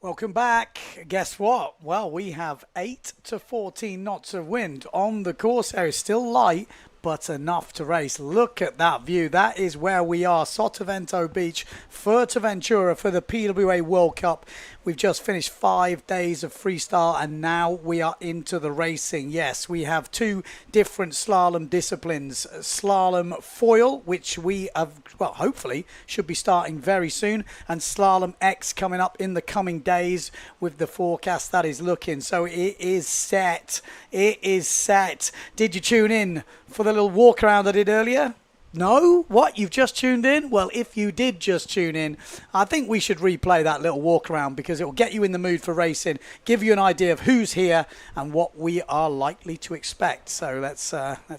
Welcome back. Guess what? Well, we have 8 to 14 knots of wind on the course area. Still light, but enough to race. Look at that view. That is where we are. Sotavento Beach, Fuerteventura for the PWA World Cup. We've just finished 5 days of freestyle and now we are into the racing. Yes, we have 2 different slalom disciplines. Slalom foil, which we have, well, hopefully should be starting very soon, and Slalom X coming up in the coming days with the forecast that is looking. So it is set. It is set. Did you tune in for the little walk around I did earlier? No? What? You've just tuned in? Well, if you did just tune in, I think we should replay that little walk around because it will get you in the mood for racing, give you an idea of who's here and what we are likely to expect. So let's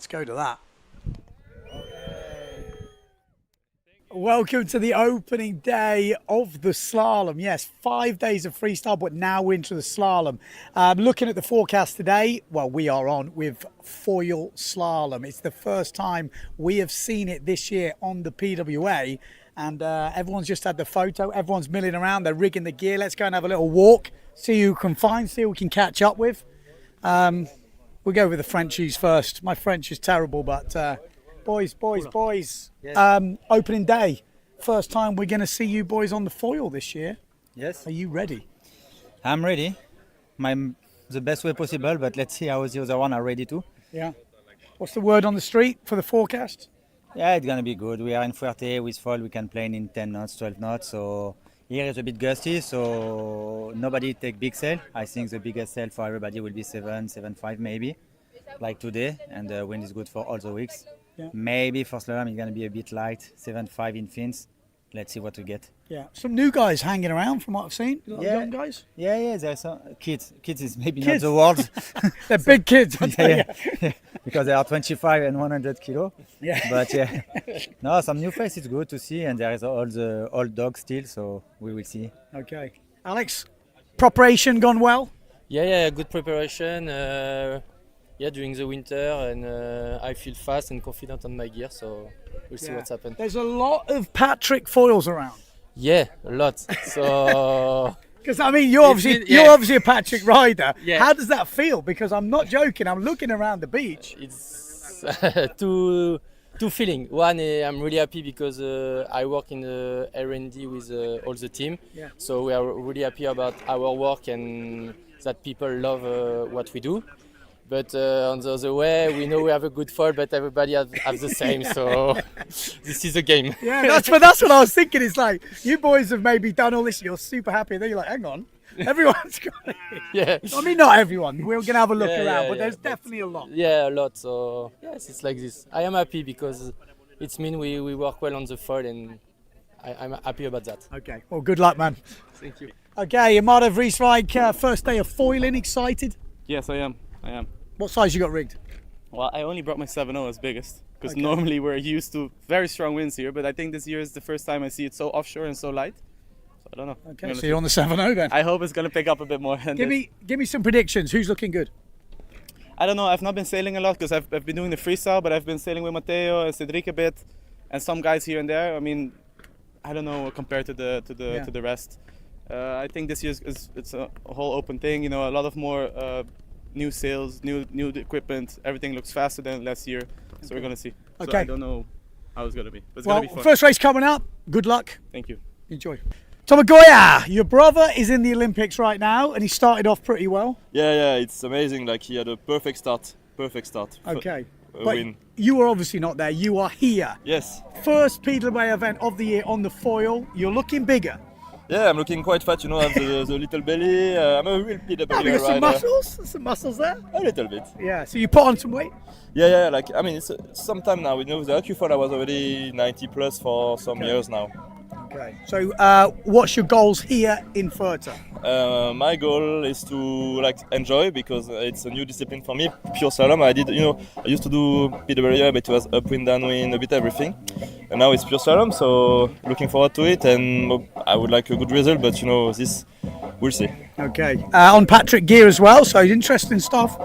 go to that. Welcome to the opening day of the slalom. Yes, 5 days of freestyle, but now we're into the slalom. Looking at the forecast today, well, we are on with foil slalom. It's the first time we have seen it this year on the PWA, and everyone's just had the photo. Everyone's milling around. They're rigging the gear. Let's go and have a little walk, see who we can find, see who we can catch up with. We'll go with the Frenchies first. My French is terrible, but... Boys. Yes. Opening day. First time we're going to see you boys on the foil this year. Yes. Are you ready? I'm ready. The best way possible, but let's see how the other one are ready too. Yeah. What's the word on the street for the forecast? Yeah, it's going to be good. We are in Fuerte with foil. We can plane in 10 knots, 12 knots. So here is a bit gusty, so nobody take big sail. I think the biggest sail for everybody will be 7.5 maybe, like today. And the wind is good for all the weeks. Yeah. Maybe for slalom it's going to be a bit light, 7.5 in fins. Let's see what we get. Yeah, some new guys hanging around from what I've seen. Young guys. Yeah. There's some kids. Kids is maybe not the word. They're big kids. Yeah, because they are 25 and 100 kilo. Yeah. But yeah, no, some new faces. Good to see, and there is all the old dogs still. So we will see. Okay, Alex, preparation gone well? Yeah, good preparation. During the winter, and I feel fast and confident on my gear, so we'll see what's happened. There's a lot of Patrick foils around. Yeah, a lot. So because I mean, you're obviously a Patrick rider. Yeah. How does that feel? Because I'm not joking. I'm looking around the beach. It's two feeling. One, I'm really happy because I work in the R&D with all the team. Yeah. So we are really happy about our work and that people love what we do. But on the other way, we know we have a good foil, but everybody has the same. So this is a game. Yeah, that's what I was thinking. It's like you boys have maybe done all this. You're super happy, and then you're like, hang on, everyone's got it. Yeah. I mean, not everyone. We're gonna have a look around, but there's definitely a lot. Yeah, a lot. So yes, it's like this. I am happy because it means we work well on the foil, and I'm happy about that. Okay. Well, good luck, man. Thank you. Okay, Amada Vrieswijk, first day of foiling. Excited? Yes, I am. What size you got rigged? Well, I only brought my 7.0 as biggest because normally we're used to very strong winds here, but I think this year is the first time I see it so offshore and so light. So I don't know. Okay, so you're on the 7.0 then? I hope it's going to pick up a bit more. Give me some predictions. Who's looking good? I don't know. I've not been sailing a lot because I've been doing the freestyle, but I've been sailing with Matteo and Cedric a bit, and some guys here and there. I mean, I don't know compared to the rest. I think this year it's a whole open thing. You know, a lot of more. New sails, new equipment. Everything looks faster than last year, so we're gonna see. Okay. So I don't know how it's gonna be, but it's gonna be fun. First race coming up. Good luck. Thank you. Enjoy. Tomagoya, your brother is in the Olympics right now, and he started off pretty well. Yeah, it's amazing. Like he had a perfect start. Okay. But win. You were obviously not there. You are here. Yes. First PWA event of the year on the foil. You're looking bigger. Yeah, I'm looking quite fat, you know, I have the little belly. I'm a real PWA rider. You got some muscles there? A little bit. Yeah, so you put on some weight? Yeah, like, I mean, it's some time now. You know, the AccuFoil I was already 90 plus for some years now. Okay, so what's your goals here in Fuerte? My goal is to enjoy because it's a new discipline for me, pure slalom. I used to do PWA, but it was upwind, downwind, a bit everything. And now it's pure slalom, so looking forward to it, and I would like a good result, but this we'll see. Okay, on Patrick gear as well, so interesting stuff.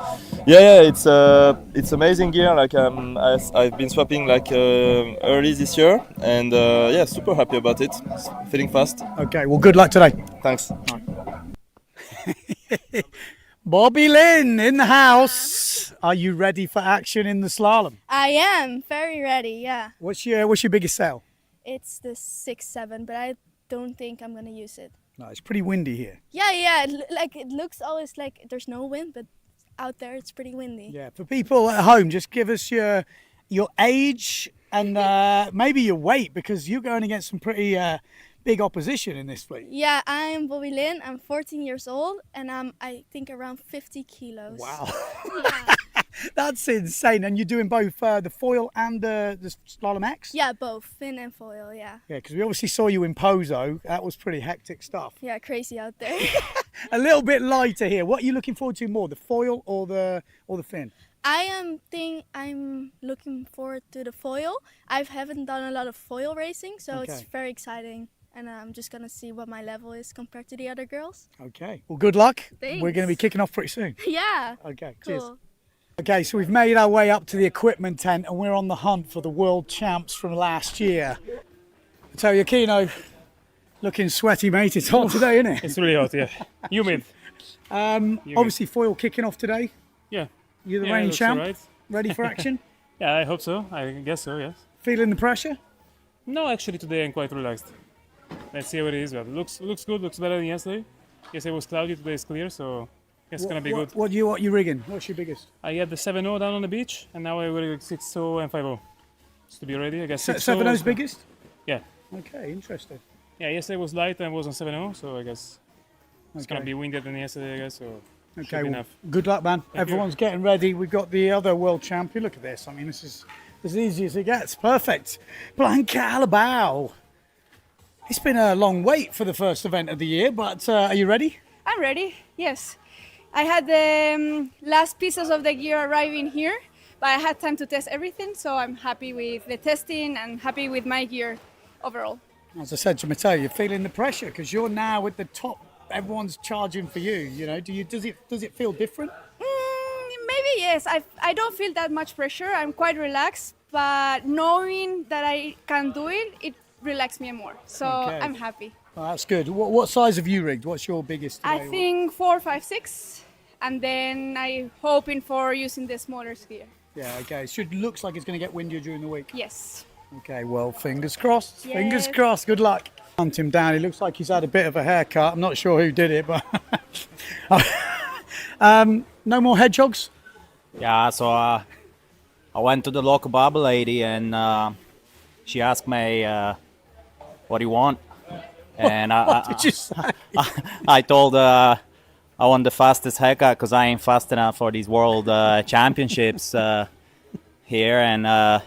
Yeah, it's amazing gear. Like I've been swapping early this year, and super happy about it. Feeling fast. Okay, well, good luck today. Thanks. Bobby Lynn in the house. Are you ready for action in the slalom? I am very ready, yeah. What's your biggest sail? It's the 6-7, but I don't think I'm gonna use it. No, it's pretty windy here. Yeah. Like it looks always like there's no wind, but out there it's pretty windy. Yeah, for people at home, just give us your age and maybe your weight, because you're going against some pretty big opposition in this fleet. Yeah, I'm Bobby Lynn. I'm 14 years old, and I'm I think around 50 kilos. Wow. Yeah, That's insane. And you're doing both the foil and the Slalom X? yeah, both fin and foil. Yeah, Yeah, because we obviously saw you in Pozo. That was pretty hectic stuff. yeah, crazy out there. A little bit lighter here. What are you looking forward to more, the foil or the fin? I'm looking forward to the foil. I haven't done a lot of foil racing, so it's Okay. very exciting. And I'm just gonna see what my level is compared to the other girls. Okay. Well, good luck. Thanks. We're going to be kicking off pretty soon. Yeah. Okay. Cheers. Cool. Okay, so we've made our way up to the equipment tent and we're on the hunt for the world champs from last year. I tell you, Kino, looking sweaty, mate. It's hot today, isn't it? It's really hot, yeah. Humid. Obviously, foil kicking off today. Yeah. You're the Yeah, reigning looks champ. alright. Ready for action? Yeah, I hope so. I guess so, yes. Feeling the pressure? No, actually today I'm quite relaxed. Let's see how it is, but looks good, looks better than yesterday. Yesterday was cloudy, today is clear, so it's gonna be good. What you rigging? What's your biggest? I had the 7.0 down on the beach, and now I will 6.0 and 5.0. Just to be ready, I guess 7.0's biggest? Yeah. Okay, interesting. Yeah, yesterday was light and was on 7.0, so I guess it's gonna Okay. be windier than yesterday, I guess, so should Okay, be well, enough. good luck, man. you. Everyone's getting ready. We've got the other world champion. Look at this. I mean, this is as easy as it gets. Perfect. Blanca Alabao. It's been a long wait for the first event of the year, but are you ready? I'm ready, yes. I had the last pieces of the gear arriving here, but I had time to test everything, so I'm happy with the testing and happy with my gear overall. As I said to Matteo, you're feeling the pressure because you're now at the top. Everyone's charging for you. You know, does it feel different? Maybe yes, I don't feel that much pressure. I'm quite relaxed, but knowing that I can do it, it relaxes me more. So Okay. I'm happy. Oh, that's good. What size have you rigged? What's your biggest? I today? think 4, 5, 6, and then I'm hoping for using the smaller gear. Yeah. Okay. Looks like it's going to get windier during the week. Yes. Okay, well, fingers crossed. Yes. Fingers crossed. Good luck. Hunt him down. He looks like he's had a bit of a haircut. I'm not sure who did it, but no more hedgehogs. Yeah, so I went to the local barber lady and she asked me, what do you want? And What did you say? I told her I want the fastest haircut because I ain't fast enough for these world championships here. And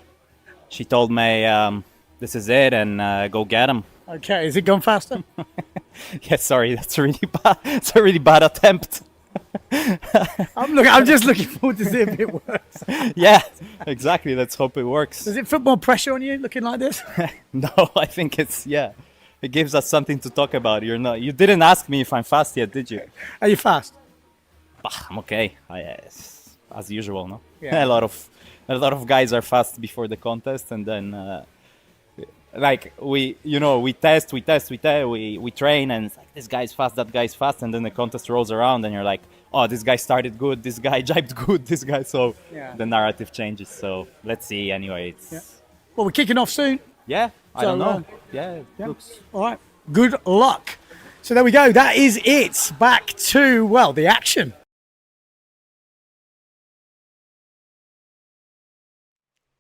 she told me, this is it and go get them. Okay, has it gone faster? Yeah, sorry, that's a really bad, it's a really bad attempt. I'm just looking forward to seeing if it works. Yeah, exactly. Let's hope it works. Does it put more pressure on you looking like this? No, I think it gives us something to talk about. You didn't ask me if I'm fast yet, did you? Are you fast? I'm okay. As usual, no? Yeah. A lot of guys are fast before the contest, and then we test, we train, and it's like this guy's fast, that guy's fast, and then the contest rolls around, and you're like, oh, this guy started good, this guy jibed good, this guy. So Yeah. the narrative changes. So let's see. Anyway, Well, we're kicking off soon. I don't know. yeah. Looks. All right. Good luck. So there we go. That is it. Back to, well, the action.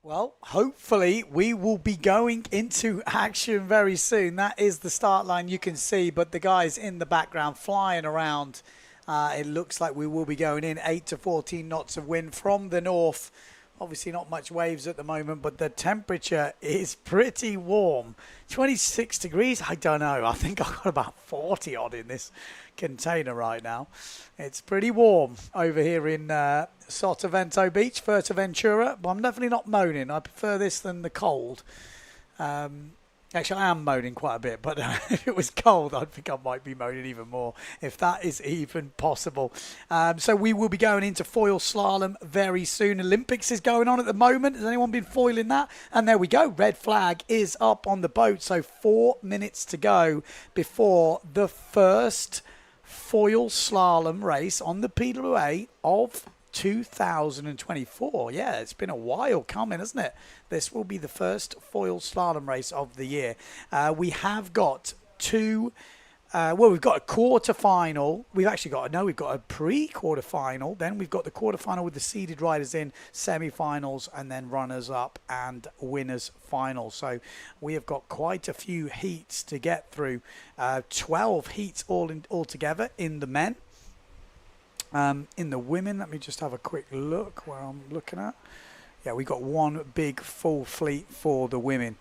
Well, hopefully we will be going into action very soon. That is the start line you can see, but the guys in the background flying around. It looks like we will be going in 8 to 14 knots of wind from the north. Obviously not much waves at the moment, but the temperature is pretty warm. 26 degrees? I don't know. I think I've got about 40 odd in this container right now. It's pretty warm over here in Sotavento Beach, Fuerteventura, but I'm definitely not moaning. I prefer this than the cold. Actually, I am moaning quite a bit, but if it was cold, I think I might be moaning even more, if that is even possible. So we will be going into foil slalom very soon. Olympics is going on at the moment. Has anyone been foiling that? And there we go. Red flag is up on the boat. So 4 minutes to go before the first foil slalom race on the Pirouet of 2024. Yeah, it's been a while coming, hasn't it? This will be the first foil slalom race of the year. We have got two. We've got a quarter-final. We've got a pre-quarter-final. Then we've got the quarter-final with the seeded riders in, semi-finals, and then runners-up and winners final. So we have got quite a few heats to get through. 12 heats all together in the men. In the women, let me just have a quick look where I'm looking at. Yeah, we got one big full fleet for the women.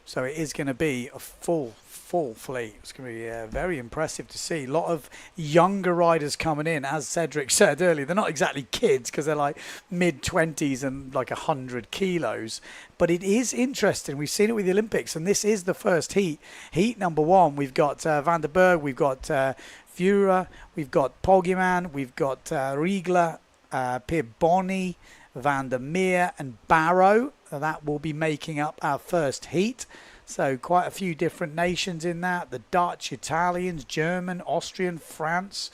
So it is going to be a full fleet. It's going to be very impressive to see. A lot of younger riders coming in, as Cedric said earlier. They're not exactly kids because they're like mid-20s and like 100 kilos. But it is interesting. We've seen it with the Olympics, and this is the first heat. Heat number one, we've got Van der Berg, we've got Fura, we've got Poggeman, we've got Riegler, Pierre Bonny, Van der Meer and Barrow. That will be making up our first heat. So quite a few different nations in that. The Dutch, Italians, German, Austrian, France.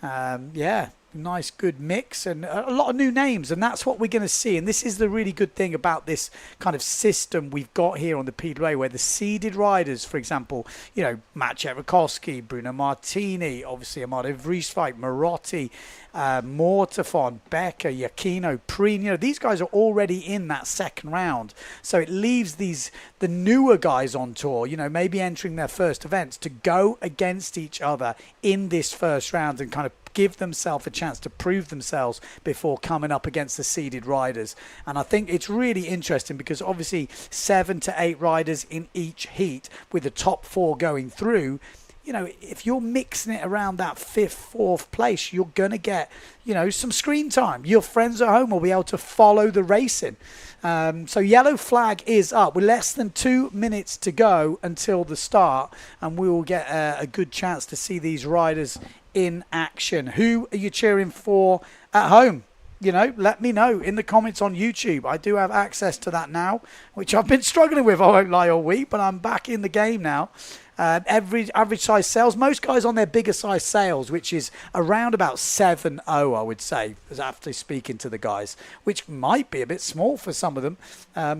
Yeah, nice good mix and a lot of new names, and that's what we're going to see. And this is the really good thing about this kind of system we've got here on the Pirouet, where the seeded riders, for example, Maciej Rakowski, Bruno Martini, obviously Amado Vrieswijk, Marotti, Mortafon, Becker, Giacchino, Preen, these guys are already in that second round. So it leaves the newer guys on tour, maybe entering their first events, to go against each other in this first round and kind of give themselves a chance to prove themselves before coming up against the seeded riders. And I think it's really interesting because obviously 7 to 8 riders in each heat with the top 4 going through. If you're mixing it around that 5th, 4th place, you're going to get, some screen time. Your friends at home will be able to follow the racing. So yellow flag is up. With less than 2 minutes to go until the start, and we will get a good chance to see these riders in action. Who are you cheering for at home? Let me know in the comments on YouTube. I do have access to that now, which I've been struggling with, I won't lie, all week, but I'm back in the game now. Average size sales, most guys on their bigger size sales, which is around about 7.0, I would say, after speaking to the guys, which might be a bit small for some of them.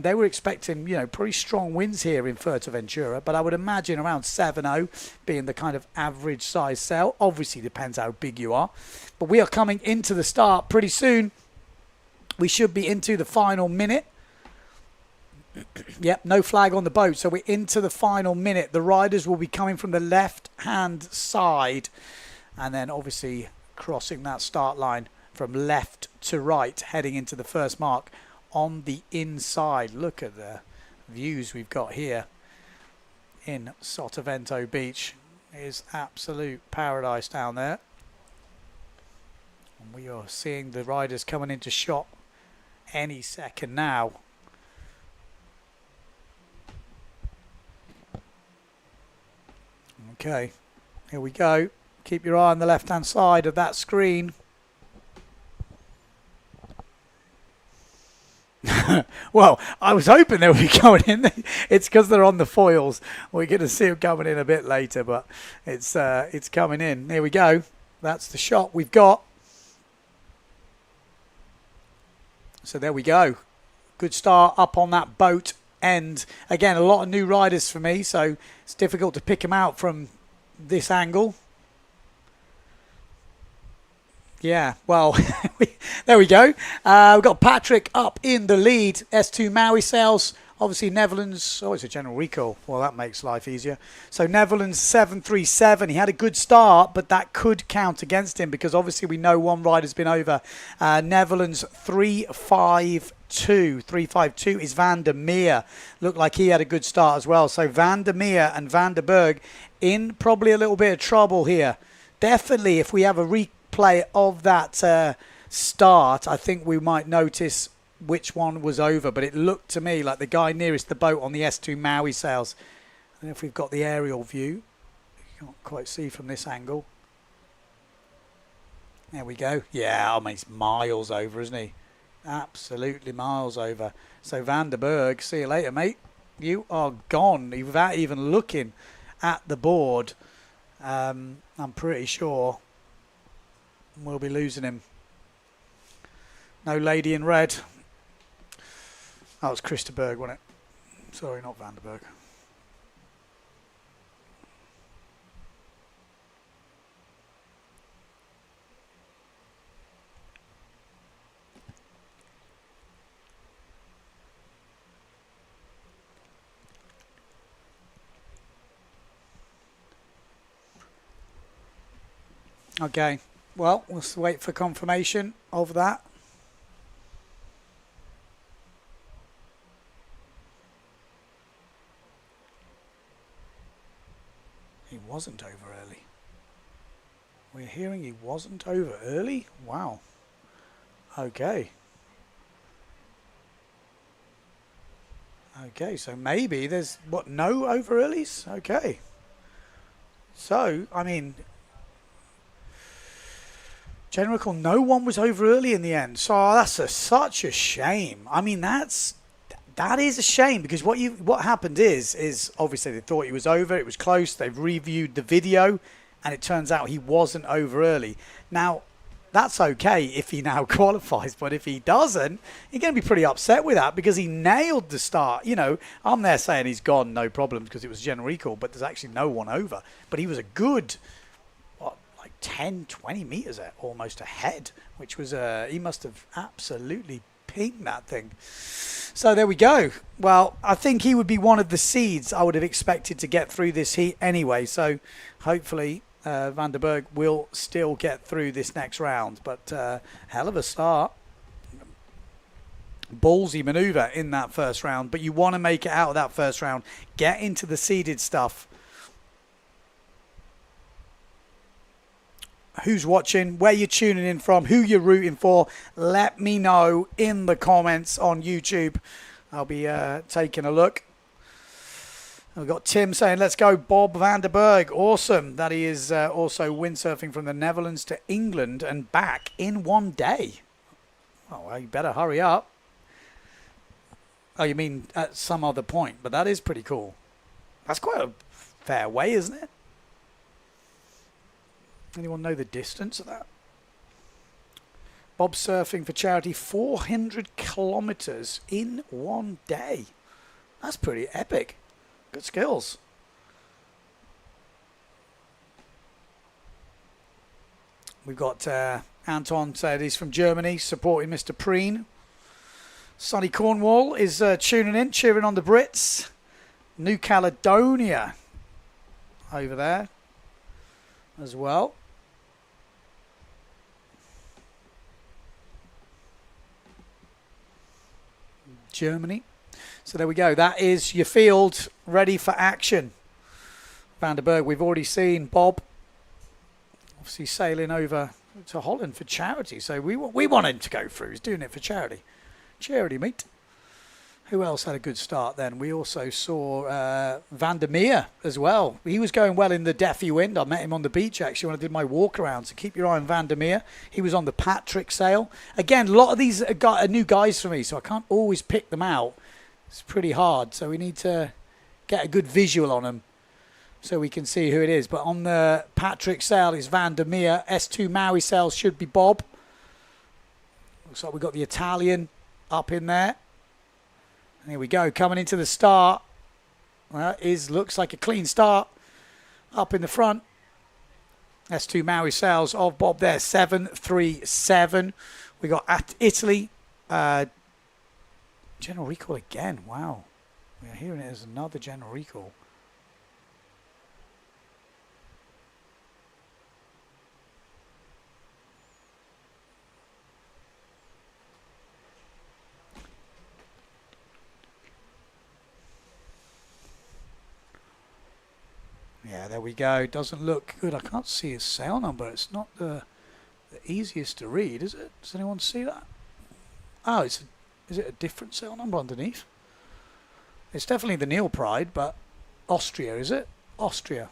They were expecting, pretty strong wins here in Fuerteventura, but I would imagine around 7.0 being the kind of average size sale. Obviously depends how big you are, but we are coming into the start pretty soon. We should be into the final minute. Yep, no flag on the boat, so we're into the final minute. The riders will be coming from the left-hand side and then obviously crossing that start line from left to right, heading into the first mark on the inside. Look at the views we've got here in Sotavento Beach. It is absolute paradise down there. And we are seeing the riders coming into shot any second now. Okay, here we go. Keep your eye on the left-hand side of that screen. Well, I was hoping they would be coming in. It's because they're on the foils. We're going to see them coming in a bit later, but it's coming in. Here we go. That's the shot we've got. So there we go. Good start up on that boat. And again, a lot of new riders for me, so it's difficult to pick them out from this angle. Yeah, well, there we go. We've got Patrick up in the lead. S2 Maui sales. Obviously, Netherlands. Oh, it's a general recall. Well, that makes life easier. So, Netherlands 737. He had a good start, but that could count against him because obviously we know one rider's been over. Netherlands 352. 352 is Van der Meer. Looked like he had a good start as well. So, Van der Meer and Van der Berg in probably a little bit of trouble here. Definitely, if we have a replay of that start, I think we might notice which one was over, but it looked to me like the guy nearest the boat on the S2 Maui sails. And if we've got the aerial view, you can't quite see from this angle. There we go. Yeah, I mean, it's miles over, isn't he? Absolutely miles over. So Van der Berg, see you later, mate. You are gone without even looking at the board. I'm pretty sure we'll be losing him. No lady in red. That was Christerberg, wasn't it? Sorry, not Vanderberg. Okay, well, let's wait for confirmation of that. He wasn't over early. We're hearing he wasn't over early? Wow. Okay. Okay, so maybe there's, what, no over earlies? Okay. So, I mean, general recall, no one was over early in the end. So that's such a shame. I mean, that is a shame, because what happened is obviously they thought he was over. It was close. They've reviewed the video, and it turns out he wasn't over early. Now, that's okay if he now qualifies, but if he doesn't, you're going to be pretty upset with that, because he nailed the start. You know, I'm there saying he's gone, no problem, because it was general recall, but there's actually no one over. But he was a good, 10, 20 meters almost ahead, which was he must have absolutely pinged that thing. So there we go. Well, I think he would be one of the seeds I would have expected to get through this heat anyway. So hopefully Van der Berg will still get through this next round. But hell of a start. Ballsy maneuver in that first round. But you want to make it out of that first round. Get into the seeded stuff. Who's watching, where you're tuning in from, who you're rooting for, let me know in the comments on YouTube. I'll be taking a look. We've got Tim saying, let's go Bob van der Berg. Awesome that he is also windsurfing from the Netherlands to England and back in one day. Oh, well, you better hurry up. Oh, you mean at some other point, but that is pretty cool. That's quite a fair way, isn't it? Anyone know the distance of that? Bob surfing for charity 400 kilometers in one day. That's pretty epic. Good skills. We've got Anton said he's from Germany, supporting Mr. Preen. Sonny Cornwall is tuning in, cheering on the Brits. New Caledonia over there as well. Germany. So there we go. That is your field ready for action. Van der Berg, we've already seen Bob obviously sailing over to Holland for charity. So we want him to go through. He's doing it for charity. Charity, mate. Who else had a good start then? We also saw Van der Meer as well. He was going well in the Deffy wind. I met him on the beach actually when I did my walk around. So keep your eye on Van der Meer. He was on the Patrick sail. Again, a lot of these are new guys for me, so I can't always pick them out. It's pretty hard. So we need to get a good visual on them so we can see who it is. But on the Patrick sail is Van der Meer. S2 Maui sail should be Bob. Looks like we've got the Italian up in there. And here we go, coming into the start. Well, looks like a clean start up in the front. S2 Maui sails of Bob there, 737. We got at Italy. General recall again. Wow. We're hearing it as another general recall. Yeah, there we go. Doesn't look good. I can't see his sail number. It's not the easiest to read, is it? Does anyone see that? Oh, is it a different sail number underneath? It's definitely the Neil Pride, but Austria, is it? Austria.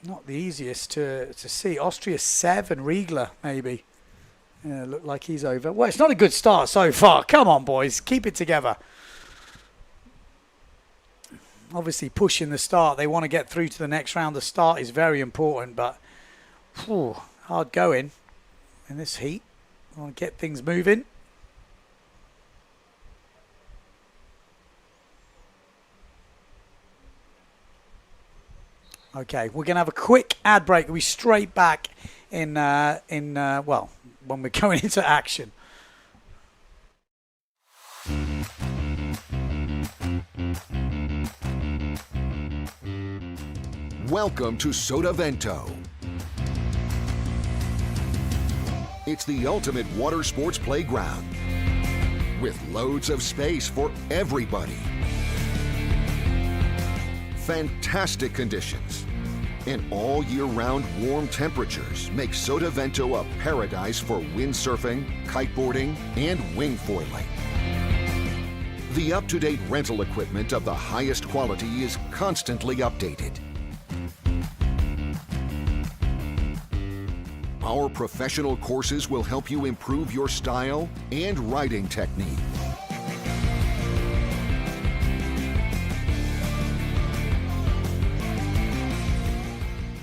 Not the easiest to see. Austria 7, Riegler, maybe. Yeah, look like he's over. Well, it's not a good start so far. Come on, boys. Keep it together. obviously pushing the start. They want to get through to the next round. The start is very important, but hard going in this heat. I want to get things moving. Okay, we're going to have a quick ad break. We'll be straight back in well, when we're going into action. Welcome to Sotavento. It's the ultimate water sports playground with loads of space for everybody. Fantastic conditions and all year-round warm temperatures make Sotavento a paradise for windsurfing, kiteboarding, and wing foiling. The up-to-date rental equipment of the highest quality is constantly updated. Our professional courses will help you improve your style and riding technique.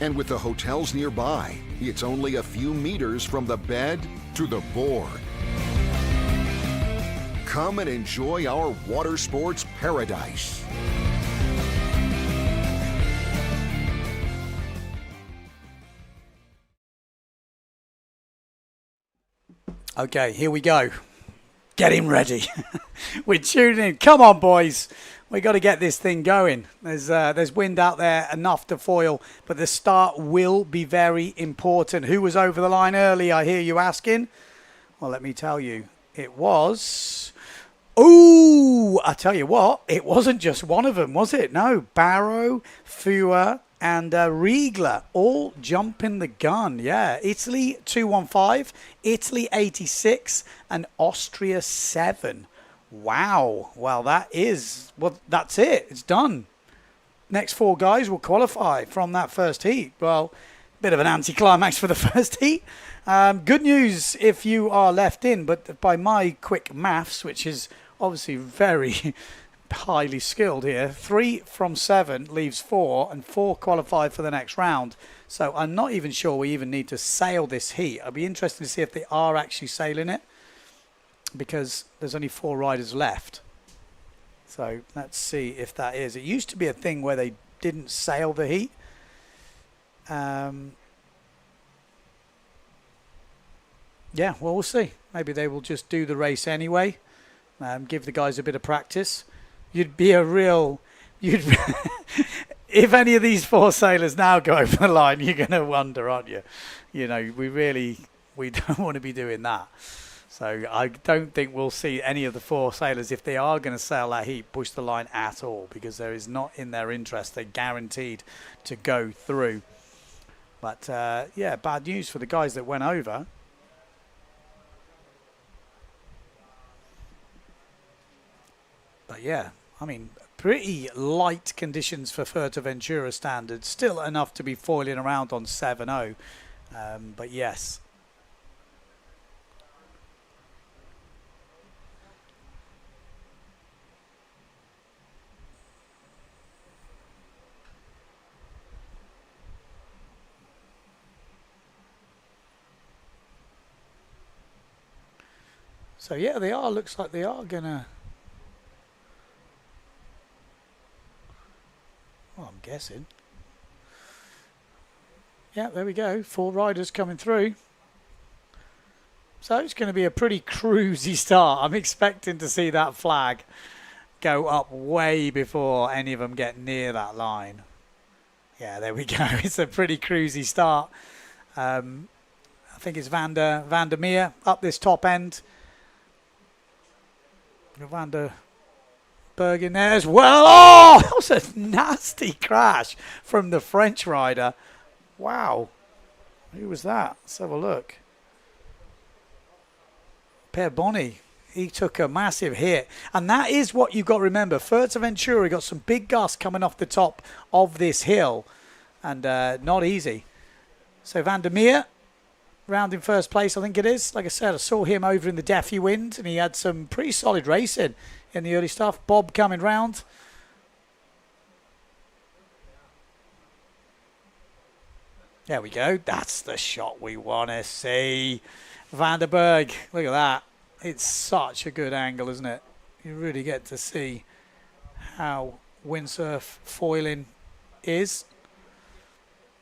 And with the hotels nearby, it's only a few meters from the bed to the board. Come and enjoy our water sports paradise. Okay, here we go. Get him ready. We're tuning in. Come on, boys. We got to get this thing going. There's wind out there enough to foil, but the start will be very important. Who was over the line early, I hear you asking? Well, let me tell you. It was... Ooh, I tell you what, it wasn't just one of them, was it? No, Barrow, Fua, and Riegler all jumping the gun. Yeah, Italy 215, Italy 86, and Austria 7. Wow. Well, that's it. It's done. Next 4 guys will qualify from that first heat. Well, bit of an anticlimax for the first heat. Good news if you are left in, but by my quick maths, which is obviously very highly skilled here, 3 from 7 leaves 4, and 4 qualify for the next round. So I'm not even sure we even need to sail this heat. I'd be interested to see if they are actually sailing it, because there's only 4 riders left. So let's see if that is. It used to be a thing where they didn't sail the heat. Yeah, well, we'll see. Maybe they will just do the race anyway. Give the guys a bit of practice. You'd be a real... If any of these 4 sailors now go over the line, you're going to wonder, aren't you? You know, we don't want to be doing that. So I don't think we'll see any of the 4 sailors, if they are going to sail that heat, push the line at all, because there is not in their interest. They're guaranteed to go through. But, yeah, bad news for the guys that went over. But, yeah, I mean, pretty light conditions for Fuerteventura standards. Still enough to be foiling around on 7-0. But, yes. So, yeah, they are. Looks like they are going to... Well, I'm guessing. Yeah, there we go. 4 riders coming through. So it's going to be a pretty cruisy start. I'm expecting to see that flag go up way before any of them get near that line. Yeah, there we go. It's a pretty cruisy start. I think it's Van der Meer up this top end. Van der Berg in there as well. Oh, that was a nasty crash from the French rider. Wow. Who was that? Let's have a look. Per Bonny. He took a massive hit. And that is what you've got to remember. Fuerteventura got some big gusts coming off the top of this hill. And not easy. So Van der Meer, round in first place, I think it is. Like I said, I saw him over in the Daffy wind, and he had some pretty solid racing in the early stuff. Bob coming round. There we go. That's the shot we want to see. Van der Berg, look at that. It's such a good angle, isn't it? You really get to see how windsurf foiling is.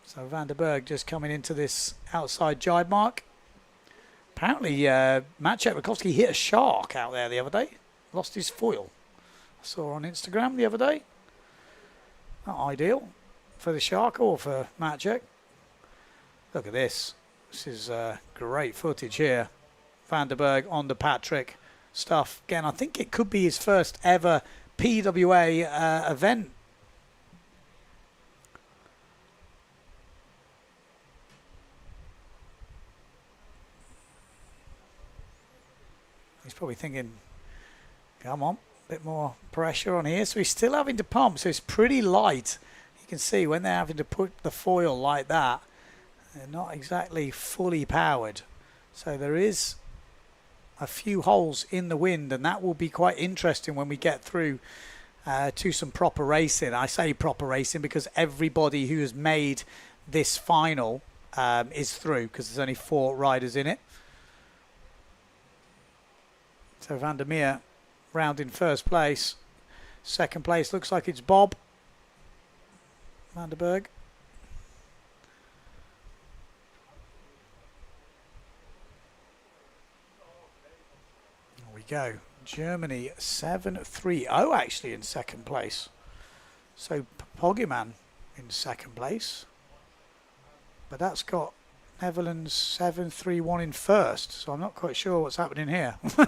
So Van der Berg just coming into this outside jibe mark. Apparently, Maciej Rakowski hit a shark out there the other day. Lost his foil. I saw on Instagram the other day. Not ideal for the shark or for Maciej. Look at this. This is great footage here. Van der Berg on the Patrick stuff. Again, I think it could be his first ever PWA event. He's probably thinking, come on, a bit more pressure on here. So he's still having to pump, so it's pretty light. You can see when they're having to put the foil like that, they're not exactly fully powered. So there is a few holes in the wind, and that will be quite interesting when we get through to some proper racing. I say proper racing because everybody who has made this final is through, because there's only 4 riders in it. So Van der Meer round in first place. Second place looks like it's Bob Van der Berg. There we go. Germany 7-3-0 actually in second place. So Poggeman in second place. But that's got Netherlands 7-3-1 in first. So I'm not quite sure what's happening here. Okay,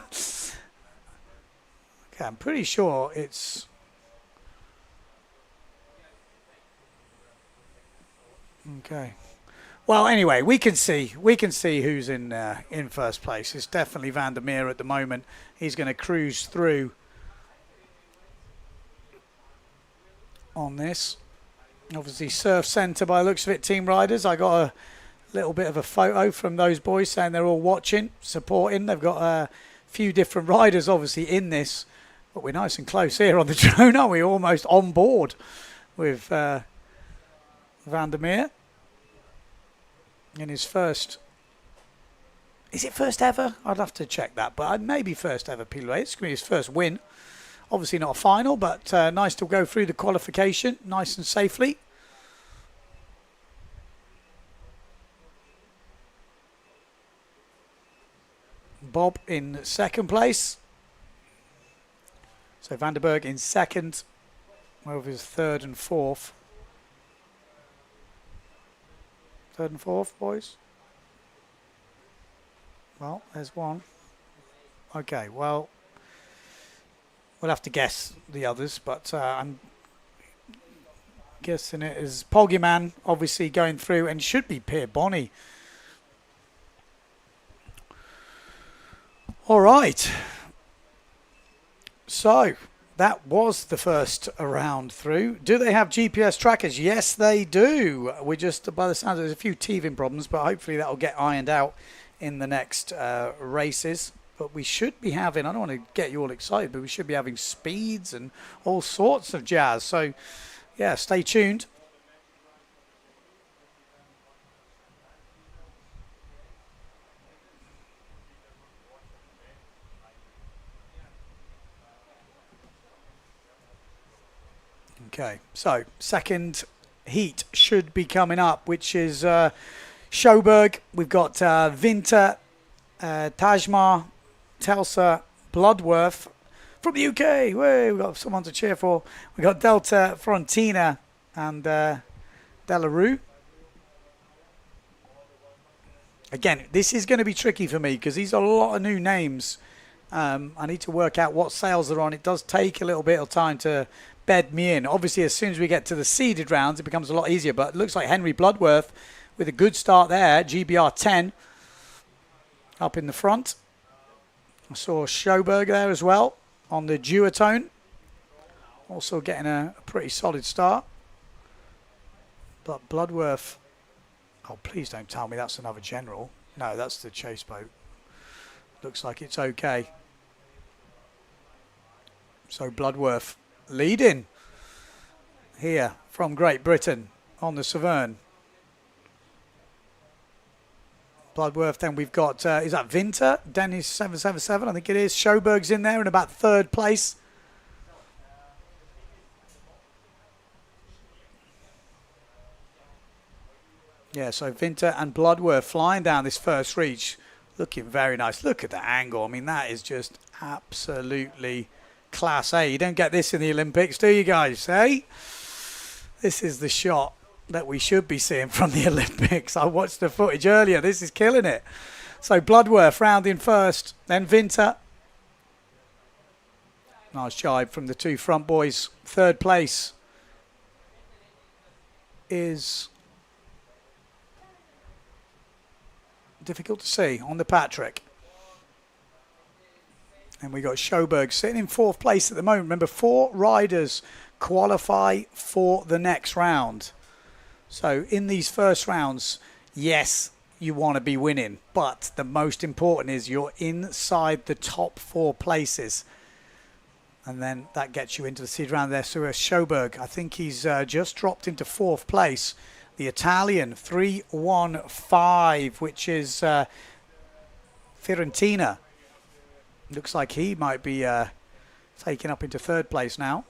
I'm pretty sure it's... Okay. Well, anyway, we can see who's in first place. It's definitely Van der Meer at the moment. He's going to cruise through on this. Obviously, Surf Centre by the looks of it, team riders. I got a little bit of a photo from those boys saying they're all watching, supporting. They've got a few different riders obviously in this, but we're nice and close here on the drone, aren't we? Almost on board with Van der Meer in his first, is it first ever? I'd have to check that, but maybe first ever PWA. It's going to be his first win. Obviously not a final, but nice to go through the qualification nice and safely. Bob in second place. So Van der Berg in second, over his third and fourth. Third and fourth, boys. Well, there's one. Okay, well, we'll have to guess the others, but I'm guessing it is Poggeman, obviously going through, and should be Pierre Bonny. All right. So that was the first round through. Do they have GPS trackers? Yes, they do. We're just, by the sounds, there's a few teething problems, but hopefully that will get ironed out in the next races. But we should be having, I don't want to get you all excited, but we should be having speeds and all sorts of jazz. So, yeah, stay tuned. Okay, so second heat should be coming up, which is Sjoberg. We've got Winter, Tajma, Telsa, Bloodworth from the UK. We've got someone to cheer for. We've got Delta, Frontina, and Delarue. Again, this is going to be tricky for me because these are a lot of new names. I need to work out what sales are on. It does take a little bit of time to bed me in. Obviously, as soon as we get to the seeded rounds, it becomes a lot easier. But it looks like Henry Bloodworth with a good start there. GBR 10 up in the front. I saw Sjoberg there as well on the duotone. Also getting a pretty solid start. But Bloodworth... Oh, please don't tell me that's another general. No, that's the chase boat. Looks like it's okay. So Bloodworth leading here from Great Britain on the Severn. Bloodworth, then we've got, is that Winter? Dennis 777, I think it is. Sjoberg's in there in about third place. Yeah, so Winter and Bloodworth flying down this first reach. Looking very nice. Look at the angle. I mean, that is just absolutely class A. You don't get this in the Olympics, do you guys? Eh? This is the shot that we should be seeing from the Olympics. I watched the footage earlier. This is killing it. So Bloodworth rounding first, then Winter. Nice jibe from the two front boys. Third place is difficult to see on the Patrick. And we got Sjoberg sitting in fourth place at the moment. Remember, 4 riders qualify for the next round. So in these first rounds, yes, you want to be winning, but the most important is you're inside the top 4 places. And then that gets you into the seed round there. So Sjoberg, I think he's just dropped into fourth place. The Italian 3-1-5, which is Fiorentina. Looks like he might be taken up into third place now.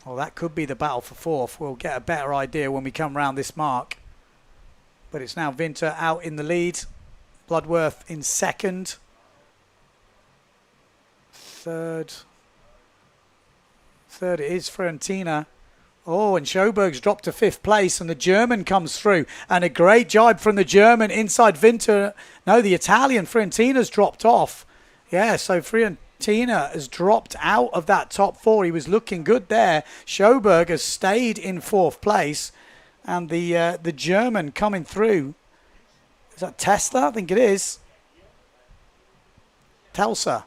Well, that could be the battle for fourth. We'll get a better idea when we come round this mark. But it's now Winter out in the lead. Bloodworth in second. Third it is Fiorentina. Oh, and Sjoberg's dropped to fifth place, and the German comes through. And a great jibe from the German inside Winter. No, the Italian Fiorentina's dropped off. Yeah, so Fiorentina has dropped out of that top 4. He was looking good there. Sjoberg has stayed in fourth place. And the German coming through. Is that Tesla? I think it is. Telsa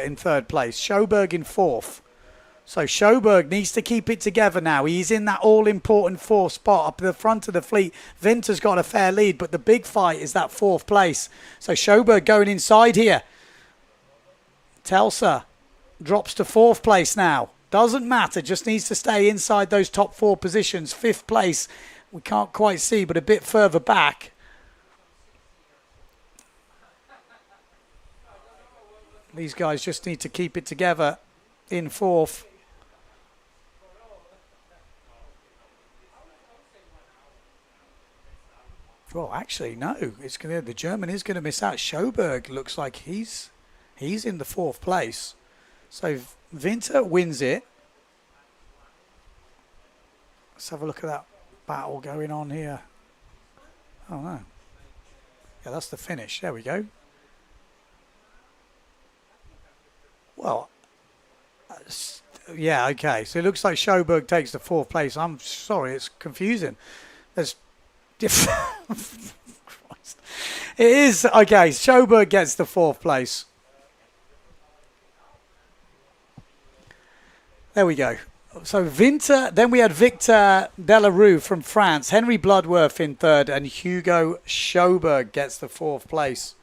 in third place. Sjoberg in fourth. So Sjoberg needs to keep it together now. He's in that all-important fourth spot up the front of the fleet. Winter's got a fair lead, but the big fight is that fourth place. So Sjoberg going inside here. Telsa drops to fourth place now. Doesn't matter, just needs to stay inside those top 4 positions. Fifth place, we can't quite see, but a bit further back. These guys just need to keep it together in fourth. Well, actually, no. The German is going to miss out. Sjoberg looks like he's in the fourth place. So Winter wins it. Let's have a look at that battle going on here. Oh, no. Yeah, that's the finish. There we go. Well, yeah, okay. So it looks like Sjoberg takes the fourth place. I'm sorry, it's confusing. There's different... It is, okay, Sjoberg gets the fourth place. There we go. So Winter, then we had Victor Delarue from France, Henry Bloodworth in third, and Hugo Sjoberg gets the fourth place.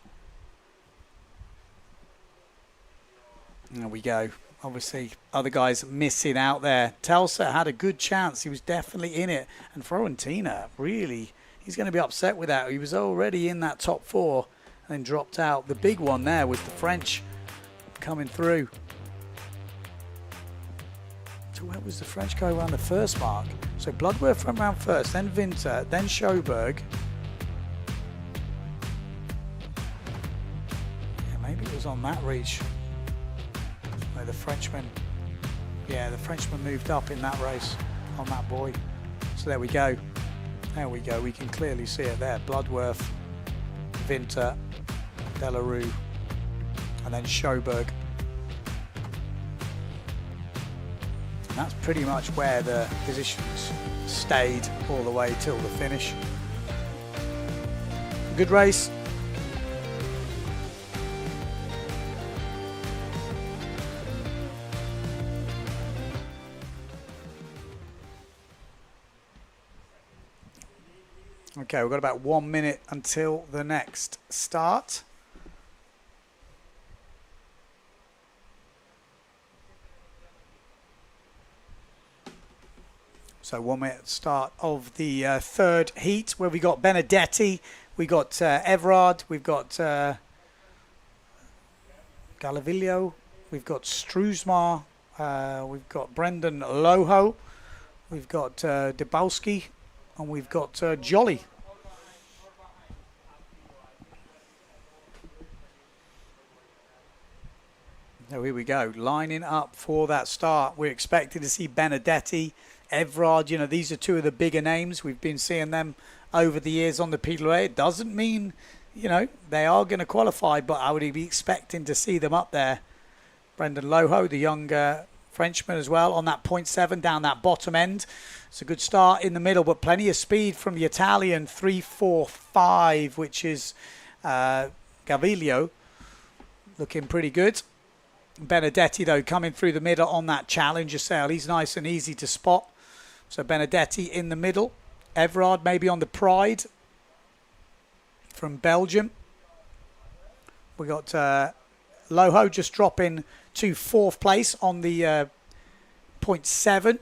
There we go. Obviously, other guys missing out there. Telsa had a good chance. He was definitely in it. And Fiorentina, really, he's going to be upset with that. He was already in that top 4 and then dropped out. The big one there was the French coming through. So where was the French guy around the first mark? So Bloodworth went round first, then Winter, then Sjoberg. Yeah, maybe it was on that reach. The Frenchman, yeah, the Frenchman moved up in that race on that boy. So there we go. There we go. We can clearly see it there. Bloodworth, Winter, Delarue, and then Sjoberg. And that's pretty much where the positions stayed all the way till the finish. Good race. Okay, we've got about 1 minute until the next start. So 1 minute start of the third heat, where we got Benedetti We got Everard, we've got Galavillo, we've got Struzmar, we've got Brendan Loho, we've got Debowski, and we've got Jolly. So here we go, lining up for that start. We're expecting to see Benedetti, Everard. You know, these are two of the bigger names. We've been seeing them over the years on the Pirouette. It doesn't mean, you know, they are going to qualify, but I would be expecting to see them up there. Brendan Loho, the young Frenchman as well, on that 0.7 down that bottom end. It's a good start in the middle, but plenty of speed from the Italian 3.45, which is Gaviglio, looking pretty good. Benedetti, though, coming through the middle on that Challenger sail. He's nice and easy to spot. So Benedetti in the middle. Everard maybe on the Pride from Belgium. We got Loho just dropping to 4th place on the 0.7.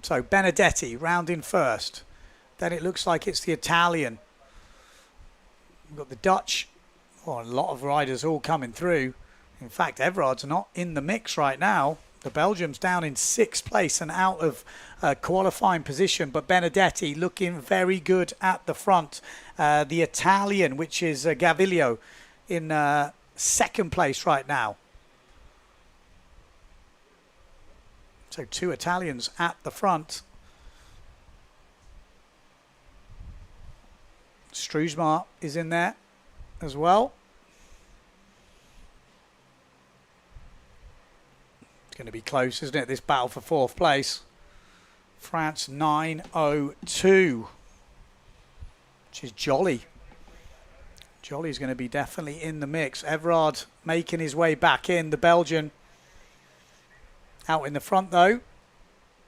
So Benedetti rounding first. Then it looks like it's the Italian. We've got the Dutch. Oh, a lot of riders all coming through. In fact, Everard's not in the mix right now. The Belgium's down in 6th place and out of qualifying position. But Benedetti looking very good at the front. The Italian, which is Gaviglio, in 2nd place right now. So 2 Italians at the front. Struzmar is in there as well. It's going to be close, isn't it, this battle for 4th place. France 9.02, which is Jolly. Jolly's going to be definitely in the mix. Everard making his way back in, the Belgian. Out in the front, though,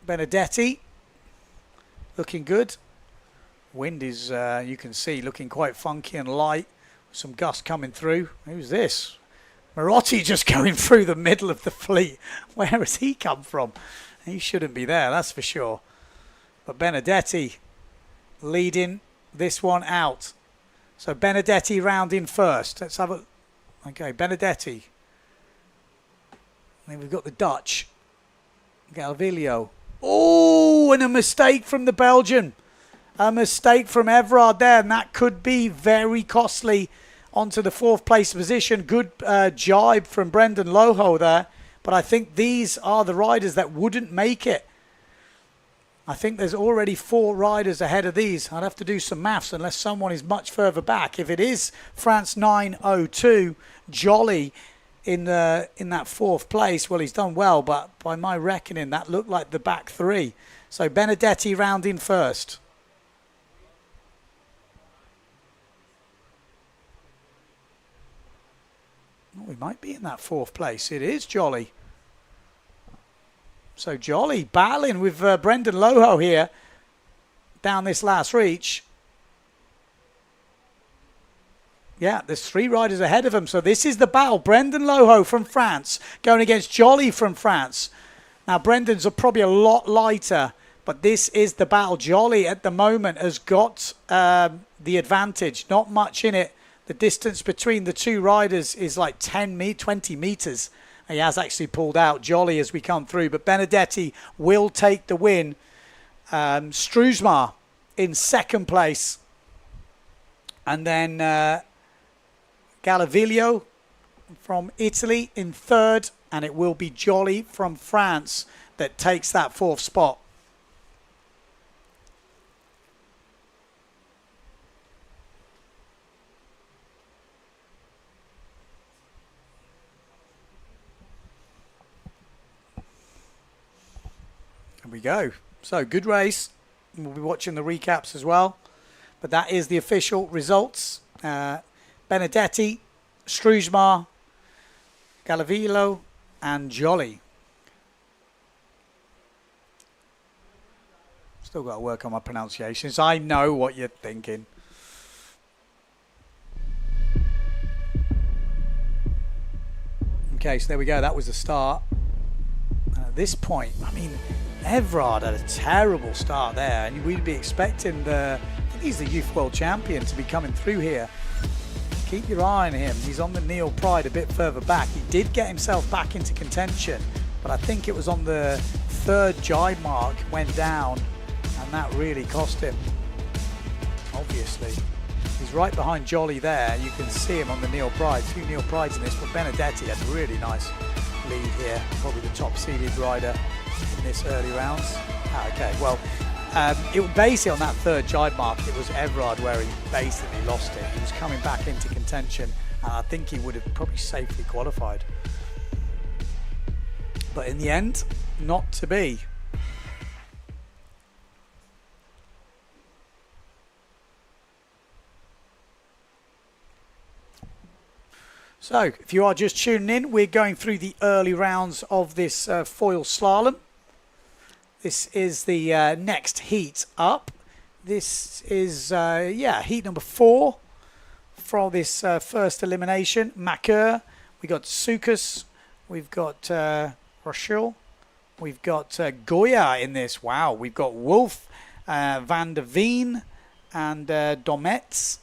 Benedetti looking good. Wind is, you can see, looking quite funky and light. Some gust coming through. Who's this? Marotti just going through the middle of the fleet. Where has he come from? He shouldn't be there, that's for sure. But Benedetti leading this one out. So Benedetti rounding first. Let's have a... Okay, Benedetti. Then we've got the Dutch. Gaviglio. Oh, and a mistake from the Belgian. A mistake from Everard there, and that could be very costly onto the 4th place position. Good jibe from Brendan Loho there, but I think these are the riders that wouldn't make it. I think there's already 4 riders ahead of these. I'd have to do some maths unless someone is much further back. If it is France 9.02, Jolly in that 4th place, well, he's done well, but by my reckoning, that looked like the back 3. So Benedetti rounding first. Oh, we might be in that 4th place. It is Jolly. So Jolly battling with Brendan Loho here down this last reach. Yeah, there's 3 riders ahead of him. So this is the battle. Brendan Loho from France going against Jolly from France. Now, Brendan's probably a lot lighter, but this is the battle. Jolly at the moment has got the advantage. Not much in it. The distance between the 2 riders is like 20 meters. He has actually pulled out Jolly as we come through, but Benedetti will take the win. Struzmar in 2nd place. And then Gaviglio from Italy in 3rd. And it will be Jolly from France that takes that 4th spot. There we go. So good race. We'll be watching the recaps as well. But that is the official results. Benedetti, Struzmar, Gaviglio and Jolly. Still got to work on my pronunciations. I know what you're thinking. Okay, so there we go. That was the start. At this point, I mean, Everard had a terrible start there, and we'd be expecting the he's the Youth World Champion to be coming through here. Keep your eye on him. He's on the Neil Pride a bit further back. He did get himself back into contention, but I think it was on the third jibe mark, went down, and that really cost him. Obviously. He's right behind Jolly there. You can see him on the Neil Pride. 2 Neil Prides in this, but Benedetti had a really nice lead here. Probably the top seeded rider in this early rounds. Okay, well, it was basically on that third jibe mark, it was Everard where he basically lost it. He was coming back into contention, and I think he would have probably safely qualified. But in the end, not to be. So, if you are just tuning in, we're going through the early rounds of this foil slalom. This is the next heat up. This is, heat number 4 for this first elimination. Macker, we got Sukas, we've got Rochelle, we've got Goya in this. Wow, we've got Wolf, Van der Veen, and Domets,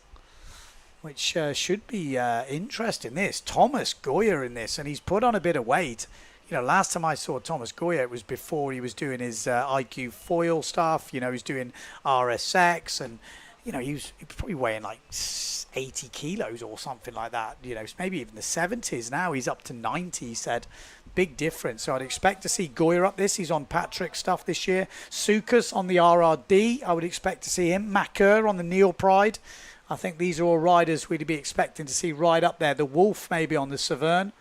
which should be interesting. This Thomas Goya in this, and he's put on a bit of weight. You know, last time I saw Thomas Goya, it was before he was doing his IQ foil stuff. You know, he's doing RSX, and you know, he was probably weighing like 80 kilos or something like that. You know, maybe even the 70s. Now he's up to 90. He said, big difference. So I'd expect to see Goya up this. He's on Patrick stuff this year. Sukas on the RRD. I would expect to see him. Macker on the Neil Pride. I think these are all riders we'd be expecting to see right up there. The Wolf maybe on the Severn.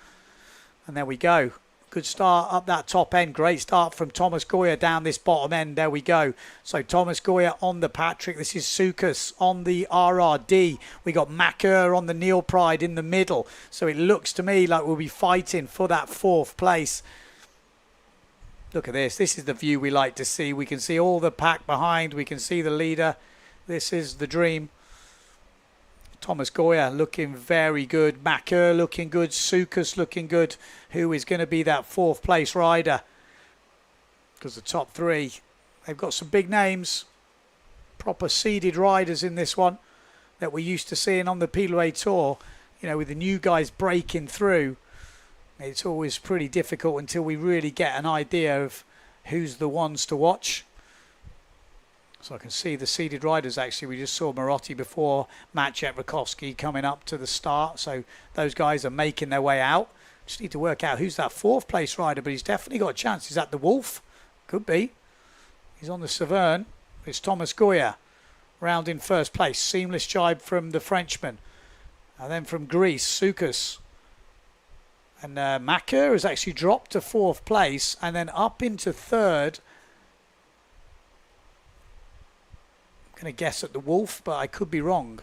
And there we go. Good start up that top end. Great start from Thomas Goya down this bottom end. There we go. So Thomas Goya on the Patrick. This is Sukas on the RRD. We got Macker on the Neil Pride in the middle. So it looks to me like we'll be fighting for that 4th place. Look at this. This is the view we like to see. We can see all the pack behind. We can see the leader. This is the dream. Thomas Goya looking very good. Macker looking good. Sukas looking good. Who is going to be that 4th place rider? Because the top 3, they've got some big names. Proper seeded riders in this one that we're used to seeing on the Pilouet Tour. You know, with the new guys breaking through, it's always pretty difficult until we really get an idea of who's the ones to watch. So I can see the seeded riders actually. We just saw Marotti before, Maciej Rakowski coming up to the start. So those guys are making their way out. Just need to work out who's that 4th place rider, but he's definitely got a chance. Is that the Wolf? Could be. He's on the Severn. It's Thomas Goya round in 1st place. Seamless jibe from the Frenchman. And then from Greece, Sukas. And Macker has actually dropped to 4th place and then up into 3rd. Going to guess at the Wolf, but I could be wrong.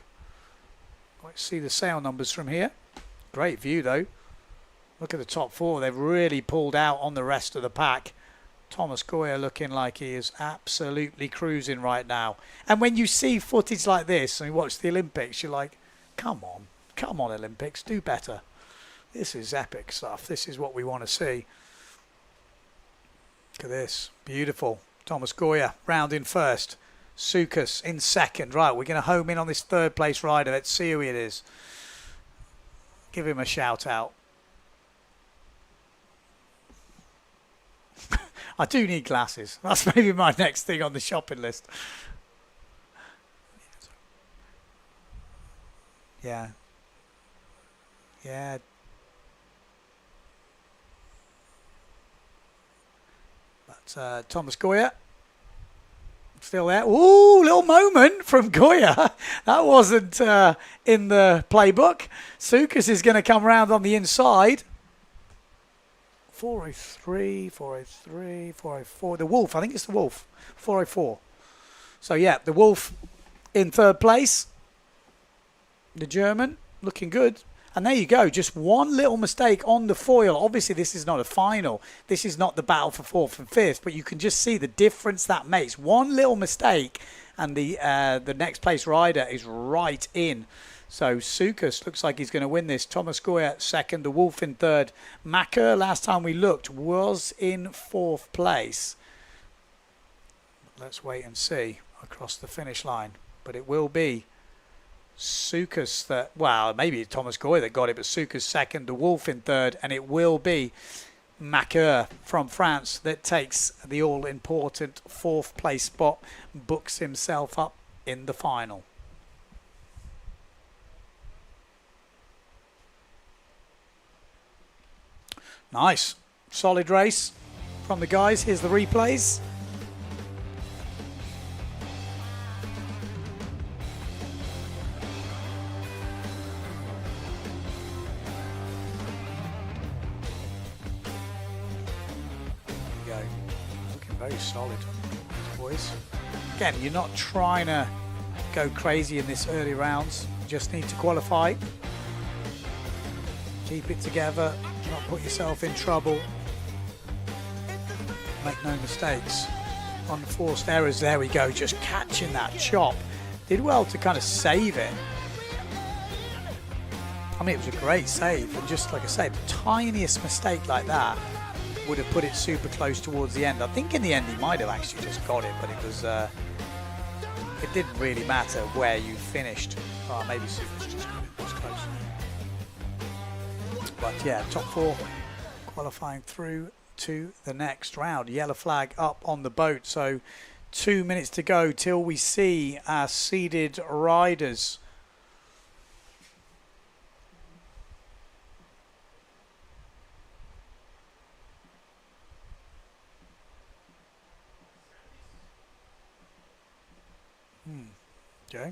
Let's see the sale numbers from here. Great view though. Look at the top 4. They've really pulled out on the rest of the pack. Thomas Goya looking like he is absolutely cruising right now. And when you see footage like this and you watch the Olympics, you're like, come on Olympics, do better. This is epic stuff. This is what we want to see. Look at this. Beautiful. Thomas Goya round in 1st. Sukas in 2nd. Right, we're going to home in on this 3rd place rider. Let's see who it is. Give him a shout out. I do need glasses. That's maybe my next thing on the shopping list. Yeah. Yeah. But Thomas Goya. Still there. Ooh, little moment from Goya. That wasn't in the playbook. Sukas is going to come around on the inside. 403, 403, 404. The Wolf, I think it's the Wolf. 404. So, yeah, the Wolf in 3rd place. The German looking good. And there you go, just one little mistake on the foil. Obviously, this is not a final. This is not the battle for 4th and 5th, but you can just see the difference that makes. One little mistake, and the next place rider is right in. So Sukas looks like he's going to win this. Thomas Goya 2nd, the Wolf in 3rd. Macker, last time we looked, was in 4th place. Let's wait and see across the finish line. but it will be Sukas that, well, maybe Thomas Goy that got it, but Sukas second, the Wolf in third, and it will be Macker from France that takes the all-important fourth place spot, books himself up in the final. Nice. Solid race from the guys. Here's the replays. There we go. Looking very solid, boys. Again, you're not trying to go crazy in this early rounds. You just need to qualify. Keep it together. Not put yourself in trouble. Make no mistakes. Unforced errors. There we go. Just catching that chop. Did well to kind of save it. I mean, it was a great save. And just like I said, the tiniest mistake like that would have put it super close towards the end. I think in the end he might have actually just got it, but it was. It didn't really matter where you finished. Oh, maybe Super's just got it. It was close. But yeah, top four qualifying through to the next round. Yellow flag up on the boat. So 2 minutes to go till we see our seeded riders. Okay.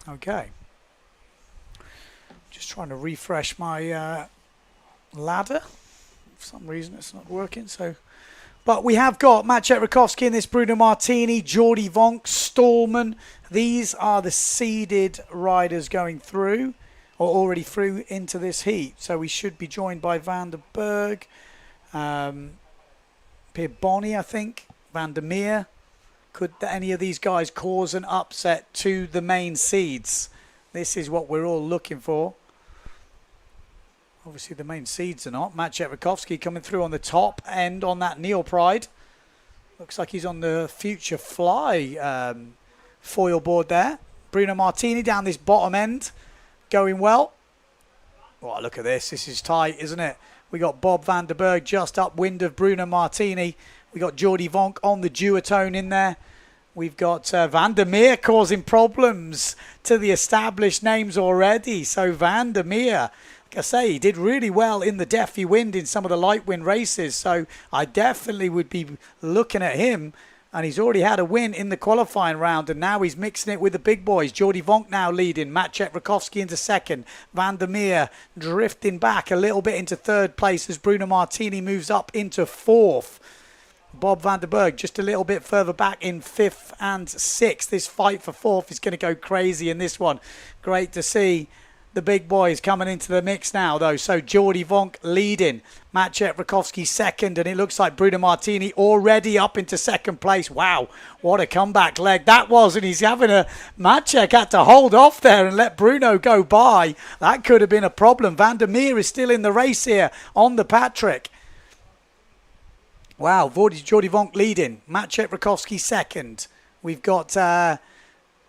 Okay. Just trying to refresh my ladder. For some reason it's not working. But we have got Maciej Rakowski in this, Bruno Martini, Jordi Vonk, Stallman. These are the seeded riders going through, or already through into this heat. So we should be joined by Van der Berg, Pierre Bonny, I think, Van der Meer. Could any of these guys cause an upset to the main seeds? This is what we're all looking for. Obviously, the main seeds are not. Maciej Rakowski coming through on the top end on that Neil Pride. Looks like he's on the Future Fly foil board there. Bruno Martini down this bottom end. Going well. Oh, look at this. This is tight, isn't it? We got Bob van der Berg just upwind of Bruno Martini. We got Jordi Vonk on the duotone in there. We've got Van der Meer causing problems to the established names already. So Van der Meer, like I say, he did really well in the Deafy Wind in some of the light wind races. So I definitely would be looking at him. And he's already had a win in the qualifying round. And now he's mixing it with the big boys. Jordi Vonk now leading. Maciej Rakowski into second. Van der Meer drifting back a little bit into third place as Bruno Martini moves up into fourth. Bob van der Berg just a little bit further back in fifth and sixth. This fight for fourth is going to go crazy in this one. Great to see the big boys coming into the mix now, though. So Jordi Vonk leading. Maciej Rakowski second, and it looks like Bruno Martini already up into second place. Wow, what a comeback leg that was. And he's having a... Maciej had to hold off there and let Bruno go by. That could have been a problem. Van der Meer is still in the race here on the Patrick. Wow, Jordi Vonk leading. Maciej Rakowski second. We've got,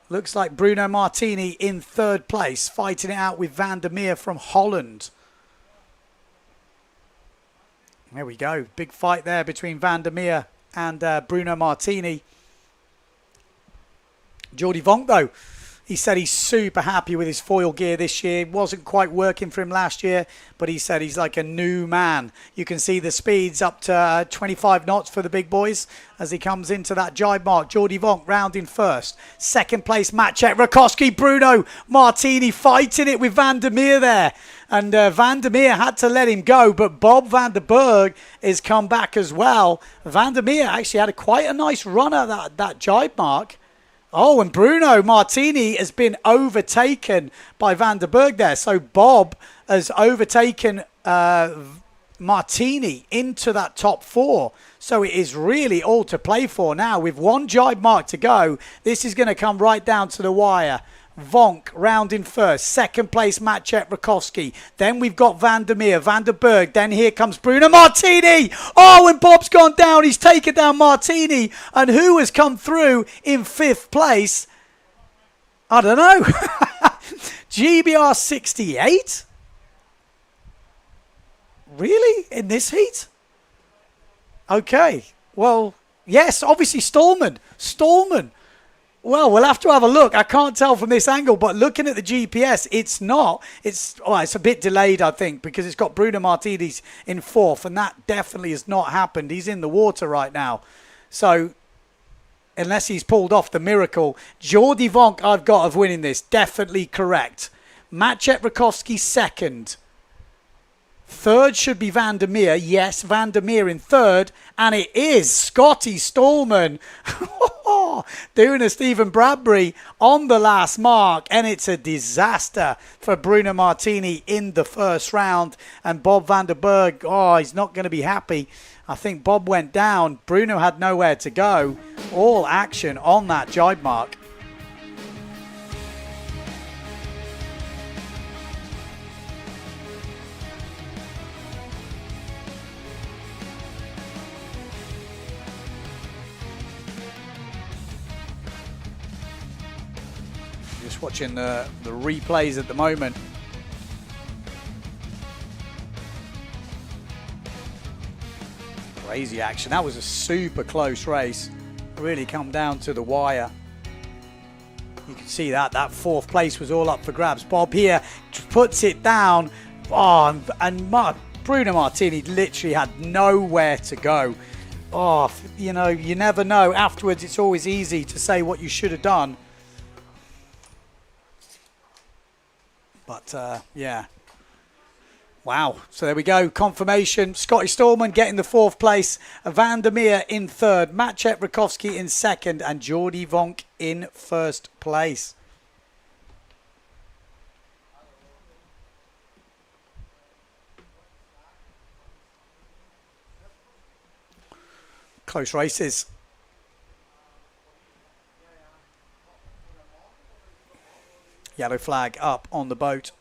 looks like Bruno Martini in third place, fighting it out with Van der Meer from Holland. There we go. Big fight there between Van der Meer and Bruno Martini. Jordi Vonk, though, he said he's super happy with his foil gear this year. It wasn't quite working for him last year, but he said he's like a new man. You can see the speeds up to 25 knots for the big boys as he comes into that jibe mark. Jordi Vonk rounding first. Second place, Maciej Rakowski. Bruno Martini fighting it with Van der Meer there. And Van der Meer had to let him go, but Bob van der Berg has come back as well. Van der Meer actually had quite a nice run at that jibe mark. Oh, and Bruno Martini has been overtaken by Van der Berg there. So Bob has overtaken Martini into that top 4. So it is really all to play for now. With one jibe mark to go, this is going to come right down to the wire. Vonk rounding first. Second place, Maciej Rakowski. Then we've got Van der Meer, Van der Berg. Then here comes Bruno Martini. Oh, and Bob's gone down. He's taken down Martini. And who has come through in 5th place? I don't know. GBR 68? Really? In this heat? Okay. Well, yes, obviously Stallman. Well, we'll have to have a look. I can't tell from this angle, but looking at the GPS, it's not. It's a bit delayed, I think, because it's got Bruno Martinez in 4th, and that definitely has not happened. He's in the water right now. So, unless he's pulled off the miracle, Jordi Vonk, I've got of winning this. Definitely correct. Maciej Rakowski 2nd. 3rd should be Van der Meer. Yes, Van der Meer in 3rd. And it is Scotty Stallman doing a Stephen Bradbury on the last mark. And it's a disaster for Bruno Martini in the first round. And Bob Van der Berg, he's not going to be happy. I think Bob went down. Bruno had nowhere to go. All action on that jibe mark. Just watching the replays at the moment. Crazy action. That was a super close race. Really come down to the wire. You can see that 4th place was all up for grabs. Bob here puts it down. Bruno Martini literally had nowhere to go. You never know. Afterwards, it's always easy to say what you should have done. But, yeah. Wow. So there we go. Confirmation. Scotty Stallman getting the 4th place. Van der Meer in 3rd. Maciej Rakowski in 2nd. And Jordi Vonk in 1st place. Close races. Yellow flag up on the boat.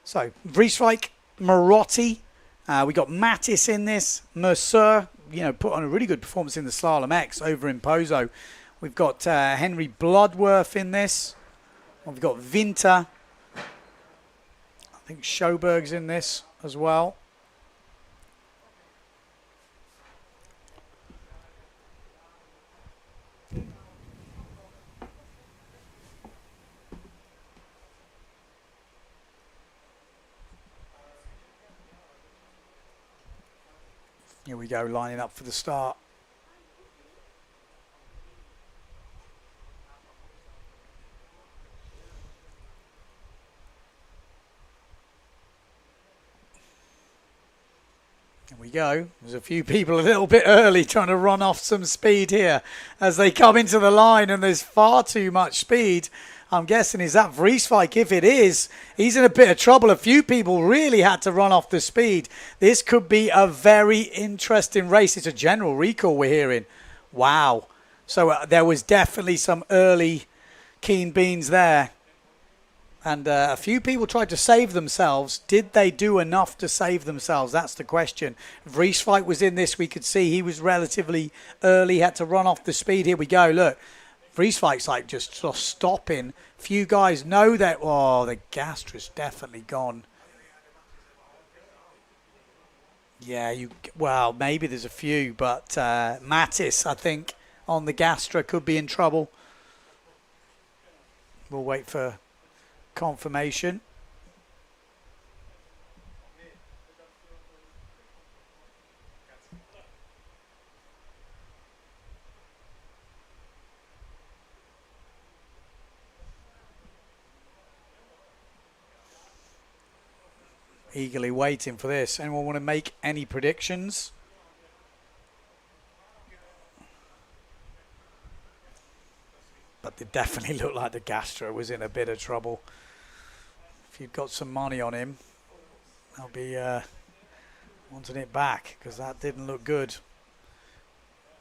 So, Vreeswijk, Marotti. We got Mattis in this. Mercer, put on a really good performance in the Slalom X over in Pozo. We've got Henry Bloodworth in this. We've got Winter. I think Schoberg's in this as well. Here we go, lining up for the start. Here we go. There's a few people a little bit early trying to run off some speed here as they come into the line, and there's far too much speed. I'm guessing, is that Vreeswijk? If it is, he's in a bit of trouble. A few people really had to run off the speed. This could be a very interesting race. It's a general recall we're hearing. Wow. So there was definitely some early keen beans there. And a few people tried to save themselves. Did they do enough to save themselves? That's the question. Vreeswijk was in this. We could see he was relatively early, had to run off the speed. Here we go. Look. Vreeswijk's like just stopping. Few guys know that. Oh, the Gastra's definitely gone. Yeah, well, maybe there's a few, but Mattis, I think, on the Gastra could be in trouble. We'll wait for confirmation. eagerly waiting for this. Anyone want to make any predictions? But it definitely looked like the Gastro was in a bit of trouble. If you've got some money on him, I'll be wanting it back, because that didn't look good.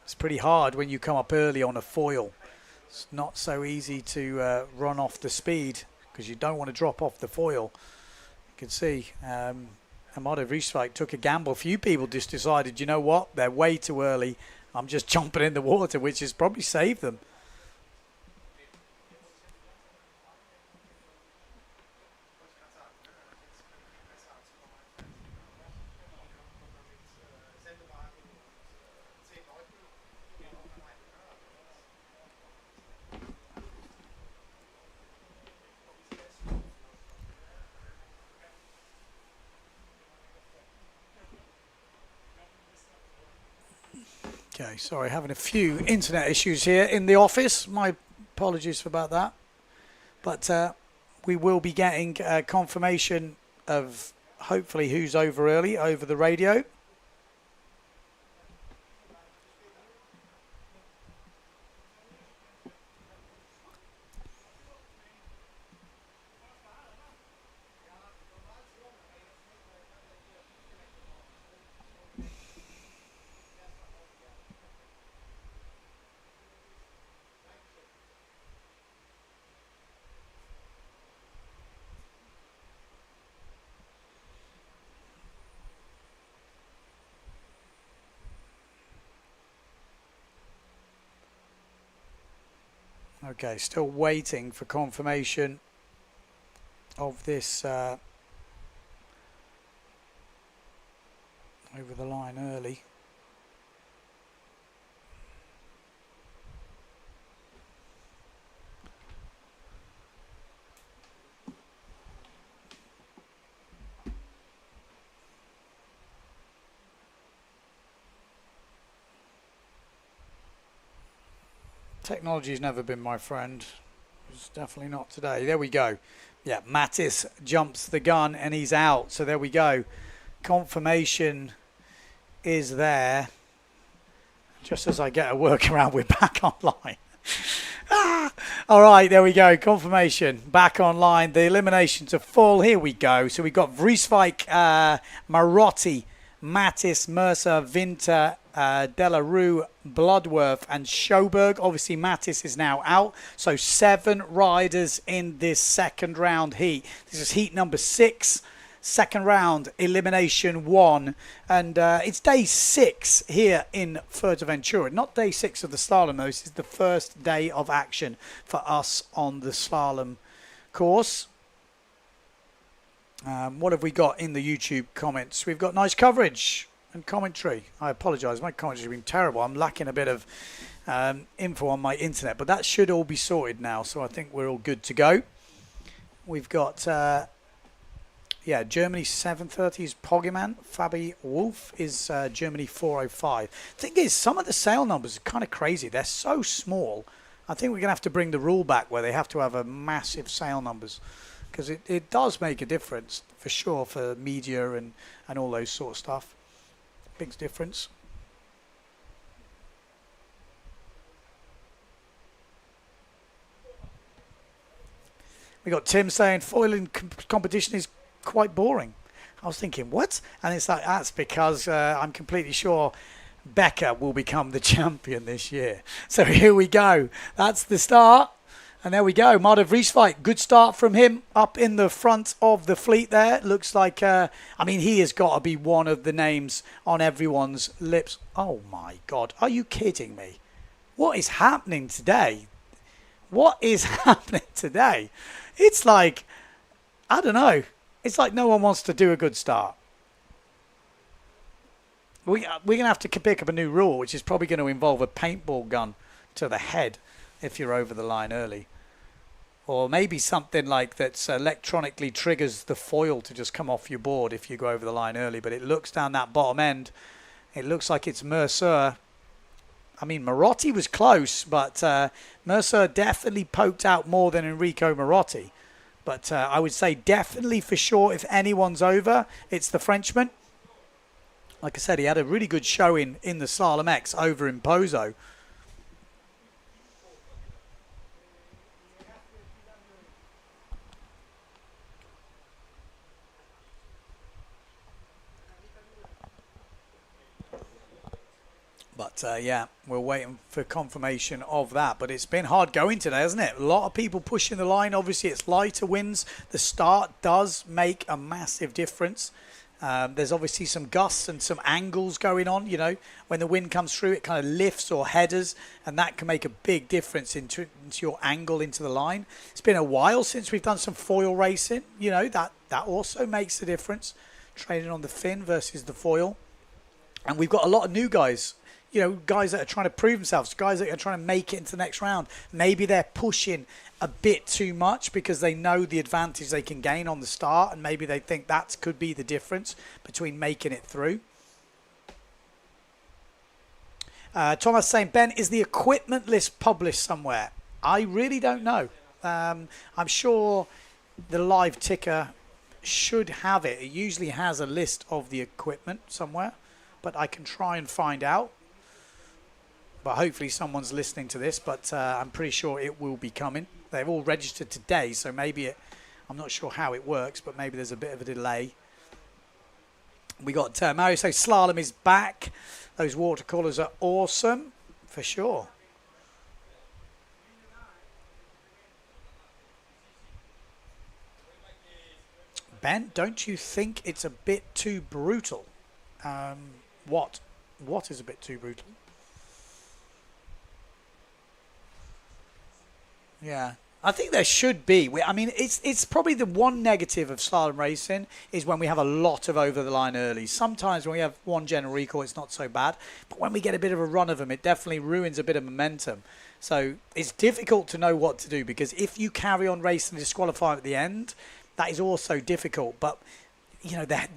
It's pretty hard when you come up early on a foil. It's not so easy to run off the speed, because you don't want to drop off the foil. You can see Amado Vrieswijk took a gamble. A few people just decided, you know what, they're way too early. I'm just jumping in the water, which has probably saved them. Okay, sorry, having a few internet issues here in the office. My apologies for about that. But we will be getting confirmation of hopefully who's over early over the radio. Okay, still waiting for confirmation of this over the line early. Technology's never been my friend. It's definitely not today. There we go. Yeah, Mattis jumps the gun and he's out. So there we go. Confirmation is there. Just as I get a workaround, we're back online. All right, there we go. Confirmation back online. The eliminations are full. Here we go. So we've got Vrieswijk, Marotti, Mattis, Mercer, Winter, Delarue, Bloodworth and Schoberg. Obviously Mattis is now out, so 7 riders in this second round heat. This is heat number 6, second round, elimination 1, and it's day 6 here in Fuerteventura. Not day 6 of the slalom though. This is the first day of action for us on the slalom course. What have we got in the YouTube comments? We've got nice coverage and commentary. I apologise, my commentary has been terrible. I'm lacking a bit of info on my internet, but that should all be sorted now, so I think we're all good to go. We've got Germany 7:30 is Poggeman. Fabi Wolf is Germany 4:05. Thing is, some of the sail numbers are kind of crazy. They're so small. I think we're going to have to bring the rule back where they have to have a massive sail numbers, because it does make a difference for sure for media and all those sort of stuff. Big difference. We got Tim saying foiling competition is quite boring. I was thinking, what? And it's like, that's because I'm completely sure Becker will become the champion this year. So here we go. That's the start. And there we go, Amado Vrieswijk, good start from him up in the front of the fleet there. Looks like, he has got to be one of the names on everyone's lips. Oh my God, are you kidding me? What is happening today? What is happening today? It's like, I don't know. It's like no one wants to do a good start. We're going to have to pick up a new rule, which is probably going to involve a paintball gun to the head if you're over the line early. Or maybe something like that's electronically triggers the foil to just come off your board if you go over the line early. But it looks down that bottom end. It looks like it's Mercer. I mean, Marotti was close, but Mercer definitely poked out more than Enrico Marotti. But I would say definitely for sure, if anyone's over, it's the Frenchman. Like I said, he had a really good showing in the Slalom X over in Pozo. But yeah, we're waiting for confirmation of that. But it's been hard going today, hasn't it? A lot of people pushing the line. Obviously, it's lighter winds. The start does make a massive difference. There's obviously some gusts and some angles going on. You know, when the wind comes through, it kind of lifts or headers, and that can make a big difference into your angle into the line. It's been a while since we've done some foil racing. You know, that also makes a difference. Training on the fin versus the foil. And we've got a lot of new guys. You know, guys that are trying to prove themselves, guys that are trying to make it into the next round. Maybe they're pushing a bit too much because they know the advantage they can gain on the start, and maybe they think that could be the difference between making it through. Thomas saying, Ben, is the equipment list published somewhere? I really don't know. I'm sure the live ticker should have it. It usually has a list of the equipment somewhere, but I can try and find out. But hopefully someone's listening to this, but I'm pretty sure it will be coming. They've all registered today, so maybe I'm not sure how it works, but maybe there's a bit of a delay. We got Mario, so Slalom is back. Those watercolors are awesome, for sure. Ben, don't you think it's a bit too brutal? What is a bit too brutal? Yeah, I think there should be. I mean, it's probably the one negative of slalom racing is when we have a lot of over the line early. Sometimes when we have one general recall, it's not so bad. But when we get a bit of a run of them, it definitely ruins a bit of momentum. So it's difficult to know what to do, because if you carry on racing and disqualify at the end, that is also difficult. But, you know, there's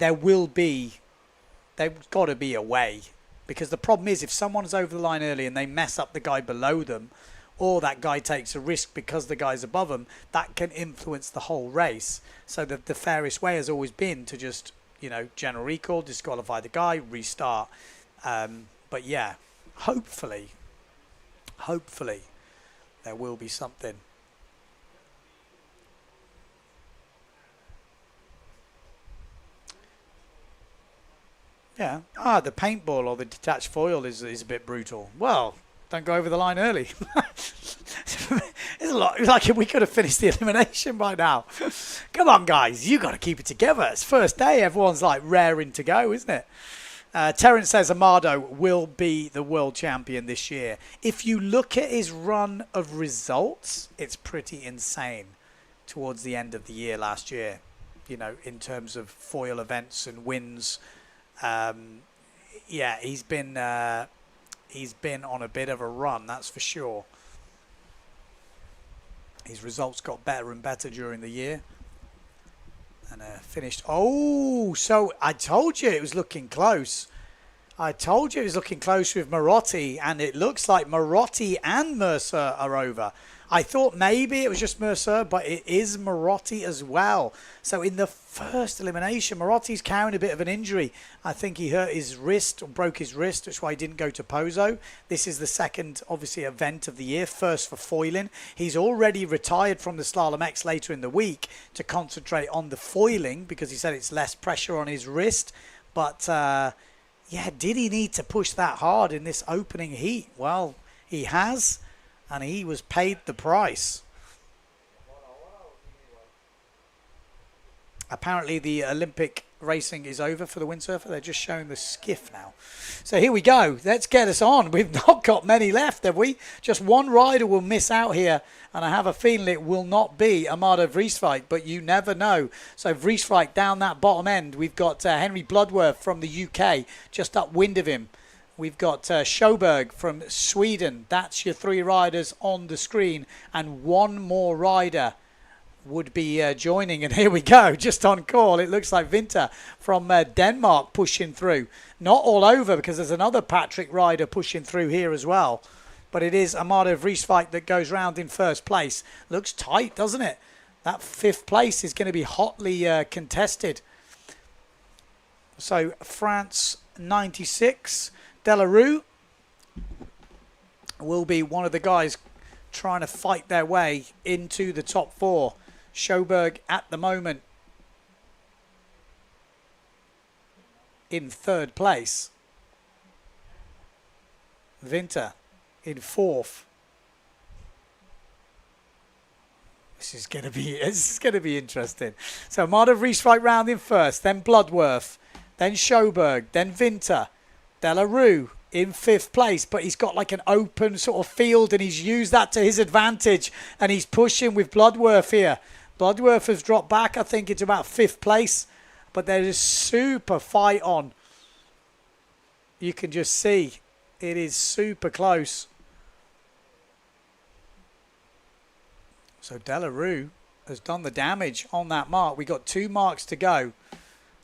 got to be a way. Because the problem is, if someone's over the line early and they mess up the guy below them, or that guy takes a risk because the guy's above him, that can influence the whole race. So the fairest way has always been to just, you know, general recall, disqualify the guy, restart. But yeah, hopefully there will be something. Yeah. The paintball or the detached foil is a bit brutal. Well, don't go over the line early. It's a lot. Like we could have finished the elimination by now. Come on, guys. You got to keep it together. It's first day. Everyone's like raring to go, isn't it? Terence says Amado will be the world champion this year. If you look at his run of results, it's pretty insane towards the end of the year last year, you know, in terms of foil events and wins. Yeah, he's been on a bit of a run, that's for sure. His results got better and better during the year. And finished. Oh, so I told you it was looking close. I told you it was looking close with Marotti, and it looks like Marotti and Mercer are over. I thought maybe it was just Mercer, but it is Marotti as well. So in the first elimination, Marotti's carrying a bit of an injury. I think he hurt his wrist or broke his wrist. That's why he didn't go to Pozo. This is the second, obviously, event of the year, first for foiling. He's already retired from the Slalom X later in the week to concentrate on the foiling because he said it's less pressure on his wrist. But, yeah, did he need to push that hard in this opening heat? Well, he has. And he was paid the price. Apparently the Olympic racing is over for the windsurfer. They're just showing the skiff now. So here we go. Let's get us on. We've not got many left, have we? Just one rider will miss out here. And I have a feeling it will not be Amado Vrieswijk, but you never know. So Vrieswijk down that bottom end. We've got Henry Bloodworth from the UK just upwind of him. We've got Sjöberg from Sweden. That's your three riders on the screen. And one more rider would be joining. And here we go, just on call. It looks like Winter from Denmark pushing through. Not all over, because there's another Patrick rider pushing through here as well. But it is Amado Vrieswijk that goes round in first place. Looks tight, doesn't it? That 5th place is going to be hotly contested. So France 96, Delarue will be one of the guys trying to fight their way into the top 4. Sjoberg at the moment in 3rd place. Winter in 4th. This is going to be interesting. So Marta Vries right round in 1st, then Bloodworth, then Sjoberg, then Winter, Delarue in 5th place, but he's got like an open sort of field and he's used that to his advantage and he's pushing with Bloodworth here. Bloodworth has dropped back, I think it's about 5th place, but there is super fight on. You can just see it is super close. So Delarue has done the damage on that mark. We got 2 marks to go.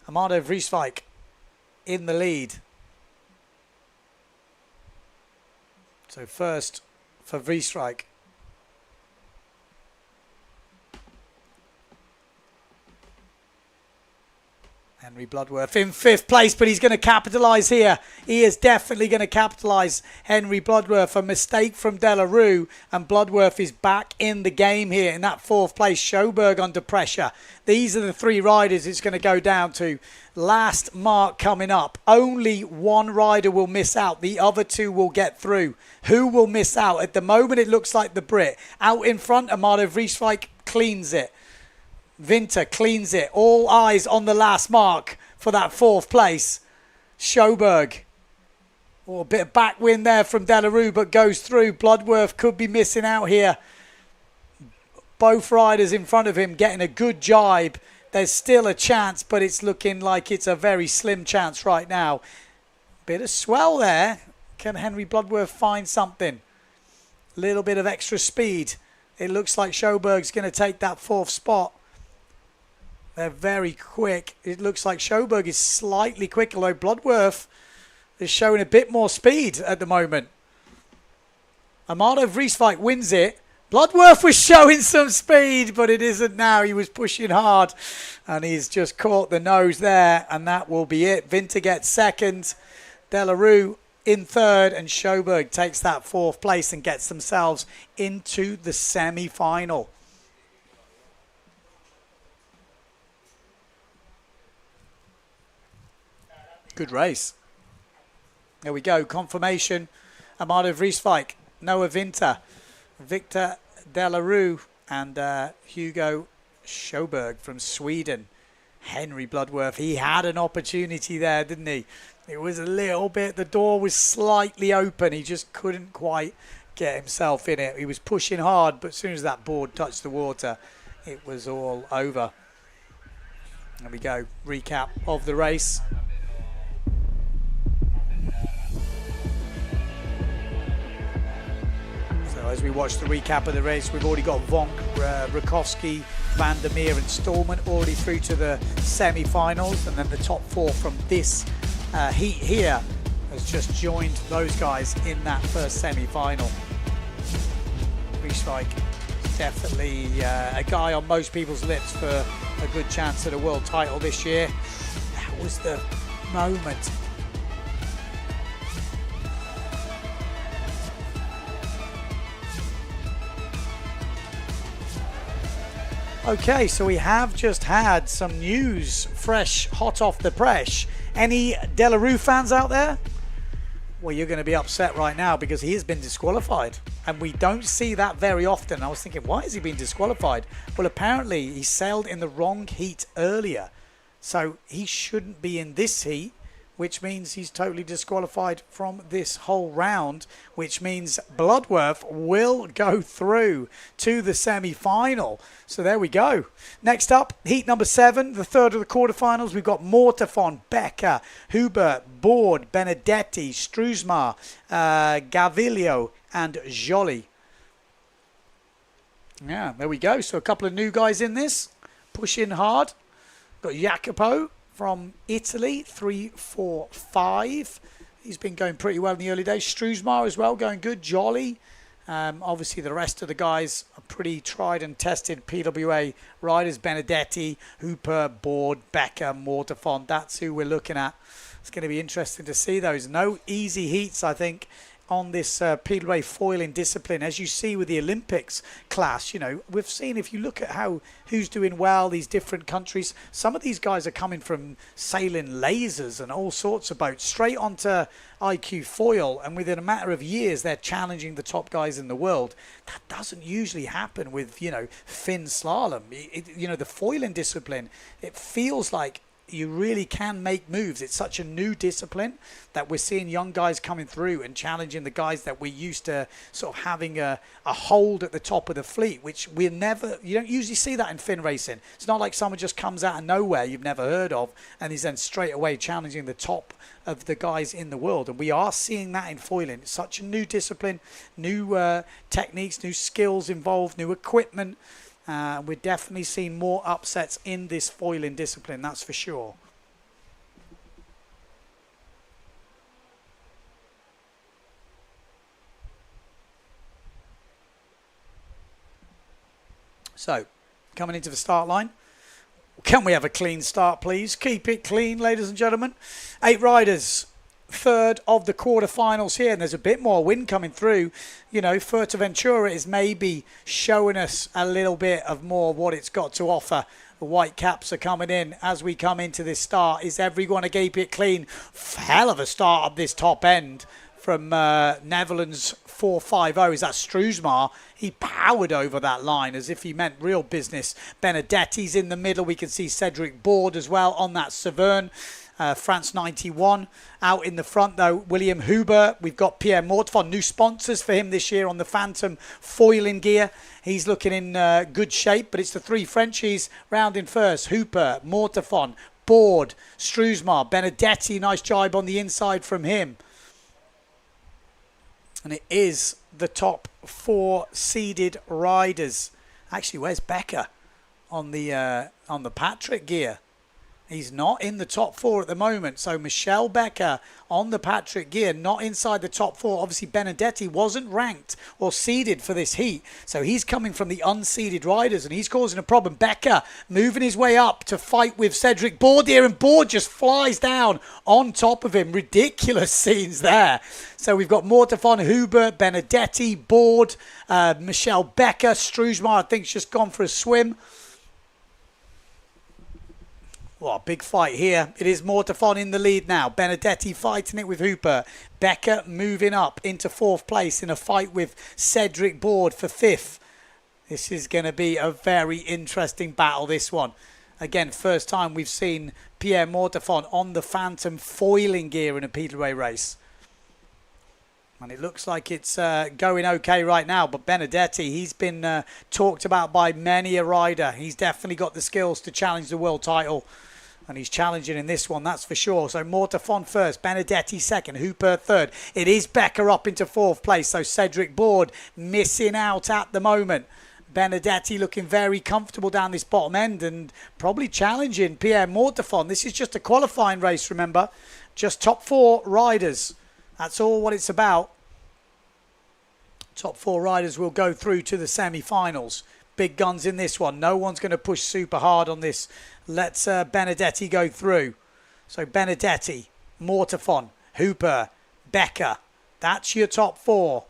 Amado Vrieswijk in the lead. So first for Vrieswijk. Henry Bloodworth in 5th place, but he's going to capitalise here. He is definitely going to capitalise, Henry Bloodworth. A mistake from Delarue, and Bloodworth is back in the game here in that 4th place. Sjoberg under pressure. These are the 3 riders it's going to go down to. Last mark coming up. Only 1 rider will miss out. The other 2 will get through. Who will miss out? At the moment, it looks like the Brit. Out in front, Amado Vrieswijk cleans it. Winter cleans it. All eyes on the last mark for that 4th place. Sjoberg. Oh, a bit of backwind there from Delarue, but goes through. Bloodworth could be missing out here. Both riders in front of him getting a good jibe. There's still a chance, but it's looking like it's a very slim chance right now. Bit of swell there. Can Henry Bloodworth find something? Little bit of extra speed. It looks like Sjoberg's going to take that 4th spot. They're very quick. It looks like Sjoberg is slightly quick, although Bloodworth is showing a bit more speed at the moment. Amado Vrieswijk wins it. Bloodworth was showing some speed, but it isn't now. He was pushing hard, and he's just caught the nose there, and that will be it. Winter gets 2nd, Delarue in 3rd, and Sjoberg takes that 4th place and gets themselves into the semi-final. Good race. There we go. Confirmation. Amado Vrieswijk, Noah Winter, Victor Delarue, and Hugo Sjoberg from Sweden. Henry Bloodworth, he had an opportunity there, didn't he? It was a little bit, the door was slightly open. He just couldn't quite get himself in it. He was pushing hard, but as soon as that board touched the water, it was all over. There we go. Recap of the race. As we watch the recap of the race, we've already got Vonk, Rakowski, Van der Meer and Stallman already through to the semi-finals, and then the top 4 from this heat here has just joined those guys in that first semi-final. Vrieswijk definitely a guy on most people's lips for a good chance at a world title this year. That was the moment. Okay, so we have just had some news fresh, hot off the press. Any Delarue fans out there? Well, you're going to be upset right now because he has been disqualified. And we don't see that very often. I was thinking, why has he been disqualified? Well, apparently he sailed in the wrong heat earlier. So he shouldn't be in this heat, which means he's totally disqualified from this whole round, which means Bloodworth will go through to the semi-final. So there we go. Next up, heat number 7, the third of the quarterfinals. We've got Mortefon, Becker, Hubert, Board, Benedetti, Struzmar, Gaviglio, and Joly. Yeah, there we go. So a couple of new guys in this, pushing hard. Got Jacopo from Italy, 3-4-5. He's been going pretty well in the early days. Struzmar as well, going good. Joly Obviously, the rest of the guys are pretty tried and tested PWA riders. Benedetti, Hooper, Board, Becker, Mortafon. That's who we're looking at. It's going to be interesting to see those. No easy heats, I think, on this PWA foiling discipline. As you see with the Olympics class, you know, we've seen, if you look at who's doing well, these different countries, some of these guys are coming from sailing lasers and all sorts of boats straight onto IQ foil, and within a matter of years they're challenging the top guys in the world. That doesn't usually happen with, you know, Finn slalom. You know, the foiling discipline, it feels like you really can make moves. It's such a new discipline that we're seeing young guys coming through and challenging the guys that we're used to sort of having a hold at the top of the fleet, which you don't usually see that in fin racing. It's not like someone just comes out of nowhere you've never heard of and is then straight away challenging the top of the guys in the world. And we are seeing that in foiling. It's such a new discipline, new techniques, new skills involved, new equipment. We're definitely seeing more upsets in this foiling discipline, that's for sure. So, coming into the start line. Can we have a clean start, please? Keep it clean, ladies and gentlemen. 8 riders. Third of the quarterfinals here, and there's a bit more wind coming through. You know, Fuerteventura is maybe showing us a little bit of more what it's got to offer. The white caps are coming in as we come into this start. Is everyone to keep it clean? Hell of a start up this top end from Netherlands 450. Is that Struismar? He powered over that line as if he meant real business. Benedetti's in the middle. We can see Cedric Board as well on that Severn. France 91 out in the front though. William Huber, we've got Pierre Mortefond, new sponsors for him this year on the Phantom foiling gear. He's looking in good shape, but it's the 3 Frenchies rounding first. Hooper, Mortefond, Board, Struismar, Benedetti, nice jibe on the inside from him. And it is the top 4 seeded riders. Actually, where's Becker on the Patrick gear? He's not in the top 4 at the moment. So Michel Becker on the Patrick gear, not inside the top 4. Obviously, Benedetti wasn't ranked or seeded for this heat. So he's coming from the unseeded riders and he's causing a problem. Becker moving his way up to fight with Cedric Board here, and Board just flies down on top of him. Ridiculous scenes there. So we've got Mortefon, Huber, Benedetti, Board, Michel Becker, Struismar, I think, just gone for a swim. Well, big fight here. It is Mortefon in the lead now. Benedetti fighting it with Hooper. Becker moving up into 4th place in a fight with Cedric Board for 5th. This is going to be a very interesting battle, this one. Again, first time we've seen Pierre Mortefon on the Phantom foiling gear in a PWA race. And it looks like it's going okay right now. But Benedetti, he's been talked about by many a rider. He's definitely got the skills to challenge the world title. And he's challenging in this one, that's for sure. So Mortefon first, Benedetti second, Hooper third. It is Becker up into 4th place. So Cedric Board missing out at the moment. Benedetti looking very comfortable down this bottom end and probably challenging Pierre Mortefon. This is just a qualifying race, remember. Just top 4 riders. That's all what it's about. Top 4 riders will go through to the semi-finals. Big guns in this one. No one's going to push super hard on this. Let's Benedetti go through. So Benedetti, Mortefon, Hooper, Becker. That's your top 4.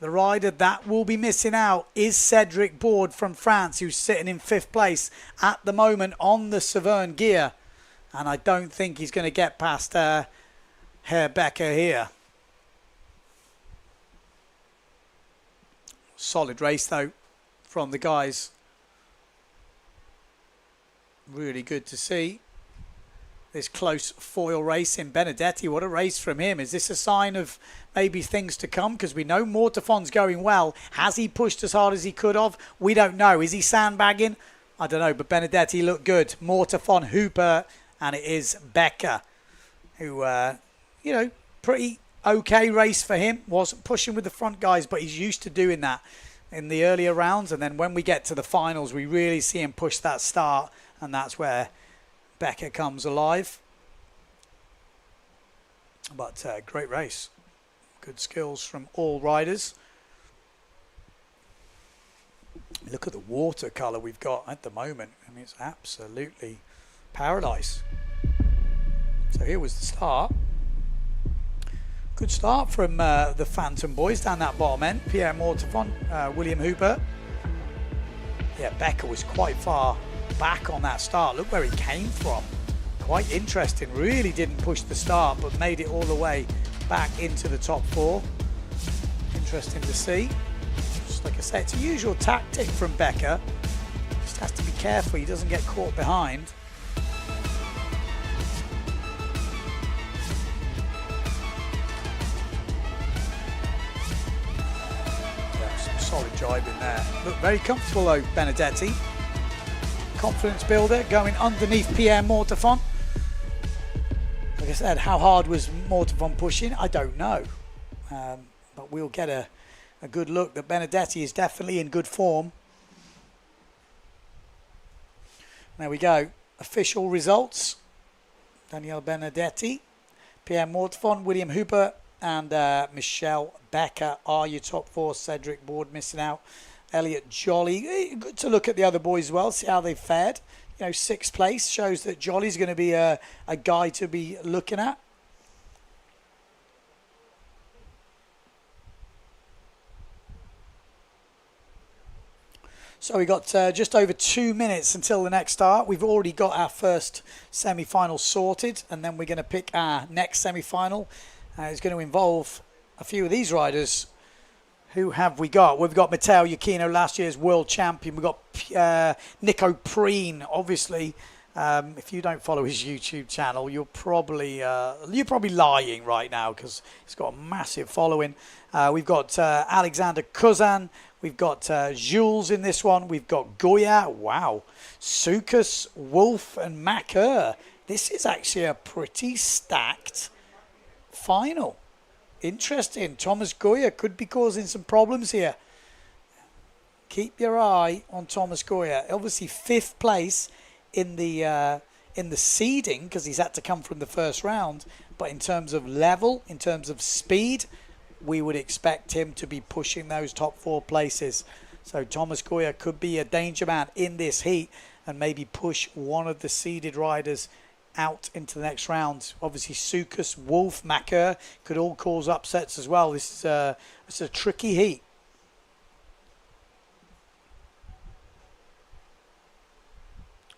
The rider that will be missing out is Cedric Board from France, who's sitting in 5th place at the moment on the Severn gear. And I don't think he's going to get past Herr Becker here. Solid race, though, from the guys. Really good to see this close foil race in Benedetti. What a race from him. Is this a sign of maybe things to come? Because we know Mortefon's going well. Has he pushed as hard as he could have? We don't know. Is he sandbagging? I don't know, but Benedetti looked good. Mortefon, Hooper, and it is Becker, who, you know, pretty okay race for him. Wasn't pushing with the front guys, but he's used to doing that in the earlier rounds. And then when we get to the finals, we really see him push that start. And that's where Becker comes alive. But great race. Good skills from all riders. Look at the watercolour we've got at the moment. I mean, it's absolutely paradise. So here was the start. Good start from the Phantom boys down that bottom end. Pierre Mortefon, William Hooper. Yeah, Becker was quite far back on that start. Look where he came from. Quite interesting. Really didn't push the start, but made it all the way back into the top 4. Interesting to see. Just like I said, it's a usual tactic from Becker. Just has to be careful he doesn't get caught behind. Solid drive in there. Look very comfortable though, Benedetti. Confidence builder going underneath Pierre Mortefon. Like I said, how hard was Mortefon pushing? I don't know. But we'll get a good look that Benedetti is definitely in good form. There we go. Official results. Daniel Benedetti, Pierre Mortefon, William Hooper, and Michelle Becker are your top 4. Cedric Board missing out. Elliot Jolly. Good to look at the other boys as well, see how they've fared. You know, 6th place shows that Jolly's going to be a guy to be looking at. So we got just over 2 minutes until the next start. We've already got our first semi-final sorted, and then we're going to pick our next semi-final. It's going to involve a few of these riders. Who have we got? We've got Matteo Iachino, last year's world champion. We've got Nico Preen, obviously. If you don't follow his YouTube channel, you're probably lying right now because he's got a massive following. We've got Alexander Kuzan. We've got Jules in this one. We've got Goya. Wow. Sukas, Wolf, and Macker. This is actually a pretty stacked final. Interesting. Thomas Goya could be causing some problems here. Keep your eye on Thomas Goya. Obviously 5th place in the seeding because he's had to come from the first round. But in terms of level, in terms of speed, we would expect him to be pushing those top 4 places. So Thomas Goya could be a danger man in this heat and maybe push one of the seeded riders out into the next round. Obviously Sukas, Wolf, Macker could all cause upsets as well. This is it's a tricky heat.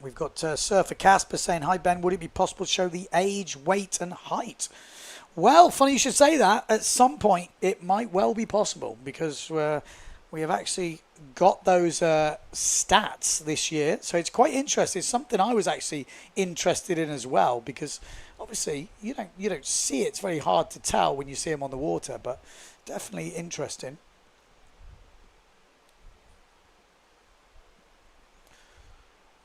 We've got Surfer Casper saying, hi Ben, would it be possible to show the age, weight and height? Well, funny you should say that. At some point it might well be possible because we have actually got those stats this year, so it's quite interesting. It's something I was actually interested in as well because obviously you don't see it. It's very hard to tell when you see them on the water, but definitely interesting.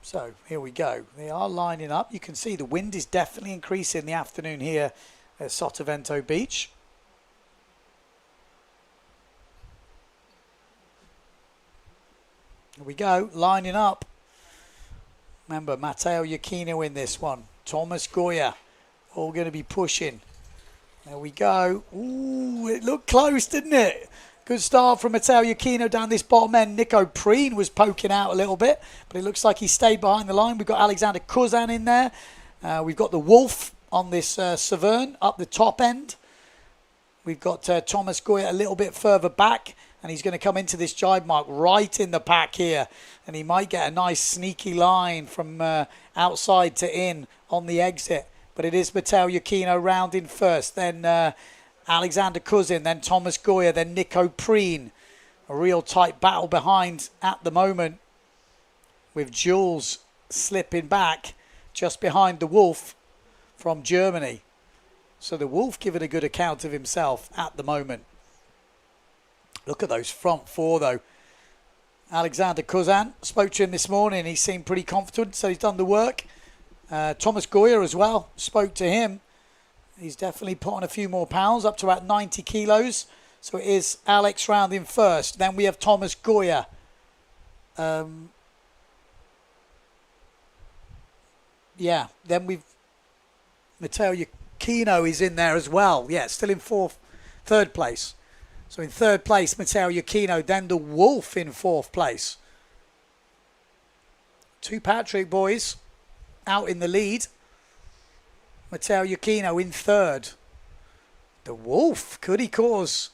So here we go. They are lining up. You can see the wind is definitely increasing in the afternoon here at Sotavento Beach. Here we go, lining up. Remember, Matteo Iachino in this one. Thomas Goya, all going to be pushing. There we go. Ooh, it looked close, didn't it? Good start from Matteo Iachino down this bottom end. Nico Preen was poking out a little bit, but it looks like he stayed behind the line. We've got Alexander Kuzan in there. We've got the Wolf on this Severn up the top end. We've got Thomas Goya a little bit further back. And he's going to come into this jibe mark right in the pack here. And he might get a nice sneaky line from outside to in on the exit. But it is Matteo Iachino rounding first. Then Alexander Kuzin. Then Thomas Goya. Then Nico Preen. A real tight battle behind at the moment. With Jules slipping back just behind the Wolf from Germany. So the Wolf giving a good account of himself at the moment. Look at those front 4 though. Alexander Kuzan, spoke to him this morning. He seemed pretty confident, so he's done the work. Thomas Goya as well, spoke to him. He's definitely put on a few more pounds, up to about 90 kilos. So it is Alex rounding first. Then we have Thomas Goya. Yeah, then we've Matteo Iachino is in there as well. Yeah, still in 3rd place. So in 3rd place, Matteo Iachino, then the Wolf in 4th place. Two Patrick boys out in the lead. Matteo Iachino in third. The Wolf, could he cause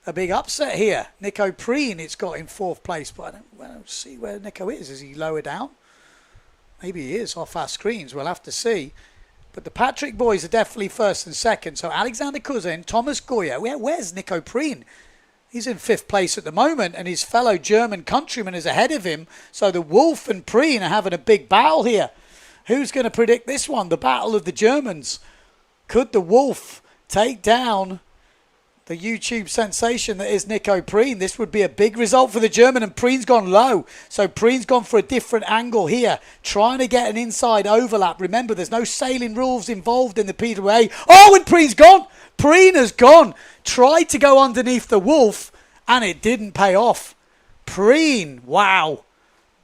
a big upset here? Nico Preen, it's got in fourth place, but I don't see where Nico is. Is he lower down? Maybe he is off our screens. We'll have to see. But the Patrick boys are definitely first and second. So Alexander Cousin, Thomas Goya. Where's Nico Preen? He's in fifth place at the moment, and his fellow German countryman is ahead of him. So the Wolf and Preen are having a big battle here. Who's going to predict this one? The battle of the Germans. Could the Wolf take down the YouTube sensation that is Nico Preen? This would be a big result for the German, and Preen's gone low. So Preen's gone for a different angle here, trying to get an inside overlap. Remember, there's no sailing rules involved in the PWA. Oh, and Preen's gone! Preen has gone! Tried to go underneath the Wolf, and it didn't pay off. Preen, wow.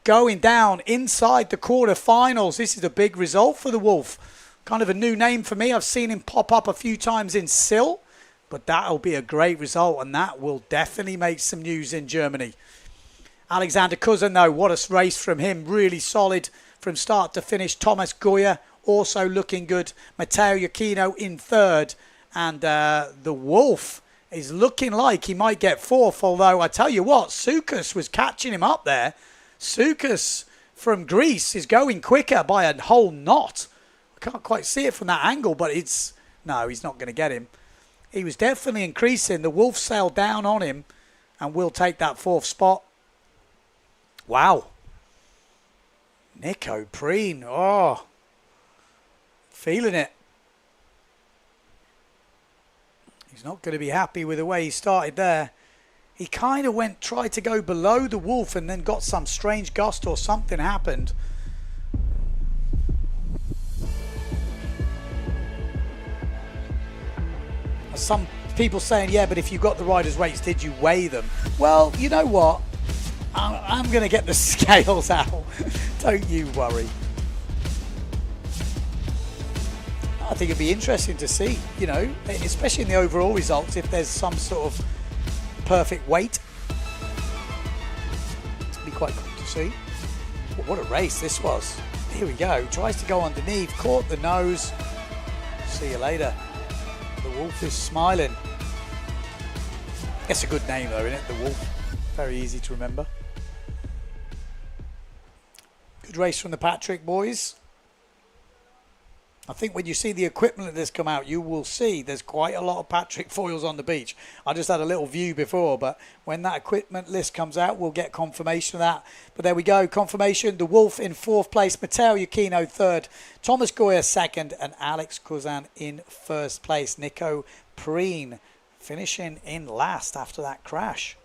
Going down inside the quarterfinals. This is a big result for the Wolf. Kind of a new name for me. I've seen him pop up a few times in Sill. But that'll be a great result, and that will definitely make some news in Germany. Alexander Cousin, though, what a race from him. Really solid from start to finish. Thomas Goya also looking good. Matteo Iachino in third. And the Wolf is looking like he might get fourth. Although, I tell you what, Soukas was catching him up there. Soukas from Greece is going quicker by a whole knot. I can't quite see it from that angle, but no, he's not going to get him. He was definitely increasing. The Wolf sailed down on him and will take that fourth spot. Wow. Nico Preen. Oh. Feeling it. He's not going to be happy with the way he started there. He kind of tried to go below the Wolf and then got some strange gust or something happened. Some people saying, yeah, but if you got the riders' weights, did you weigh them? Well, you know what? I'm going to get the scales out. Don't you worry. I think it'd be interesting to see, you know, especially in the overall results, if there's some sort of perfect weight. It'd be quite cool to see. But what a race this was. Here we go. Tries to go underneath, caught the nose. See you later. The Wolf is smiling. It's a good name though, isn't it? The Wolf. Very easy to remember. Good race from the Patrick boys. I think when you see the equipment of this come out, you will see there's quite a lot of Patrick foils on the beach. I just had a little view before, but when that equipment list comes out, we'll get confirmation of that. But there we go, confirmation. The Wolf in fourth place, Matteo Iachino third, Thomas Goya second, and Alex Cousin in first place. Nico Preen finishing in last after that crash.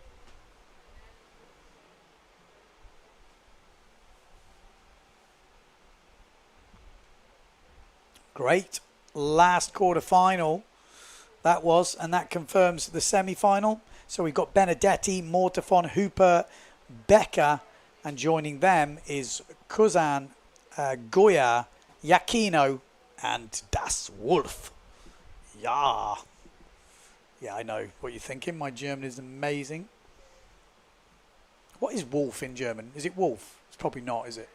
Great last quarter final that was, and that confirms the semi-final. So we've got Benedetti, Mortafon, Hooper, Becker, and joining them is Cousin, Goya, Iachino, and Das Wolf. Yeah, I know what you're thinking. My German is amazing. What is wolf in German? Is it wolf? It's probably not, is it?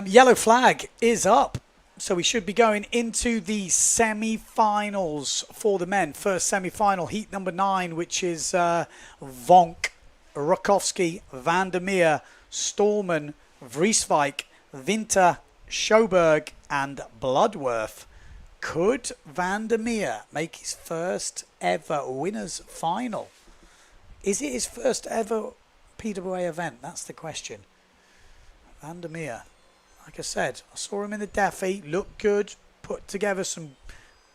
Yellow flag is up, so we should be going into the semi-finals for the men. First semi-final, heat number 9, which is Vonk, Rakowski, Van der Meer, Stallman, Vrieswijk, Winter, Schoberg, and Bloodworth. Could Van der Meer make his first ever winners final? Is it his first ever PWA event? That's the question. Van der Meer. Like I said, I saw him in the Daffy, looked good, put together some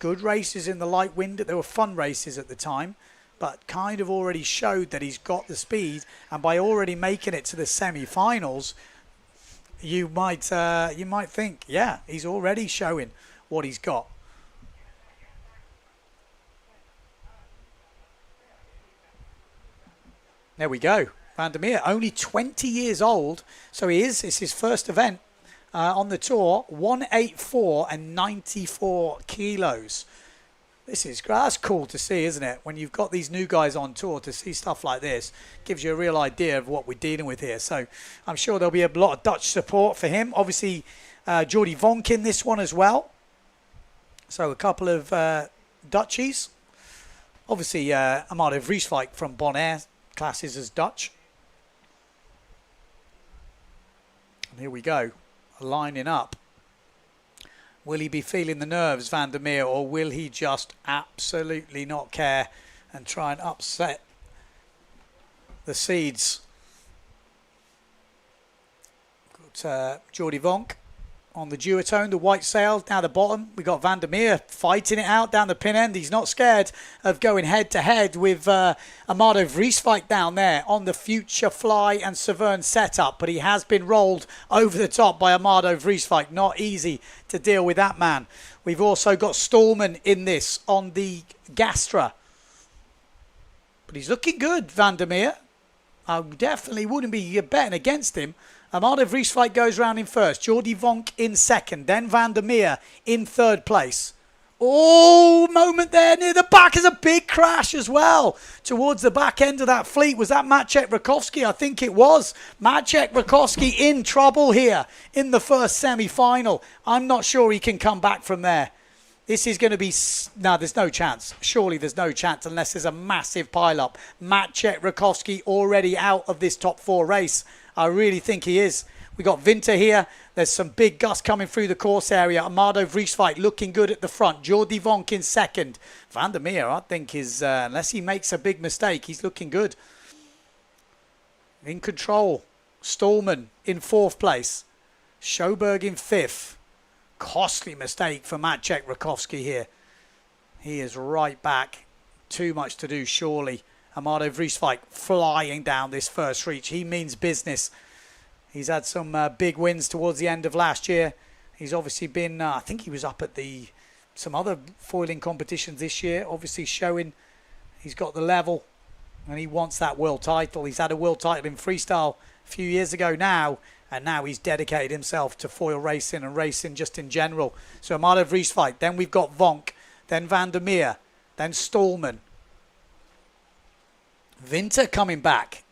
good races in the light wind. They were fun races at the time, but kind of already showed that he's got the speed. And by already making it to the semi-finals, you might think, yeah, he's already showing what he's got. There we go. Van der Meer, only 20 years old, so it's his first event. On the tour, 184 and 94 kilos. That's cool to see, isn't it? When you've got these new guys on tour, to see stuff like this gives you a real idea of what we're dealing with here. So I'm sure there'll be a lot of Dutch support for him. Obviously, Jordi Vonk in this one as well. So a couple of Dutchies. Obviously, Amado Vrieswijk from Bonaire classes as Dutch. And here we go, lining up. Will he be feeling the nerves, Van der Meer, or will he just absolutely not care and try and upset the seeds? Got Jordi Vonk on the duotone, the white sail down the bottom. We got Van der Meer fighting it out down the pin end. He's not scared of going head to head with Amado Vrieswijk down there on the Future Fly and Severn setup, but he has been rolled over the top by Amado Vrieswijk. Not easy to deal with that man. We've also got Stallman in this on the Gastra, but he's looking good, Van der Meer. I definitely wouldn't be betting against him. Amado Vrieswijk goes round in first. Jordi Vonk in second. Then Van der Meer in third place. Oh, moment there near the back is a big crash as well. Towards the back end of that fleet. Was that Maciek Rakowski? I think it was. Maciek Rakowski in trouble here in the first semi-final. I'm not sure he can come back from there. This is going to be... No, there's no chance. Surely there's no chance unless there's a massive pile-up. Maciek Rakowski already out of this top four race. I really think he is. We got Winter here. There's some big gusts coming through the course area. Amado Vrieswijk looking good at the front. Jordi Vonk in second. Van der Meer, I think, is unless he makes a big mistake, he's looking good. In control. Stallman in fourth place. Schoberg in fifth. Costly mistake for Maciek Rakowski here. He is right back. Too much to do, surely. Amado Vrieswijk flying down this first reach. He means business. He's had some big wins towards the end of last year. He's obviously been, I think he was up at some other foiling competitions this year, obviously showing he's got the level and he wants that world title. He's had a world title in freestyle a few years ago now, and now he's dedicated himself to foil racing and racing just in general. So Amado Vrieswijk, then we've got Vonk, then Van der Meer, then Stallman. Winter coming back.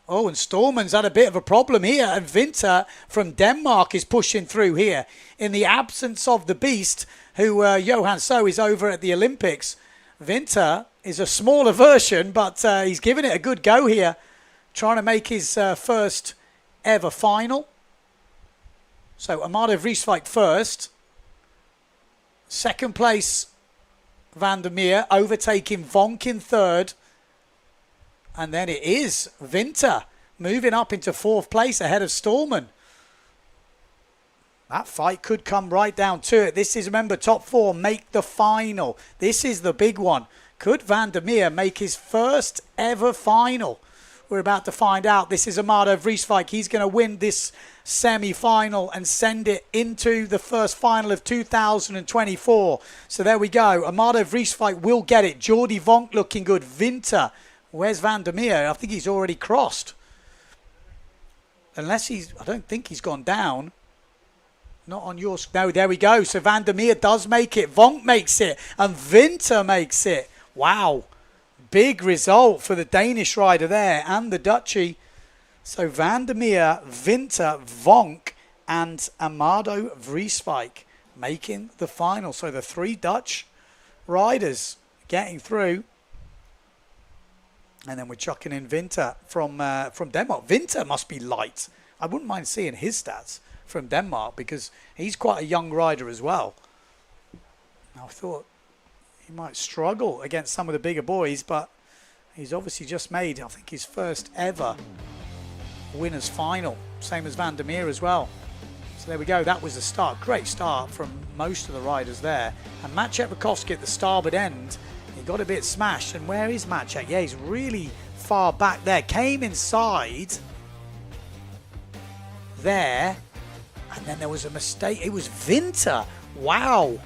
Oh, and Stallman's had a bit of a problem here. And Winter from Denmark is pushing through here. In the absence of the beast, who Johan So is over at the Olympics. Winter is a smaller version, but he's giving it a good go here. Trying to make his first ever final. So Amado Vrieswijk first. Second place, Van der Meer, overtaking Vonk in third. And then it is Winter moving up into fourth place ahead of Stallman. That fight could come right down to it. This is, remember, top four make the final. This is the big one. Could Van der Meer make his first ever final? We're about to find out. This is Amado Vrieswijk. He's going to win this semi-final and send it into the first final of 2024. So there we go. Amado Vrieswijk will get it. Jordi Vonk looking good. Winter. Where's Van der Meer? I think he's already crossed. Unless I don't think he's gone down. Not on yours. No, there we go. So Van der Meer does make it. Vonk makes it. And Winter makes it. Wow. Big result for the Danish rider there and the Dutchie. So Van der Meer, Winter, Vonk and Amado Vrieswijk making the final. So the three Dutch riders getting through. And then we're chucking in Winter from Denmark. Winter must be light. I wouldn't mind seeing his stats from Denmark because he's quite a young rider as well. I thought he might struggle against some of the bigger boys, but he's obviously just made, I think, his first ever winners final. Same as Van der Meer as well. So there we go. That was the start. Great start from most of the riders there. And Maciek Rakowski at the starboard end, he got a bit smashed. And where is Maciek? Yeah, he's really far back there. Came inside there. And then there was a mistake. It was Winter. Wow.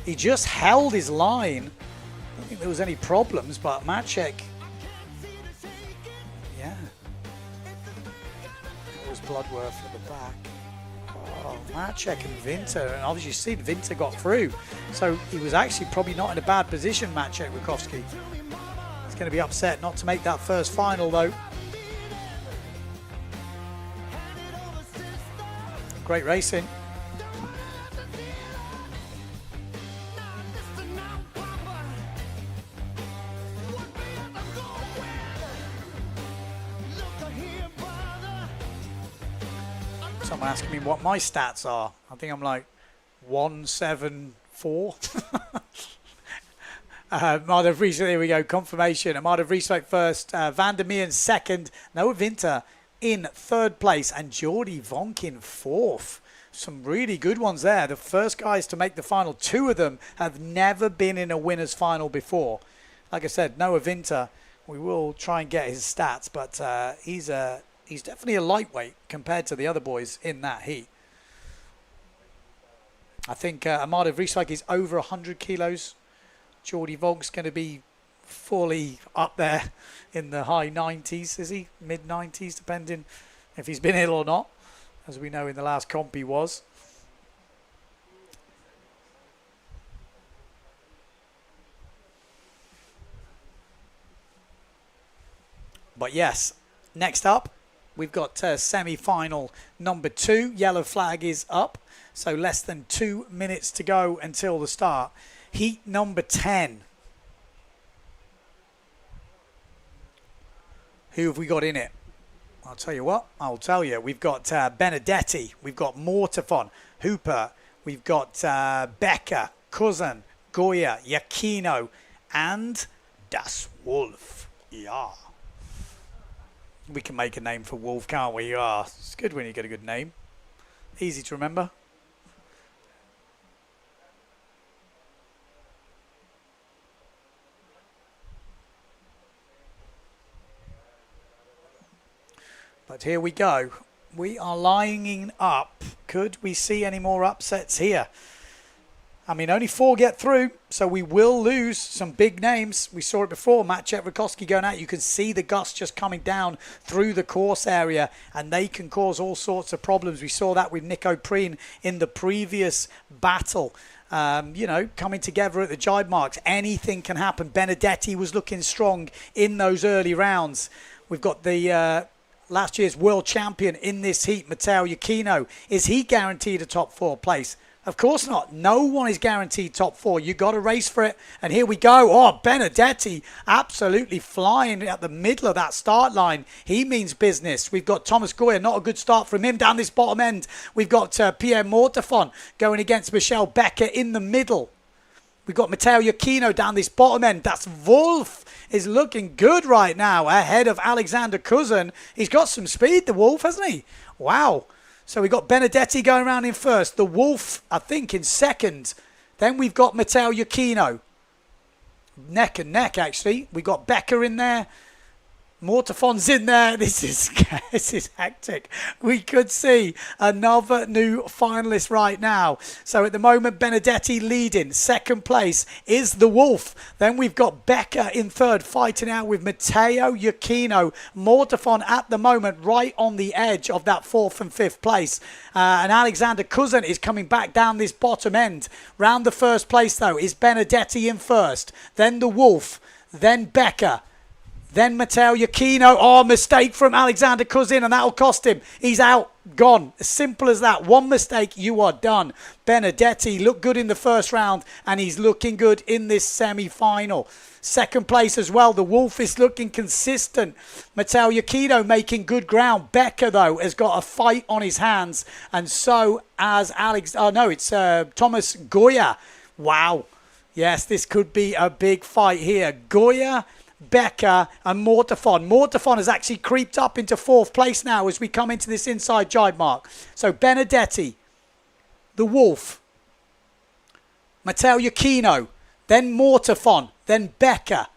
He just held his line. I don't think there was any problems, but Maciek, yeah. It was Bloodworth at the back. Oh, Macek and Winter, and obviously you see Winter got through, so he was actually probably not in a bad position, Macek Rakowski. He's going to be upset not to make that first final though. Great racing. Someone asking me what my stats are. I think I'm like 174. Amada Vries, there we go, confirmation. Amada Vries first, Van der Meeren second, Noah Winter in third place, and Jordi Vonk in fourth. Some really good ones there. The first guys to make the final, two of them have never been in a winner's final before. Like I said, Noah Winter, we will try and get his stats, but he's definitely a lightweight compared to the other boys in that heat. I think Amada Vrieswijk is over 100 kilos. Jordi Vonk's going to be fully up there in the high 90s, is he? Mid 90s, depending if he's been ill or not, as we know in the last comp he was. But yes, next up, we've got semi-final number 2. Yellow flag is up, so less than 2 minutes to go until the start. Heat number 10. Who have we got in it? I'll tell you what, I'll tell you. We've got Benedetti, we've got Mortafon, Hooper, we've got Becker, Cousin, Goya, Yakino, and Das Wolf. Yeah. We can make a name for Wolf, can't we? Yeah, it's good when you get a good name. Easy to remember. But here we go. We are lining up. Could we see any more upsets here? I mean, only 4 get through, so we will lose some big names. We saw it before, Macek Rakowski going out. You can see the gust just coming down through the course area, and they can cause all sorts of problems. We saw that with Nico Preen in the previous battle. You know, coming together at the jibe marks. Anything can happen. Benedetti was looking strong in those early rounds. We've got the last year's world champion in this heat, Matteo Iachino. Is he guaranteed a top 4 place? Of course not. No one is guaranteed top 4. You got to race for it. And here we go. Oh, Benedetti absolutely flying at the middle of that start line. He means business. We've got Thomas Goya. Not a good start from him down this bottom end. We've got Pierre Mortafon going against Michel Becker in the middle. We've got Matteo Iachino down this bottom end. That's Wolf is looking good right now ahead of Alexander Cousin. He's got some speed, the Wolf, hasn't he? Wow. So we've got Benedetti going around in first. The Wolf, I think, in second. Then we've got Matteo Iachino. Neck and neck, actually. We've got Becker in there. Mortafon's in there. This is hectic. We could see another new finalist right now. So at the moment, Benedetti leading. Second place is the Wolf. Then we've got Becker in third, fighting out with Matteo Iachino. Mortafon at the moment right on the edge of that 4th and 5th place. And Alexander Cousin is coming back down this bottom end. Round the first place, though, is Benedetti in first. Then the Wolf. Then Becker. Then Matteo Iachino. Oh, mistake from Alexander Cousin, and that'll cost him. He's out, gone. As simple as that. One mistake, you are done. Benedetti looked good in the first round, and he's looking good in this semi-final. Second place as well. The Wolf is looking consistent. Matteo Iachino making good ground. Becker, though, has got a fight on his hands, and so as Thomas Goya. Wow. Yes, this could be a big fight here. Goya, Becker and Mortafon. Mortafon has actually creeped up into 4th place now as we come into this inside jibe mark. So Benedetti, the Wolf, Matteo Iachino, then Mortafon, then Becker,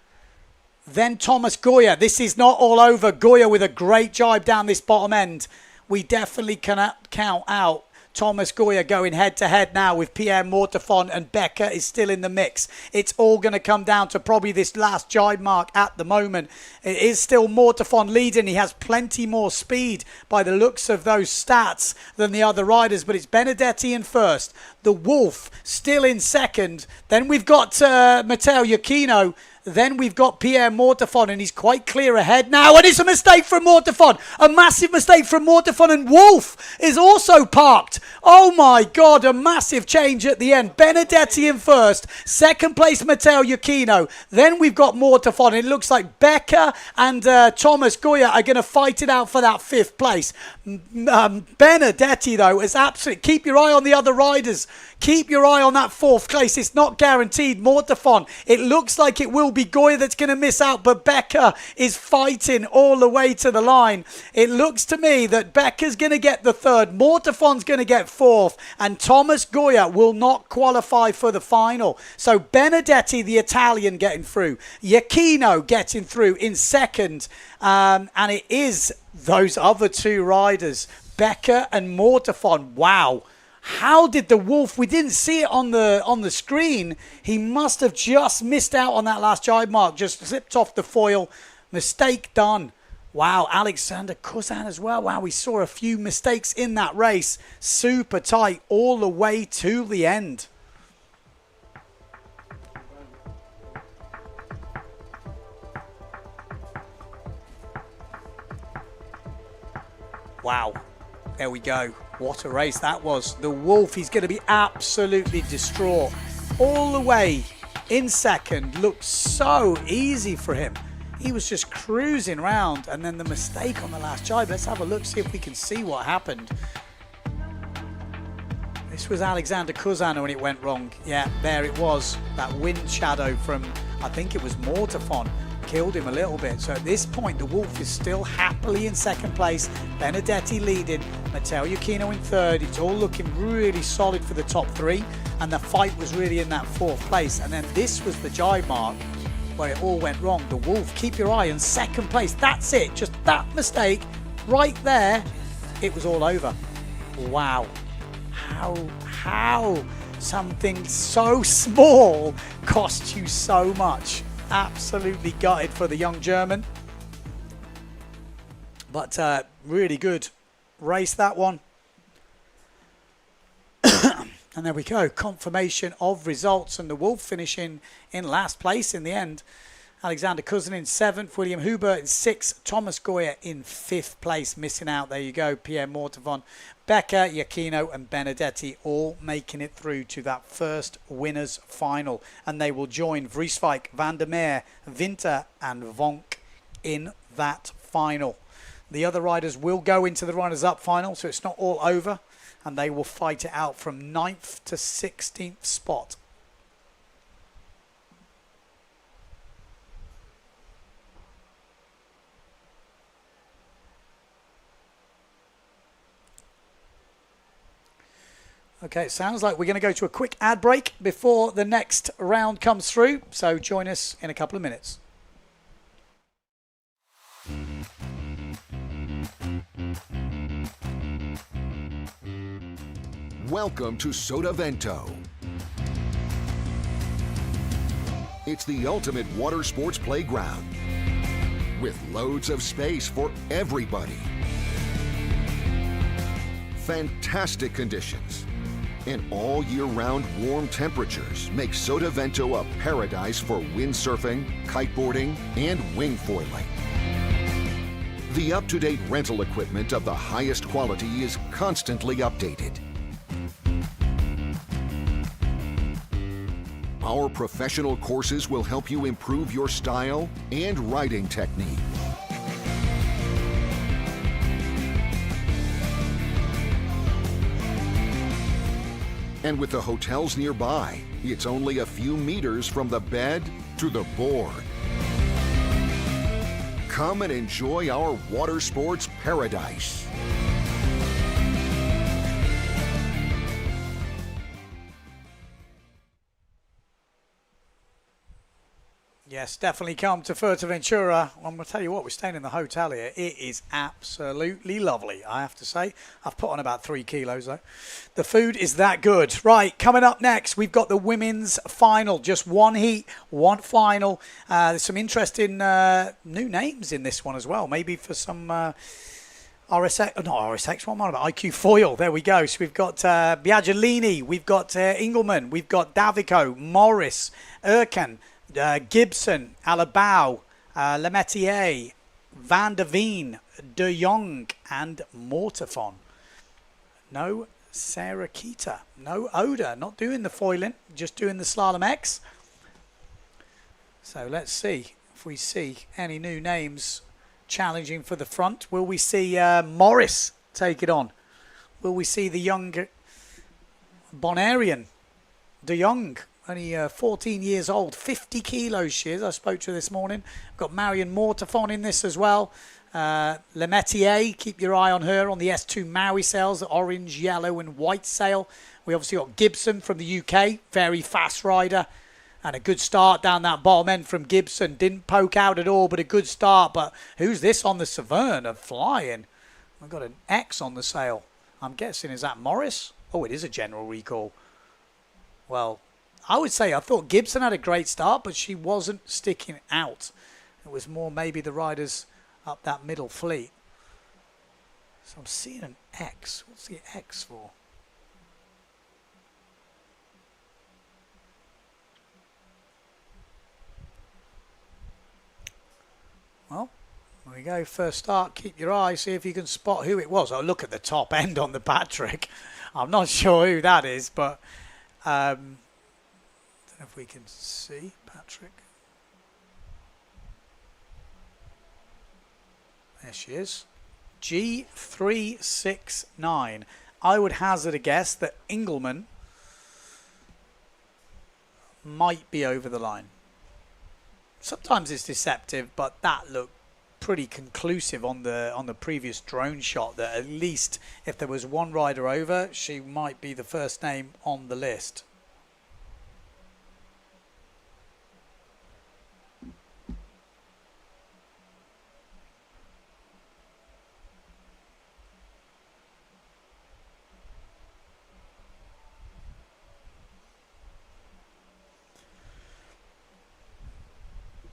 then Thomas Goya. This is not all over. Goya with a great jibe down this bottom end. We definitely cannot count out Thomas Goya going head-to-head now with Pierre Mortefon, and Becker is still in the mix. It's all going to come down to probably this last jibe mark at the moment. It is still Mortefon leading. He has plenty more speed by the looks of those stats than the other riders, but it's Benedetti in first. The Wolf still in second. Then we've got Matteo Iachino. Then we've got Pierre Mortefon, and he's quite clear ahead now. And it's a mistake from Mortefon. A massive mistake from Mortefon, and Wolf is also parked. Oh my God, a massive change at the end. Benedetti in first. Second place, Matteo Iachino. Then we've got Mortefon. It looks like Becker and Thomas Goya are going to fight it out for that fifth place. Benedetti, though, is absolutely... Keep your eye on the other riders. Keep your eye on that fourth place. It's not guaranteed. Mortefon, it looks like it will be Goya that's going to miss out, but Becker is fighting all the way to the line. It looks to me that Becker's going to get the third, Mortefon's going to get fourth, and Thomas Goya will not qualify for the final. So Benedetti, the Italian, getting through. Iachino getting through in second, and it is those other two riders, Becker and Mortefon. Wow. How did the Wolf, we didn't see it on the screen, he must have just missed out on that last jibe mark, just slipped off the foil, mistake done. Wow, Alexander Kuzan as well. Wow, we saw a few mistakes in that race, super tight all the way to the end. Wow, there we go. What a race that was. The Wolf, he's going to be absolutely distraught. All the way in second. Looked so easy for him. He was just cruising around. And then the mistake on the last jibe. Let's have a look, see if we can see what happened. This was Alexander Kuzan when it went wrong. Yeah, there it was. That wind shadow from, I think it was Mortefon. Killed him a little bit. So at this point, the Wolf is still happily in second place. Benedetti leading. Matteo Iachino in third. It's all looking really solid for the top three. And the fight was really in that fourth place. And then this was the jibe mark where it all went wrong. The Wolf, keep your eye on second place. That's it. Just that mistake right there. It was all over. Wow. How something so small cost you so much. Absolutely gutted for the young German, but really good race, that one. And there we go, confirmation of results, and the Wolf finishing in last place in the end. Alexander Kuzan in 7th, William Huber in 6th, Thomas Goya in 5th place, missing out, there you go, Pierre Mortefon, Becker, Iachino and Benedetti all making it through to that first winners final, and they will join Vrieswijk, Van der Meer, Winter and Vonk in that final. The other riders will go into the runners-up final, so it's not all over, and they will fight it out from 9th to 16th spot. Okay, it sounds like we're going to go to a quick ad break before the next round comes through. So join us in a couple of minutes. Welcome to Sotavento. It's the ultimate water sports playground with loads of space for everybody. Fantastic conditions and all year-round warm temperatures make Sotavento a paradise for windsurfing, kiteboarding, and wing foiling. The up-to-date rental equipment of the highest quality is constantly updated. Our professional courses will help you improve your style and riding technique. And with the hotels nearby, it's only a few meters from the bed to the board. Come and enjoy our water sports paradise. Yes, definitely come to Fuerteventura. I'm going to tell you what, we're staying in the hotel here. It is absolutely lovely, I have to say. I've put on about 3 kilos, though. The food is that good. Right, coming up next, we've got the women's final. Just one heat, one final. There's some interesting new names in this one as well. Maybe for some RSX, not RSX, what am I about? IQ Foil, there we go. So we've got Biaggiolini, we've got Engelman, we've got Davico, Morris, Erkan, Gibson, Alabau, Lemaitre, Van der Veen, De Jong, and Mortafon. No Sarah Keita, no Oda, not doing the foiling, just doing the Slalom X. So let's see if we see any new names challenging for the front. Will we see Morris take it on? Will we see the young Bonarian, De Jong? Only 14 years old, 50 kilos she is. I spoke to her this morning. Got Marion Mortafon in this as well. Lemaitre, keep your eye on her on the S2 Maui sails, the orange, yellow and white sail. We obviously got Gibson from the UK, very fast rider. And a good start down that bottom end from Gibson. Didn't poke out at all, but a good start. But who's this on the Severn of flying? We've got an X on the sail. I'm guessing, is that Morris? Oh, it is a general recall. Well, I would say I thought Gibson had a great start, but she wasn't sticking out. It was more maybe the riders up that middle fleet. So I'm seeing an X. What's the X for? Well, there we go. First start. Keep your eye. See if you can spot who it was. Oh, look at the top end on the Patrick. I'm not sure who that is, but don't know if we can see Patrick. There she is. G369. I would hazard a guess that Engelman might be over the line. Sometimes it's deceptive, but that looked pretty conclusive on the previous drone shot that at least if there was one rider over, she might be the first name on the list.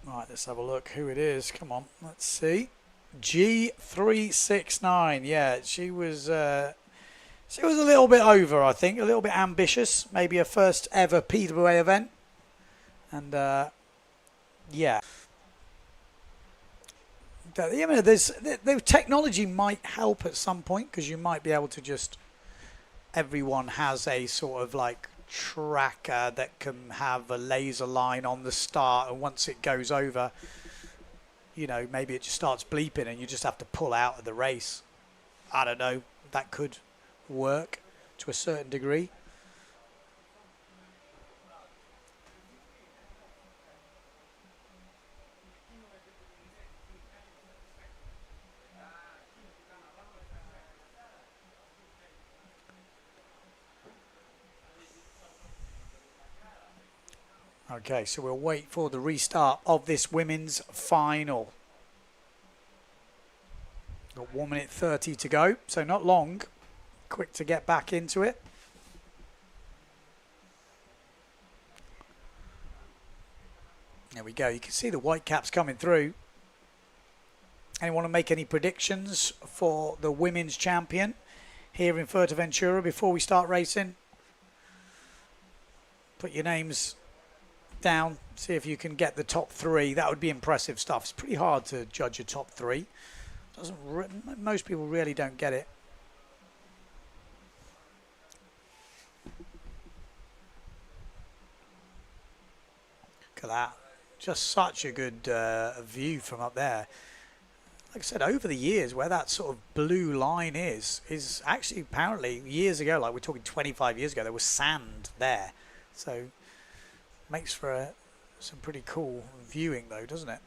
Right, let's have a look who it is. Come on, let's see. G369. Yeah, she was a little bit over, I think, a little bit ambitious. Maybe her first ever PWA event. And yeah. The technology might help at some point because you might be able to just, everyone has a sort of like tracker that can have a laser line on the start, and once it goes over, you know, maybe it just starts bleeping and you just have to pull out of the race. I don't know, that could work to a certain degree. Okay, so we'll wait for the restart of this women's final. Got 1 minute 30 to go, so not long. Quick to get back into it. There we go. You can see the white caps coming through. Anyone want to make any predictions for the women's champion here in Fuerteventura before we start racing? Put your names down, see if you can get the top 3. That would be impressive stuff. It's pretty hard to judge a top 3. Most people really don't get it. Look at that. Just such a good view from up there. Like I said, over the years, where that sort of blue line is actually apparently years ago, like we're talking 25 years ago, there was sand there. So makes for some pretty cool viewing though, doesn't it,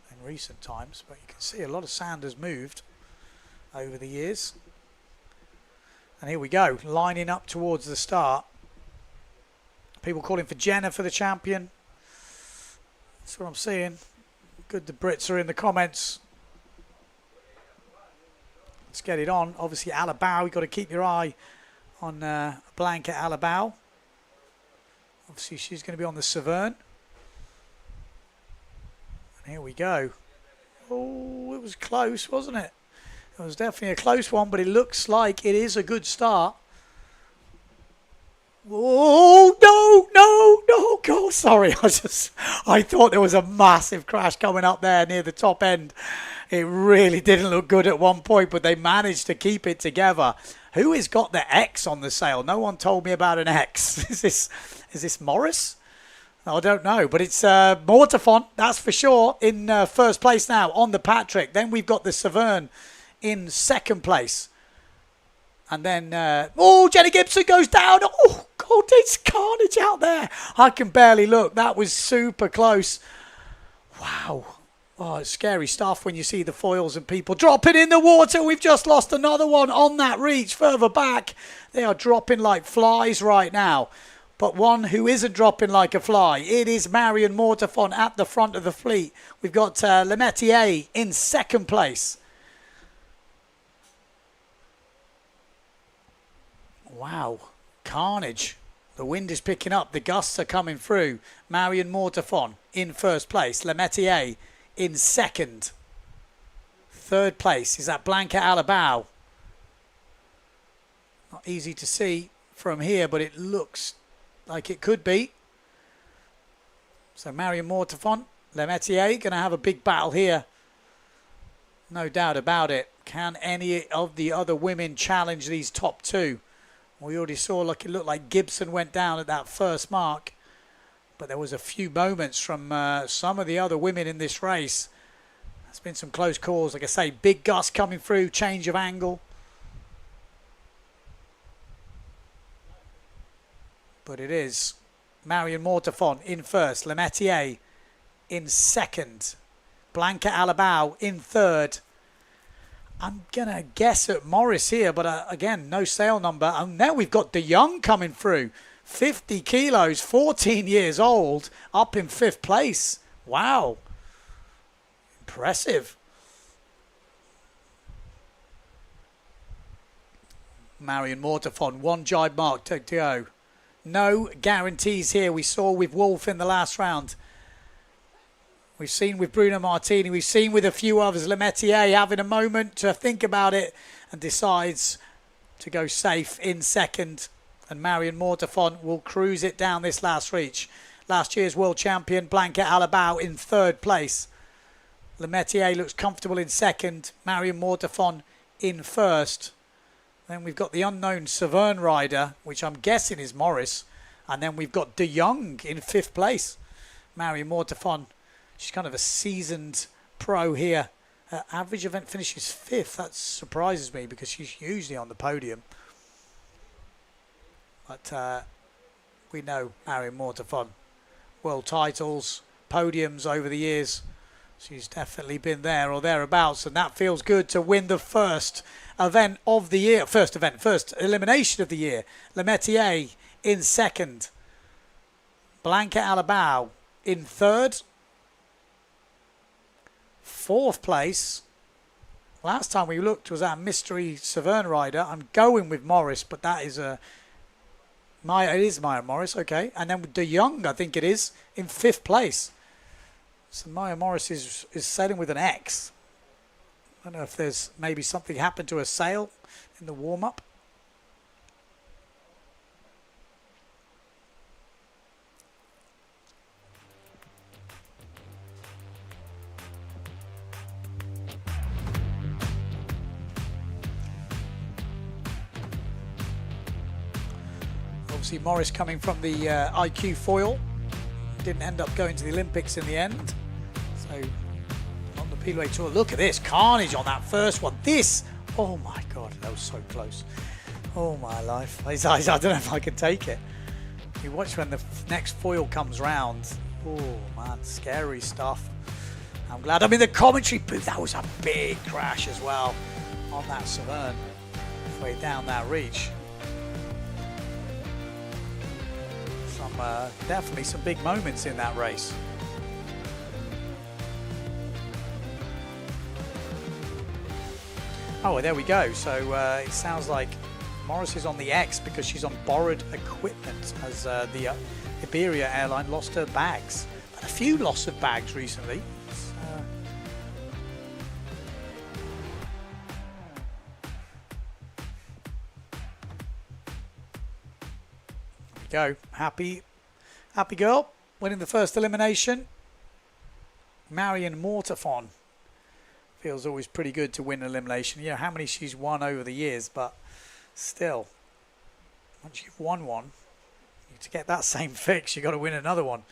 in recent times? But you can see a lot of sand has moved over the years. And here we go, lining up towards the start. People calling for Jenna for the champion. That's what I'm seeing. Good, the Brits are in the comments. Let's get it on. Obviously, Alabao, you've got to keep your eye on Blanca Alabao. Obviously, she's going to be on the Severn. And here we go. Oh, it was close, wasn't it? It was definitely a close one, but it looks like it is a good start. Oh, no, God, sorry. I thought there was a massive crash coming up there near the top end. It really didn't look good at one point, but they managed to keep it together. Who has got the X on the sail? No one told me about an X. Is this Morris? I don't know, but it's Mortafon, that's for sure, in first place now on the Patrick. Then we've got the Severn in second place. And then, Jenny Gibson goes down. Oh, God, it's carnage out there. I can barely look. That was super close. Wow. Oh, it's scary stuff when you see the foils and people dropping in the water. We've just lost another one on that reach further back. They are dropping like flies right now. But one who isn't dropping like a fly, it is Marion Mortafon at the front of the fleet. We've got Lemetier in second place. Wow, carnage. The wind is picking up. The gusts are coming through. Marion Mortafon in first place. Lemetier in second. Third place is at Blanca Alabao. Not easy to see from here, but it looks like it could be. So Marion Mortafon, Lemetier going to have a big battle here. No doubt about it. Can any of the other women challenge these top two? We already saw, look, it looked like Gibson went down at that first mark. But there was a few moments from some of the other women in this race. There's been some close calls. Like I say, big gust coming through, change of angle. But it is Marion Mortafon in first. Lemetier in second. Blanca Alabao in third. I'm going to guess at Morris here, but again, no sail number. And now we've got De Jong coming through. 50 kilos, 14 years old, up in fifth place. Wow. Impressive. Marion Mortafon, one jibe mark to go. No guarantees here. We saw with Wolf in the last round. We've seen with Bruno Martini. We've seen with a few others. Lemetier having a moment to think about it and decides to go safe in second. And Marion Mortafon will cruise it down this last reach. Last year's world champion Blanca Alabao in third place. Lemetier looks comfortable in second. Marion Mortafon in first. Then we've got the unknown Severn rider, which I'm guessing is Morris. And then we've got De Jong in fifth place. Marion Mortafon, she's kind of a seasoned pro here. Her average event finishes fifth. That surprises me because she's usually on the podium. But we know Marion Mortafon. World titles, podiums over the years. She's definitely been there or thereabouts. And that feels good to win the first event of the year. First elimination of the year. Lemetier in second. Blanca Alabao in third. Fourth place. Last time we looked was our mystery Severn rider. I'm going with Morris, but that is it is Maya Morris, okay. And then with De Jong, I think it is, in fifth place. So Maya Morris is sailing with an X. I don't know if there's maybe something happened to her sail in the warm-up. Obviously Morris coming from the IQ foil. Didn't end up going to the Olympics in the end. So on the Pilway Tour, look at this carnage on that first one. This, oh my God, that was so close. Oh my life. I don't know if I can take it. You watch when the next foil comes round. Oh man, scary stuff. I'm glad I'm in the commentary booth. That was a big crash as well on that Severn. Way down that reach. Definitely some big moments in that race. Oh, well, there we go. So it sounds like Morris is on the X because she's on borrowed equipment as the Iberia airline lost her bags. Had a few loss of bags recently. There we go. Happy girl winning the first elimination. Marion Mortafon. Feels always pretty good to win elimination. You know how many she's won over the years, but still, once you've won one, to get that same fix, you've got to win another one.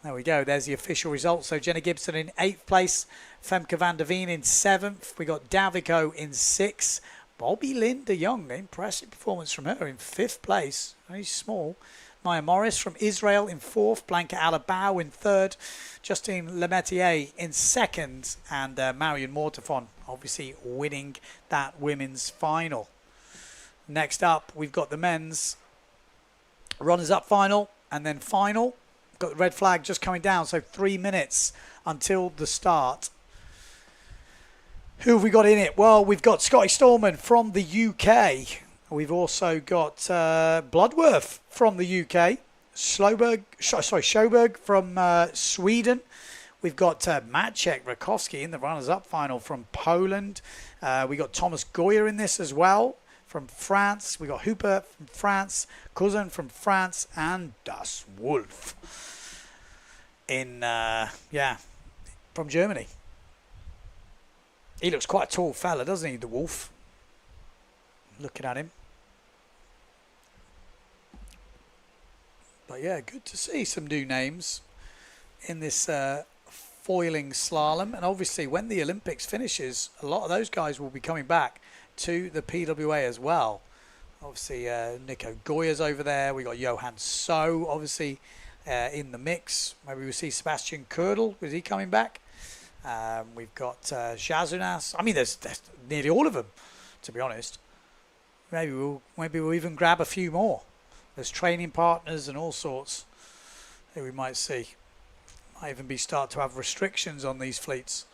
There we go. There's the official results. So Jenna Gibson in 8th place, Femke van der Veen in 7th. We got Davico in 6th. Bobby Linda Young, impressive performance from her in 5th place. Very small. Maya Morris from Israel in 4th. Blanca Alabau in 3rd. Justine Lemetier in 2nd. And Marion Mortafon obviously winning that women's final. Next up, we've got the men's runners-up final and then final. Got the red flag just coming down, so 3 minutes until the start. Who have we got in it? Well, we've got Scotty Stallman from the UK. We've also got Bloodworth from the UK. Sjöberg from Sweden. We've got Maciek Rakowski in the runners-up final from Poland. We got Thomas Goyer in this as well from France. We got Hooper from France, Cousin from France, and Das Wolf from Germany. He looks quite a tall fella, doesn't he, the Wolf? Looking at him. But yeah, good to see some new names in this foiling slalom. And obviously when the Olympics finishes, a lot of those guys will be coming back to the PWA as well. Obviously Nico Goya's over there. We got Johan So obviously in the mix. Maybe we'll see Sebastian Kördel. Is he coming back? We've got Jazunas. I mean, there's nearly all of them, to be honest. Maybe we'll even grab a few more. There's training partners and all sorts that we might see. Might even start to have restrictions on these fleets.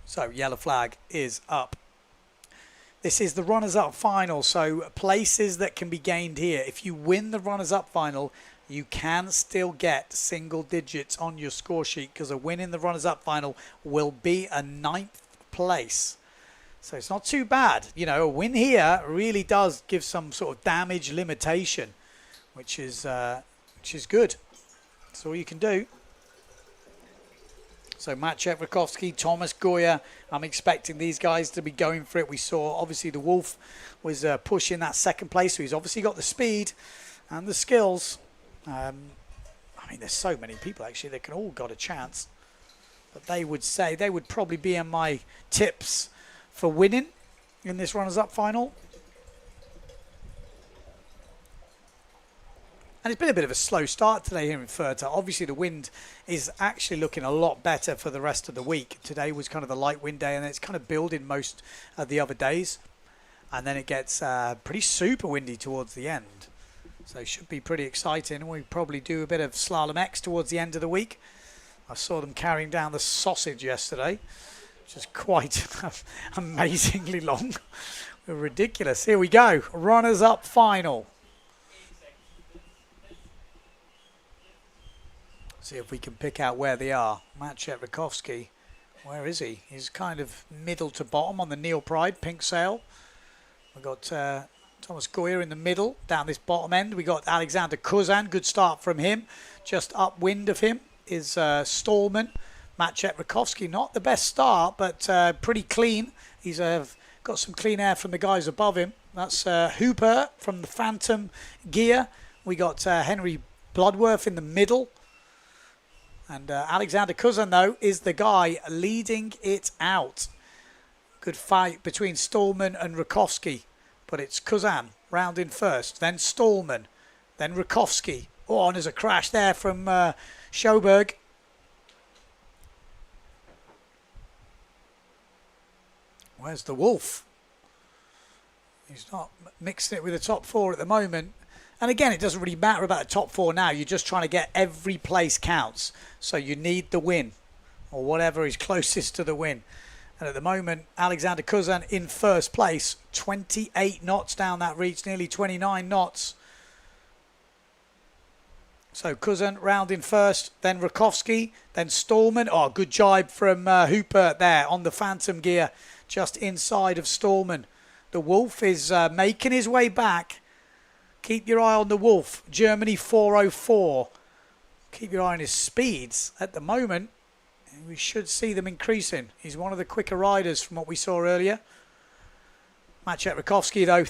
So yellow flag is up. This is the runners-up final, so places that can be gained here. If you win the runners-up final, you can still get single digits on your score sheet because a win in the runners-up final will be a 9th place. So it's not too bad. You know, a win here really does give some sort of damage limitation, which is good. That's all you can do. So Maciek Rakowski, Thomas Goya, I'm expecting these guys to be going for it. We saw obviously the Wolf was pushing that 2nd place, so he's obviously got the speed and the skills. I mean, there's so many people actually that can all got a chance. But they would probably be in my tips for winning in this runners-up final. And it's been a bit of a slow start today here in Furta. Obviously, the wind is actually looking a lot better for the rest of the week. Today was kind of the light wind day, and it's kind of building most of the other days. And then it gets pretty super windy towards the end. So it should be pretty exciting. We'll probably do a bit of Slalom X towards the end of the week. I saw them carrying down the sausage yesterday, which is quite amazingly long. Ridiculous. Here we go. Runners-up final. See if we can pick out where they are. Maciek Rakowski, where is he? He's kind of middle to bottom on the Neil Pride, pink sail. We've got Thomas Goyer in the middle, down this bottom end. We got Alexander Kuzan, good start from him. Just upwind of him is Stallman. Maciek Rakowski, not the best start, but pretty clean. He's got some clean air from the guys above him. That's Hooper from the Phantom gear. We got Henry Bloodworth in the middle. And Alexander Kuzan, though, is the guy leading it out. Good fight between Stallman and Rakowski. But it's Kuzan round in first, then Stallman, then Rakowski. Oh, and there's a crash there from Sjöberg. Where's the Wolf? He's not mixing it with the top 4 at the moment. And again, it doesn't really matter about the top 4 now. You're just trying to get every place counts. So you need the win. or whatever is closest to the win. And at the moment, Alexander Kuzan in first place, 28 knots down that reach, nearly 29 knots. So Kuzan round in first, then Rakowski, then Stallman. Oh, good jibe from Hooper there on the Phantom gear, just inside of Stallman. The Wolf is making his way back. Keep your eye on the Wolf, Germany 404. Keep your eye on his speeds. At the moment, we should see them increasing. He's one of the quicker riders from what we saw earlier. Maciej Rakowski, though,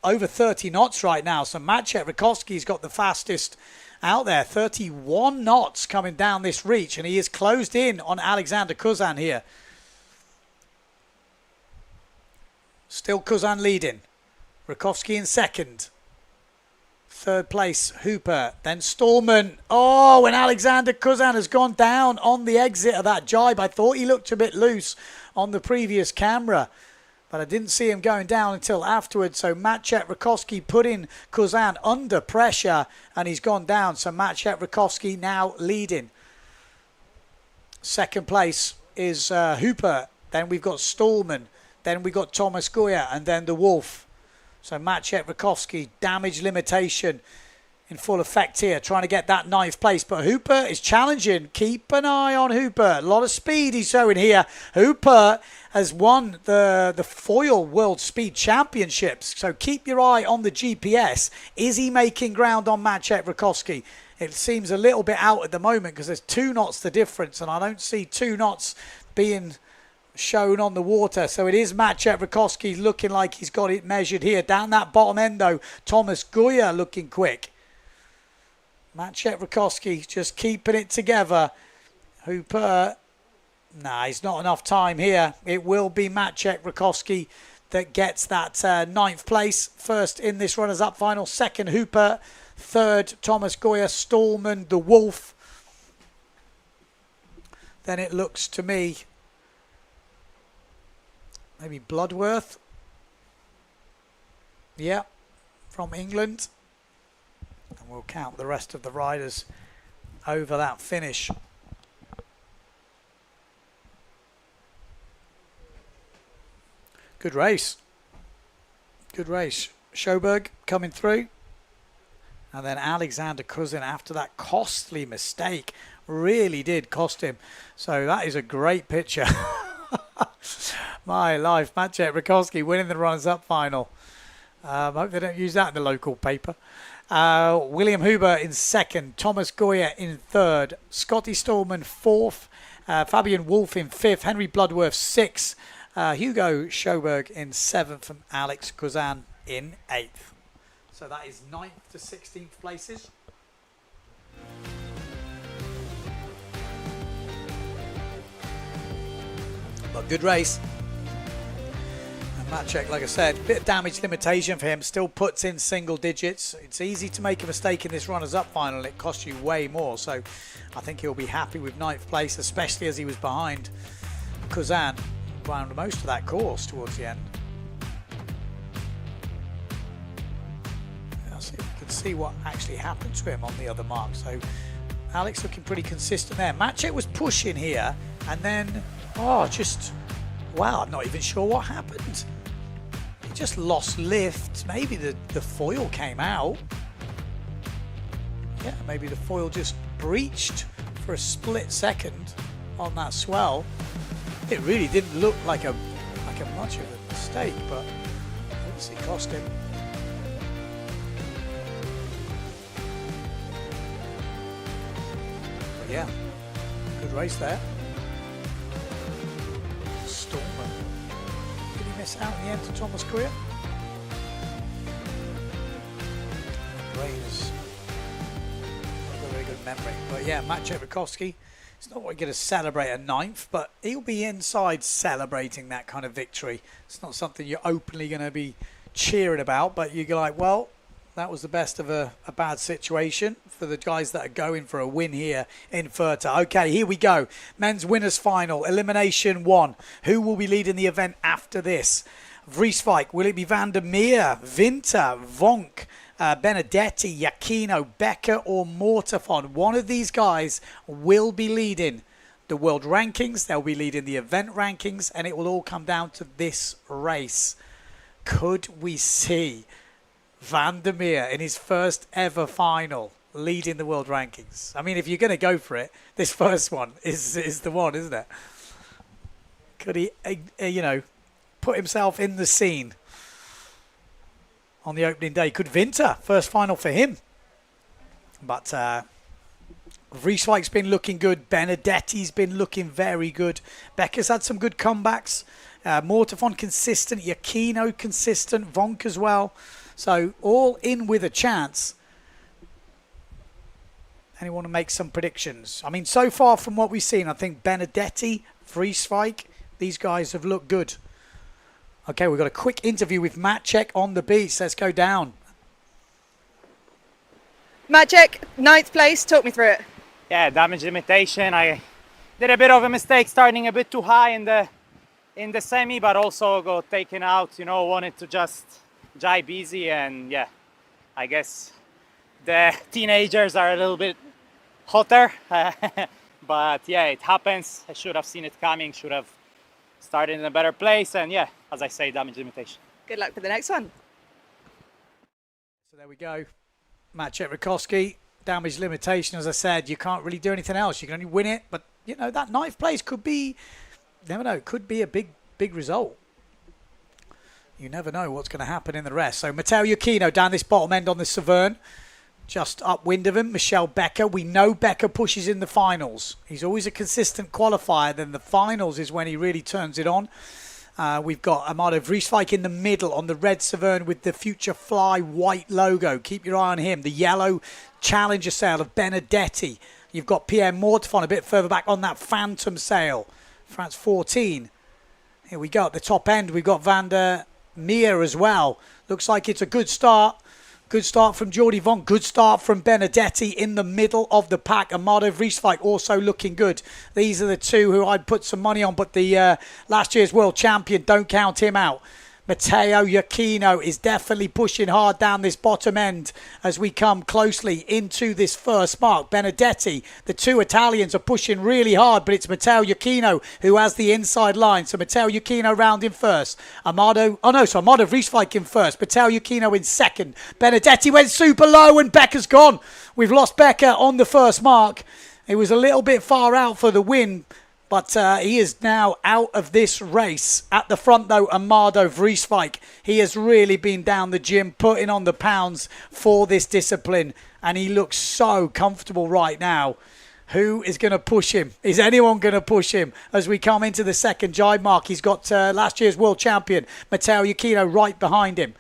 over 30 knots right now. So Maciej Rakowski's got the fastest out there. 31 knots coming down this reach, and he is closed in on Alexander Kuzan here. Still Kuzan leading. Rakowski in second. Third place, Hooper. Then Stallman. Oh, and Alexander Kuzan has gone down on the exit of that jibe. I thought he looked a bit loose on the previous camera, but I didn't see him going down until afterwards. So Maciej Rakowski putting Kuzan under pressure, and he's gone down. So Maciej Rakowski now leading. Second place is Hooper. Then we've got Stallman. Then we've got Thomas Goya, and then the Wolf. So Maciej Rakowski, damage limitation in full effect here, trying to get that ninth place. But Hooper is challenging. Keep an eye on Hooper. A lot of speed he's showing here. Hooper has won the foil World Speed Championships. So keep your eye on the GPS. Is he making ground on Maciej Rakowski? It seems a little bit out at the moment because there's 2 knots the difference, and I don't see 2 knots being shown on the water. So it is Maciej Rakowski looking like he's got it measured here. Down that bottom end though, Thomas Goya looking quick. Maciej Rakowski just keeping it together. Hooper, nah, he's not enough time here. It will be Maciej Rakowski that gets that ninth place. First in this runners-up final. Second, Hooper. Third, Thomas Goya. Stallman, the Wolf. Then it looks to me maybe Bloodworth. Yeah, from England. And we'll count the rest of the riders over that finish. Good race. Good race. Schoberg coming through. And then Alexander Kuzan after that costly mistake. Really did cost him. So that is a great picture. My life, Maciej Rakowski winning the runners-up final. Hope they don't use that in the local paper. William Huber in second, Thomas Goya in third, Scotty Stallman fourth, Fabian Wolf in fifth, Henry Bloodworth sixth, Hugo Schoberg in seventh, and Alex Kuzan in eighth. So that is 9th to 16th places. But good race. And Maciej, like I said, bit of damage limitation for him, still puts in single digits. It's easy to make a mistake in this runners-up final. It costs you way more. So I think he'll be happy with 9th place, especially as he was behind Kuzan around most of that course towards the end. Let's see if we can see what actually happened to him on the other mark. So Alex looking pretty consistent there. Maciej was pushing here and then wow, I'm not even sure what happened. He just lost lift. Maybe the foil came out. Yeah, maybe the foil just breached for a split second on that swell. It really didn't look like a much of a mistake, but obviously cost him. But yeah, good race there. Stallman. Did he miss out in the end to Thomas Goya? Brain has got a very good memory. But yeah, Maciej Rakowski. It's not what you're going to celebrate a 9th, but he'll be inside celebrating that kind of victory. It's not something you're openly going to be cheering about, but you're like, well, that was the best of a bad situation for the guys that are going for a win here in Fuerteventura. Okay, here we go. Men's winners final, elimination 1. Who will be leading the event after this? Vrieswijk, will it be Van der Meer, Winter, Vonk, Benedetti, Giacchino, Becker or Mortafon? One of these guys will be leading the world rankings. They'll be leading the event rankings, and it will all come down to this race. Could we see Van der Meer in his first ever final leading the world rankings? I mean, if you're going to go for it, this first one is the one, isn't it? Could he, put himself in the scene on the opening day? Could Winter, first final for him? But Vrieswijk's been looking good. Benedetti's been looking very good. Becker's had some good comebacks. Mortefon consistent. Yukino consistent. Vonk as well. So all in with a chance. Anyone to make some predictions? I mean, so far from what we've seen, I think Benedetti, Vrieswijk, these guys have looked good. Okay, we've got a quick interview with Maciek on the beach. Let's go down. Maciek, 9th place. Talk me through it. Yeah, damage limitation. I did a bit of a mistake starting a bit too high in the semi, but also got taken out. Wanted to just jibe easy, and yeah, I guess the teenagers are a little bit hotter. But yeah, it happens. I should have seen it coming. Should have started in a better place, and yeah, as I say, damage limitation. Good luck for the next one. So there we go. Maciek Rakowski, damage limitation. As I said, you can't really do anything else. You can only win it, but that 9th place could be, never know, could be a big result. You never know what's going to happen in the rest. So Matteo Yukino down this bottom end on the Severn, just upwind of him. Michel Becker. We know Becker pushes in the finals. He's always a consistent qualifier. Then the finals is when he really turns it on. We've got Amado Vrieswijk in the middle on the red Severn with the Future Fly white logo. Keep your eye on him. The yellow Challenger sail of Benedetti. You've got Pierre Mortefon a bit further back on that Phantom sail. France 14. Here we go. At the top end, we've got Van der Meer as well. Looks like it's a good start. Good start from Jordi Vonk. Good start from Benedetti in the middle of the pack. Amado Vrieswijk also looking good. These are the two who I'd put some money on, but the last year's world champion, don't count him out. Matteo Yukino is definitely pushing hard down this bottom end as we come closely into this first mark. Benedetti, the two Italians are pushing really hard, but it's Matteo Yukino who has the inside line. So Matteo Yukino round in first. Amado Vrieswijk in first. Matteo Yukino in second. Benedetti went super low and Becker's gone. We've lost Becker on the first mark. He was a little bit far out for the win, but he is now out of this race. At the front, though, Amado Vrieswijk. He has really been down the gym, putting on the pounds for this discipline, and he looks so comfortable right now. Who is going to push him? Is anyone going to push him as we come into the second jibe mark? He's got last year's world champion, Matteo Yukino, right behind him.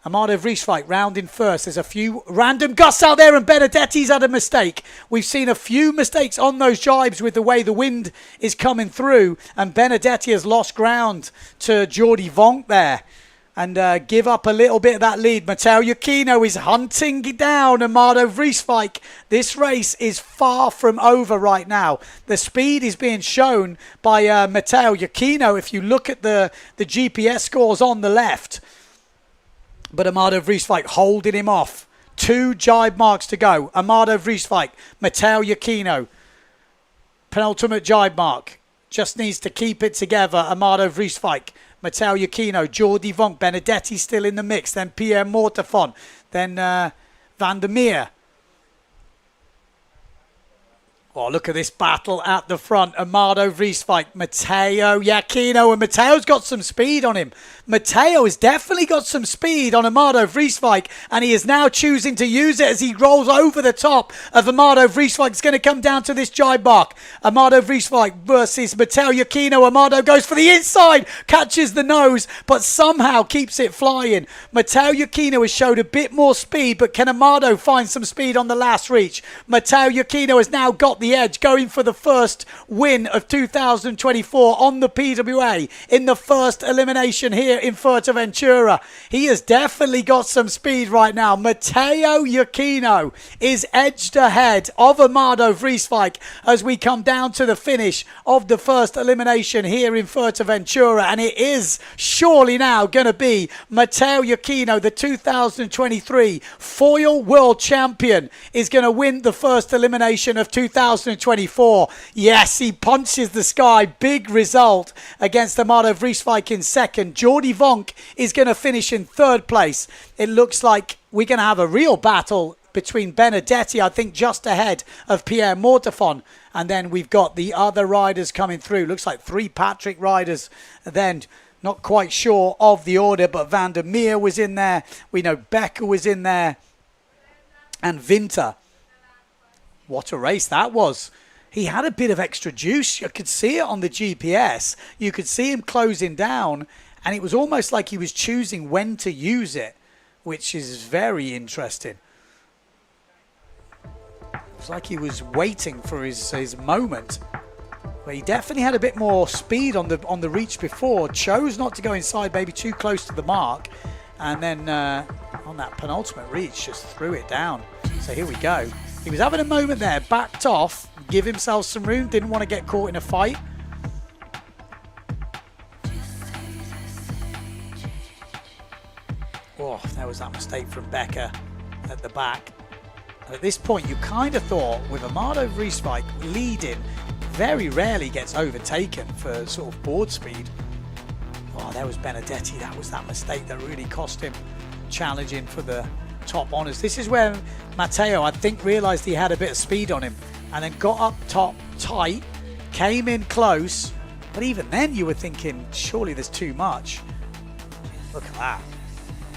Amado Vrieswijk round in first. There's a few random gusts out there, and Benedetti's had a mistake. We've seen a few mistakes on those jibes with the way the wind is coming through, and Benedetti has lost ground to Jordi Vonk there and give up a little bit of that lead. Matteo Yukino is hunting down Amado Vrieswijk. This race is far from over right now. The speed is being shown by Matteo Yukino if you look at the GPS scores on the left. But Amado Vrieswijk holding him off. 2 jibe marks to go. Amado Vrieswijk, Matteo Yukino. Penultimate jibe mark. Just needs to keep it together. Amado Vrieswijk, Matteo Yukino, Jordi Vonk, Benedetti still in the mix. Then Pierre Mortefon. Then Van der Meer. Oh, look at this battle at the front. Amado Vrieswijk, Matteo Yukino, and Matteo's got some speed on him. Matteo has definitely got some speed on Amado Vrieswijk, and he is now choosing to use it as he rolls over the top of Amado Vrieswijk. It's going to come down to this jibe mark. Amado Vrieswijk versus Matteo Yukino. Amado goes for the inside, catches the nose, but somehow keeps it flying. Matteo Yukino has showed a bit more speed, but can Amado find some speed on the last reach? Matteo Yukino has now got the edge, going for the first win of 2024 on the PWA in the first elimination here in Fuerteventura. He has definitely got some speed right now. Matteo Yukino is edged ahead of Amado Vrieswijk as we come down to the finish of the first elimination here in Fuerteventura, and it is surely now going to be Matteo Yukino, the 2023 foil world champion, is going to win the first elimination of 2024. 2024. Yes, he punches the sky. Big result against Amado Vrieswijk in second. Jordi Vonk is going to finish in third place. It looks like we're going to have a real battle between Benedetti, I think, just ahead of Pierre Mortefon. And then we've got the other riders coming through. Looks like 3 Patrick riders then. Not quite sure of the order, but Van der Meer was in there. We know Becker was in there. And Winter. What a race that was. He had a bit of extra juice. You could see it on the GPS. You could see him closing down. And it was almost like he was choosing when to use it, which is very interesting. It was like he was waiting for his moment. But he definitely had a bit more speed on the reach before. Chose not to go inside, maybe too close to the mark. And then on that penultimate reach, just threw it down. So here we go. He was having a moment there, backed off, give himself some room, didn't want to get caught in a fight. Oh, there was that mistake from Becker at the back. And at this point, you kind of thought with Amado Vrieswijk leading, very rarely gets overtaken for sort of board speed. Oh, there was Benedetti. That was that mistake that really cost him challenging for the top honours. This is where Matteo, I think, realised he had a bit of speed on him and then got up top tight, came in close. But even then you were thinking, surely there's too much. Look at that.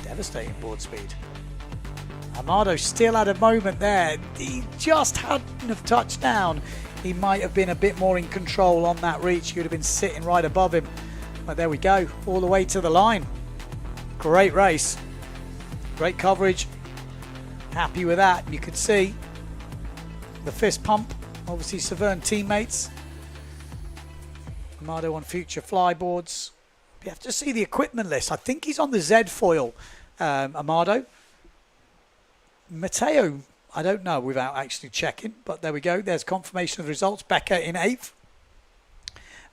Devastating board speed. Amado still had a moment there. He just hadn't have touched down. He might have been a bit more in control on that reach. He would have been sitting right above him. But there we go, all the way to the line. Great race. Great coverage. Happy with that. You could see the fist pump. Obviously, Severn teammates. Amado on future flyboards. You have to see the equipment list. I think he's on the Z foil, Amado. Matteo, I don't know without actually checking, but there we go. There's confirmation of the results. Becker in 8th.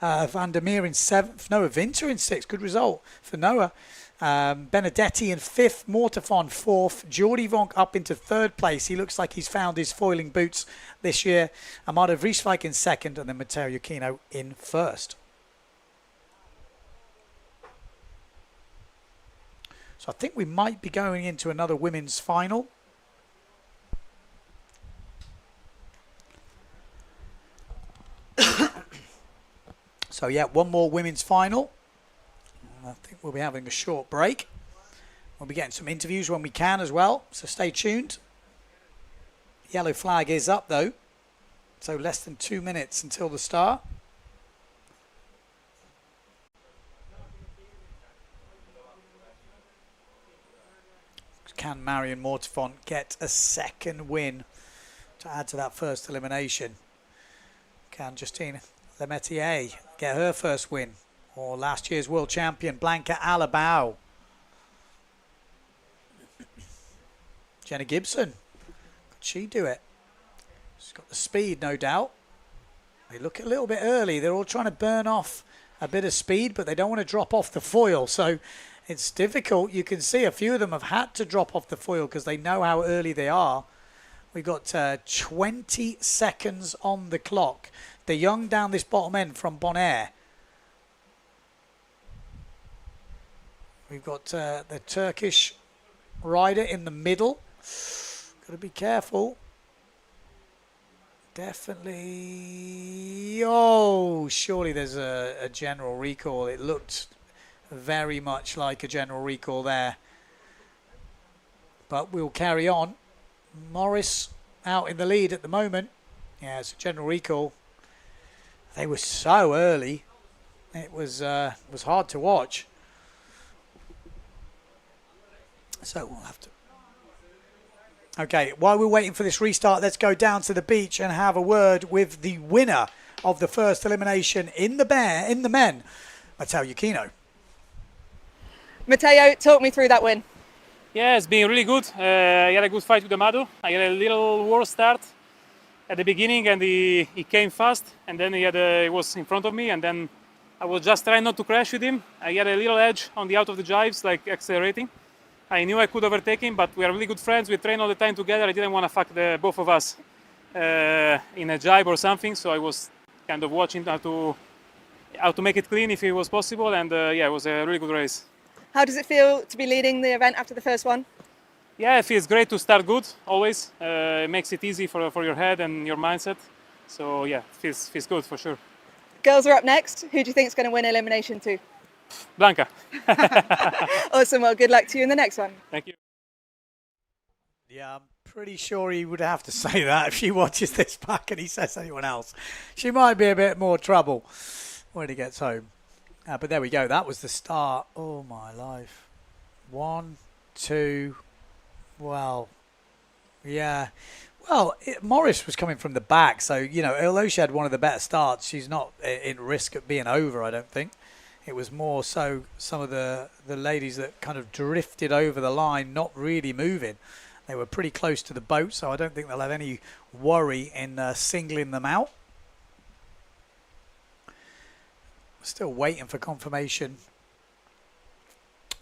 Van der Meer in 7th. Noah Winter in 6th. Good result for Noah. Benedetti in 5th. Mortefon 4th. Jordi Vonk up into 3rd place. He looks like he's found his foiling boots this year. Amado Vrieswijk in 2nd. And then Matteo Iuchino in 1st. So I think we might be going into another women's final. So yeah, one more women's final. I think we'll be having a short break. We'll be getting some interviews when we can as well, so stay tuned. Yellow flag is up though, so less than 2 minutes until the start. Can Marion Mortefon get a second win to add to that first elimination? Can Justine Lemetier get her first win? Or last year's world champion Blanca Alabau? Jenna Gibson, could she do it? She's got the speed, no doubt. They look a little bit early. They're all trying to burn off a bit of speed, but they don't want to drop off the foil. So it's difficult. You can see a few of them have had to drop off the foil because they know how early they are. We've got 20 seconds on the clock. De Jong down this bottom end from Bonaire. We've got the Turkish rider in the middle. Got to be careful. Definitely. Oh, surely there's a general recall. It looked very much like a general recall there. But we'll carry on. Morris out in the lead at the moment. Yeah, it's a general recall. They were so early. It was hard to watch. So we'll have to. Okay, while we're waiting for this restart, let's go down to the beach and have a word with the winner of the first elimination in the men, Matteo Iuchino. Matteo, talk me through that win. Yeah, it's been really good. I had a good fight with Amado. I had a little worse start at the beginning, and he came fast, and then he was in front of me, and then I was just trying not to crash with him. I had a little edge on the out of the jives, like accelerating. I knew I could overtake him, but we are really good friends. We train all the time together. I didn't want to fuck the both of us. in a jibe or something. So I was kind of watching how to make it clean if it was possible. And yeah, it was a really good race. How does it feel to be leading the event after the first one? Yeah, it feels great to start good always. It makes it easy for your head and your mindset. So yeah, it feels good for sure. Girls are up next. Who do you think is going to win elimination 2? Blanca. Awesome. Well, good luck to you in the next one. Thank you. Yeah, I'm pretty sure he would have to say that if she watches this back and he says anyone else. She might be a bit more trouble when he gets home. But there we go. That was the start. Oh, my life. 1, 2. Well, yeah. Well, Morris was coming from the back. So, you know, although she had one of the better starts, she's not in risk of being over, I don't think. It was more so some of the ladies that kind of drifted over the line, not really moving. They were pretty close to the boat, so I don't think they'll have any worry in singling them out. Still waiting for confirmation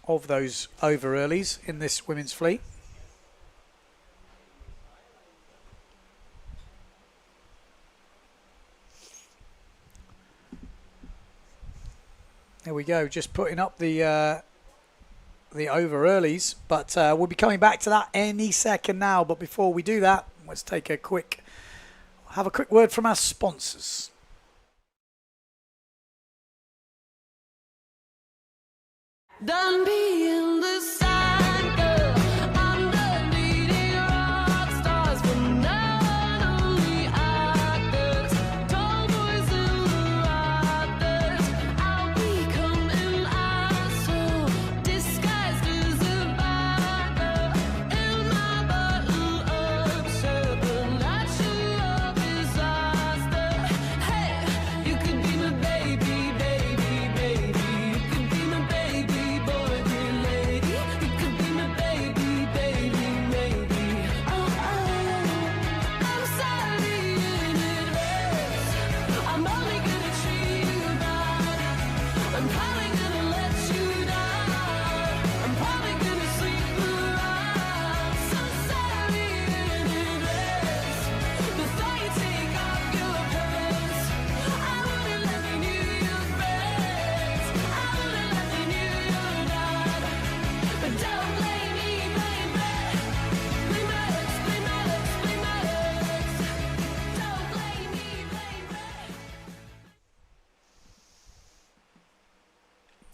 of those over earlies in this women's fleet. There we go, just putting up the over earlies, but we'll be coming back to that any second now. But before we do that, let's take a quick word from our sponsors. Done being the side girl under leading rock stars, but not only others, tall boys in the riders. I'll become an asshole disguised as a bad girl in my bottle of supernatural disaster. Hey, you could be my baby, baby, baby. You could be my baby.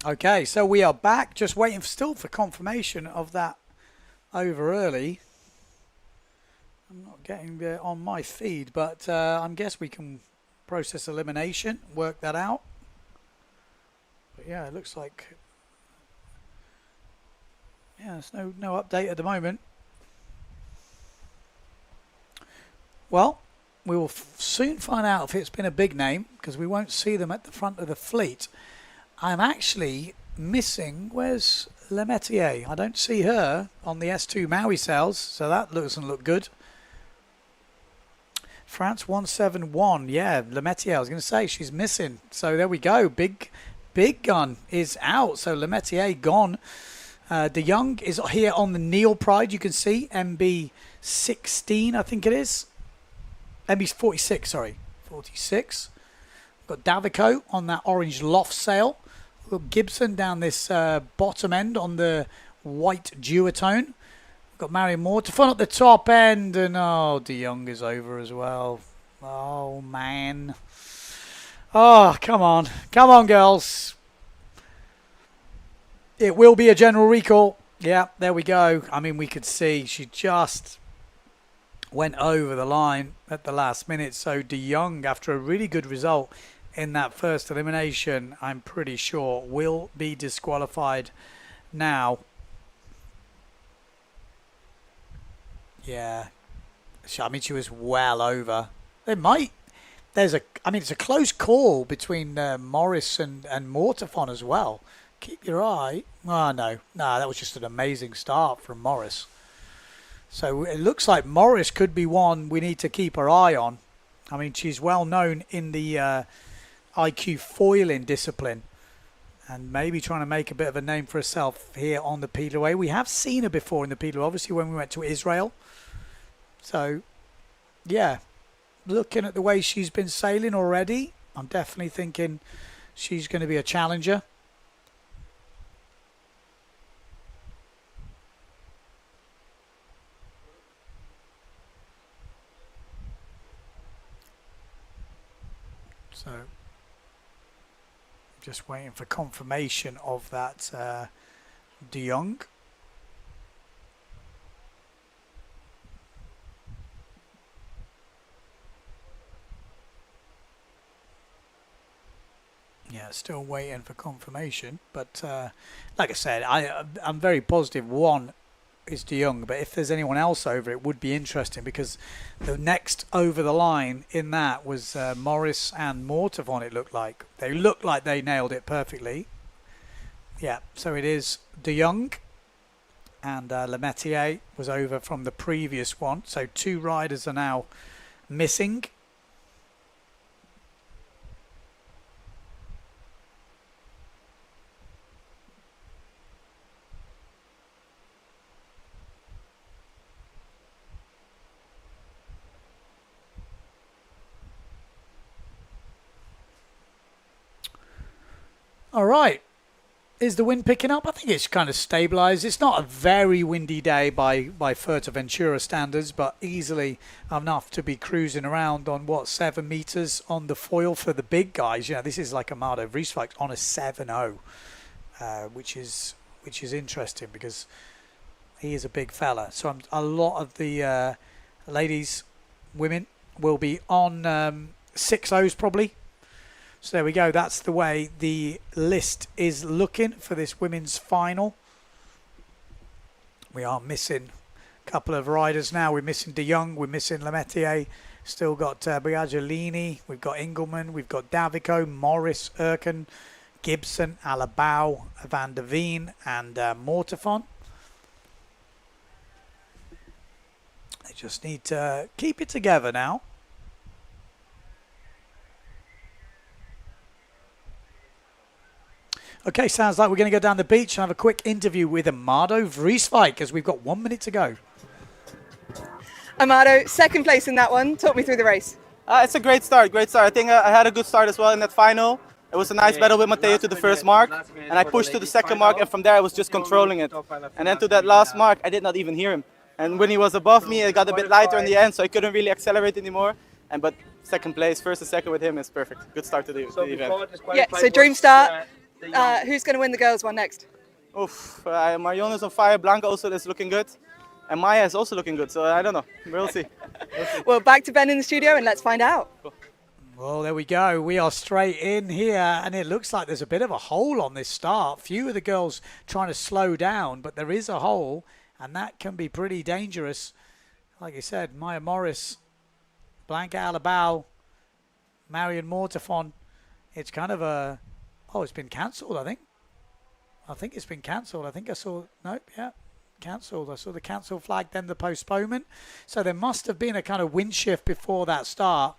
Okay, so we are back, just waiting still for confirmation of that over early. I'm not getting it on my feed, but I guess we can process elimination, work that out. But yeah, it looks like, yeah, there's no update at the moment. Well, we will soon find out if it's been a big name, because we won't see them at the front of the fleet. I'm actually missing, where's Lemaitre? I don't see her on the S2 Maui sails, so that doesn't look good. France 171, yeah, Lemaitre, I was going to say, she's missing. So there we go, big gun is out, so Lemaitre gone. De Jong is here on the Neil Pride, you can see, MB 16, I think it is. MB 46, sorry, 46. Got Davico on that orange loft sail. We've got Gibson down this bottom end on the white duotone. We've got Marion Moore to front at the top end. And oh, De Jong is over as well. Oh, man. Oh, come on. Come on, girls. It will be a general recall. Yeah, there we go. I mean, we could see she just went over the line at the last minute. So De Jong, after a really good result in that first elimination, I'm pretty sure will be disqualified now. Yeah, I mean, she was well over. They might. It's a close call between Morris and Mortifon as well. Keep your eye. Oh, no, that was just an amazing start from Morris. So it looks like Morris could be one we need to keep our eye on. I mean, she's well known in the IQ foiling discipline, and maybe trying to make a bit of a name for herself here on the Pedalway. We have seen her before in the Pedalway, obviously when we went to Israel. So, yeah, looking at the way she's been sailing already, I'm definitely thinking she's going to be a challenger. So, just waiting for confirmation of that De Jong. Yeah, still waiting for confirmation. But like I said, I'm very positive one is De Jong. But if there's anyone else over, it would be interesting because the next over the line in that was Morris and Mortavon, it looked like. They looked like they nailed it perfectly. Yeah, so it is De Jong. And Lemaitre was over from the previous one. So 2 riders are now missing. All right. Is the wind picking up? I think it's kind of stabilized. It's not a very windy day by Fuerteventura standards, but easily enough to be cruising around on, 7 meters on the foil for the big guys. You know, this is like Amado Vrieswijk on a 7.0, which is interesting because he is a big fella. So a lot of the ladies, women, will be on 6.0s probably. So there we go. That's the way the list is looking for this women's final. We are missing a couple of riders now. We're missing De Jong. We're missing Lemaitre. Still got Biaggiolini. We've got Engelman. We've got Davico, Morris, Erken, Gibson, Alabau, Van der Veen, and Mortafon. They just need to keep it together now. Okay, sounds like we're going to go down the beach and have a quick interview with Amado Vrieswijk as we've got 1 minute to go. Amado, second place in that one. Talk me through the race. It's a great start. I think I had a good start as well in that final. It was a nice battle with Matteo to the first mark, and I pushed to the second mark, and from there I was just controlling it. And then to that last mark, I did not even hear him. And when he was above me, it got a bit lighter in the end, so I couldn't really accelerate anymore. But second place, first and second with him is perfect. Good start to the event. Yeah, so dream start. Who's going to win the girls one next? Marion is on fire. Blanca also is looking good. And Maya is also looking good. So I don't know. We'll see. Well, back to Ben in the studio and let's find out. Cool. Well, there we go. We are straight in here. And it looks like there's a bit of a hole on this start. Few of the girls trying to slow down. But there is a hole. And that can be pretty dangerous. Like you said, Maya Morris, Blanca Alabau, Marion Mortafon. It's kind of a... Oh, it's been cancelled, I think. I think it's been cancelled. I think I saw... Nope, yeah. Cancelled. I saw the cancel flag, then the postponement. So there must have been a kind of wind shift before that start.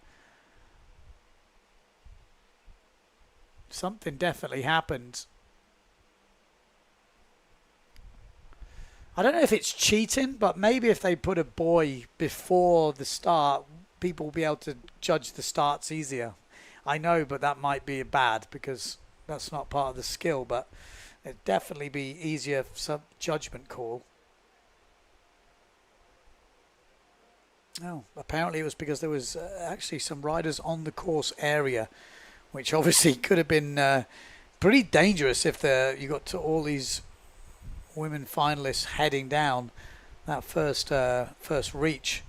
Something definitely happened. I don't know if it's cheating, but maybe if they put a buoy before the start, people will be able to judge the starts easier. I know, but that might be bad because... That's not part of the skill, but it'd definitely be easier for some judgment call. Oh, apparently it was because there was actually some riders on the course area, which obviously could have been pretty dangerous if you got to all these women finalists heading down that first reach.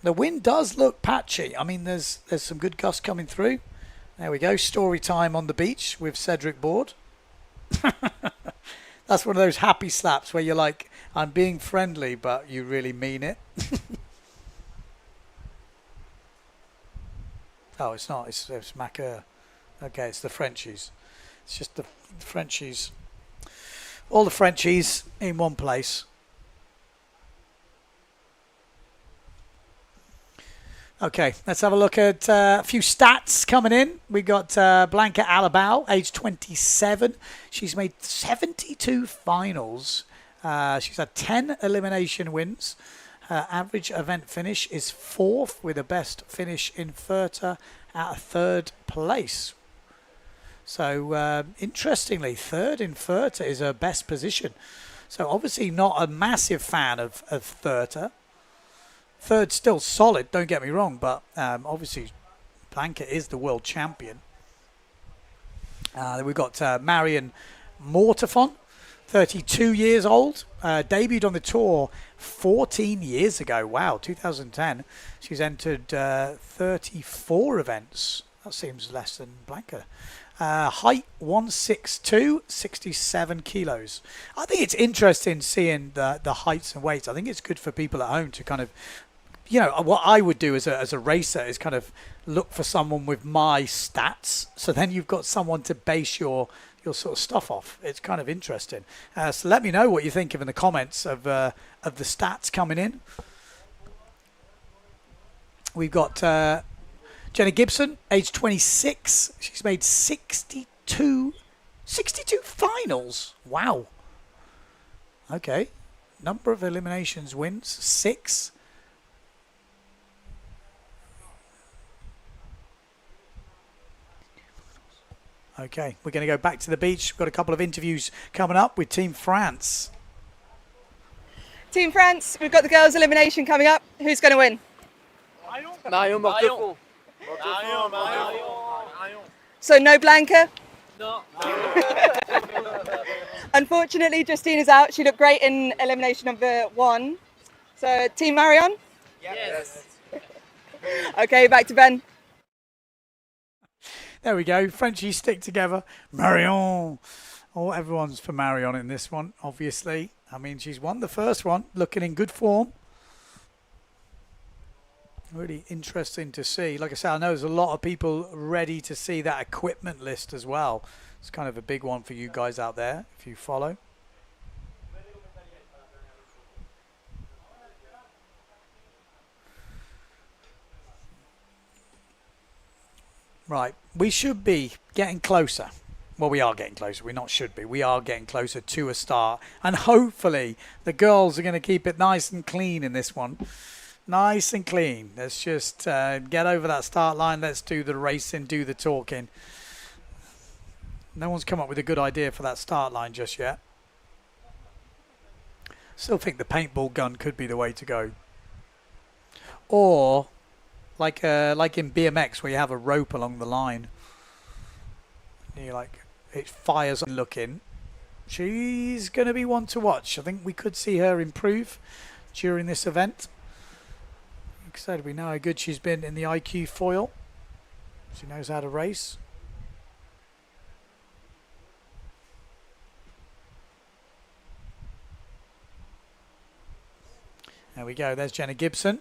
The wind does look patchy. I mean, there's some good gusts coming through. There we go, story time on the beach with Cedric Board. That's one of those happy slaps where you're like, I'm being friendly, but you really mean it. Oh, it's not, it's Macquer. Okay, it's the Frenchies. It's just the Frenchies. All the Frenchies in one place. Okay, let's have a look at a few stats coming in. We got Blanca Alabau, age 27. She's made 72 finals. She's had 10 elimination wins. Her average event finish is 4th, with a best finish in Fuerte at 3rd place. So interestingly, 3rd in Fuerte is her best position. So obviously not a massive fan of Fuerte. 3rd still solid, don't get me wrong, but obviously Blanca is the world champion. Then we've got Marion Mortafon, 32 years old, debuted on the tour 14 years ago. Wow, 2010. She's entered 34 events. That seems less than Blanca. Height 162, 67 kilos. I think it's interesting seeing the heights and weights. I think it's good for people at home to kind of, you know, what I would do as a racer is kind of look for someone with my stats. So then you've got someone to base your sort of stuff off. It's kind of interesting. So let me know what you think in the comments of the stats coming in. We've got Jenna Gibson, age 26. She's made 62 finals. Wow. Okay. Number of eliminations wins, 6. Okay, we're going to go back to the beach. We've got a couple of interviews coming up with Team France. Team France, we've got the girls' elimination coming up. Who's going to win? Marion Mortefond. So no Blanca? No. Unfortunately, Justina's out. She looked great in elimination number 1. So Team Marion? Yes. Okay, back to Ben. There we go. Frenchies stick together. Marion. Oh, everyone's for Marion in this one, obviously. I mean, she's won the first one, looking in good form. Really interesting to see. Like I said, I know there's a lot of people ready to see that equipment list as well. It's kind of a big one for you guys out there, if you follow. Right, we should be getting closer. Well, we are getting closer. We not should be. We are getting closer to a start. And hopefully the girls are going to keep it nice and clean in this one. Nice and clean. Let's just get over that start line. Let's do the racing, do the talking. No one's come up with a good idea for that start line just yet. Still think the paintball gun could be the way to go. Or like in BMX where you have a rope along the line. You like it fires and looking. She's going to be one to watch. I think we could see her improve during this event. Like I said, we know how good she's been in the IQ foil. She knows how to race. There we go. There's Jenna Gibson.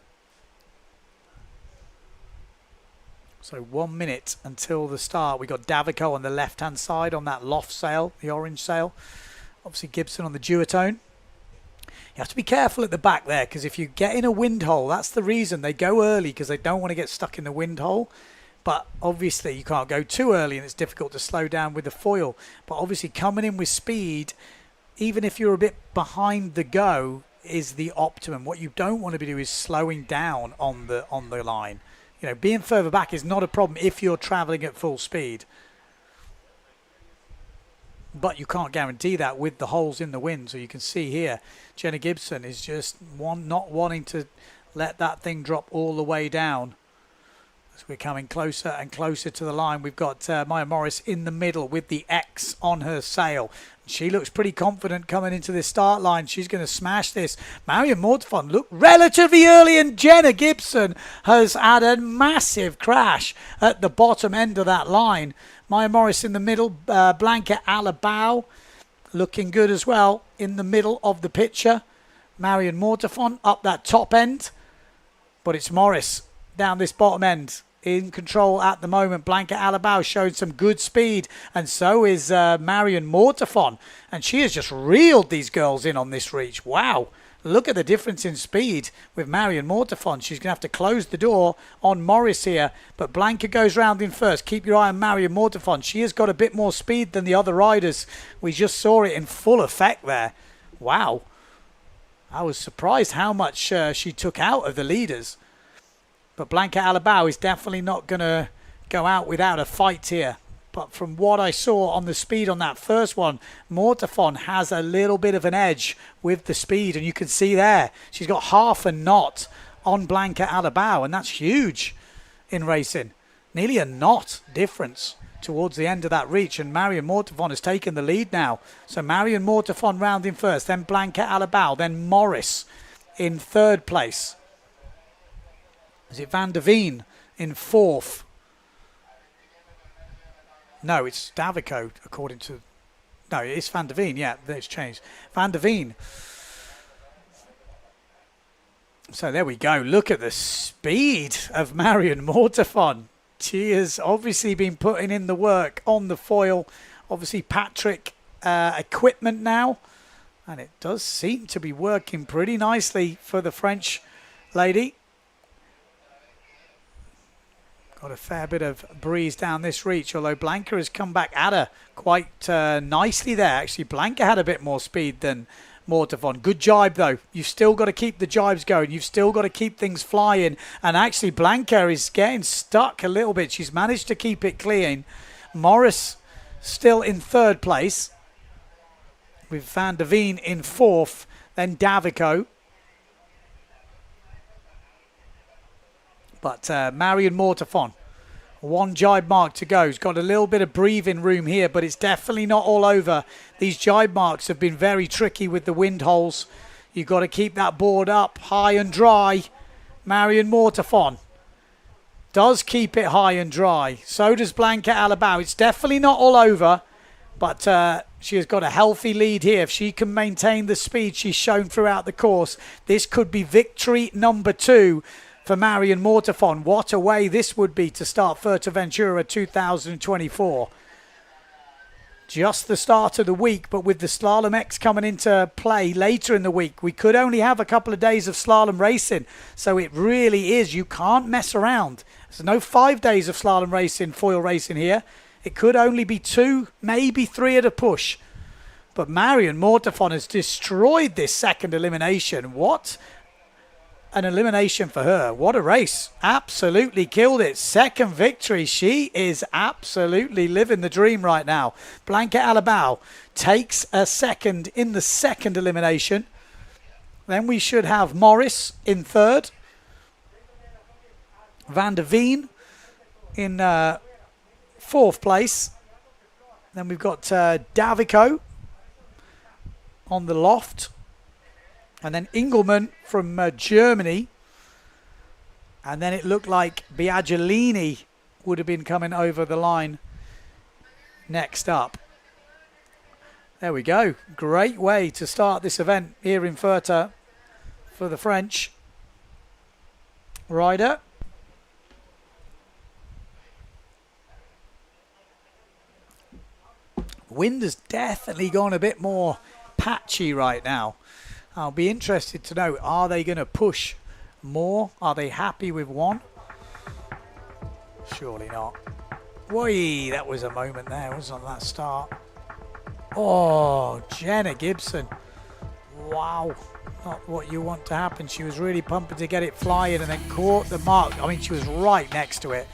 So 1 minute until the start. We got Davico on the left-hand side on that loft sail, the orange sail. Obviously Gibson on the duotone. You have to be careful at the back there because if you get in a wind hole, that's the reason they go early, because they don't want to get stuck in the wind hole. But obviously you can't go too early and it's difficult to slow down with the foil. But obviously coming in with speed, even if you're a bit behind the go, is the optimum. What you don't want to be doing is slowing down on the line. You know, being further back is not a problem if you're traveling at full speed. But you can't guarantee that with the holes in the wind. So you can see here, Jenna Gibson is just not wanting to let that thing drop all the way down. As we're coming closer and closer to the line, we've got Maya Morris in the middle with the X on her sail. She looks pretty confident coming into this start line. She's going to smash this. Marion Mortefond looked relatively early, and Jenna Gibson has had a massive crash at the bottom end of that line. Maya Morris in the middle. Blanca Alabao looking good as well in the middle of the picture. Marion Mortefond up that top end. But it's Morris down this bottom end. In control at the moment. Blanca Alabao showed some good speed, and so is Marion Mortefond, and she has just reeled these girls in on this reach. Wow, look at the difference in speed with Marion Mortefond. She's going to have to close the door on Morris here, but Blanca goes round in first. Keep your eye on Marion Mortefond. She has got a bit more speed than the other riders. We just saw it in full effect there. Wow. I was surprised how much she took out of the leaders. But Blanca Alabao is definitely not going to go out without a fight here. But from what I saw on the speed on that first one, Mortafon has a little bit of an edge with the speed. And you can see there, she's got half a knot on Blanca Alabao. And that's huge in racing. Nearly a knot difference towards the end of that reach. And Marion Mortafon has taken the lead now. So Marion Mortafon rounding first, then Blanca Alabao, then Morris in third place. Is it Van der Veen in fourth? No, it's Davico, according to... No, it's Van der Veen. Yeah, it's changed. Van der Veen. So there we go. Look at the speed of Marion Mortafon. She has obviously been putting in the work on the foil. Obviously, Patrick equipment now. And it does seem to be working pretty nicely for the French lady. Got a fair bit of breeze down this reach, although Blanca has come back at her quite nicely there. Actually, Blanca had a bit more speed than Mortafon. Good jibe, though. You've still got to keep the jibes going. You've still got to keep things flying. And actually, Blanca is getting stuck a little bit. She's managed to keep it clean. Morris still in third place, with Van der Veen in fourth, then Davico. But Marion Mortafon, one jibe mark to go. He's got a little bit of breathing room here, but it's definitely not all over. These jibe marks have been very tricky with the wind holes. You've got to keep that board up high and dry. Marion Mortafon does keep it high and dry. So does Blanca Alabao. It's definitely not all over, but she has got a healthy lead here. If she can maintain the speed she's shown throughout the course, this could be victory number 2 for Marion Mortafon. What a way this would be to start Fuerteventura 2024. Just the start of the week, but with the Slalom X coming into play later in the week, we could only have a couple of days of slalom racing. So it really is, you can't mess around. There's no 5 days of slalom racing, foil racing here. It could only be 2, maybe 3 at a push. But Marion Mortafon has destroyed this second elimination. What an elimination for her. What a race. Absolutely killed it. Second victory. She is absolutely living the dream right now. Blanca Alabao takes a second in the second elimination. Then we should have Morris in third. Van der Veen in fourth place. Then we've got Davico on the loft. And then Engelmann from Germany. And then it looked like Biaggiolini would have been coming over the line next up. There we go. Great way to start this event here in Fuerteventura for the French rider. Wind has definitely gone a bit more patchy right now. I'll be interested to know, are they going to push more? Are they happy with one? Surely not. Whee, that was a moment there, wasn't that start? Oh, Jenna Gibson. Wow. Not what you want to happen. She was really pumping to get it flying and then caught the mark. I mean, she was right next to it.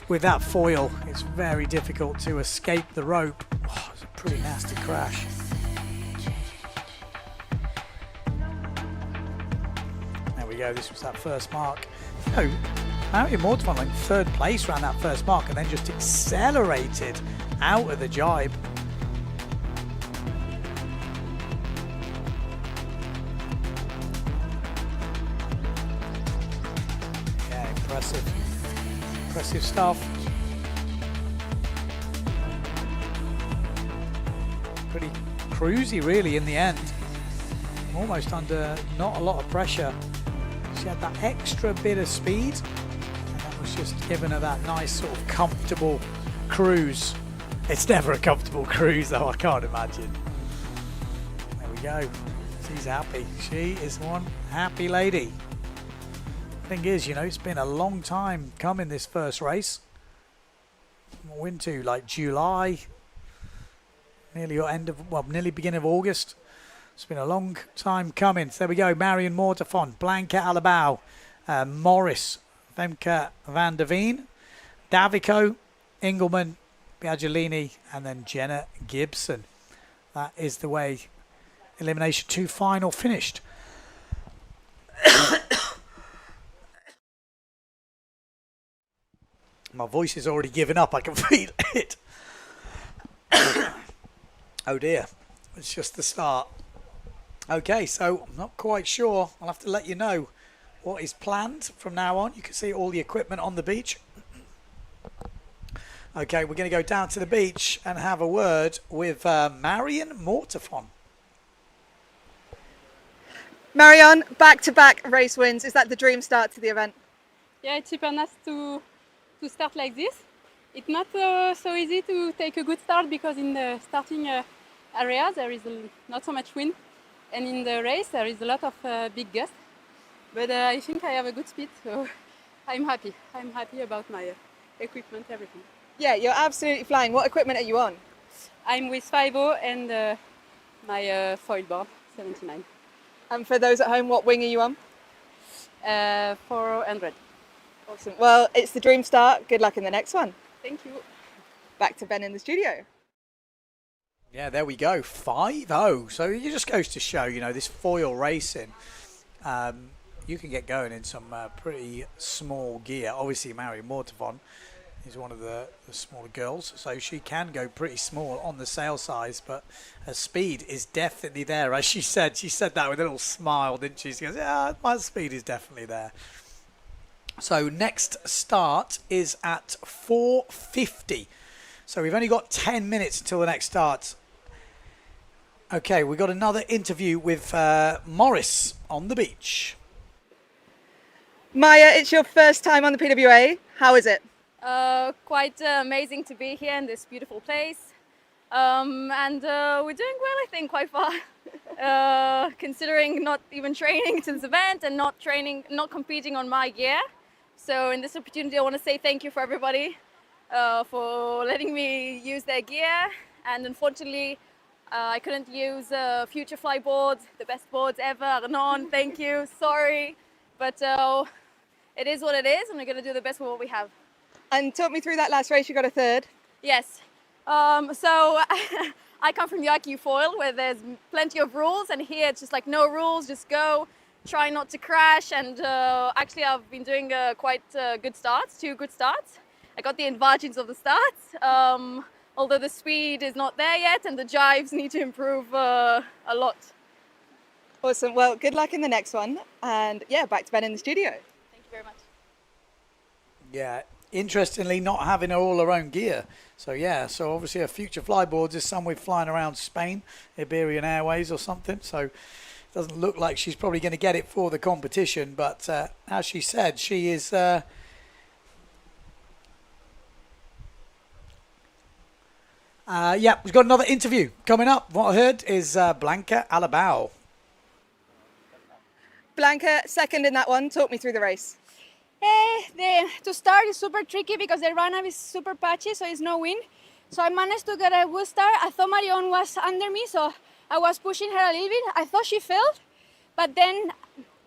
With that foil, it's very difficult to escape the rope. Oh, it's a pretty nasty crash. Go. This was that first mark. No, Marion Mortafon in third place around that first mark and then just accelerated out of the jibe. Yeah, impressive stuff. Pretty cruisy really in the end. Almost under not a lot of pressure. She had that extra bit of speed and that was just giving her that nice sort of comfortable cruise. It's never a comfortable cruise though, I can't imagine. There we go. She's happy. She is one happy lady. Thing is, you know, it's been a long time coming this first race. We're into like July, nearly beginning of August. It's been a long time coming. So there we go. Marion Mortafon, Blanca Alabau, Morris, Femke van der Veen, Davico, Engelman, Biaggiolini, and then Jenna Gibson. That is the way Elimination 2 final finished. My voice is already giving up. I can feel it. Oh dear. It's just the start. Okay, so I'm not quite sure. I'll have to let you know what is planned from now on. You can see all the equipment on the beach. Okay, we're going to go down to the beach and have a word with Marion Mortafon. Marion, back-to-back race wins. Is that the dream start to the event? Yeah, it's super nice to start like this. It's not so easy to take a good start because in the starting area there is not so much wind, and in the race there is a lot of big gusts. But I think I have a good speed, so I'm happy. I'm happy about my equipment, everything. Yeah, you're absolutely flying. What equipment are you on? I'm with 5.0 and my foil board, 79. And for those at home, what wing are you on? 400. Awesome. Well, it's the dream start. Good luck in the next one. Thank you. Back to Ben in the studio. Yeah, there we go. 5-0. So it just goes to show, you know, this foil racing, you can get going in some pretty small gear. Obviously, Marion Mortafon is one of the smaller girls, so she can go pretty small on the sail size, but her speed is definitely there, as she said. She said that with a little smile, didn't she? She goes, yeah, my speed is definitely there. So next start is at 4:50. So we've only got 10 minutes until the next start. Okay, we've got another interview with Morris on the beach. Maya, it's your first time on the PWA. How is it? Quite amazing to be here in this beautiful place. And we're doing well, I think, quite far. Considering not even training to this event and not competing on my gear. So in this opportunity, I want to say thank you for everybody for letting me use their gear. And unfortunately, I couldn't use Future Fly boards, the best boards ever. Arnon, thank you, sorry. But it is what it is, and we're going to do the best with what we have. And talk me through that last race, you got a third. Yes. So I come from the IQ foil where there's plenty of rules, and here it's just like no rules, just go, try not to crash. And actually I've been doing quite good starts, 2 good starts. I got the advantage of the starts, although the speed is not there yet and the jives need to improve a lot. Awesome, well, good luck in the next one. And yeah, back to Ben in the studio. Thank you very much. Yeah. Interestingly, not having all her own gear. So yeah, so obviously her future flyboards is somewhere flying around Spain, Iberian Airways or something. So it doesn't look like she's probably going to get it for the competition. But as she said, she is. Yeah, we've got another interview coming up. What I heard is Blanca Alabau. Blanca, second in that one. Talk me through the race. To start is super tricky because the run-up is super patchy, so it's no wind. So I managed to get a good start. I thought Marion was under me, so I was pushing her a little bit. I thought she failed, but then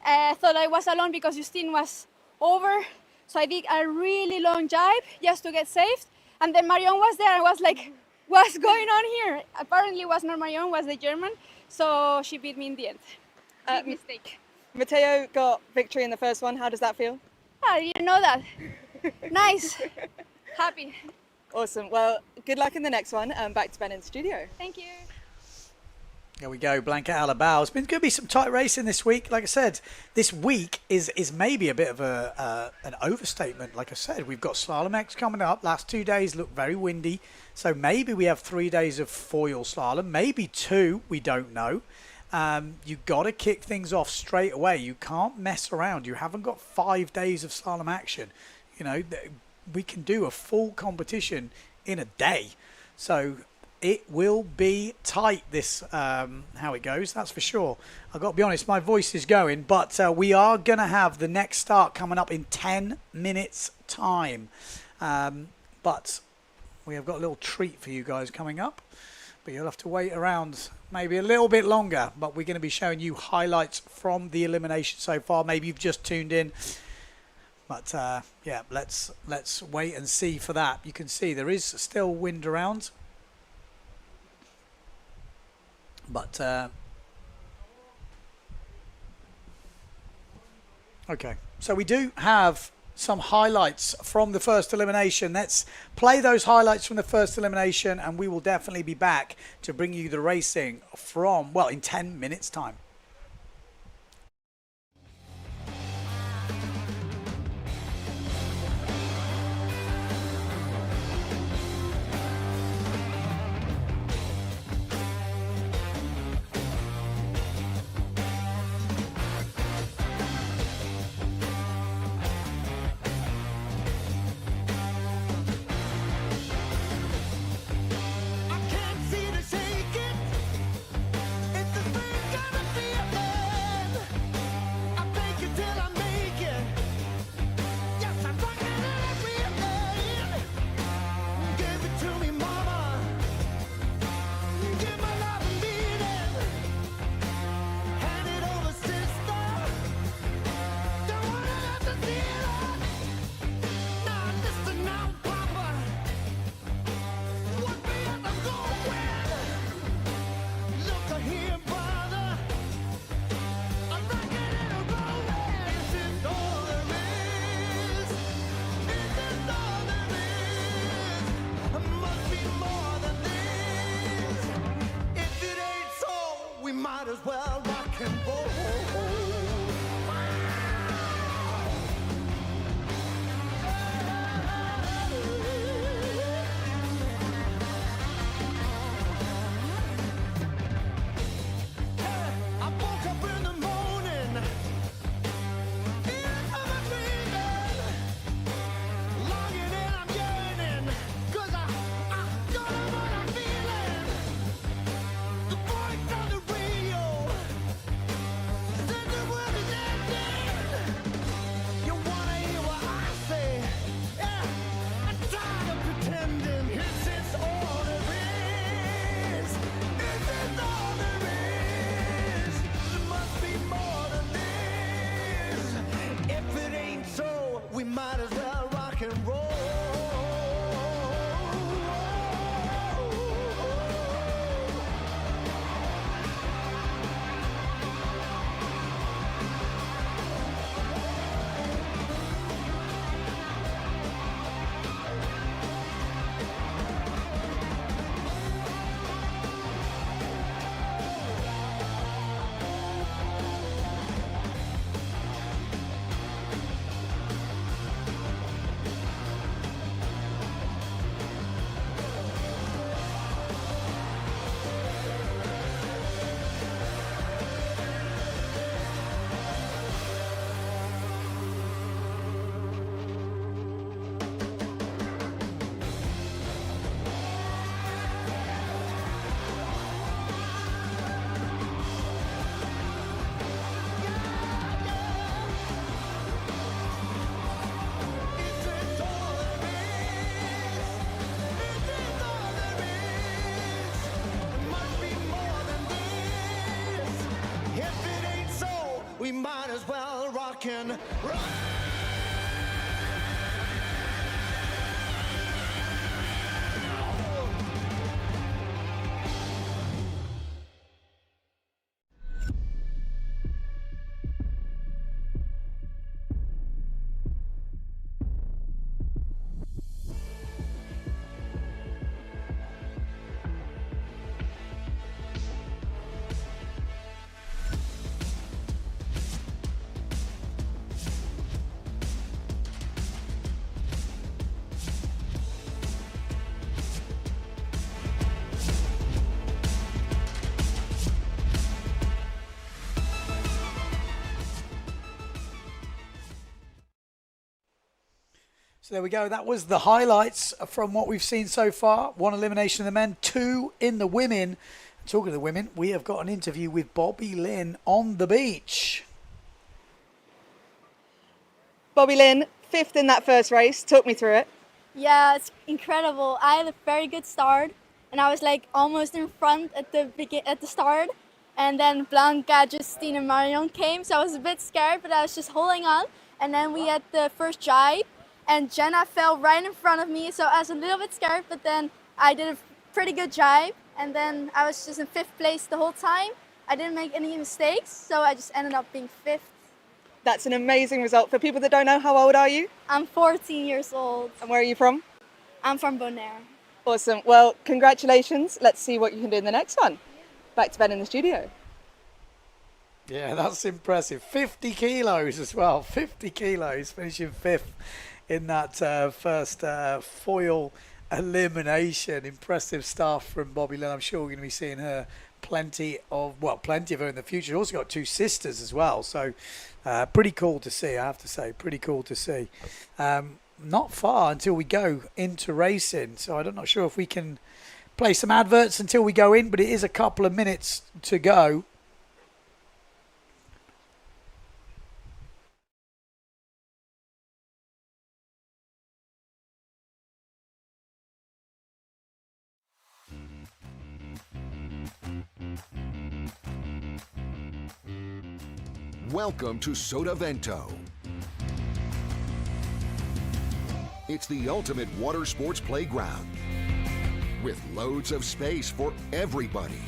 I thought I was alone because Justine was over. So I did a really long jibe just to get saved. And then Marion was there. I was like, what's going on here? Apparently it was not Marion, it was the German. So she beat me in the end. Big mistake. Matteo got victory in the first one. How does that feel? I didn't know that. Nice. Happy. Awesome. Well, good luck in the next one. Back to Ben in the studio. Thank you. There we go, Blanca Alabau. It's been going to be some tight racing this week. Like I said, this week is maybe a bit of an overstatement. Like I said, we've got Slalom X coming up. Last 2 days look very windy. So maybe we have 3 days of foil slalom, maybe 2, we don't know. You've got to kick things off straight away. You can't mess around. You haven't got 5 days of slalom action. You know, we can do a full competition in a day. So it will be tight, this how it goes, that's for sure. I've got to be honest, my voice is going, but we are going to have the next start coming up in 10 minutes time. But we have got a little treat for you guys coming up. but you'll have to wait around maybe a little bit longer. But we're going to be showing you highlights from the elimination so far. Maybe you've just tuned in. But yeah, let's wait and see for that. You can see there is still wind around. But okay, so we do have some highlights from the first elimination. Let's play those highlights from the first elimination, and we will definitely be back to bring you the racing from, well, in 10 minutes time. We might as well rock and roll. So there we go. That was the highlights from what we've seen so far. 1 elimination in the men, 2 in the women. Talking of the women, we have got an interview with Bobby Lynn on the beach. Bobby Lynn, 5th in that first race. Talk me through it. Yeah, it's incredible. I had a very good start and I was like almost in front at the start. And then Blanca, Justine, and Marion came, so I was a bit scared, but I was just holding on. And then we had the first jibe, and Jenna fell right in front of me, so I was a little bit scared, but then I did a pretty good jibe, and then I was just in 5th place the whole time. I didn't make any mistakes, so I just ended up being 5th. That's an amazing result. For people that don't know, how old are you? I'm 14 years old. And where are you from? I'm from Bonaire. Awesome. Well, congratulations. Let's see what you can do in the next one. Back to Ben in the studio. Yeah, that's impressive. 50 kilos as well. 50 kilos, finishing 5th in that first foil elimination. Impressive stuff from Bobby Lynn. I'm sure we're going to be seeing her plenty of her in the future. She's also got 2 sisters as well. So pretty cool to see, I have to say. Pretty cool to see. Not far until we go into racing. So I'm not sure if we can play some adverts until we go in, but it is a couple of minutes to go. Welcome to Sotavento. It's the ultimate water sports playground with loads of space for everybody.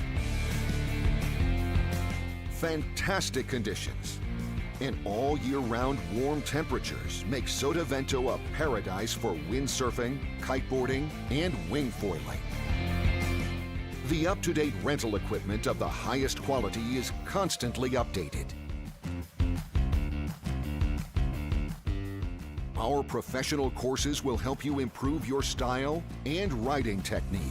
Fantastic conditions and all year-round warm temperatures make Sotavento a paradise for windsurfing, kiteboarding, and wing foiling. The up-to-date rental equipment of the highest quality is constantly updated. Our professional courses will help you improve your style and riding technique.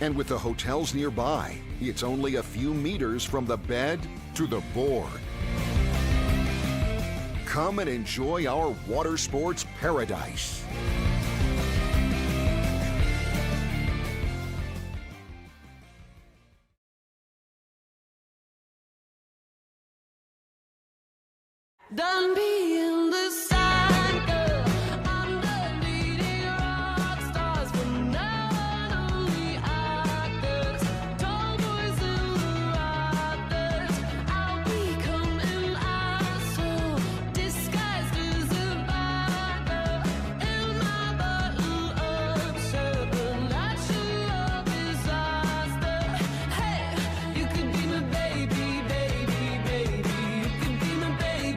And with the hotels nearby, it's only a few meters from the bed to the board. Come and enjoy our water sports paradise. Done being the side girl. I'm done beating rock stars for now and only actors. Tall boys in the rafters. I'll become an asshole disguised as a bad girl in my bottle of syrup. A natural disaster. Hey, you could be my baby, baby, baby. You could be my baby.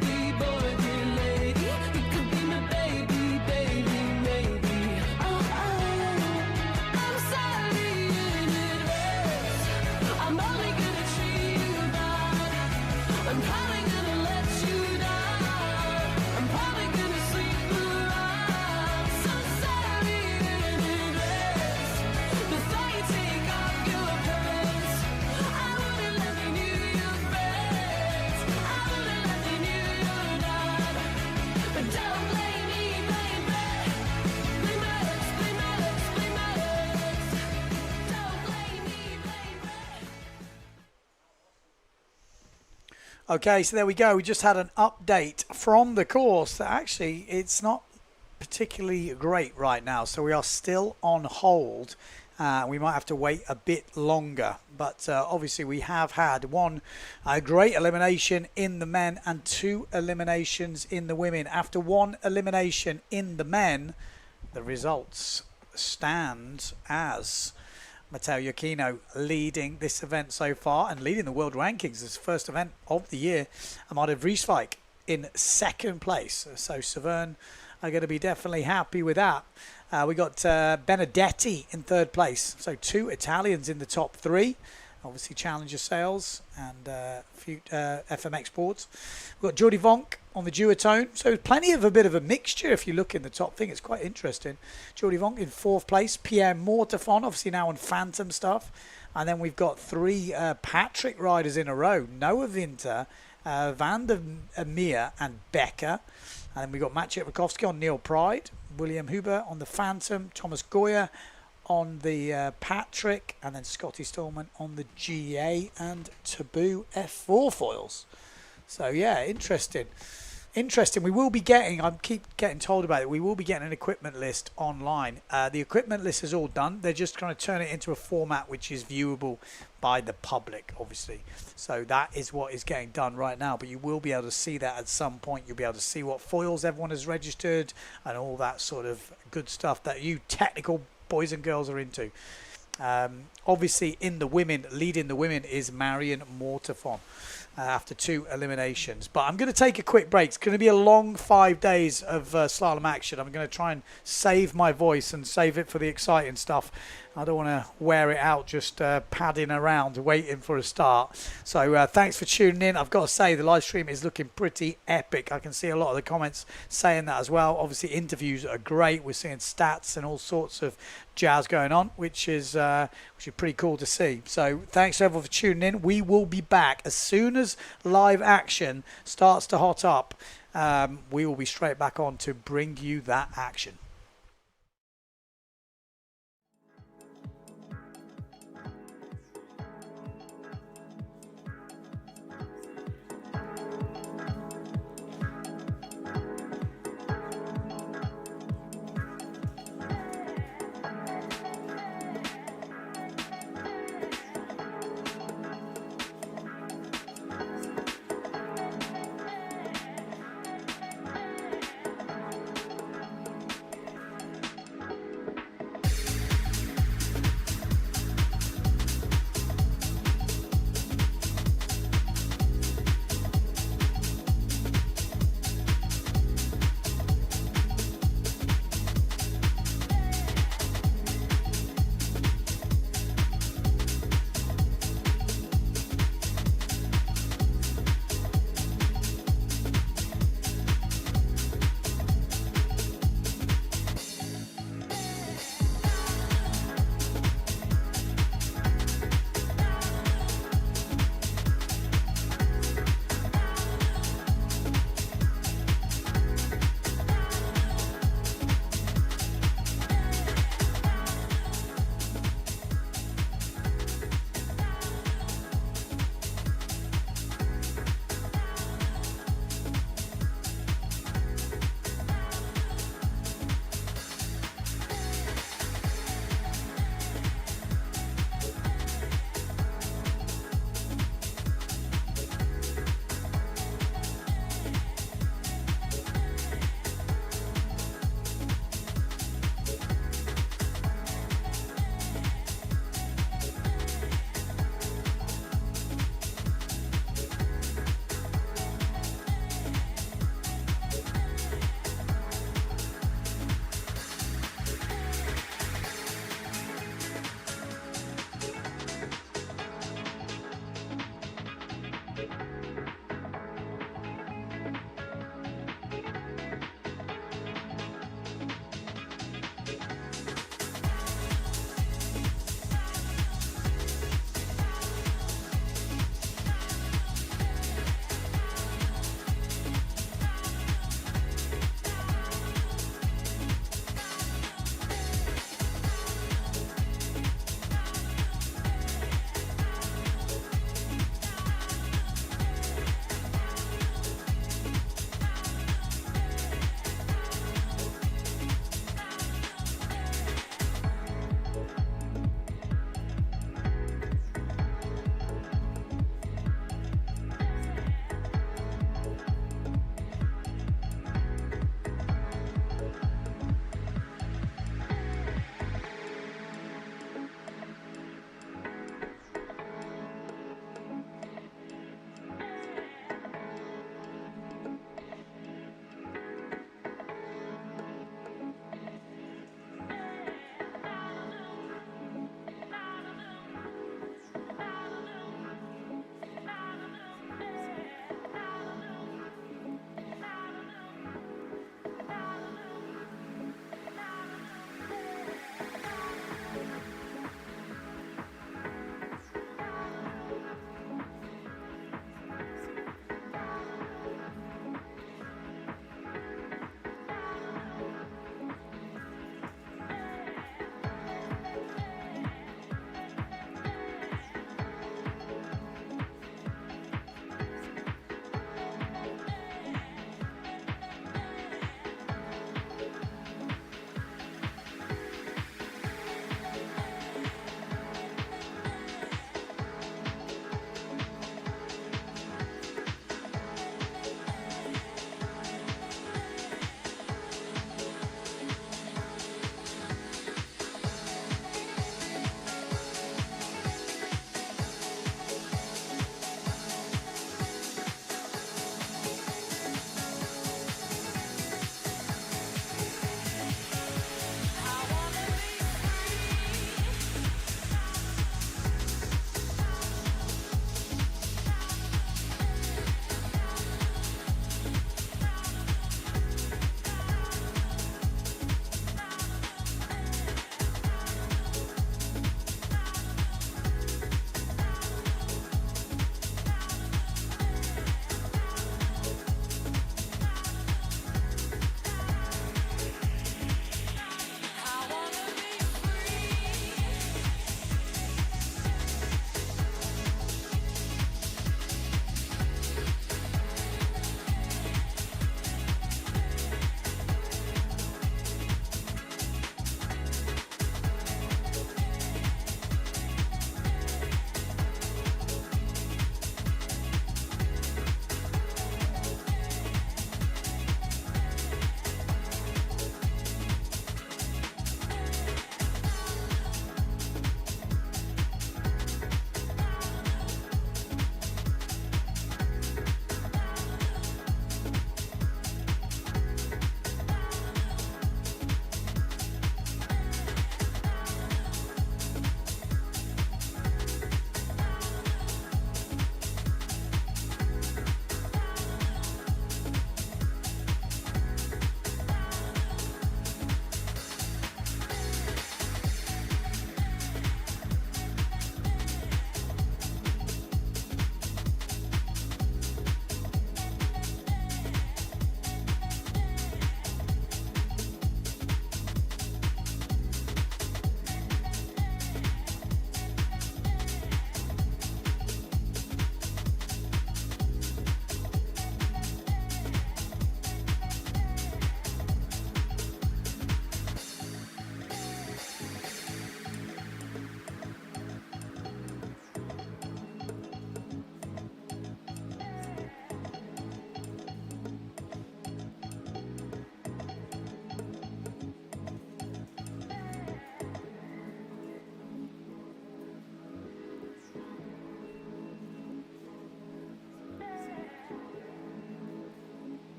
Okay, so there we go. We just had an update from the course that actually it's not particularly great right now. So we are still on hold. We might have to wait a bit longer. But obviously we have had one great elimination in the men and 2 eliminations in the women. After 1 elimination in the men, the results stand as Matteo Iachino leading this event so far and leading the world rankings. This first event of the year. Amade Vrieswijk in 2nd place. So Severn are going to be definitely happy with that. We got Benedetti in 3rd place. So 2 Italians in the top 3. Obviously Challenger Sales and FM Exports. We've got Jordi Vonk on the duotone. So plenty of a bit of a mixture if you look in the top thing. It's quite interesting. Jordi Vonk in 4th place. Pierre Mortefon obviously now on Phantom stuff. And then we've got 3 Patrick riders in a row. Noah Winter, Van der Meer and Becker. And then we've got Maciej Rakowski on Neil Pride. William Huber on the Phantom. Thomas Goya on the Patrick, and then Scotty Stallman on the GA and Taboo F4 foils. So yeah, interesting interesting. We will be getting, I keep getting told about it, we will be getting an equipment list online. The equipment list is all done. They're just trying to turn it into a format which is viewable by the public, obviously. So that is what is getting done right now. But you will be able to see that at some point. You'll be able to see what foils everyone has registered and all that sort of good stuff that you technical boys and girls are into. Obviously, in the women, leading the women is Marion Mortafon after 2 eliminations. But I'm going to take a quick break. It's going to be a long 5 days of slalom action. I'm going to try and save my voice and save it for the exciting stuff. I don't want to wear it out just padding around waiting for a start. So thanks for tuning in. I've got to say the live stream is looking pretty epic. I can see a lot of the comments saying that as well. Obviously interviews are great. We're seeing stats and all sorts of jazz going on, which is pretty cool to see. So thanks everyone for tuning in. We will be back as soon as live action starts to hot up. We will be straight back on to bring you that action.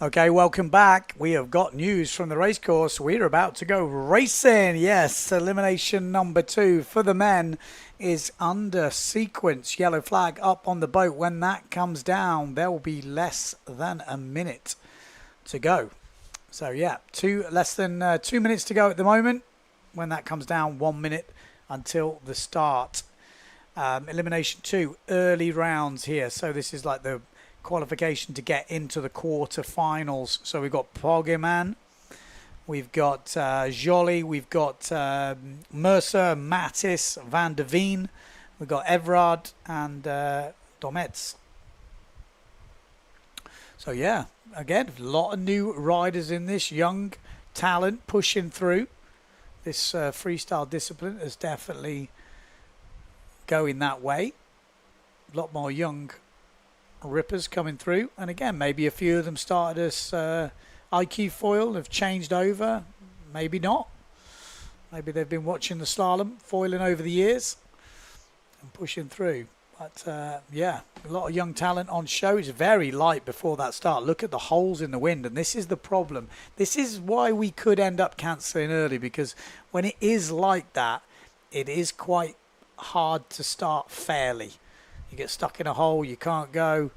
Okay, welcome back. We have got news from the racecourse. We're about to go racing. Yes, elimination number 2 for the men is under sequence. Yellow flag up on the boat. When that comes down, there will be less than a minute to go. So yeah, less than 2 minutes to go at the moment. When that comes down, 1 minute until the start. Elimination 2, early rounds here. So this is like the qualification to get into the quarter-finals. So we've got Pogeman, we've got Joly, we've got Mercer, Mattis, Van der Veen, we've got Everard and Domets. So yeah, again, a lot of new riders in this, young talent pushing through. This freestyle discipline is definitely going that way. A lot more young rippers coming through, and again, maybe a few of them started as IQ foil, have changed over, maybe not. Maybe they've been watching the slalom, foiling over the years and pushing through. But yeah, a lot of young talent on show. It's very light before that start. Look at the holes in the wind, and this is the problem. This is why we could end up cancelling early, because when it is like that, it is quite hard to start fairly. You get stuck in a hole, you can't go.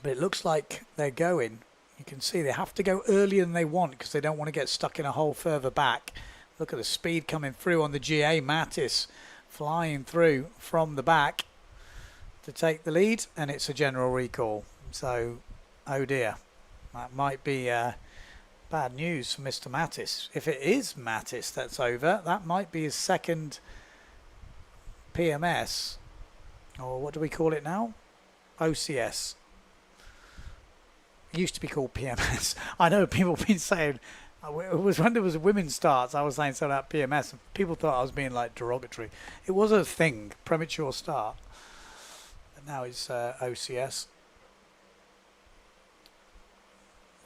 But it looks like they're going. You can see they have to go earlier than they want because they don't want to get stuck in a hole further back. Look at the speed coming through on the GA. Mattis flying through from the back to take the lead, and it's a general recall. So, oh dear. That might be bad news for Mr. Mattis. If it is Mattis that's over, that might be his second PMS, or what do we call it now? OCS. It used to be called PMS. I know people have been saying, it was when there was women's starts, I was saying something about PMS, and people thought I was being like derogatory. It was a thing, premature start. And now it's OCS.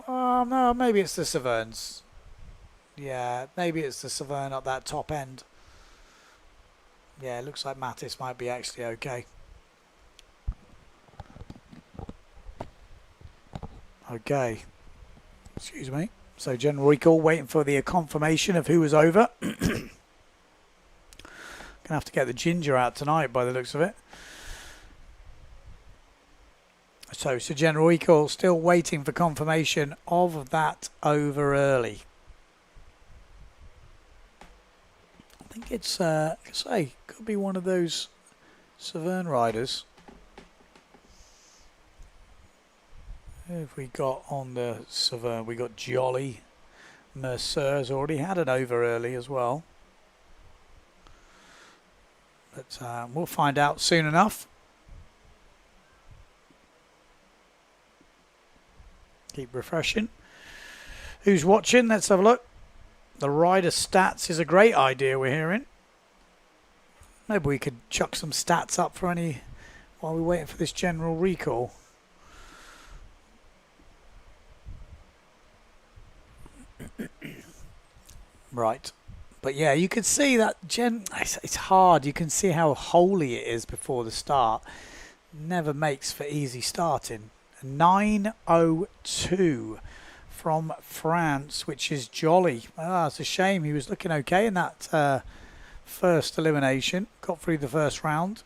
No, maybe it's the Severns. Yeah, maybe it's the Severn at that top end. Yeah, it looks like Mattis might be actually okay. Okay. Excuse me. So general recall, waiting for the confirmation of who was over. Gonna have to get the ginger out tonight by the looks of it. So general recall, still waiting for confirmation of that over early. I think it's, could be one of those Severn riders. Who have we got on the Severn? We got Joly. Mercer's already had an over early as well. But we'll find out soon enough. Keep refreshing. Who's watching? Let's have a look. The rider stats is a great idea we're hearing. Maybe we could chuck some stats up for any while we're waiting for this general recall. Right. But yeah, you can see that it's hard. You can see how holy it is before the start. Never makes for easy starting. 9:02 from France, which is Joly. It's a shame. He was looking okay in that first elimination. Got through the first round.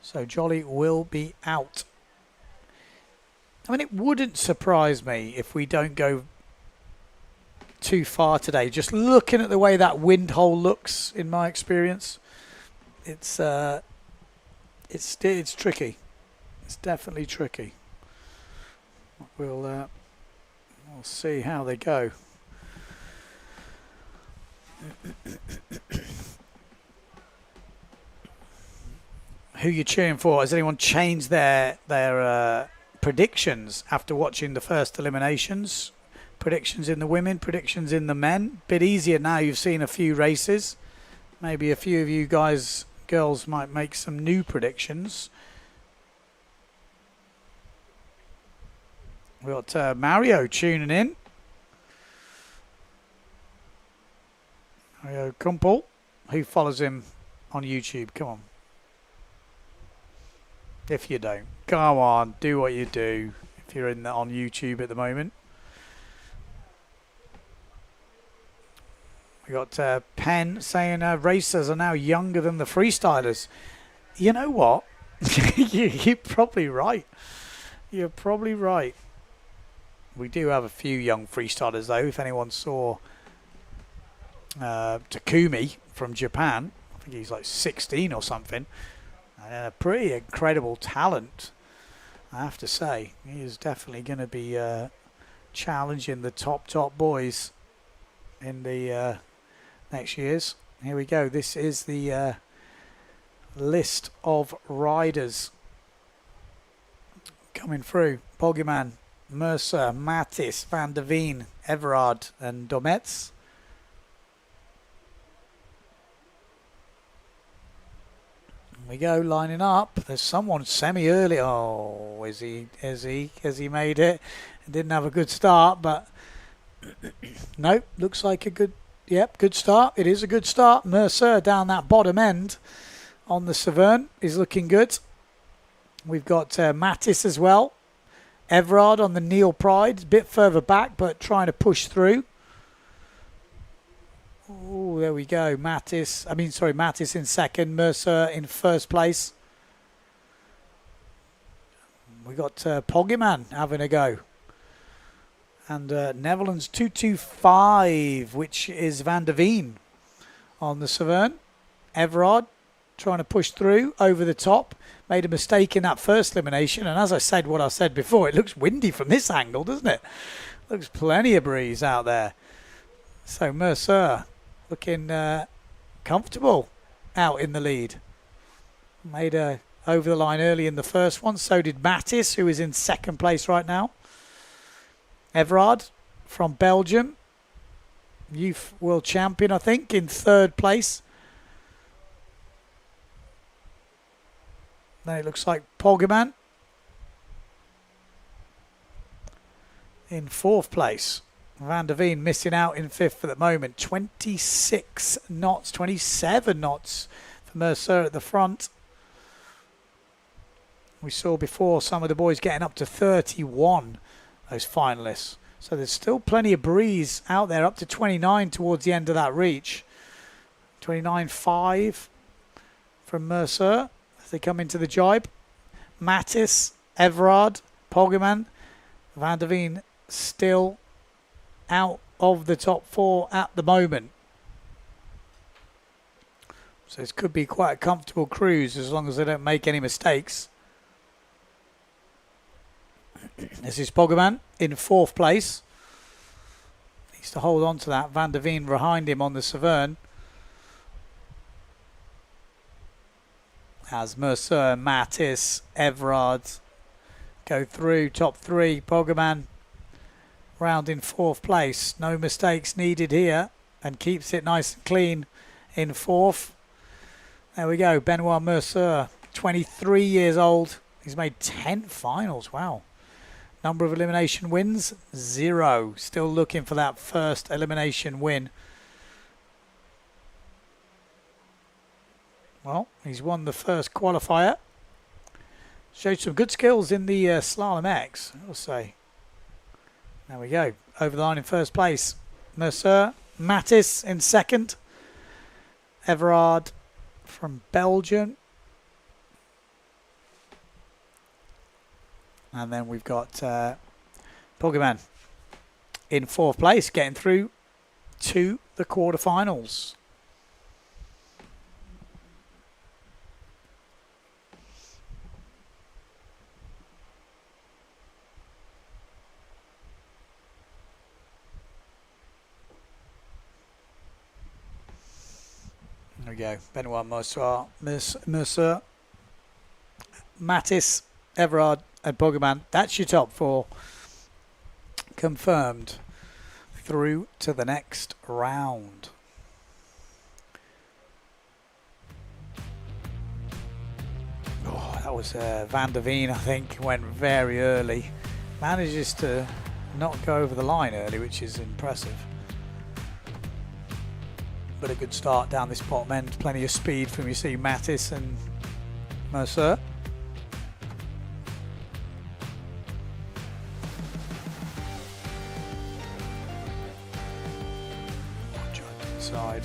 So Joly will be out. I mean, it wouldn't surprise me if we don't go too far today. Just looking at the way that wind hole looks, in my experience, it's tricky. It's definitely tricky. We'll see how they go. Who you cheering for? Has anyone changed their predictions after watching the first eliminations? Predictions in the women, predictions in the men. Bit easier now you've seen a few races. Maybe a few of you girls might make some new predictions. We've got Mario tuning in. Mario Kumpel. Who follows him on YouTube? Come on. If you don't, come on, do what you do if you're on YouTube at the moment. We got Penn saying racers are now younger than the freestylers. You know what? You're probably right. You're probably right. We do have a few young freestylers though. If anyone saw Takumi from Japan, I think he's like 16 or something. A pretty incredible talent, I have to say. He is definitely going to be challenging the top boys in the next years. Here we go. This is the list of riders coming through. Poggeman, Mercer, Mattis, Van der Veen, Everard and Domets. We go lining up. There's someone semi-early. Oh, has he made it? Didn't have a good start, but nope. Looks like a good. Yep, good start. It is a good start. Mercer down that bottom end on the Severn is looking good. We've got Mattis as well. Everard on the Neil Pride, a bit further back, but trying to push through. Oh, there we go. Mattis in second, Mercer in first place. We got Poggeman having a go. And Netherlands 225, which is Van der Veen on the Severn. Everard trying to push through over the top. Made a mistake in that first elimination. And as I said, what I said before, it looks windy from this angle, doesn't it? Looks plenty of breeze out there. So Mercer looking comfortable out in the lead. Made a over the line early in the first one. So did Mattis, who is in second place right now. Everard from Belgium, youth world champion, I think, in third place. Then it looks like Poggeman in fourth place. Van der Veen missing out in fifth at the moment. 26 knots, 27 knots for Mercer at the front. We saw before some of the boys getting up to 31, those finalists. So there's still plenty of breeze out there, up to 29 towards the end of that reach. 29.5 from Mercer as they come into the jibe. Mattis, Everard, Poggeman, Van der Veen still out of the top four at the moment. So this could be quite a comfortable cruise as long as they don't make any mistakes. This is Poggeman in fourth place. Needs to hold on to that. Van der Veen behind him on the Severn. As Mercer, Mattis, Everard go through top three. Poggeman round in fourth place. No mistakes needed here and keeps it nice and clean in fourth. There we go. Benoit Mercer, 23 years old. He's made 10 finals. Wow. Number of elimination wins, 0. Still looking for that first elimination win. Well, he's won the first qualifier. Showed some good skills in the Slalom X, I'll say. There we go. Over the line in first place. Mercer, Mattis in second. Everard from Belgium. And then we've got Poggeman in fourth place, getting through to the quarterfinals. There we go. Benoit Mercer, Mattis, Everard and Poggeman. That's your top four. Confirmed through to the next round. Oh, that was Van der Veen, I think, went very early. Manages to not go over the line early, which is impressive. But a good start down this bottom end. Plenty of speed from, you see, Mattis and Mercer. Inside.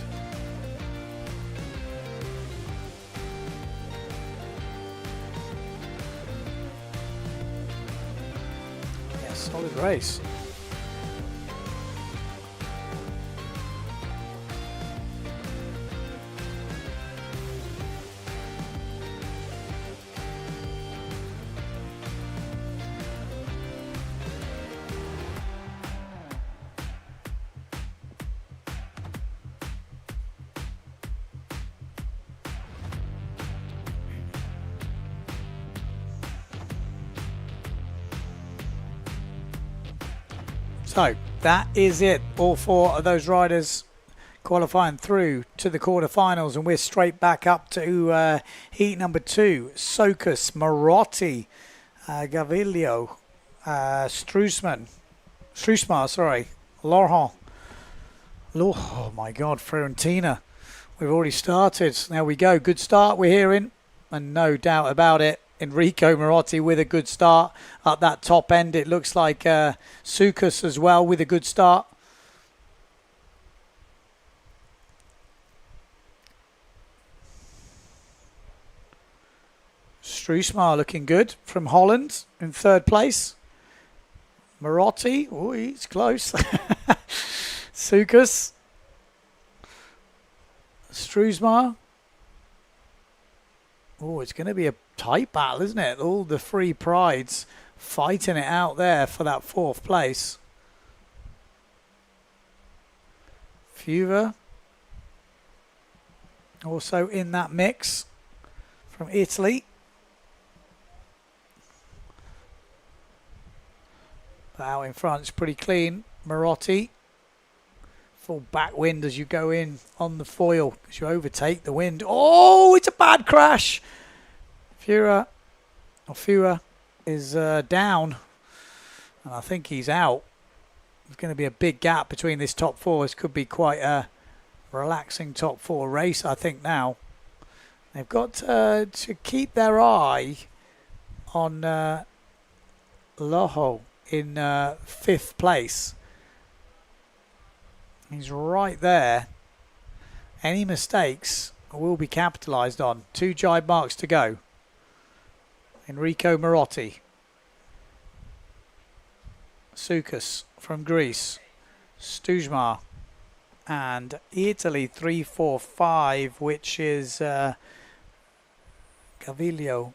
Yeah, solid race. So that is it. All 4 of those riders qualifying through to the quarterfinals, and we're straight back up to heat number 2. Sokus, Marotti, Gaviglio, Struismar, Laurent. Oh my God, Fiorentina. We've already started. There we go. Good start we're hearing, and no doubt about it. Enrico Marotti with a good start at that top end. It looks like Sokus as well with a good start. Struismar looking good from Holland in 3rd place. Marotti, oh, he's close. Sokus. Struismar. Oh, it's going to be a tight battle, isn't it? All the 3 prides fighting it out there for that 4th place. Fuva also in that mix from Italy. But out in front, it's pretty clean. Marotti. Full back wind as you go in on the foil, as you overtake the wind. Oh, it's a bad crash. Fura is down, and I think he's out. There's going to be a big gap between this top 4. This could be quite a relaxing top 4 race, I think, now. They've got to keep their eye on Loho in 5th place. He's right there. Any mistakes will be capitalised on. 2 jibe marks to go. Enrico Marotti. Sokus from Greece. Struismar. And Italy 3-4-5, which is Gaviglio.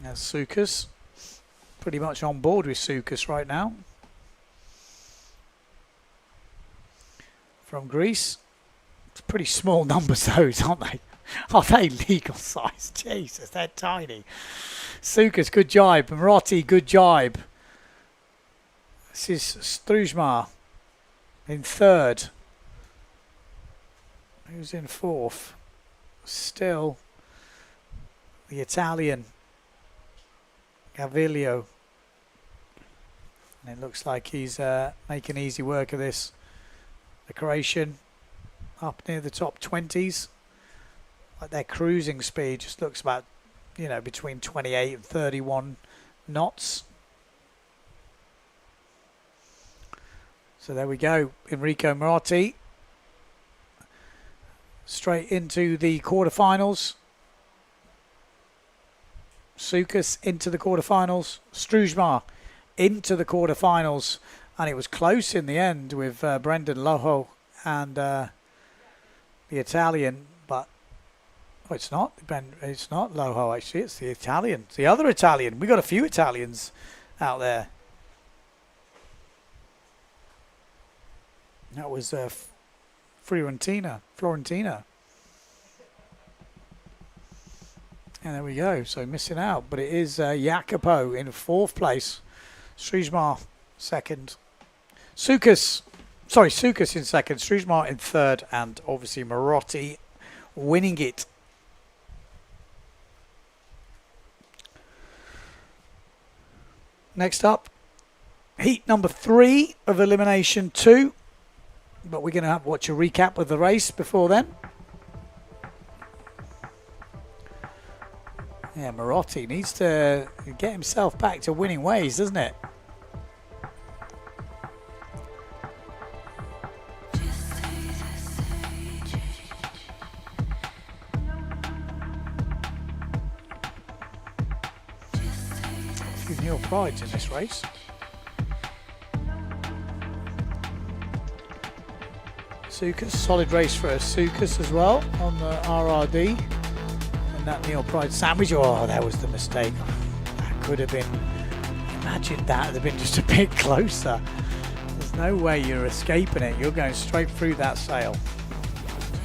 There's Sokus. Pretty much on board with Sokus right now. From Greece. It's pretty small numbers, those, aren't they? Are they legal size? Jesus, they're tiny. Sokus, good jibe. Marotti, good jibe. This is Struismar in 3rd. Who's in 4th? Still the Italian Gaviglio. And it looks like he's making easy work of this. The Croatian up near the top 20s. Like their cruising speed just looks about, you know, between 28 and 31 knots. So there we go. Enrico Marotti straight into the quarterfinals. Sokus into the quarterfinals. Struismar into the quarterfinals, and it was close in the end with Brendan Loho and the Italian, but it's not Loho actually, it's the Italian. It's the other Italian. We got a few Italians out there. That was Fiorentina. And there we go. So missing out, but it is Jacopo in 4th place. Struismar 2nd. Sokus in 2nd. Struismar in 3rd, and obviously Marotti winning it. Next up, heat number 3 of elimination 2. But we're going to have to watch a recap of the race before then. Yeah, Marotti needs to get himself back to winning ways, doesn't it? A few Neil Prides in this race. Sukas, solid race for Sukas as well on the RRD. And that Neil Pride sandwich, oh, that was the mistake. That could have been, imagine that would have been just a bit closer. There's no way you're escaping it. You're going straight through that sail.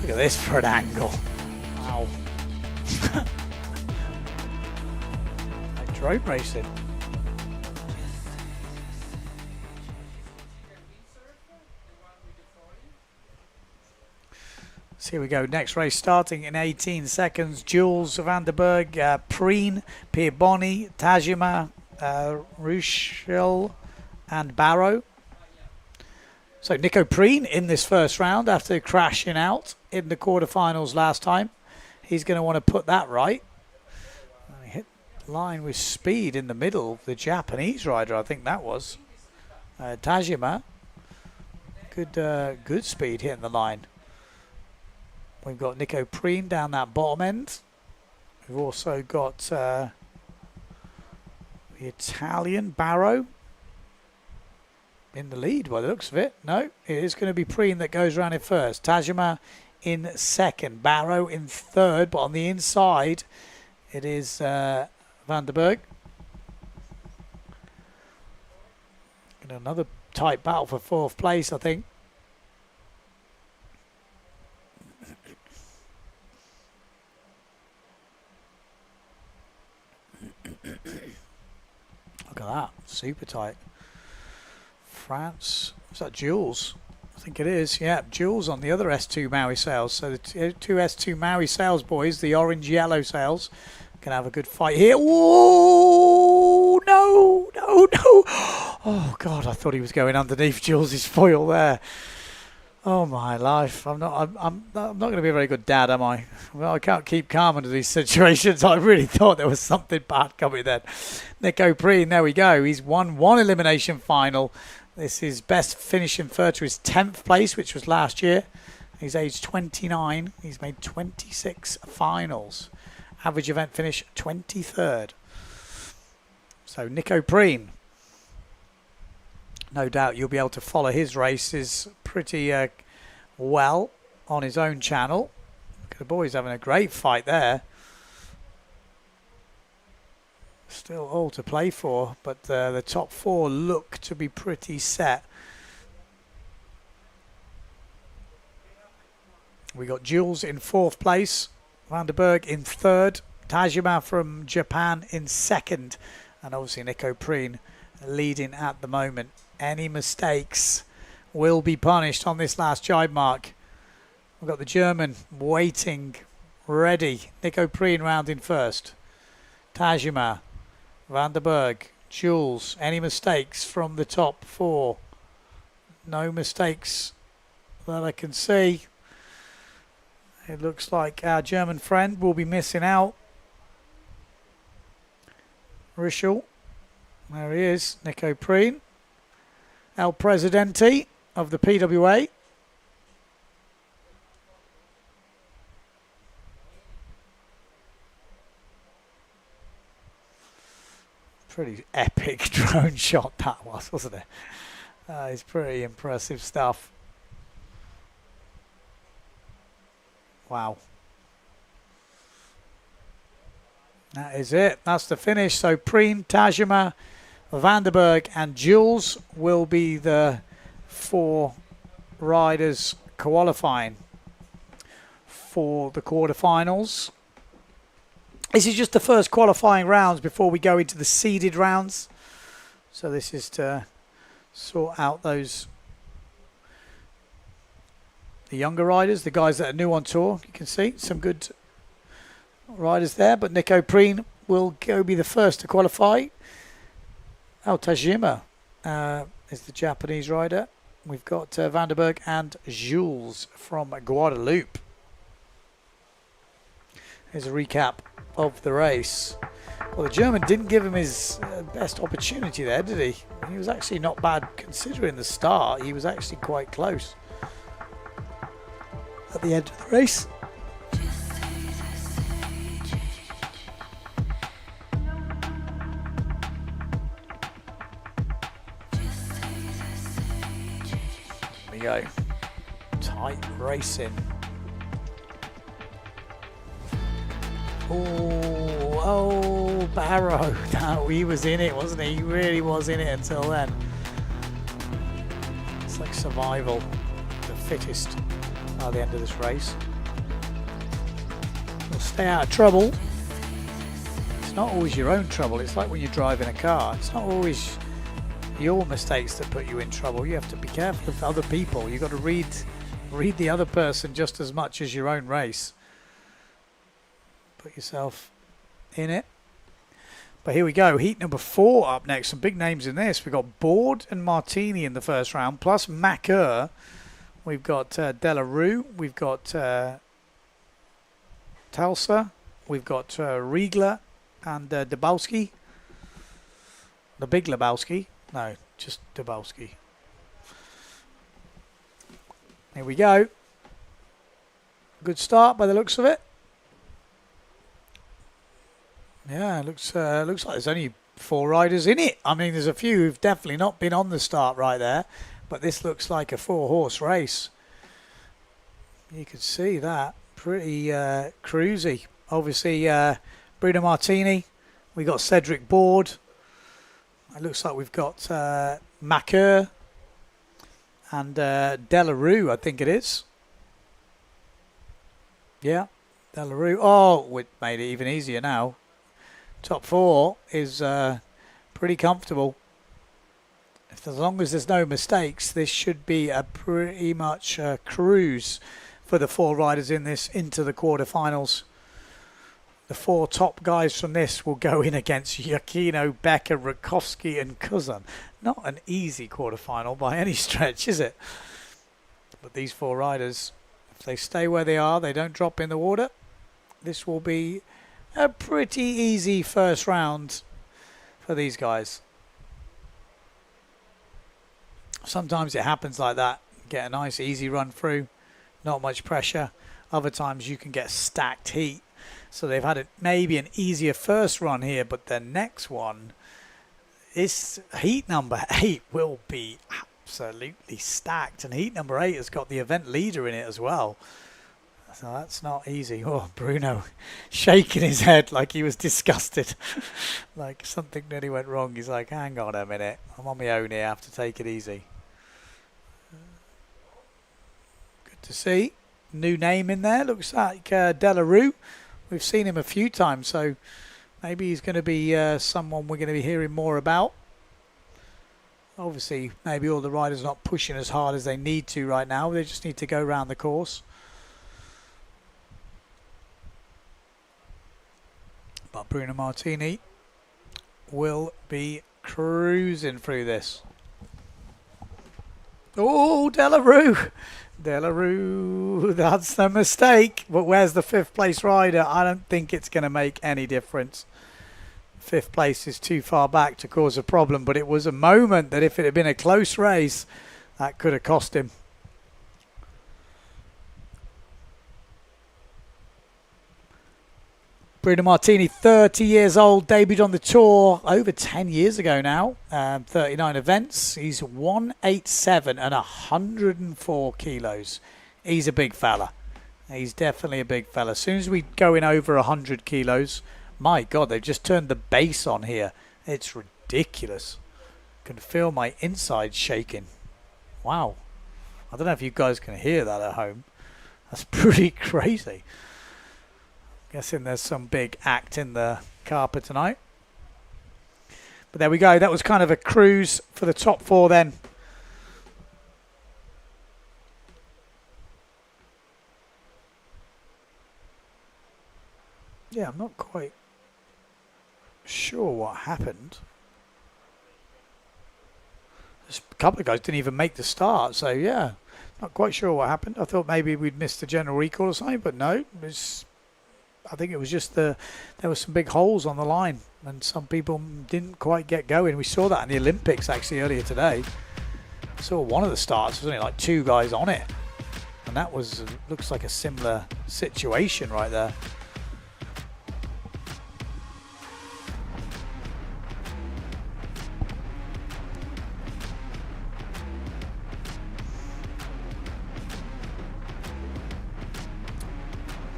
Look at this for an angle. Wow. Like drone racing. So here we go. Next race starting in 18 seconds. Jules van der Berg, Preen, Pierboni, Tajima, Ruschel and Barrow. So Nico Preen in this first round after crashing out in the quarterfinals last time. He's going to want to put that right. He hit the line with speed in the middle. The Japanese rider, I think that was. Tajima. Good speed hitting the line. We've got Nico Preen down that bottom end. We've also got the Italian Barrow in the lead by the looks of it. No, it is going to be Preen that goes around in first. Tajima in second. Barrow in third, but on the inside it is Van der Berg. And another tight battle for fourth place, I think. Look at that, super tight. France, is that Jules? I think it is, yeah. Jules on the other S2 Maui sails. So the two S2 Maui sails boys, the orange-yellow sails, can have a good fight here. Whoa! No! Oh God, I thought he was going underneath Jules' foil there. Oh my life! I'm not going to be a very good dad, am I? Well, I can't keep calm under these situations. I really thought there was something bad coming then. Nico Preen, there we go. He's won one elimination final. This is best finish in Fuerteventura, his 10th place, which was last year. He's aged 29. He's made 26 finals. Average event finish 23rd. So Nico Preen. No doubt you'll be able to follow his races pretty well on his own channel. Look at the boys having a great fight there. Still all to play for, but the top 4 look to be pretty set. We got Jules in 4th place, Van der Berg in 3rd, Tajima from Japan in 2nd, and obviously Nico Preen leading at the moment. Any mistakes will be punished on this last jibe mark. We've got the German waiting, ready. Nico Preen round in first. Tajima, Van der Berg, Jules. Any mistakes from the top 4? No mistakes that I can see. It looks like our German friend will be missing out. Rischel. There he is, Nico Preen. El Presidente of the PWA. Pretty epic drone shot that was, wasn't it? It's pretty impressive stuff. Wow. That is it. That's the finish. So Preen, Tajima, Van der Berg and Jules will be the 4 riders qualifying for the quarterfinals. This is just the first qualifying rounds before we go into the seeded rounds. So this is to sort out those the younger riders, the guys that are new on tour. You can see some good riders there, but Nico Preen will be the first to qualify. Oh, Tajima is the Japanese rider. We've got Vanderberg and Jules from Guadeloupe. Here's a recap of the race. Well, the German didn't give him his best opportunity there, did he? He was actually not bad considering the start. He was actually quite close at the end of the race. There we go. Tight racing. Oh, Barrow. No, he was in it, wasn't he? He really was in it until then. It's like survival. The fittest by the end of this race. We'll stay out of trouble. It's not always your own trouble. It's like when you're driving a car. It's not always your mistakes that put you in trouble. You have to be careful of other people. You've got to read the other person just as much as your own race. Put yourself in it. But here we go. Heat number 4 up next. Some big names in this. We've got Board and Martini in the first round, plus Macker. We've got Delarue. We've got Talsa. We've got Riegler and Dabowski. The big Lebowski. No, just Dabowski. Here we go. Good start by the looks of it. Yeah, looks like there's only 4 riders in it. I mean, there's a few who've definitely not been on the start right there, but this looks like a 4-horse race. You can see that. Pretty cruisy. Obviously, Bruno Martini. We got Cedric Board. It looks like we've got Macker and Delarue, I think it is. Yeah, Delarue. Oh, it made it even easier now. Top 4 is pretty comfortable. As long as there's no mistakes, this should be a pretty much cruise for the 4 riders in this into the quarterfinals. The 4 top guys from this will go in against Giacchino, Becker, Rakowski and Cousin. Not an easy quarterfinal by any stretch, is it? But these 4 riders, if they stay where they are, they don't drop in the water, this will be a pretty easy first round for these guys. Sometimes it happens like that. Get a nice easy run through, not much pressure. Other times you can get stacked heat. So they've had maybe an easier first run here, but the next one is heat number 8 will be absolutely stacked. And heat number 8 has got the event leader in it as well. So that's not easy. Oh, Bruno shaking his head like he was disgusted. Like something nearly went wrong. He's like, hang on a minute. I'm on my own here. I have to take it easy. Good to see. New name in there. Looks like Delarue. We've seen him a few times, so maybe he's going to be someone we're going to be hearing more about. Obviously, maybe all the riders are not pushing as hard as they need to right now. They just need to go around the course. But Bruno Martini will be cruising through this. Oh, Delarue. Delarue, that's the mistake. But where's the 5th place rider? I don't think it's going to make any difference. 5th place is too far back to cause a problem. But it was a moment that if it had been a close race, that could have cost him. Bruno Martini, 30 years old, debuted on the tour over 10 years ago now. 39 events. He's 187 and 104 kilos. He's a big fella. He's definitely a big fella. As soon as we go in over 100 kilos, my God, they've just turned the bass on here. It's ridiculous. I can feel my insides shaking. Wow. I don't know if you guys can hear that at home. That's pretty crazy. Guessing there's some big act in the carpet tonight. But there we go. That was kind of a cruise for the top 4 then. Yeah, I'm not quite sure what happened. couple of guys didn't even make the start. So, yeah, not quite sure what happened. I thought maybe we'd missed the general recall or something, but no. I think it was just there were some big holes on the line, and some people didn't quite get going. We saw that in the Olympics, actually, earlier today. I saw one of the starts, there's only like 2 guys on it. And that looks like a similar situation right there.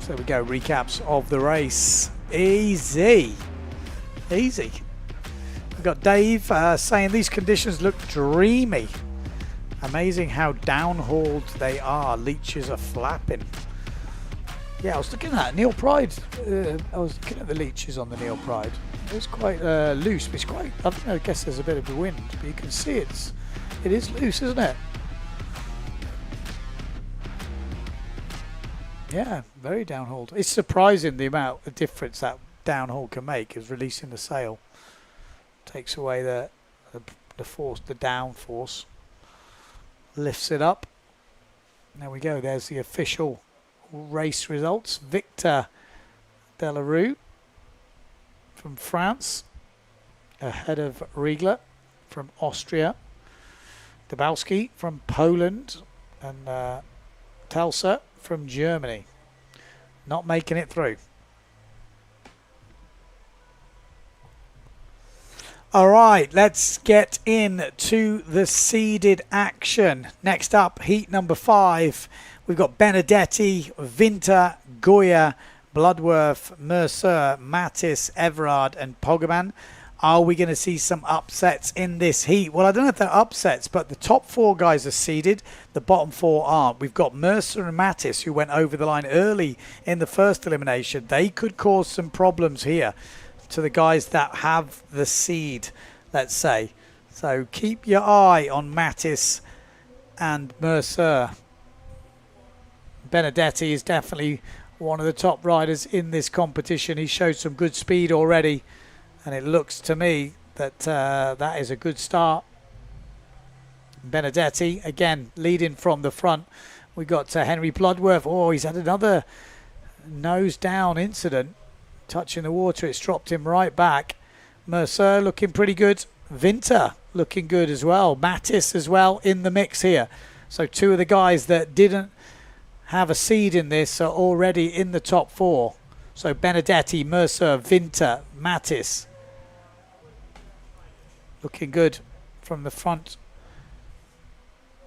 So there we go, recaps of the race. Easy. We've got Dave saying these conditions look dreamy. Amazing how downhauled they are. Leeches are flapping. Yeah, I was looking at Neil Pride. I was looking at the leeches on the Neil Pride. It was quite loose, but it's quite, I guess there's a bit of a wind, but you can see it is loose, isn't it? Yeah, very downhauled. It's surprising the amount of difference that downhaul can make, is releasing the sail. Takes away the force, the down force. Lifts it up. There we go. There's the official race results. Victor Delarue from France, ahead of Riegler from Austria. Dabowski from Poland, and Telsa from Germany. Not making it through. All right, let's get into the seeded action. Next up, heat number 5. We've got Benedetti, Winter, Goya, Bloodworth, Mercer, Mattis, Everard, and Pogaman. Are we going to see some upsets in this heat? Well, I don't know if they're upsets, but the top 4 guys are seeded. The bottom 4 aren't. We've got Mercer and Mattis, who went over the line early in the first elimination. They could cause some problems here to the guys that have the seed, let's say. So keep your eye on Mattis and Mercer. Benedetti is definitely one of the top riders in this competition. He showed some good speed already, and it looks to me that that is a good start. Benedetti, again, leading from the front. We got Henry Bloodworth. Oh, he's had another nose down incident. Touching the water, it's dropped him right back. Mercer looking pretty good. Winter looking good as well. Mattis as well in the mix here. So 2 of the guys that didn't have a seed in this are already in the top 4. So Benedetti, Mercer, Winter, Mattis. Looking good from the front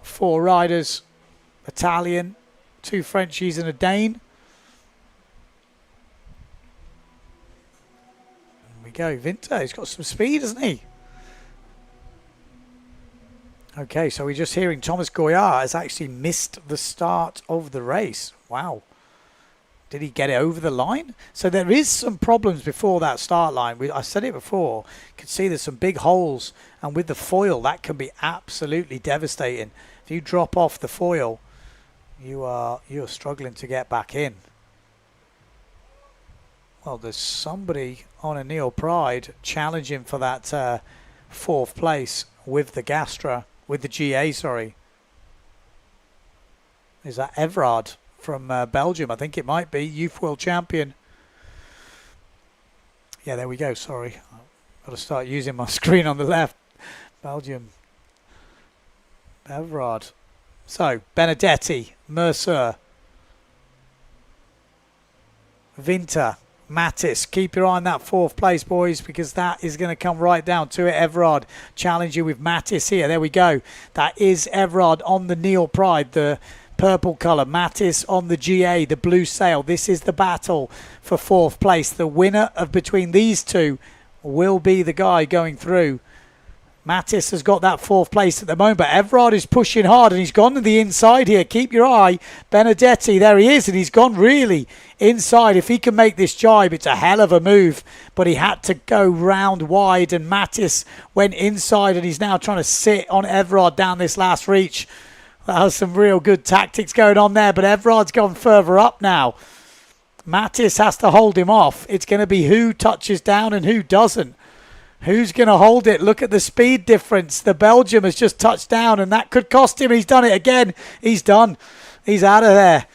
4 riders. Italian, 2 Frenchies and a Dane. Go Winter, he's got some speed, hasn't he? Okay, so we're just hearing Thomas Goyard has actually missed the start of the race. Wow. Did he get it over the line? So there is some problems before that start line. I said it before. You can see there's some big holes, and with the foil that can be absolutely devastating. If you drop off the foil, you're struggling to get back in. Well, there's somebody on a Neil Pride challenging for that 4th place with the with the GA, sorry. Is that Everard from Belgium? I think it might be. Youth World Champion. Yeah, there we go, sorry. I've got to start using my screen on the left. Belgium. Everard. So, Benedetti, Mercer, Winter, Mattis. Keep your eye on that 4th place, boys, because that is going to come right down to it. Everard challenging with Mattis here. There we go. That is Everard on the Neil Pride, the purple colour. Mattis on the GA, the blue sail. This is the battle for 4th place. The winner of between these 2 will be the guy going through. Mattis has got that 4th place at the moment, but Everard is pushing hard, and he's gone to the inside here. Keep your eye. Benedetti, there he is, and he's gone really inside. If he can make this jibe, it's a hell of a move, but he had to go round wide, and Mattis went inside, and he's now trying to sit on Everard down this last reach. That was some real good tactics going on there, but Everard's gone further up now. Mattis has to hold him off. It's going to be who touches down and who doesn't. Who's going to hold it? Look at the speed difference. The Belgium has just touched down, and that could cost him. He's done it again. He's done. He's out of there.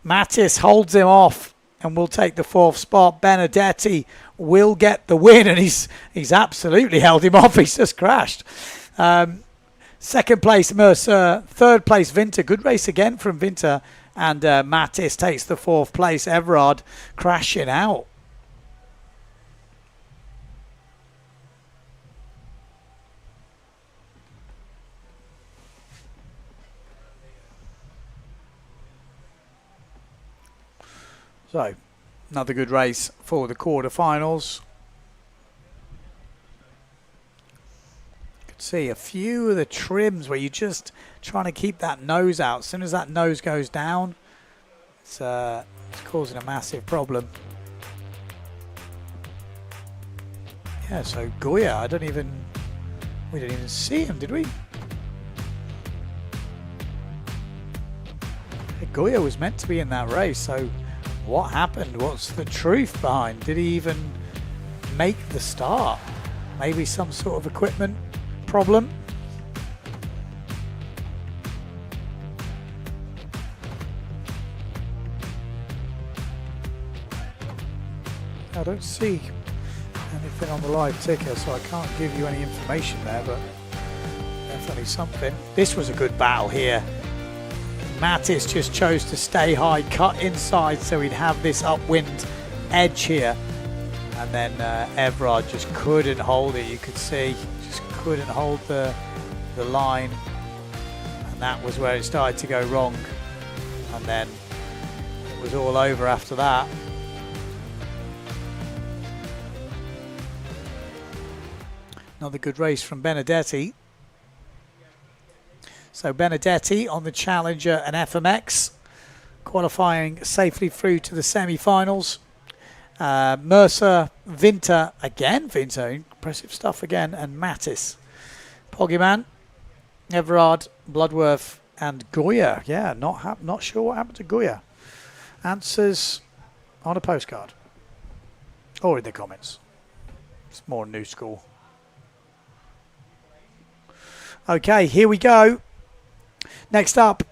Mattis holds him off and will take the 4th spot. Benedetti will get the win, and he's absolutely held him off. He's just crashed. 2nd place, Mercer. 3rd place, Winter. Good race again from Winter. And Mattis takes the 4th place. Everard crashing out. So, another good race for the quarterfinals. You can see a few of the trims where you're just trying to keep that nose out. As soon as that nose goes down, it's causing a massive problem. Yeah, so Goya, we didn't even see him, did we? Goya was meant to be in that race, so what happened? What's the truth behind? Did he even make the start? Maybe some sort of equipment problem? I don't see anything on the live ticker, so I can't give you any information there, but definitely something. This was a good battle here. Mattis just chose to stay high, cut inside so he'd have this upwind edge here. And then Everard just couldn't hold it, you could see. Just couldn't hold the line. And that was where it started to go wrong. And then it was all over after that. Another good race from Benedetti. So Benedetti on the Challenger and FMX, qualifying safely through to the semi-finals. Mercer, Winter again, Winter, impressive stuff again, and Mattis. Poggyman, Everard, Bloodworth, and Goya. Yeah, not sure what happened to Goya. Answers on a postcard or in the comments. It's more new school. Okay, here we go. Next up,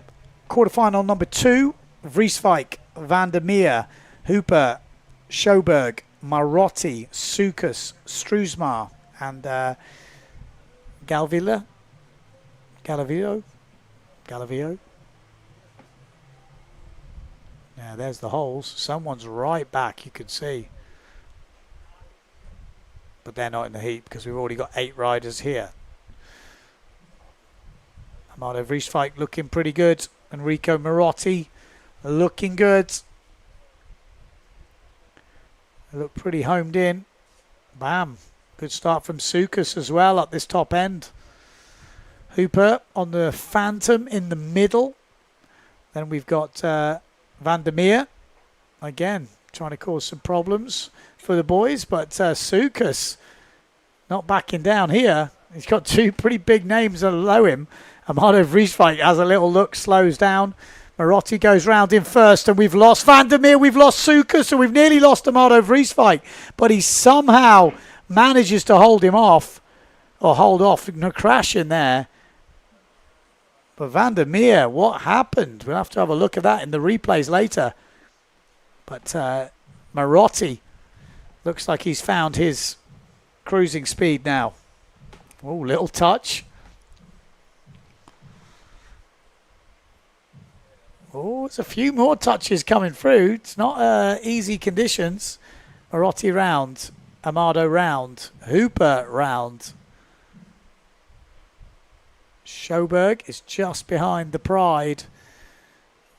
quarterfinal number 2, Vrieswijk, Van der Meer, Hooper, Schoberg, Marotti, Sukas, Struismar, and Galavio. Now there's the holes. Someone's right back, you can see. But they're not in the heat because we've already got 8 riders here. Amado Vrieswijk looking pretty good. Enrico Marotti looking good. They look pretty homed in. Bam. Good start from Sukas as well up this top end. Hooper on the Phantom in the middle. Then we've got Van der Meer. Again, trying to cause some problems for the boys. But Sukas not backing down here. He's got 2 pretty big names below him. Amado Vrieswijk has a little look, slows down. Marotti goes round in first, and we've lost Van der Meer, we've lost Sukas, so we've nearly lost Amado Vrieswijk. But he somehow manages to hold him off, or hold off, no crash in there. But Van der Meer, what happened? We'll have to have a look at that in the replays later. But Marotti looks like he's found his cruising speed now. Oh, little touch. Oh, there's a few more touches coming through. It's not easy conditions. Marotti round. Amado round. Hooper round. Schoberg is just behind the Pride,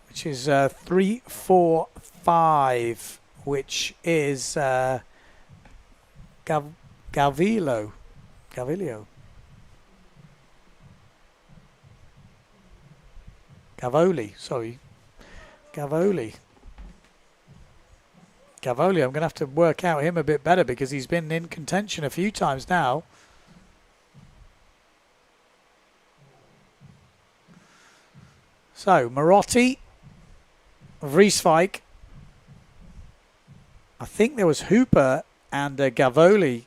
which is 3-4-5, which is Gavilio. Gavoli, sorry. Gavoli, I'm going to have to work out him a bit better because he's been in contention a few times now. So, Marotti, Vrieswijk. I think there was Hooper and Gavoli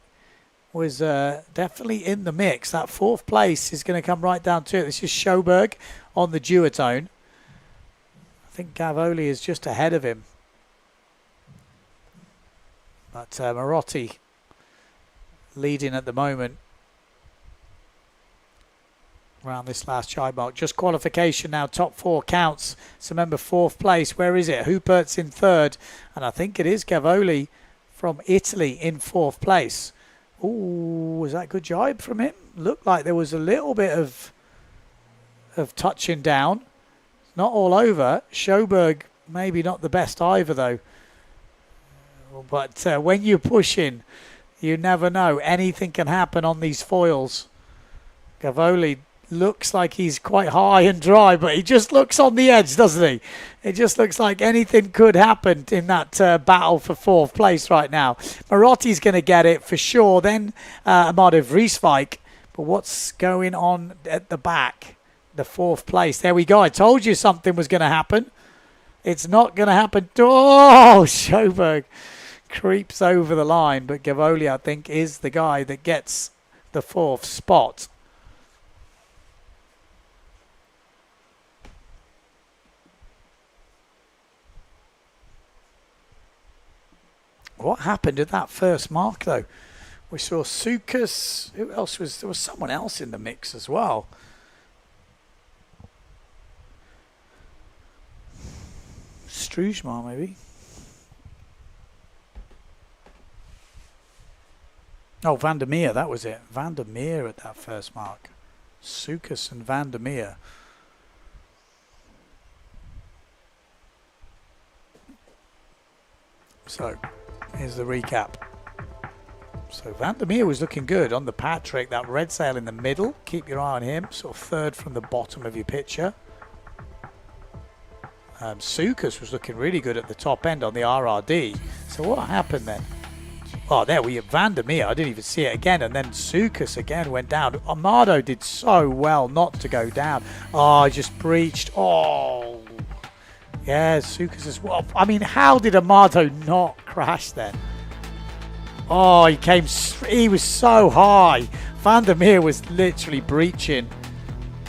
was definitely in the mix. That 4th place is going to come right down to it. This is Sjoberg on the duotone. I think Gavoli is just ahead of him. But Marotti leading at the moment around this last chide mark. Just qualification now, top 4 counts. So remember, 4th place, where is it? Hupert's in 3rd, and I think it is Gavoli from Italy in 4th place. Ooh, was that a good jibe from him? Looked like there was a little bit of touching down. Not all over. Sjoberg maybe not the best either though. But when you're pushing, you never know. Anything can happen on these foils. Gavoli looks like he's quite high and dry, but he just looks on the edge, doesn't he? It just looks like anything could happen in that battle for 4th place right now. Marotti's going to get it for sure. Then Amado Vrieswijk. But what's going on at the back? The 4th place. There we go. I told you something was going to happen. It's not going to happen. Oh, Sjoberg creeps over the line. But Gavoli, I think, is the guy that gets the 4th spot. What happened at that first mark, though? We saw Sukas. Who else was there? Was someone else in the mix as well. Struijmar, maybe. Oh, Van der Meer, that was it. Van der Meer at that first mark. Sukas and Van der Meer. So, here's the recap. So Van der Meer was looking good on the Patrick. That red sail in the middle. Keep your eye on him. Sort of 3rd from the bottom of your picture. Sukas was looking really good at the top end on the RRD. So what happened then? Oh, there we have Van der Meer. I didn't even see it again. And then Sukas again went down. Amado did so well not to go down. Oh, he just breached. Oh. Yeah, Sukas as well. I mean, how did Amado not crash then? Oh, he was so high. Van der Meer was literally breaching.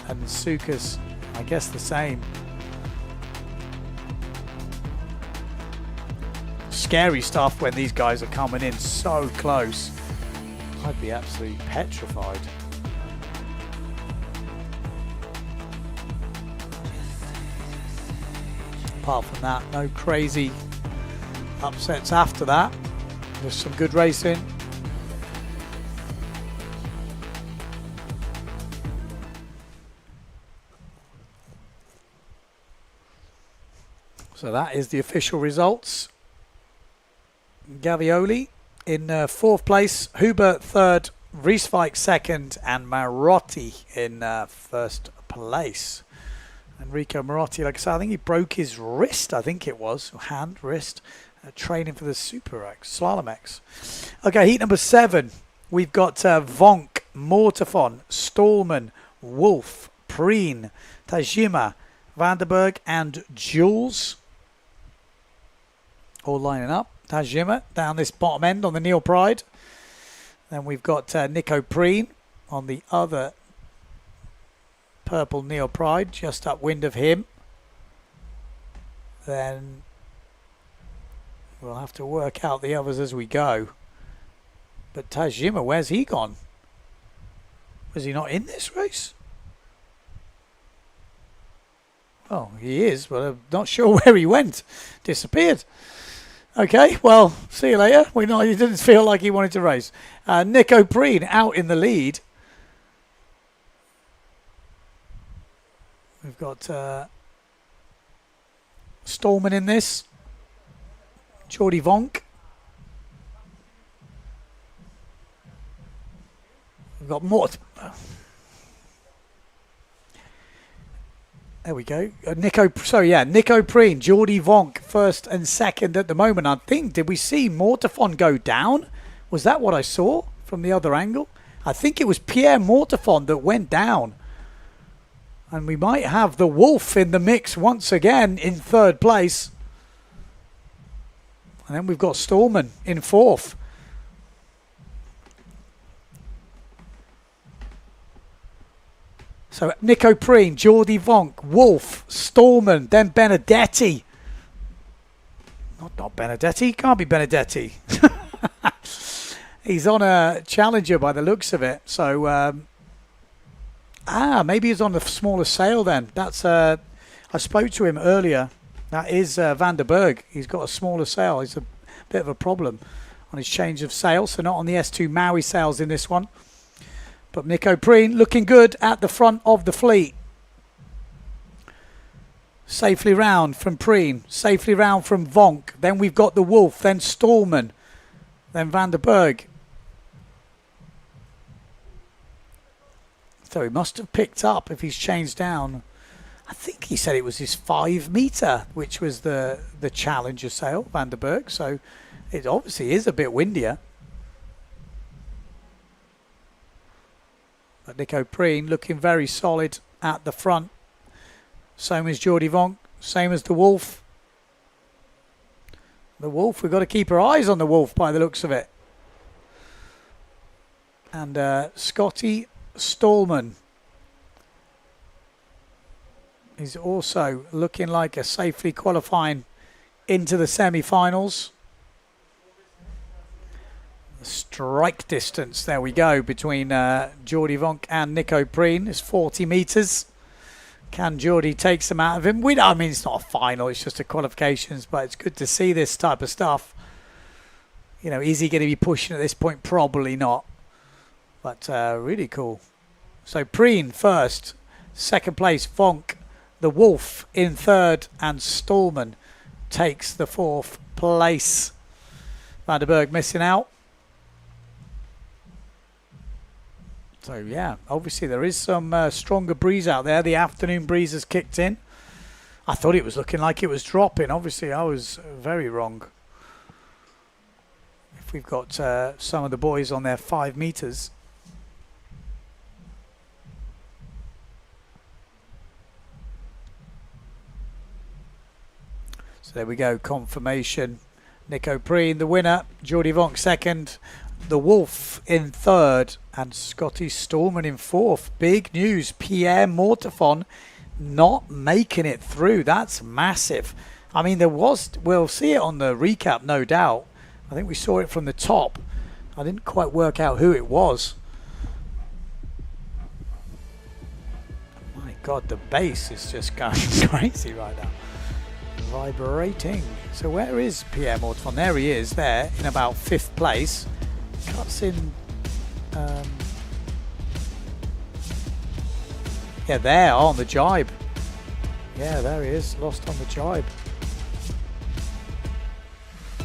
And Sukas, I guess the same. Scary stuff when these guys are coming in so close. I'd be absolutely petrified. Apart from that, no crazy upsets after that. Just some good racing. So that is the official results. Gavioli in 4th place, Hubert 3rd, Vrieswijk 2nd, and Marotti in 1st place. Enrico Marotti, like I said, I think he broke his wrist, I think it was, hand, wrist, training for the Super X, Slalom X. Okay, heat number 7. We've got Vonk, Mortefon, Stallman, Wolf, Preen, Tajima, Vanderberg, and Jules. All lining up. Tajima down this bottom end on the Neil Pride. Then we've got Nico Preen on the other purple Neil Pride, just upwind of him. Then we'll have to work out the others as we go. But Tajima, where's he gone? Was he not in this race? Oh, he is, but I'm not sure where he went. Disappeared. Okay, well, see you later. He didn't feel like he wanted to race. Nico Preen out in the lead. We've got Stallman in this. Jordi Vonk. We've got Mort. There we go. Nico Preen, Jordi Vonk, 1st and 2nd at the moment. I think, did we see Mortefon go down? Was that what I saw from the other angle? I think it was Pierre Mortefon that went down. And we might have the Wolf in the mix once again in 3rd place. And then we've got Stallman in 4th. So Nico Preen, Jordi Vonk, Wolf, Stallman, then Benedetti. Not Benedetti. Can't be Benedetti. He's on a Challenger by the looks of it. So, maybe he's on the smaller sail then. That's I spoke to him earlier. That is Van der Berg. He's got a smaller sail. He's a bit of a problem on his change of sail. So not on the S2 Maui sails in this one. But Nico Preen looking good at the front of the fleet. Safely round from Preen. Safely round from Vonk. Then we've got the Wolf. Then Stallman. Then Van der Berg. So he must have picked up if he's changed down. I think he said it was his 5 meter, which was the Challenger sail, Van der Berg. So it obviously is a bit windier. But Nico Preen looking very solid at the front. Same as Jordi Vonk. Same as the Wolf. The Wolf, we've got to keep our eyes on the Wolf by the looks of it. And Scotty Stallman is also looking like a safely qualifying into the semi-finals. The strike distance, there we go, between Jordi Vonk and Nico Preen is 40 metres. Can Jordi take some out of him? I mean, it's not a final, it's just a qualifications, but it's good to see this type of stuff. You know, is he going to be pushing at this point? Probably not. But really cool. So Preen first, second place Vonk, the Wolf in third, and Stallman takes the 4th place. Van der Berg missing out. So yeah, obviously there is some stronger breeze out there. The afternoon breeze has kicked in. I thought it was looking like it was dropping. Obviously I was very wrong. If we've got some of the boys on their 5 meters. So there we go, confirmation. Nico Preen, the winner. Jordi Vonk second. The Wolf in third. And Scotty Stallman in 4th. Big news. Pierre Mortefon not making it through. That's massive. I mean, we'll see it on the recap, no doubt. I think we saw it from the top. I didn't quite work out who it was. My God, the bass is just going crazy right now. Vibrating. So where is Pierre Mortefon? There he is, there in about 5th place. Cuts in. Yeah, there on the jibe. Yeah, there he is, lost on the jibe.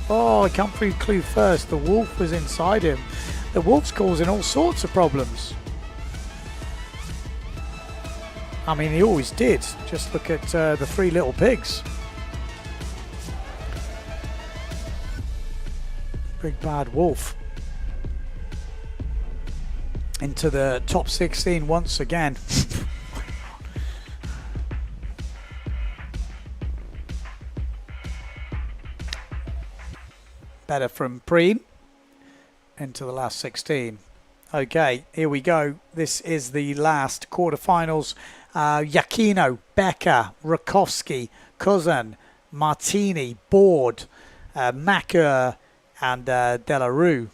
Oh, he come through clue first. The Wolf was inside him. The Wolf's causing all sorts of problems. I mean, he always did. Just look at the 3 little pigs. Big bad Wolf. Into the top 16 once again. Better from Preen. Into the last 16. Okay, here we go. This is the last quarterfinals. Giacchino, Becker, Rakowski, Cousin, Martini, Board, Macker, and Delarue.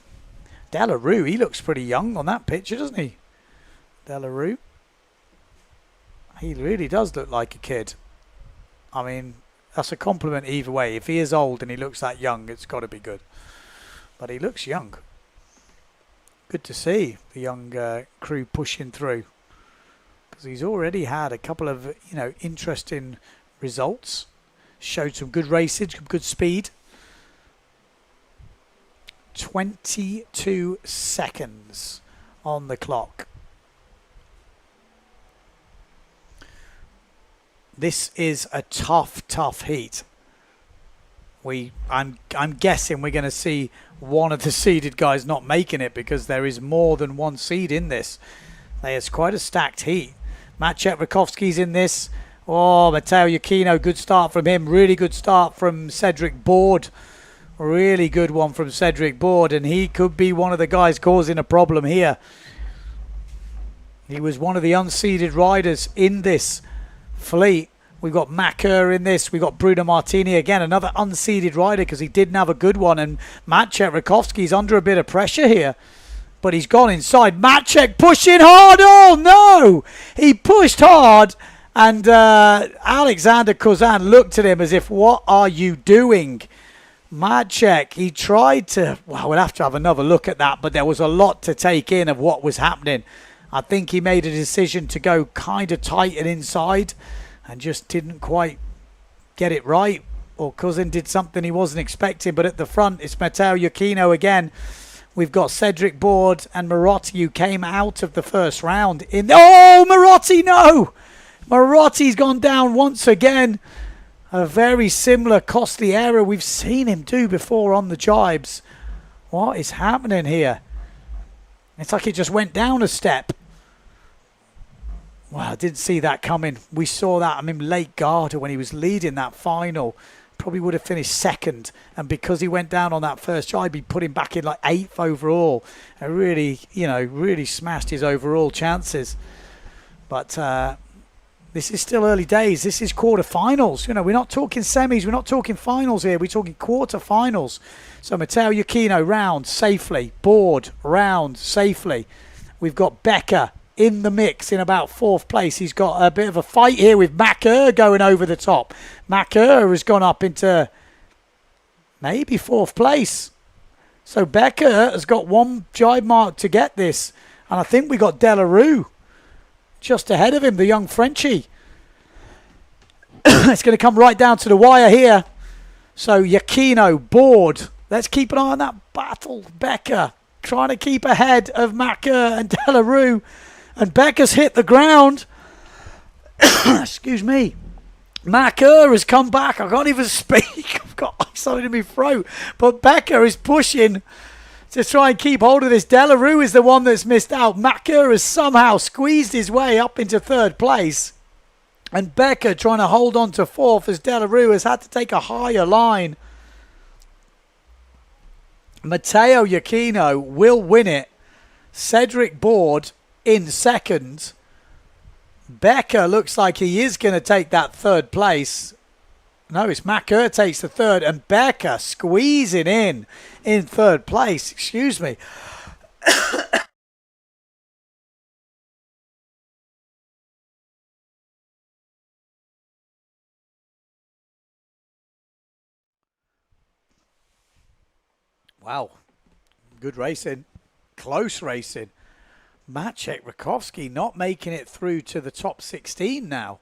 Delarue, he looks pretty young on that picture, doesn't he? Delarue. He really does look like a kid. I mean, that's a compliment either way. If he is old and he looks that young, it's got to be good. But he looks young. Good to see the young crew pushing through. Because he's already had a couple of, interesting results. Showed some good racing, some good speed. 22 seconds on the clock. This is a tough heat. I'm guessing we're going to see one of the seeded guys not making it because there is more than one seed in this. It's quite a stacked heat. Maciej Rakowski's in this. Oh, Matteo Giacchino, good start from him. Really good start from Cedric Board. Really good one from Cedric Board, and he could be one of the guys causing a problem here. He was one of the unseeded riders in this fleet. We've got Macker in this. We've got Bruno Martini again, another unseeded rider because he didn't have a good one. And Maciej Rakowski's under a bit of pressure here. But he's gone inside. Maciej pushing hard. Oh, no! He pushed hard. And Alexander Kozan looked at him as if, what are you doing? Maciej, he tried to... Well, we'll have to have another look at that. But there was a lot to take in of what was happening. I think he made a decision to go kind of tight and inside and just didn't quite get it right. Or Kozan did something he wasn't expecting. But at the front, it's Matteo Iachino again. We've got Cedric Board and Marotti, who came out of the first round. Oh, Marotti, no! Marotti's gone down once again. A very similar costly error we've seen him do before on the jibes. What is happening here? It's like it just went down a step. Well, I didn't see that coming. We saw that. I mean, Lake Garda, when he was leading that final, probably would have finished second. And because he went down on that first jibe, he put him back in like 8th overall. And really, really smashed his overall chances. But this is still early days. This is quarterfinals. We're not talking semis. We're not talking finals here. We're talking quarterfinals. So Matteo Iachino round safely. Board round safely. We've got Becker in the mix in about 4th place. He's got a bit of a fight here with Macker going over the top. Macker has gone up into maybe 4th place. So Becker has got one jibe mark to get this. And I think we got Delarue just ahead of him, the young Frenchie. It's going to come right down to the wire here. So Iachino, Board. Let's keep an eye on that battle. Becker trying to keep ahead of Macker and Delarue. And Becker's hit the ground. Excuse me. Macker has come back. I can't even speak. I've got something in my throat. But Becker is pushing to try and keep hold of this. Delarue is the one that's missed out. Macker has somehow squeezed his way up into 3rd place. And Becker trying to hold on to 4th as Delarue has had to take a higher line. Matteo Iachino will win it. Cedric Board in 2nd. Becker looks like he is going to take that 3rd place. No, it's Macker takes the 3rd. And Becker squeezing in 3rd place. Excuse me. Wow. Good racing. Close racing. Maciej Rakowski not making it through to the top 16 now.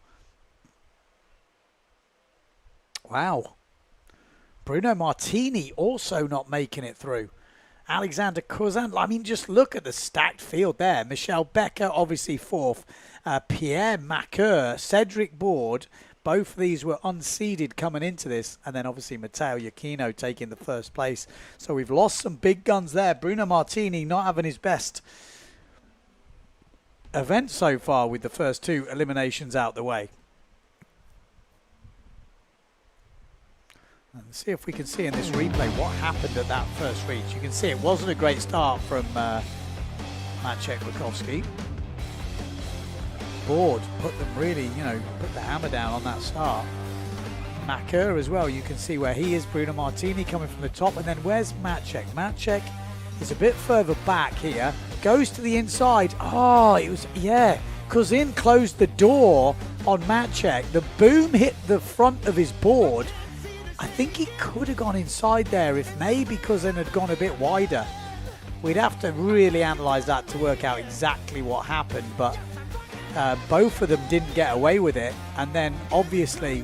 Wow. Bruno Martini also not making it through. Alexander Kozan. I mean, just look at the stacked field there. Michel Becker, obviously 4th. Pierre Macker, Cedric Board. Both of these were unseeded coming into this. And then obviously Matteo Iachino taking the 1st place. So we've lost some big guns there. Bruno Martini not having his best event so far with the first 2 eliminations out the way. And see if we can see in this replay what happened at that first reach. You can see it wasn't a great start from Maciej Rakowski. Board put them really, put the hammer down on that start. Macker as well, you can see where he is. Bruno Martini coming from the top. And then where's Maciej? Maciej is a bit further back here. Goes to the inside. Oh, it was, yeah. Kozin closed the door on Maciej. The boom hit the front of his board. I think he could have gone inside there if maybe Kozin had gone a bit wider. We'd have to really analyse that to work out exactly what happened. But both of them didn't get away with it. And then obviously...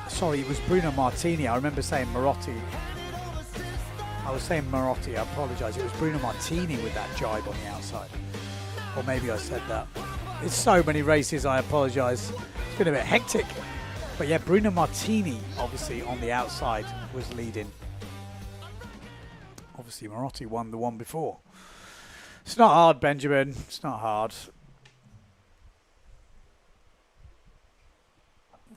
Sorry, it was Bruno Martini. I remember saying Marotti. I was saying Marotti, I apologise. It was Bruno Martini with that jibe on the outside. Or maybe I said that. It's so many races, I apologise. It's been a bit hectic. But yeah, Bruno Martini, obviously, on the outside was leading. Obviously, Marotti won the one before. It's not hard, Benjamin. It's not hard.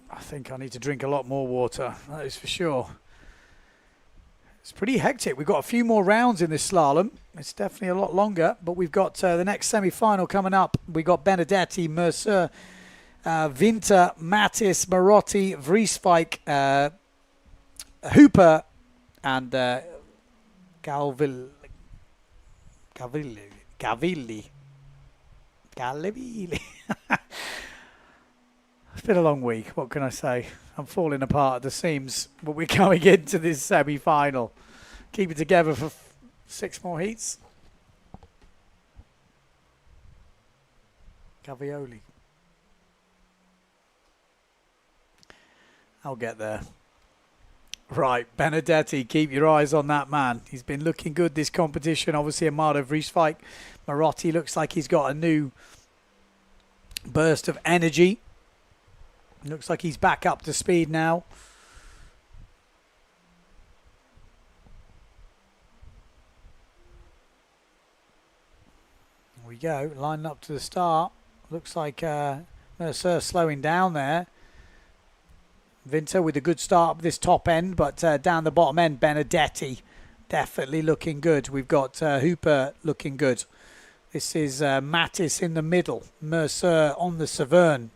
I think I need to drink a lot more water. That is for sure. It's pretty hectic. We've got a few more rounds in this slalom. It's definitely a lot longer, but we've got the next semi-final coming up. We've got Benedetti, Mercer, Winter, Mattis, Marotti, Vrieswijk, Hooper, and Gavilli. It's been a long week. What can I say? I'm falling apart at the seams, but we're going into this semi-final. Keep it together for 6 more heats. Gavioli. I'll get there. Right, Benedetti, keep your eyes on that man. He's been looking good this competition. Obviously, Amado Vrieswijk. Marotti looks like he's got a new burst of energy. Looks like he's back up to speed now. Here we go, lining up to the start. Looks like Mercer slowing down there. Winter with a good start up this top end, but down the bottom end, Benedetti definitely looking good. We've got Hooper looking good. This is Mattis in the middle, Mercer on the Severn.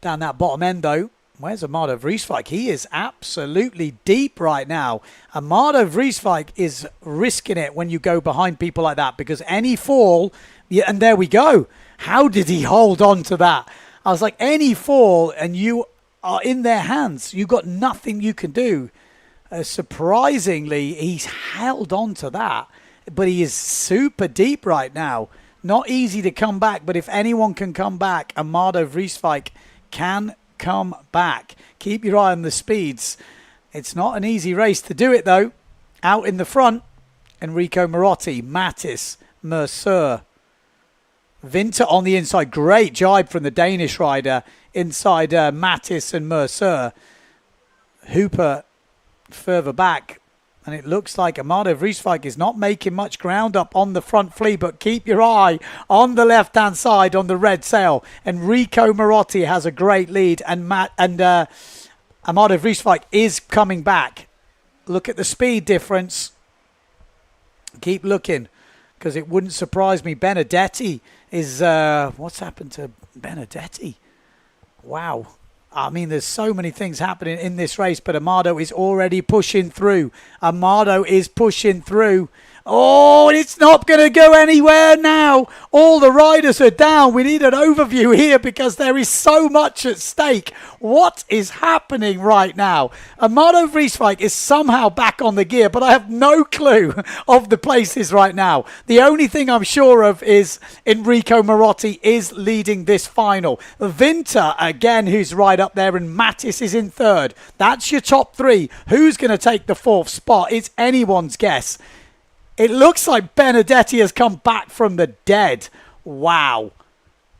Down that bottom end, though, where's Amado Vrieswijk? He is absolutely deep right now. Amado Vrieswijk is risking it when you go behind people like that, because any fall, yeah, and there we go. How did he hold on to that? I was like, any fall and you are in their hands. You've got nothing you can do. Surprisingly, he's held on to that, but he is super deep right now. Not easy to come back, but if anyone can come back, Amado Vrieswijk can come back. Keep your eye on the speeds. It's not an easy race to do it, though. Out in the front, Enrico Marotti, Mattis, Mercer. Winter on the inside. Great jibe from the Danish rider inside Mattis and Mercer. Hooper further back. And it looks like Amado Vrieswijk is not making much ground up on the front flea, but keep your eye on the left-hand side on the red sail. Enrico Marotti has a great lead, and Amado Vrieswijk is coming back. Look at the speed difference. Keep looking, because it wouldn't surprise me. Benedetti is... what's happened to Benedetti? Wow. I mean, there's so many things happening in this race, but Amado is already pushing through. Amado is pushing through. Oh, it's not going to go anywhere now. All the riders are down. We need an overview here because there is so much at stake. What is happening right now? Amado Vrieswijk is somehow back on the gear, but I have no clue of the places right now. The only thing I'm sure of is Enrico Marotti is leading this final. Winter, again, who's right up there, and Mattis is in third. That's your top three. Who's going to take the fourth spot? It's anyone's guess. It looks like Benedetti has come back from the dead. Wow.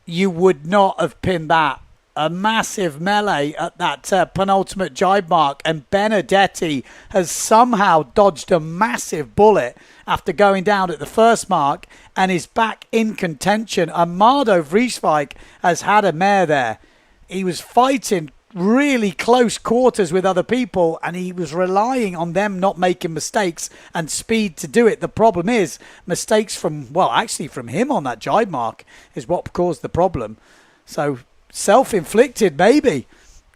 You would not have pinned that. A massive melee at that penultimate jibe mark. And Benedetti has somehow dodged a massive bullet after going down at the first mark and is back in contention. Amado Vrieswijk has had a mare there. He was fighting really close quarters with other people, and he was relying on them not making mistakes and speed to do it. The problem is mistakes from, well, actually from him on that jibe mark is what caused the problem. So self-inflicted, maybe.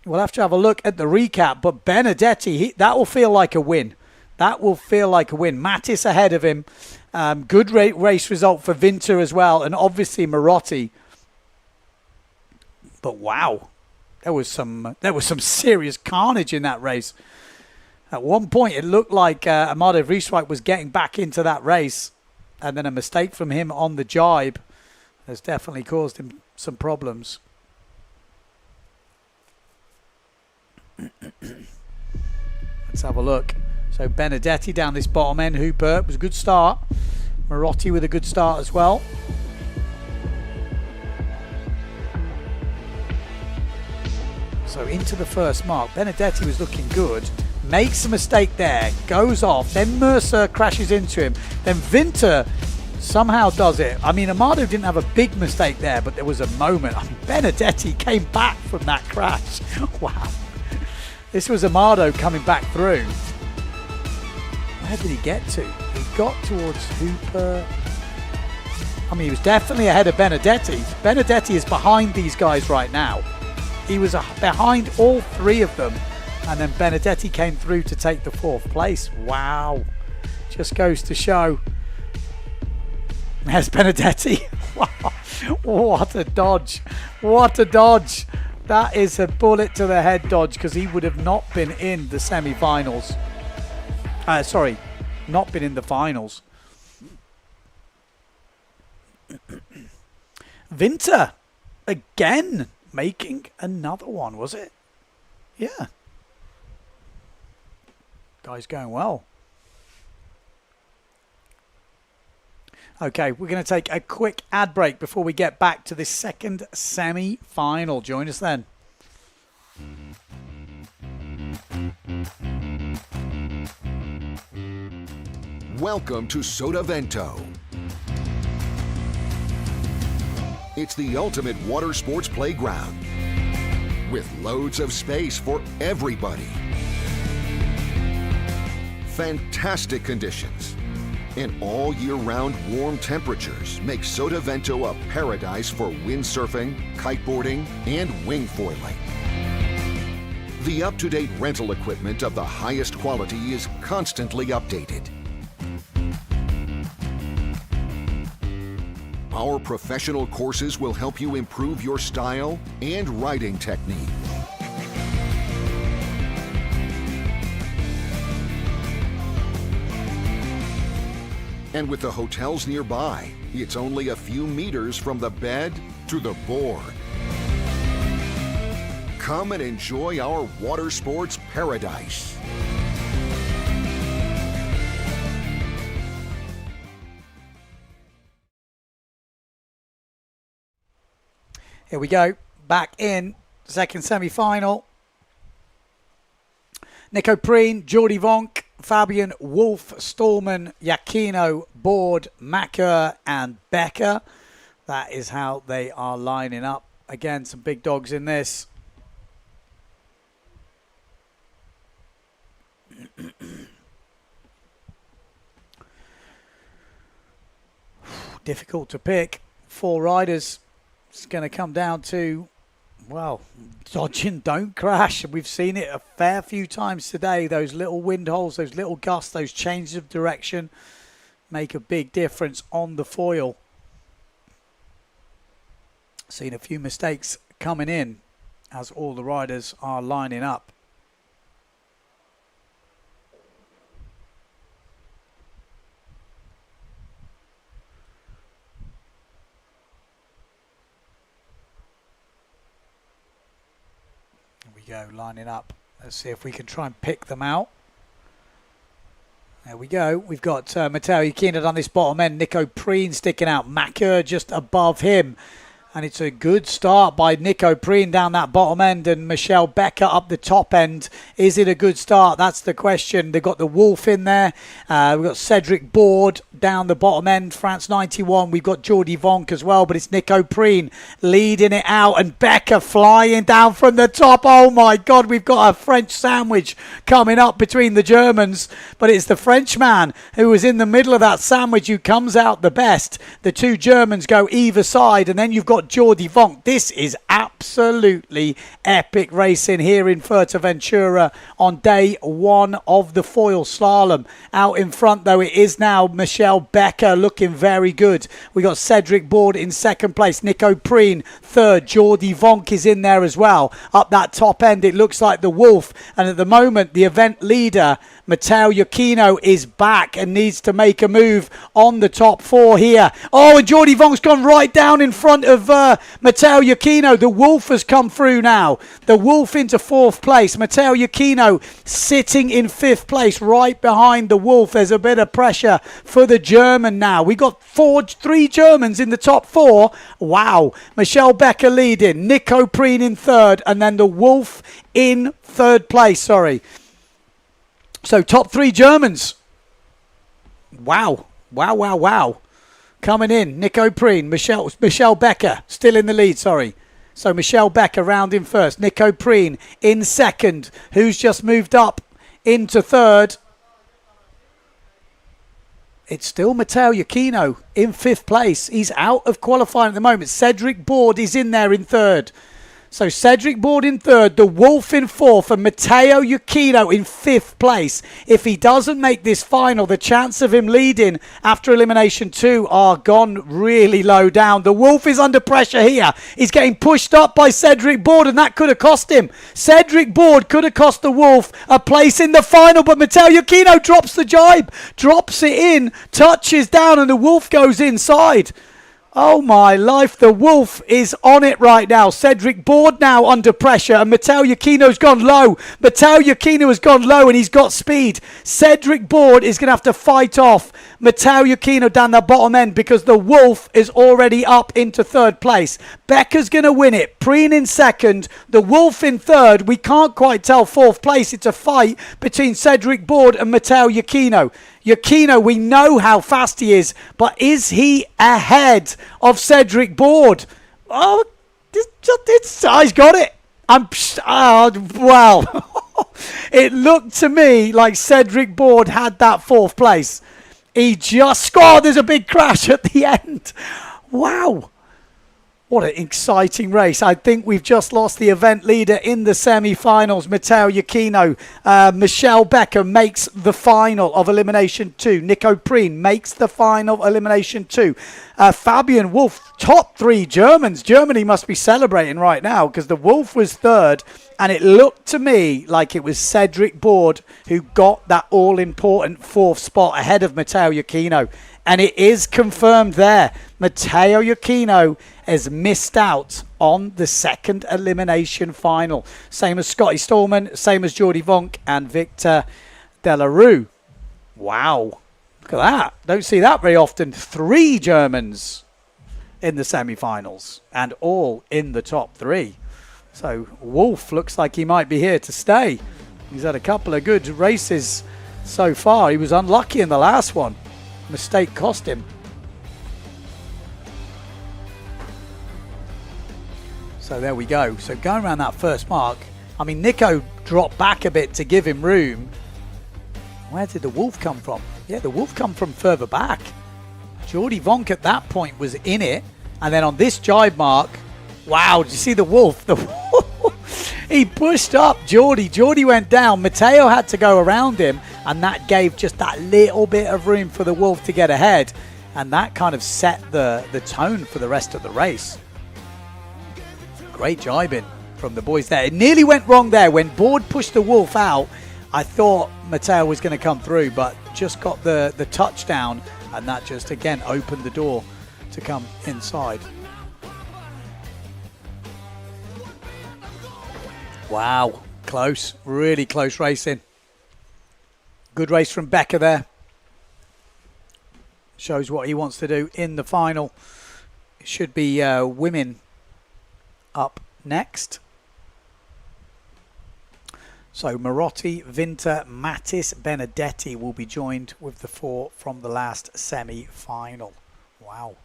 We'll have to have a look at the recap, but Benedetti, that will feel like a win. That will feel like a win. Mattis ahead of him. Good race result for Winter as well, and obviously Marotti. But wow. There was some serious carnage in that race. At one point, it looked like Amado Vrieswijk was getting back into that race, and then a mistake from him on the jibe has definitely caused him some problems. Let's have a look. So Benedetti down this bottom end. Hooper was a good start. Marotti with a good start as well. So into the first mark. Benedetti was looking good. Makes a mistake there. Goes off. Then Mercer crashes into him. Then Winter somehow does it. I mean, Amado didn't have a big mistake there, but there was a moment. I mean, Benedetti came back from that crash. Wow. This was Amado coming back through. Where did he get to? He got towards Hooper. I mean, he was definitely ahead of Benedetti. Benedetti is behind these guys right now. He was behind all three of them. And then Benedetti came through to take the 4th place. Wow. Just goes to show. There's Benedetti. Wow. What a dodge. What a dodge. That is a bullet to the head dodge, because he would have not been in the semi-finals. Sorry, not been in the finals. Winter again making another one, was it? Yeah. Guy's going well. Okay, we're going to take a quick ad break before we get back to the second semi-final. Join us then. Welcome to Sotavento. It's the ultimate water sports playground with loads of space for everybody. Fantastic conditions and all year-round warm temperatures make Sotavento a paradise for windsurfing, kiteboarding, and wingfoiling. The up-to-date rental equipment of the highest quality is constantly updated. Our professional courses will help you improve your style and riding technique. And with the hotels nearby, it's only a few meters from the bed to the board. Come and enjoy our water sports paradise. Here we go. Back in second semi-final. Nico Preen, Jordi Vonk, Fabian Wolf, Stallman, Giacchino, Board, Macker, and Becker. That is how they are lining up. Again, some big dogs in this. Difficult to pick. 4 riders. It's going to come down to, well, dodging, don't crash. We've seen it a fair few times today. Those little wind holes, those little gusts, those changes of direction make a big difference on the foil. Seen a few mistakes coming in as all the riders are lining up. Go, lining up. Let's see if we can try and pick them out. There we go. We've got Matteo Iachino on this bottom end. Nico Preen sticking out. Macker just above him. And it's a good start by Nico Preen down that bottom end and Michelle Becker up the top end. Is it a good start? That's the question. They've got the Wolf in there. We've got Cedric Board down the bottom end. France 91. We've got Jordi Vonk as well, but it's Nico Preen leading it out and Becker flying down from the top. Oh my God, we've got a French sandwich coming up between the Germans, but it's the Frenchman who was in the middle of that sandwich who comes out the best. The 2 Germans go either side, and then you've got Jordi Vonk. This is absolutely epic racing here in Fuerteventura on day 1 of the foil slalom. Out in front, though, it is now Michelle Becker looking very good. We got Cedric Board in second place, Nico Preen third, Jordi Vonk is in there as well. Up that top end, it looks like the Wolf, and at the moment, the event leader, Matteo Iachino, is back and needs to make a move on the top 4 here. Oh, and Jordi Vonk's gone right down in front of Matteo Iachino. The Wolf has come through now. The Wolf into 4th place. Matteo Iachino sitting in 5th place right behind the Wolf. There's a bit of pressure for the German now. We got 3 Germans in the top 4. Wow. Michelle Becker leading. Nico Preen in 3rd. And then the Wolf in 3rd place. Sorry. So top 3 Germans. Wow. Wow, wow, wow. Coming in, Nico Preen, Michelle Becker, still in the lead, sorry. So Michelle Becker round in first. Nico Preen in second. Who's just moved up into third? It's still Matteo Iachino in fifth place. He's out of qualifying at the moment. Cedric Board is in there in third. So Cedric Board in third, the Wolf in fourth, and Matteo Iachino in fifth place. If he doesn't make this final, the chance of him leading after elimination 2 are gone really low down. The Wolf is under pressure here. He's getting pushed up by Cedric Board, and that could have cost him. Cedric Board could have cost the Wolf a place in the final, but Matteo Iachino drops the jibe, drops it in, touches down, and the Wolf goes inside. Oh my life, the Wolf is on it right now. Cedric Board now under pressure, and Matteo Iachino's gone low. Matteo Iachino has gone low, and he's got speed. Cedric Board is going to have to fight off Matteo Iachino down the bottom end because the Wolf is already up into third place. Becker's going to win it. Preen in second, the Wolf in third. We can't quite tell fourth place. It's a fight between Cedric Board and Matteo Iachino. Iachino, we know how fast he is, but is he ahead of Cedric Board? Oh, he's got it. Well, it looked to me like Cedric Board had that fourth place. He just scored. There's a big crash at the end. Wow. What an exciting race. I think we've just lost the event leader in the semi-finals, Matteo Iachino. Michelle Becker makes the final of Elimination 2. Nico Preen makes the final of Elimination 2. Fabian Wolf, top 3 Germans. Germany must be celebrating right now because the Wolf was third, and it looked to me like it was Cedric Board who got that all-important fourth spot ahead of Matteo Iachino. And it is confirmed there. Matteo Iachino has missed out on the second elimination final. Same as Scotty Stallman, same as Jordi Vonk and Victor Delarue. Wow. Look at that. Don't see that very often. 3 Germans in the semi-finals and all in the top 3. So Wolf looks like he might be here to stay. He's had a couple of good races so far. He was unlucky in the last one. Mistake cost him. So there we go. So going around that first mark, I mean, Nico dropped back a bit to give him room. Where did the Wolf come from? Yeah, the Wolf come from further back. Jordi Vonk at that point was in it. And then on this jibe mark, wow, did you see the Wolf? The Wolf, he pushed up Jordi. Jordi went down. Matteo had to go around him. And that gave just that little bit of room for the Wolf to get ahead. And that kind of set the tone for the rest of the race. Great jibing from the boys there. It nearly went wrong there. When Board pushed the Wolf out, I thought Matteo was going to come through, but just got the touchdown. And that just, again, opened the door to come inside. Wow. Close. Really close racing. Good race from Becker there. Shows what he wants to do in the final. It should be women up next. So Marotti, Vinter, Mattis, Benedetti will be joined with the 4 from the last semi-final. Wow.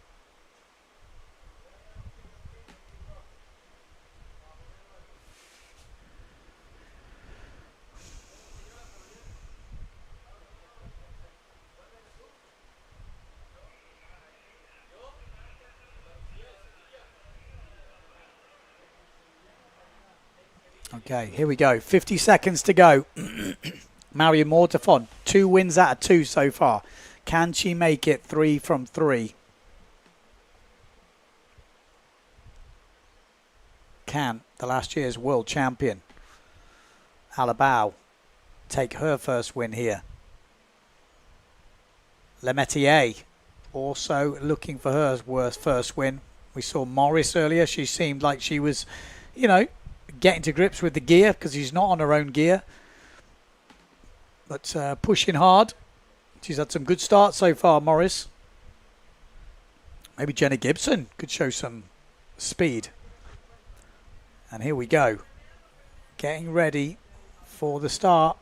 Okay, here we go. 50 seconds to go. Marion Mortafon, 2 wins out of 2 so far. Can she make it 3 from 3? Can the last year's world champion Alabao take her first win here? Lemetier also looking for her first win. We saw Morris earlier. She seemed like she was, you know, getting to grips with the gear because she's not on her own gear. But pushing hard. She's had some good starts so far, Morris. Maybe Jenna Gibson could show some speed. And here we go. Getting ready for the start.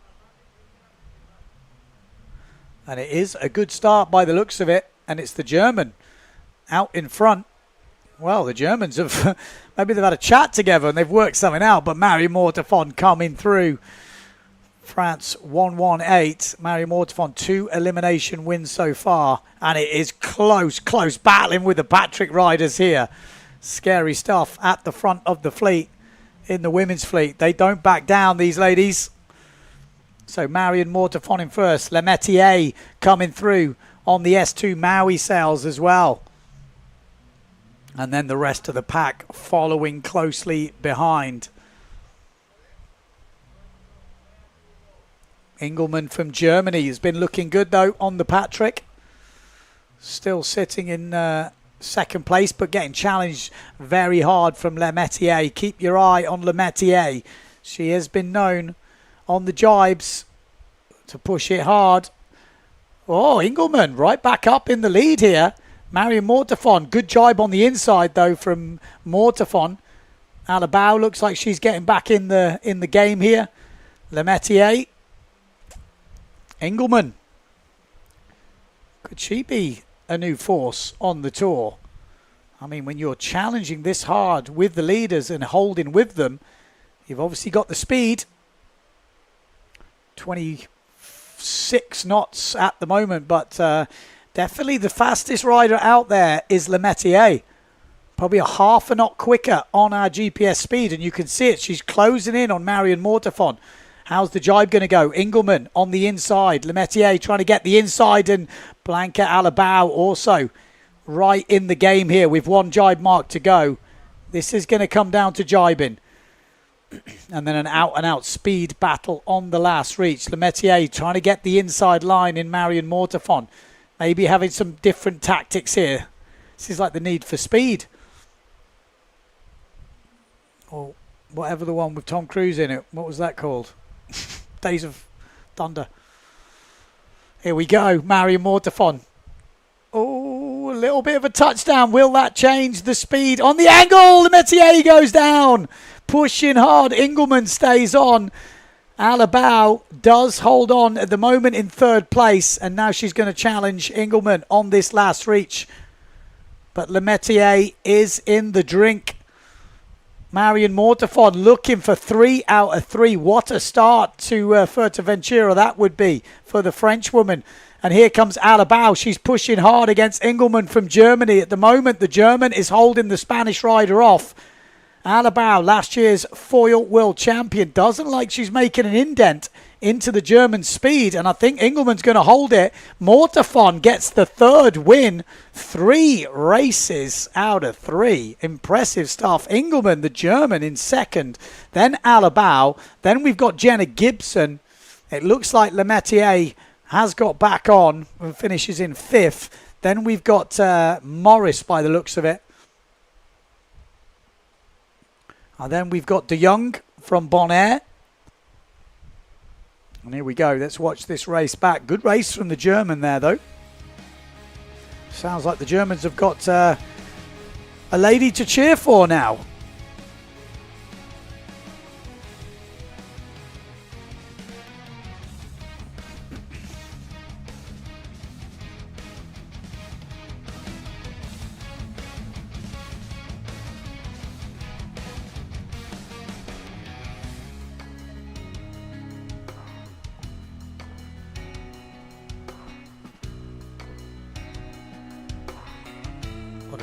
And it is a good start by the looks of it. And it's the German out in front. well, the Germans have, maybe they've had a chat together and they've worked something out, but Marie Mortefon coming through. France 118. Marie Mortefon 2 elimination wins so far, and it is close battling with the Patrick riders here. Scary stuff at the front of the fleet in the women's fleet. They don't back down, these ladies. So Marion Mortefon in first. Le Métier coming through on the S2 Maui sails as well. And then the rest of the pack following closely behind. Engelmann from Germany has been looking good, though, on the Patrick. Still sitting in second place, but getting challenged very hard from Le Métier. Keep your eye on Le Métier. She has been known on the jibes to push it hard. Oh, Engelmann right back up in the lead here. Marion Mortefon, good jibe on the inside, though, from Mortefon. Alabau looks like she's getting back in the game here. Le Métier. Engelmann. Could she be a new force on the tour? I mean, when you're challenging this hard with the leaders and holding with them, you've obviously got the speed. 26 knots at the moment, but definitely the fastest rider out there is Le Métier. Probably a half a knot quicker on our GPS speed, and you can see it. She's closing in on Marion Mortefon. How's the jibe going to go? Engelmann on the inside. Le Métier trying to get the inside, and Blanca Alabau also right in the game here with one jibe mark to go. This is going to come down to jibing. And then an out-and-out speed battle on the last reach. Le Métier trying to get the inside line in Marion Mortefon. Maybe having some different tactics here. This is like the Need for Speed. Or whatever the one with Tom Cruise in it. What was that called? Days of Thunder. Here we go. Marion Mortefon. Oh, a little bit of a touchdown. Will that change the speed? On the angle, Le Métier goes down. Pushing hard. Engelmann stays on. Alabau does hold on at the moment in third place, and now she's going to challenge Engelmann on this last reach. But Le Métier is in the drink. Marion Mortefon looking for 3 out of 3. What a start to Fuerteventura that would be for the French woman. And here comes Alabau. She's pushing hard against Engelmann from Germany. At the moment, the German is holding the Spanish rider off. Alabau, last year's foil world champion, doesn't like she's making an indent into the German speed, and I think Engelmann's going to hold it. Mortefon gets the third win, 3 races out of 3. Impressive stuff. Engelmann, the German, in second, then Alabau, then we've got Jenna Gibson. It looks like Le Métier has got back on and finishes in 5th. Then we've got Morris by the looks of it. And then we've got De Jong from Bonaire. And here we go. Let's watch this race back. Good race from the German there, though. Sounds like the Germans have got a lady to cheer for now.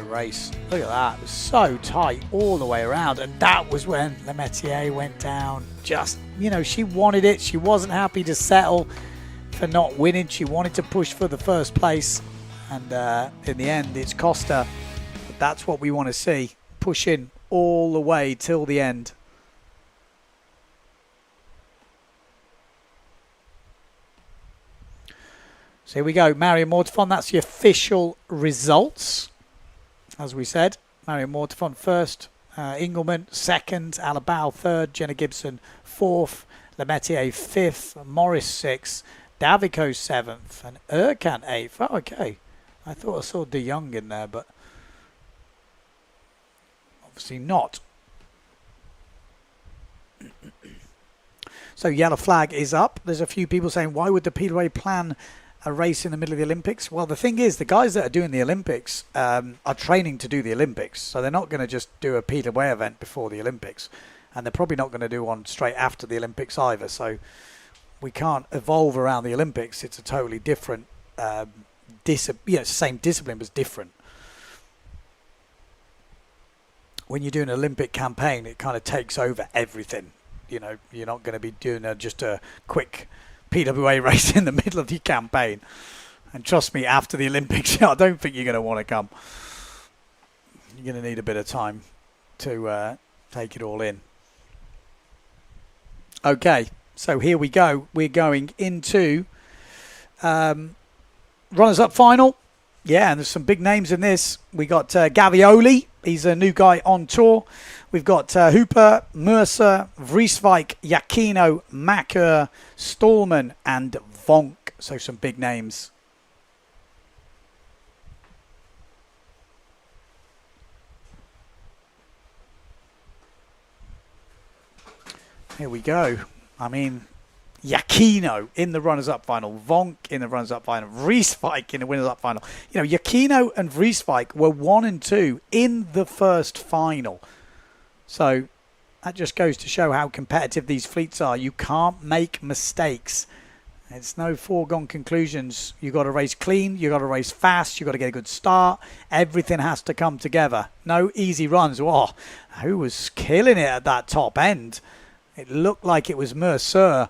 Race. Look at that. It was so tight all the way around, and that was when Le Métier went down. Just, you know, she wanted it. She wasn't happy to settle for not winning. She wanted to push for the first place, and in the end it's cost her. But that's what we want to see. Pushing all the way till the end. So here we go. Marion Mortefon, that's the official results. As we said, Marion Mortefon first, Engelmann second, Alabau third, Jenna Gibson fourth, Le Métier fifth, Morris sixth, Davico seventh, and Erkan eighth. Oh, okay. I thought I saw De Jong in there, but obviously not. So yellow flag is up. There's a few people saying, why would the Peterway plan a race in the middle of the Olympics? Well, the thing is, the guys that are doing the Olympics are training to do the Olympics. So they're not going to just do a Peter Way event before the Olympics. And they're probably not going to do one straight after the Olympics either. So we can't evolve around the Olympics. It's a totally different it's the same discipline, but it's different. When you do an Olympic campaign, it kind of takes over everything. You know, you're not going to be doing just a quick PWA race in the middle of your campaign. And trust me, after the Olympics, I don't think you're going to want to come. You're going to need a bit of time to take it all in. Okay, so here we go. We're going into runners-up final. Yeah, and there's some big names in this. We got Gavioli. He's a new guy on tour. We've got Hooper, Mercer, Vrieswijk, Jacquino, Macker, Stallman, and Vonk. So some big names. Here we go. I mean, Jacquino in the runners-up final, Vonk in the runners-up final, Vrieswijk in the winners-up final. You know, Jacquino and Vrieswijk were 1 and 2 in the first final. So that just goes to show how competitive these fleets are. You can't make mistakes. It's no foregone conclusions. You've got to race clean. You've got to race fast. You've got to get a good start. Everything has to come together. No easy runs. Oh, who was killing it at that top end? It looked like it was Mercer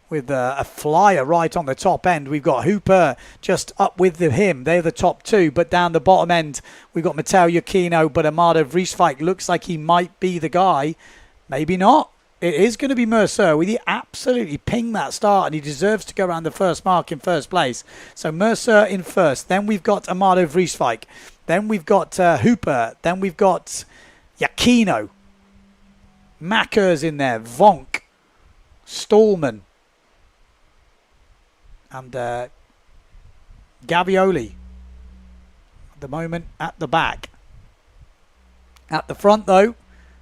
with a flyer right on the top end. We've got Hooper just up with him. They're the top two. But down the bottom end, we've got Matteo Jacquino. But Amado Vrieswijk looks like he might be the guy. Maybe not. It is going to be Mercer. He absolutely pinged that start, and he deserves to go around the first mark in first place. So Mercer in first. Then we've got Amado Vrieswijk. Then we've got Hooper. Then we've got Jacquino. Macker's in there. Vonk. Stallman. And Gavioli. At the moment, at the back. At the front, though,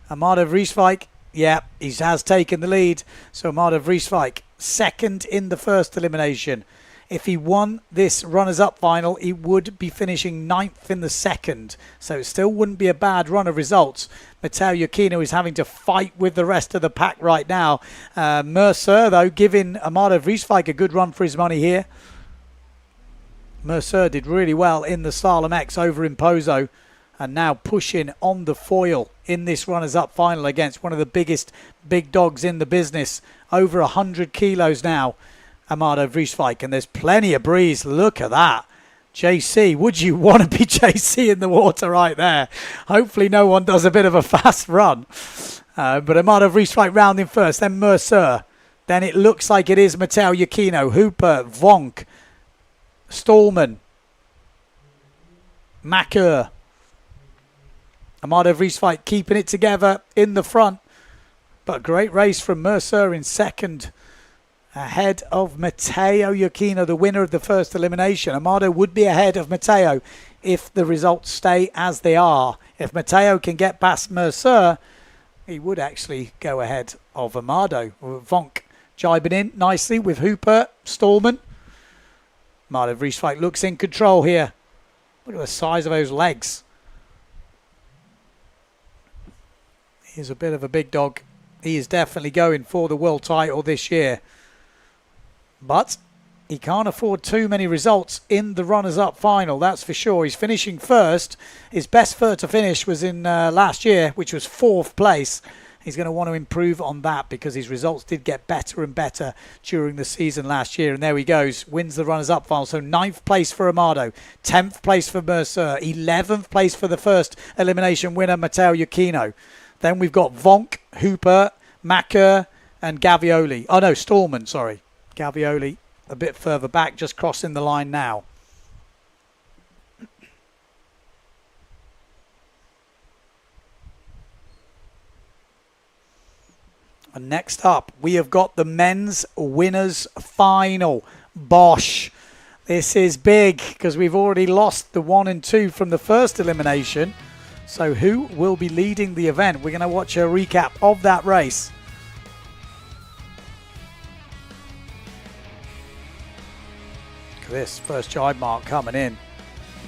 Amado Vrieswijk. Yeah, he has taken the lead. So Amado Vrieswijk, second in the first elimination. If he won this runners-up final, he would be finishing 9th in the second. So it still wouldn't be a bad run of results. Matteo Jacquino is having to fight with the rest of the pack right now. Mercer, though, giving Amado Vrieswijk a good run for his money here. Mercer did really well in the Slalom X over in Pozo. And now pushing on the foil in this runners-up final against one of the biggest big dogs in the business. Over 100 kilos now, Amado Vrieswijk. And there's plenty of breeze. Look at that. JC, would you want to be JC in the water right there? Hopefully no one does a bit of a fast run. But Amado Vrieswijk rounding first, then Mercer. Then it looks like it is Matteo Jacquino, Hooper, Vonk, Stallman, Macker. Amado Vrieswijk keeping it together in the front. But a great race from Mercer in second. Ahead of Matteo Jacquino, the winner of the first elimination. Amado would be ahead of Matteo if the results stay as they are. If Matteo can get past Mercer, he would actually go ahead of Amado. Vonk jibing in nicely with Hooper, Stallman. Amado Vrieswijk looks in control here. Look at the size of those legs. He's a bit of a big dog. He is definitely going for the world title this year. But he can't afford too many results in the runners-up final, that's for sure. He's finishing first. His best to finish was in last year, which was 4th place. He's going to want to improve on that because his results did get better and better during the season last year. And there he goes, wins the runners-up final. So 9th place for Amado, 10th place for Mercer, 11th place for the first elimination winner, Matteo Jacquino. Then we've got Vonk, Hooper, Macker, and Gavioli. Oh, no, Stallman, sorry. Gavioli a bit further back, just crossing the line now. And next up, we have got the men's winners final. Bosch. This is big because we've already lost the 1 and 2 from the first elimination. So who will be leading the event? We're going to watch a recap of that race. at this first jibe mark coming in.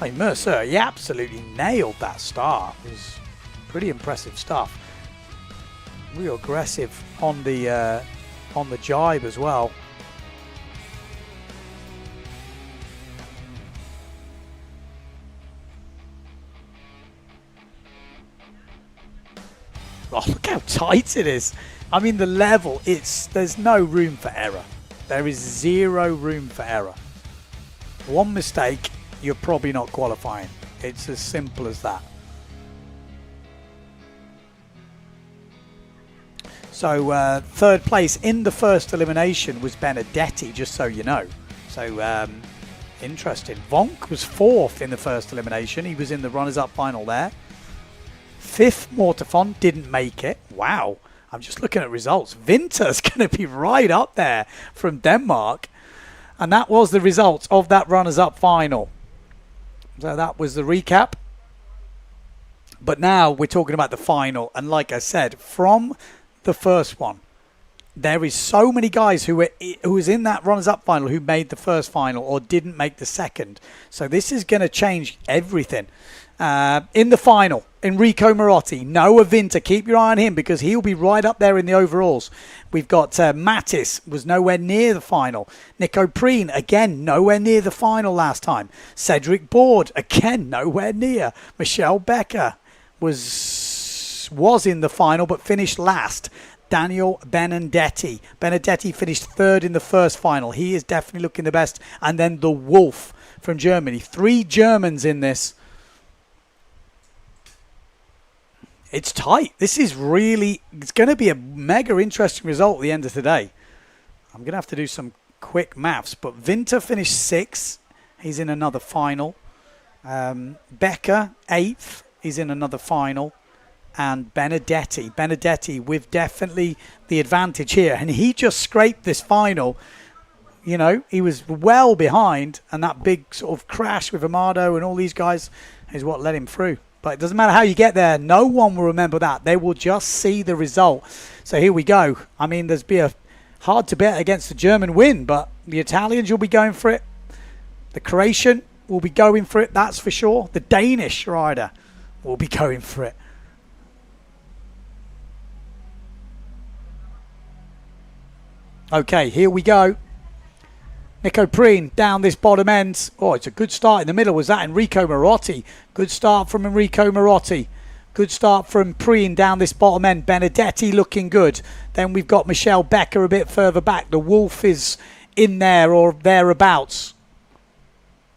Hey, Mercer, he absolutely nailed that start. It was pretty impressive stuff. Real aggressive on the jibe as well. Oh, look how tight it is. I mean, the level, there's no room for error. There is zero room for error. One mistake, you're probably not qualifying. It's as simple as that. So third place in the first elimination was Benedetti, just so you know. So interesting. Vonk was fourth in the first elimination. He was in the runners-up final there. Fifth, Mortefon didn't make it. Wow. I'm just looking at results. Winter's going to be right up there from Denmark. And that was the results of that runners-up final. So that was the recap. But now we're talking about the final. And like I said, from the first one, there is so many guys who was in that runners-up final who made the first final or didn't make the second. So this is going to change everything. In the final, Enrico Marotti, Noah Vinter, keep your eye on him because he'll be right up there in the overalls. We've got Mattis, was nowhere near the final. Nico Preen, again, nowhere near the final last time. Cedric Board, again, nowhere near. Michelle Becker was in the final but finished last. Daniel Benedetti. Benedetti finished third in the first final. He is definitely looking the best. And then the Wolf from Germany. 3 Germans in this. It's tight. This is really, it's going to be a mega interesting result at the end of today. I'm going to have to do some quick maths, but Winter finished 6th. He's in another final. Becker, 8th. He's in another final. And Benedetti with definitely the advantage here. And he just scraped this final. You know, he was well behind, and that big sort of crash with Amado and all these guys is what led him through. But it doesn't matter how you get there. No one will remember that. They will just see the result. So here we go. I mean, there's be a hard to bet against the German win, but the Italians will be going for it. The Croatian will be going for it, that's for sure. The Danish rider will be going for it. Okay, here we go. Nico Preen down this bottom end. Oh, it's a good start in the middle. Was that Enrico Marotti? Good start from Enrico Marotti. Good start from Preen down this bottom end. Benedetti looking good. Then we've got Michelle Becker a bit further back. The Wolf is in there or thereabouts.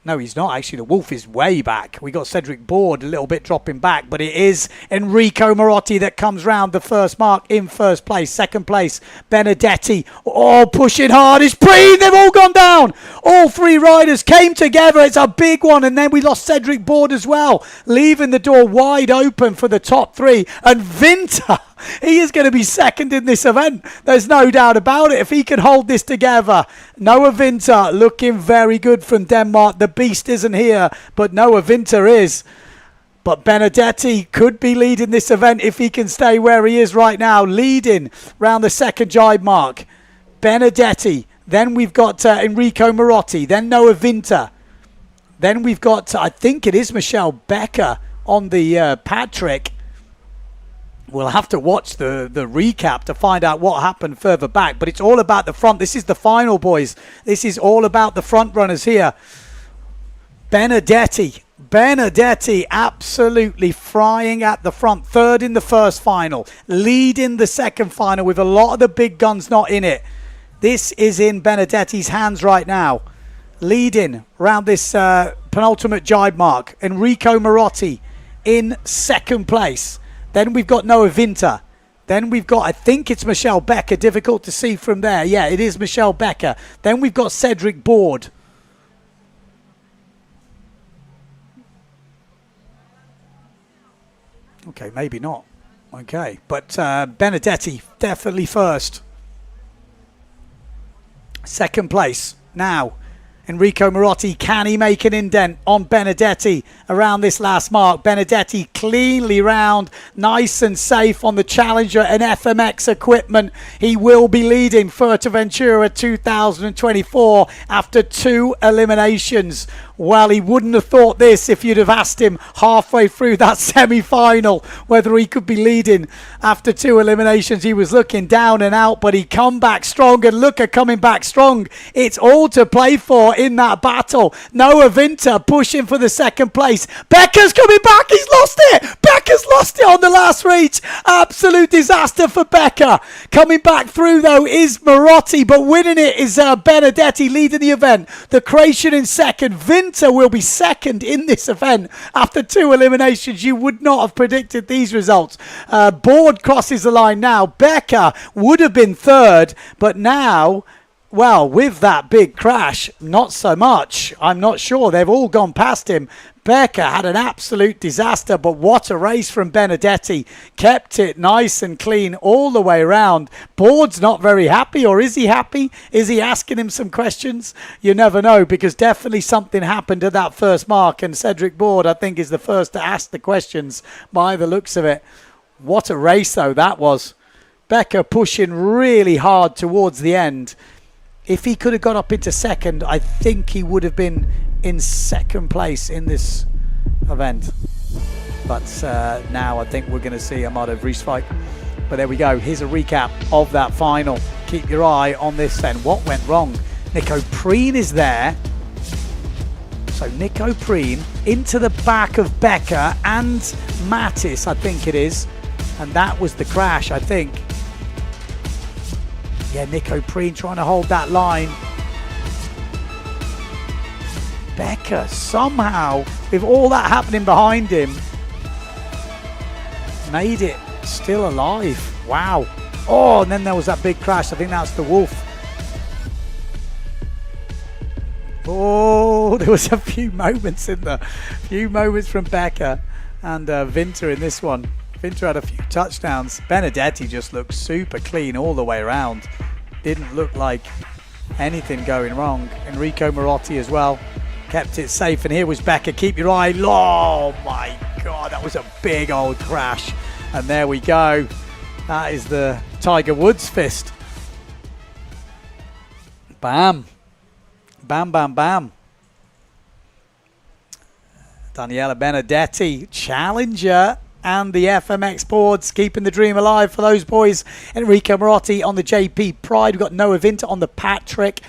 No, he's not actually. The Wolf is way back. We got Cedric Board a little bit dropping back, but it is Enrico Marotti that comes round the first mark in first place. Second place, Benedetti. Oh, pushing hard is Preen. They've all gone down. All 3 riders came together. It's a big one. And then we lost Cedric Board as well, leaving the door wide open for the top 3. And Winter, he is going to be second in this event. There's no doubt about it. If he can hold this together. Noah Winter looking very good from Denmark. The beast isn't here, but Noah Winter is. But Benedetti could be leading this event if he can stay where he is right now. Leading round the second jibe mark. Benedetti. Then we've got Enrico Marotti. Then Noah Winter. Then we've got, I think it is Michelle Becker on the pad trick. We'll have to watch the recap to find out what happened further back. But it's all about the front. This is the final, boys. This is all about the front runners here. Benedetti absolutely frying at the front. Third in the first final. Leading the second final with a lot of the big guns not in it. This is in Benedetti's hands right now. Leading round this penultimate jibe mark. Enrico Marotti in second place. Then we've got Noah Winter. Then we've got, I think it's Michelle Becker. Difficult to see from there. Yeah, it is Michelle Becker. Then we've got Cedric Board. Okay, maybe not. Okay, but Benedetti definitely first. Second place. Now, Enrico Marotti, can he make an indent on Benedetti around this last mark? Benedetti cleanly round, nice and safe on the Challenger and FMX equipment. He will be leading Fuerteventura 2024 after 2 eliminations. Well, he wouldn't have thought this if you'd have asked him halfway through that semi-final whether he could be leading after 2 eliminations. He was looking down and out, but he come back strong, and look at coming back strong. It's all to play for in that battle. Noah Vinter pushing for the second place. Becker's coming back. He's lost it. Becker's lost it on the last reach. Absolute disaster for Becker. Coming back through, though, is Marotti, but winning it is Benedetti leading the event. The Croatian in second. Vinter will be second in this event after 2 eliminations. You would not have predicted these results. Board crosses the line now. Becker would have been third, but now, well, with that big crash, not so much. I'm not sure. They've all gone past him. Becker had an absolute disaster, but what a race from Benedetti. Kept it nice and clean all the way around. Board's not very happy, or is he happy? Is he asking him some questions? You never know, because definitely something happened at that first mark, and Cedric Board, I think, is the first to ask the questions by the looks of it. What a race, though, that was. Becker pushing really hard towards the end. If he could have got up into second, I think he would have been in second place in this event. But now I think we're going to see Amado Vrieswijk. But there we go. Here's a recap of that final. Keep your eye on this then. What went wrong? Nico Preen is there. So Nico Preen into the back of Becker and Mattis, I think it is. And that was the crash, I think. Yeah, Nico Preen trying to hold that line. Becker somehow, with all that happening behind him, made it still alive. Wow. Oh, and then there was that big crash. I think that's the Wolf. Oh, there was a few moments in there. Few moments from Becker and Vinter in this one. Vinter had a few touchdowns. Benedetti just looked super clean all the way around. Didn't look like anything going wrong. Enrico Marotti as well. Kept it safe, and here was Becker. Keep your eye. Oh my God, that was a big old crash. And there we go. That is the Tiger Woods fist. Bam. Bam, bam, bam. Daniela Benedetti, challenger, and the FMX boards keeping the dream alive for those boys. Enrico Marotti on the JP Pride. We've got Noah Vinter on the Patrick.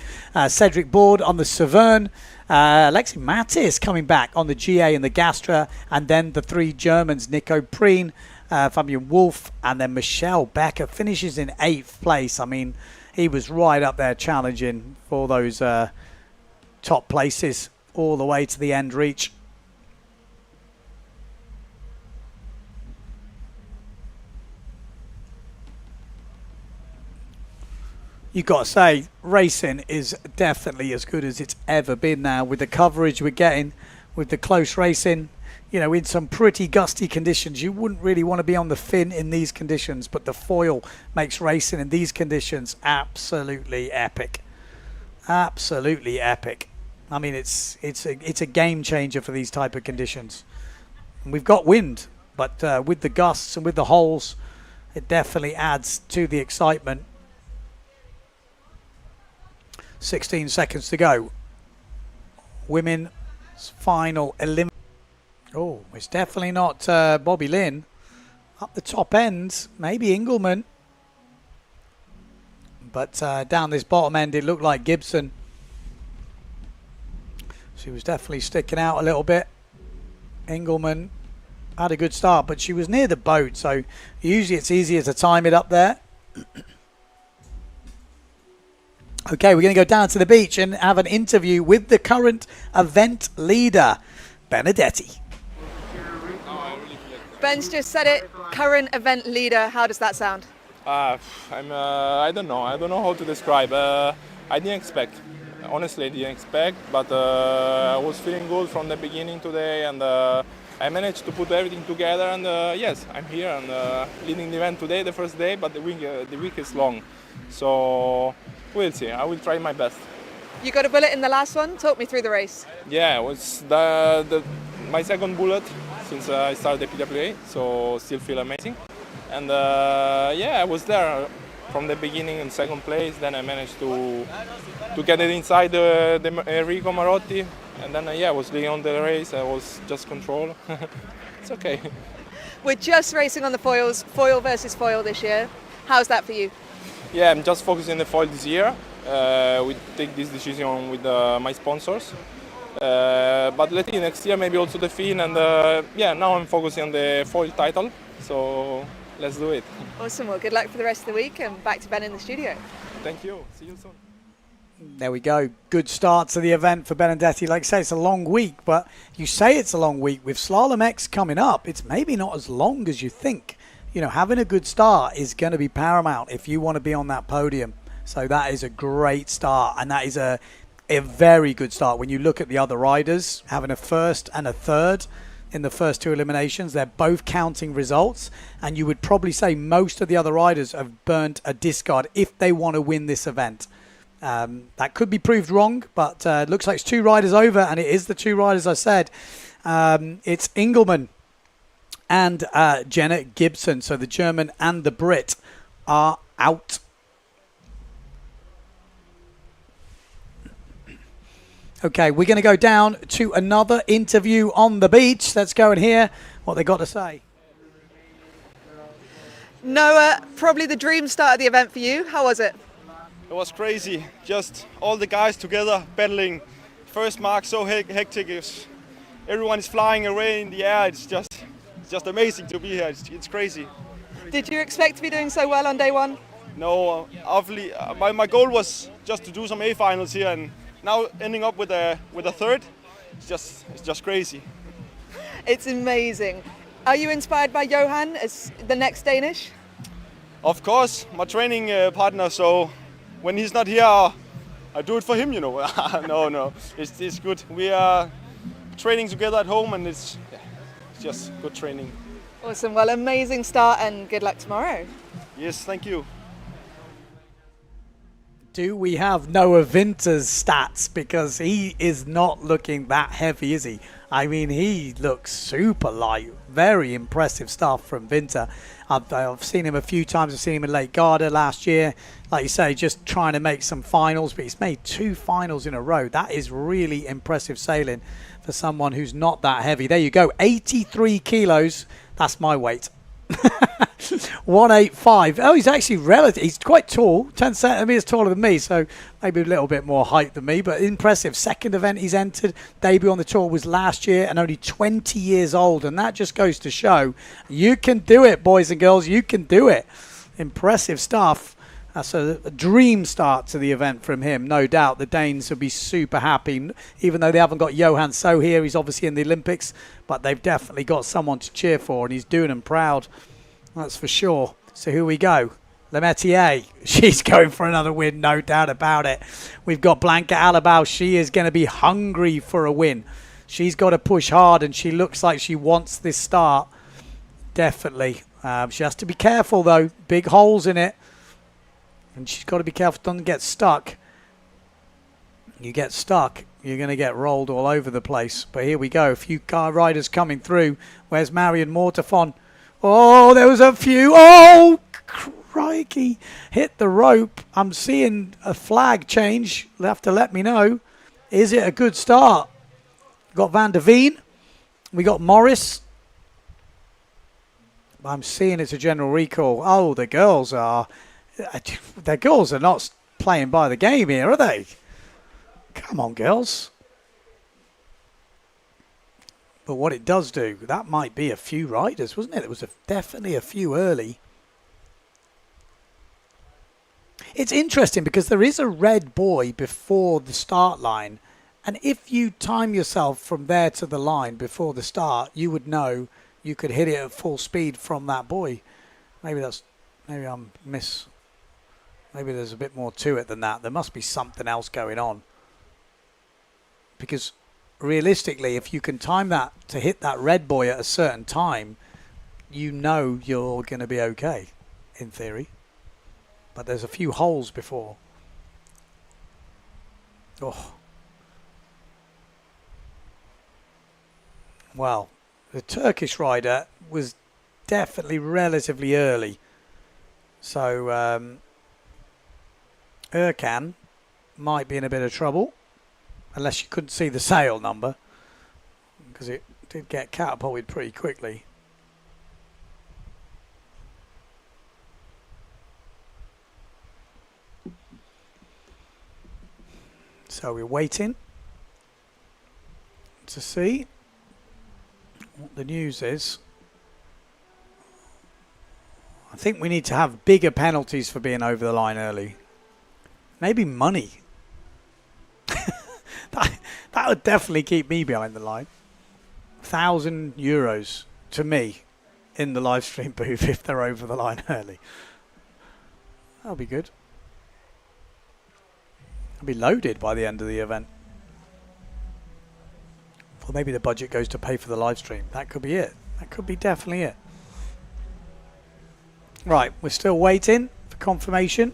Cedric Board on the Severn. Alexi Mattis coming back on the GA and the Gastra, and then the 3 Germans, Nico Preen, Fabian Wolf, and then Michelle Becker finishes in 8th place. I mean, he was right up there challenging for those top places all the way to the end reach. You've got to say, racing is definitely as good as it's ever been now with the coverage we're getting, with the close racing. You know, in some pretty gusty conditions, you wouldn't really want to be on the fin in these conditions, but the foil makes racing in these conditions absolutely epic. Absolutely epic. I mean, it's a game changer for these type of conditions. And we've got wind, but with the gusts and with the holes, it definitely adds to the excitement. 16 seconds to go. Women's final elimination. Oh, it's definitely not Bobby Lynn. Up the top end, maybe Engelman. But down this bottom end, it looked like Gibson. She was definitely sticking out a little bit. Engelman had a good start, but she was near the boat, so usually it's easier to time it up there. Okay, we're going to go down to the beach and have an interview with the current event leader, Benedetti. Ben's just said it. Current event leader. How does that sound? I don't know. I don't know how to describe. I didn't expect. Honestly, I didn't expect. But I was feeling good from the beginning today, and I managed to put everything together. And yes, I'm here and leading the event today, the first day. But the week is long, so we'll see. I will try my best. You got a bullet in the last one. Talk me through the race. Yeah, it was my second bullet since I started the PWA, so still feel amazing. And yeah, I was there from the beginning in second place. Then I managed to get it inside the Enrico Marotti, and then yeah, I was leading on the race. I was just control. It's okay. We're just racing on the foils, foil versus foil this year. How's that for you? Yeah, I'm just focusing on the foil this year. We take this decision with my sponsors. But let's see, next year maybe also the fin, and yeah, now I'm focusing on the foil title. So let's do it. Awesome. Well, good luck for the rest of the week, and back to Ben in the studio. Thank you. See you soon. There we go. Good start to the event for Benedetti. Like I say, it's a long week, but you say it's a long week. With Slalom X coming up, it's maybe not as long as you think. You know, having a good start is going to be paramount if you want to be on that podium. So that is a great start, and that is a very good start. When you look at the other riders, having a first and a third in the first two eliminations, they're both counting results, and you would probably say most of the other riders have burnt a discard if they want to win this event. That could be proved wrong, but it looks like it's two riders over, and it is the two riders I said. It's Engelmann and Jenna Gibson. So the German and the Brit are out. Okay, we're going to go down to another interview on the beach. Let's go and hear what they got to say. Noah, probably the dream start of the event for you. How was it? It was crazy. Just all the guys together battling. First mark so hectic. Everyone is flying away in the air. It's just amazing to be here. It's crazy. Did you expect to be doing so well on day one? No, obviously my goal was just to do some A finals here, and now ending up with a third, it's just crazy. It's amazing. Are you inspired by Johan as the next Danish? Of course, my training partner. So when he's not here, I do it for him. You know. No, it's good. We are training together at home, and it's just good training. Awesome. Well, amazing start, and good luck tomorrow. Yes, thank you. Do we have Noah Winter's stats? Because he is not looking that heavy, is he? I mean, he looks super light. Very impressive stuff from Winter. I've seen him a few times. I've seen him in Lake Garda last year. Like you say, just trying to make some finals, but he's made 2 finals in a row. That is really impressive sailing for someone who's not that heavy. There you go, 83 kilos. That's my weight. 185. Oh, he's actually relative. He's quite tall, 10 centimeters taller than me, so maybe a little bit more height than me, but impressive. Second event he's entered, debut on the tour was last year, and only 20 years old, and that just goes to show you can do it, boys and girls. You can do it. Impressive stuff. That's a dream start to the event from him, no doubt. The Danes will be super happy, even though they haven't got Johan So here. He's obviously in the Olympics, but they've definitely got someone to cheer for, and he's doing them proud. That's for sure. So here we go. Lemaitre, she's going for another win, no doubt about it. We've got Blanca Alabau. She is going to be hungry for a win. She's got to push hard, and she looks like she wants this start. Definitely. She has to be careful, though. Big holes in it. And she's got to be careful, doesn't get stuck. You get stuck, you're going to get rolled all over the place. But here we go. A few car riders coming through. Where's Marion Mortafon? Oh, there was a few. Oh, crikey. Hit the rope. I'm seeing a flag change. You'll have to let me know. Is it a good start? We've got Van der Veen. We got Morris. I'm seeing it's a general recall. Oh, the girls are not playing by the game here, are they? Come on, girls. But what it does do, that might be a few riders, wasn't it? There was definitely a few early. It's interesting because there is a red buoy before the start line. And if you time yourself from there to the line before the start, you would know you could hit it at full speed from that buoy. Maybe there's a bit more to it than that. There must be something else going on. Because realistically, if you can time that to hit that red buoy at a certain time, you know you're going to be okay, in theory. But there's a few holes before. Oh. Well, the Turkish rider was definitely relatively early. So Erkan might be in a bit of trouble, unless you couldn't see the sail number, because it did get catapulted pretty quickly. So we're waiting to see what the news is. I think we need to have bigger penalties for being over the line early. Maybe money. that would definitely keep me behind the line. €1,000 to me in the live stream booth if they're over the line early. That'll be good. I'll be loaded by the end of the event. Or maybe the budget goes to pay for the live stream. That could be it. That could be definitely it. Right, we're still waiting for confirmation.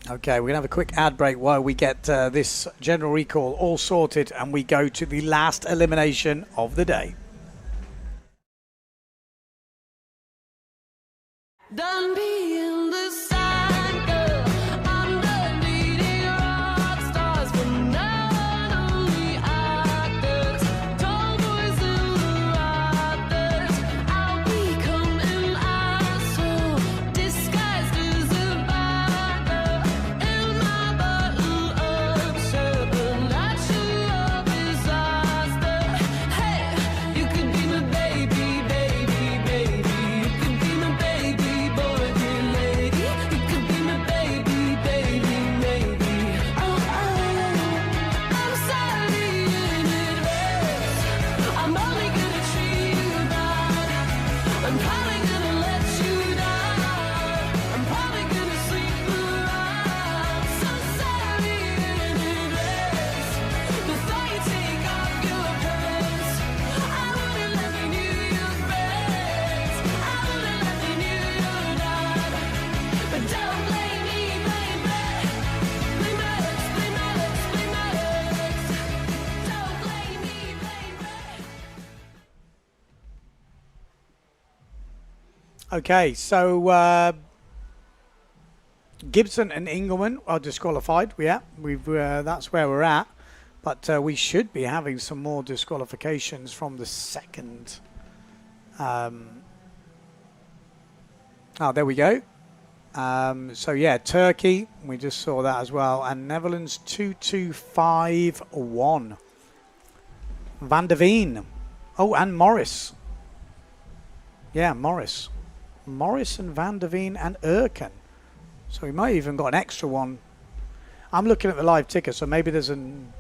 Okay, we're going to have a quick ad break while we get this general recall all sorted and we go to the last elimination of the day. Done being the side girl. I'm done leading rock stars from now on. Only actors, tall boys in the rafters. I'll become an asshole, disguised as a bad girl. In my bottle-up shirt, a natural disaster. Hey, you could be my baby, baby, baby. You could be my baby. Okay, so Gibson and Engelman are disqualified. That's where we're at. But we should be having some more disqualifications from the second. There we go. So yeah, Turkey, we just saw that as well. And Netherlands 2251. Van der Veen. Oh, and Morris. Yeah, Morris. Morris and Van der Veen and Erkan. So we might even got an extra one. I'm looking at the live ticker, so maybe there's an...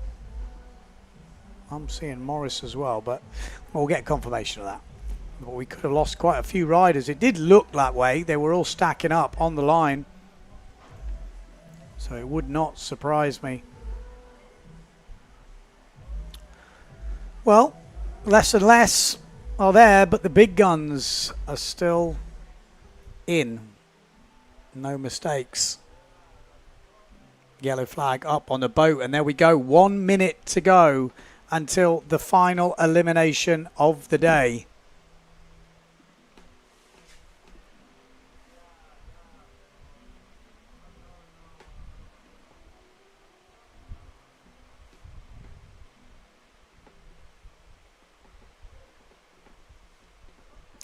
I'm seeing Morris as well, but we'll get confirmation of that. But we could have lost quite a few riders. It did look that way. They were all stacking up on the line. So it would not surprise me. Well, less and less are there, but the big guns are still in. No mistakes. Yellow flag up on the boat, and there we go. 1 minute to go until the final elimination of the day.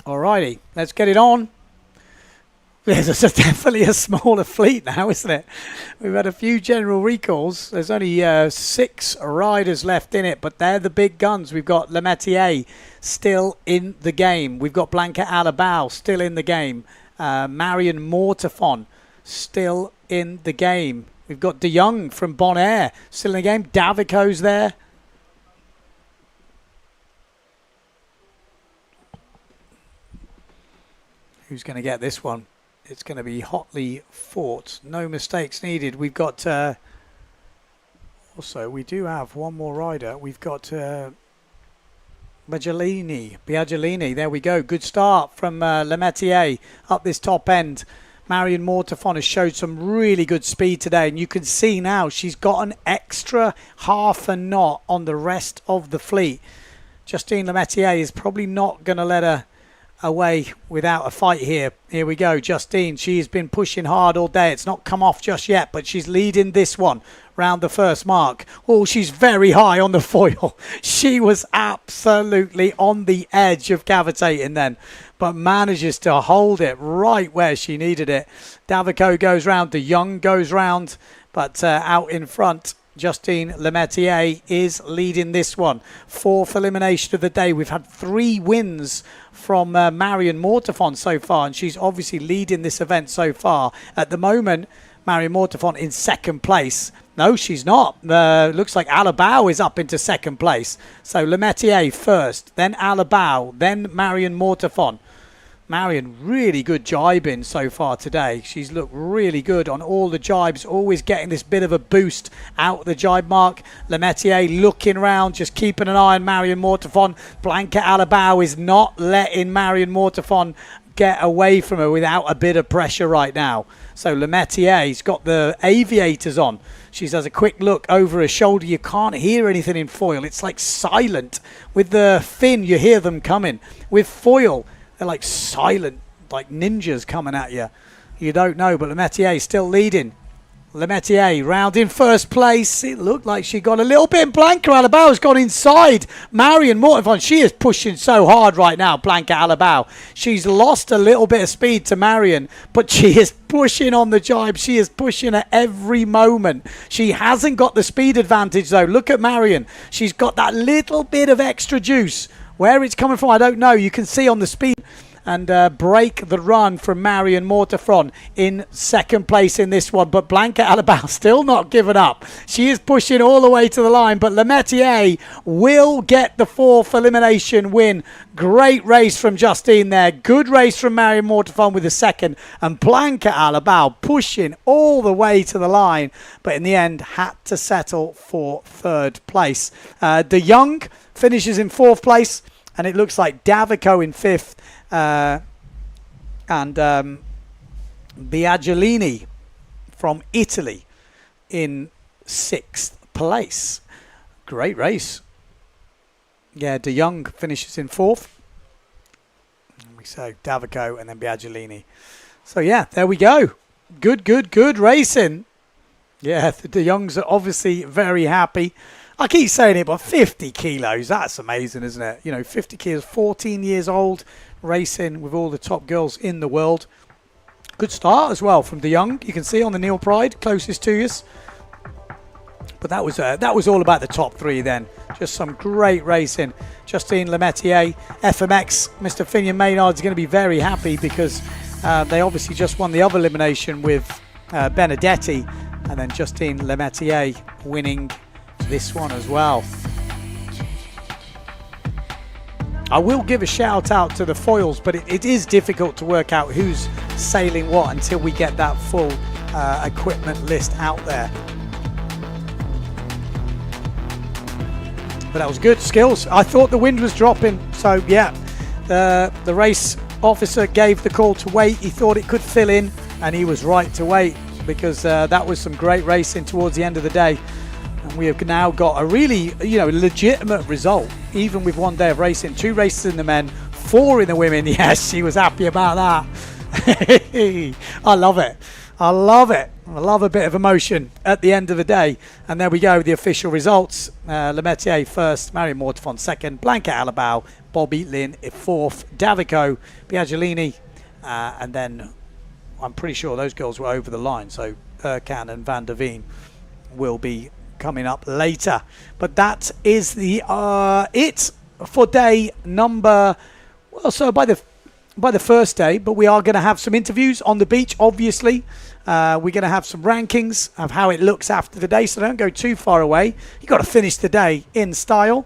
Alrighty, let's get it on. There's definitely a smaller fleet now, isn't it? We've had a few general recalls. There's only 6 riders left in it, but they're the big guns. We've got Lemaitre still in the game. We've got Blanca Alabau still in the game. Marion Mortafon still in the game. We've got De Jong from Bonaire still in the game. Davico's there. Who's going to get this one? It's going to be hotly fought. No mistakes needed. We've got... also, we do have one more rider. We've got Biaggiolini, there we go. Good start from Lemaitre up this top end. Marion Mortefon has showed some really good speed today, and you can see now she's got an extra half a knot on the rest of the fleet. Justine Lemaitre is probably not going to let her away without a fight here. Here we go, Justine. She's been pushing hard all day. It's not come off just yet, but she's leading this one round the first mark. Oh, she's very high on the foil. She was absolutely on the edge of cavitating then, but manages to hold it right where she needed it. Davico goes round, De Jong goes round, but out in front, Justine Lemaitre is leading this one. Fourth elimination of the day. We've had 3 wins from Marion Mortefon so far, and she's obviously leading this event so far. At the moment, Marion Mortefon in second place. No, she's not. Looks like Alabau is up into second place. So Lemaitre first, then Alabau, then Marion Mortefon. Marion, really good jibing so far today. She's looked really good on all the jibes, always getting this bit of a boost out the jibe mark. Lemaitre looking around, just keeping an eye on Marion Mortefon. Blanca Alabau is not letting Marion Mortefon get away from her without a bit of pressure right now. So Lemaitrie's got the aviators on. She does a quick look over her shoulder. You can't hear anything in foil. It's like silent. With the fin, you hear them coming. With foil, they're like silent, like ninjas coming at you. You don't know, but Lemaitre still leading. Lemaitre round in first place. It looked like she got a little bit. Blanca Alabau's gone inside Marion Mortefon. She is pushing so hard right now, Blanca Alabau. She's lost a little bit of speed to Marion, but she is pushing on the jibe. She is pushing at every moment. She hasn't got the speed advantage, though. Look at Marion. She's got that little bit of extra juice. Where it's coming from, I don't know. You can see on the speed. And break the run from Marion Mortefon in second place in this one. But Blanca Alabau still not giving up. She is pushing all the way to the line. But Lemaitre will get the 4th elimination win. Great race from Justine there. Good race from Marion Mortefon with the 2nd. And Blanca Alabau pushing all the way to the line. But in the end, had to settle for 3rd place. De Jong finishes in 4th place. And it looks like Davico in 5th. And Biaggiolini from Italy in 6th place. Great race. Yeah, De Jong finishes in 4th. So Davico and then Biaggiolini. So yeah, there we go. Good racing. Yeah, the De Jongs are obviously very happy. I keep saying it, but 50 kilos, that's amazing, isn't it? You know, 50 kilos, 14 years old, racing with all the top girls in the world. Good start as well from De Jong. You can see on the Neil Pride, closest to us. But that was all about the top 3 then. Just some great racing. Justine Lemaitre, FMX, Mr. Finian Maynard's going to be very happy because they obviously just won the other elimination with Benedetti. And then Justine Lemaitre winning this one as well. I will give a shout out to the foils, but it is difficult to work out who's sailing what until we get that full equipment list out there. But that was good skills. I thought the wind was dropping, so yeah, the race officer gave the call to wait. He thought it could fill in, and he was right to wait because that was some great racing towards the end of the day. And we have now got a really, legitimate result, even with 1 day of racing. 2 races in the men, 4 in the women. Yes, she was happy about that. I love it. I love a bit of emotion at the end of the day. And there we go, the official results. Lemaitre first, Marion Mortefon 2nd, Blanca Alabau, Bobby Lynn 4th, Davico, Biaggiolini, and then I'm pretty sure those girls were over the line. So Erkan and Van der Veen will be coming up later. But that is the it for day number, well, so by the first day, but we are going to have some interviews on the beach, obviously. We're going to have some rankings of how it looks after the day, so don't go too far away. You've got to finish the day in style.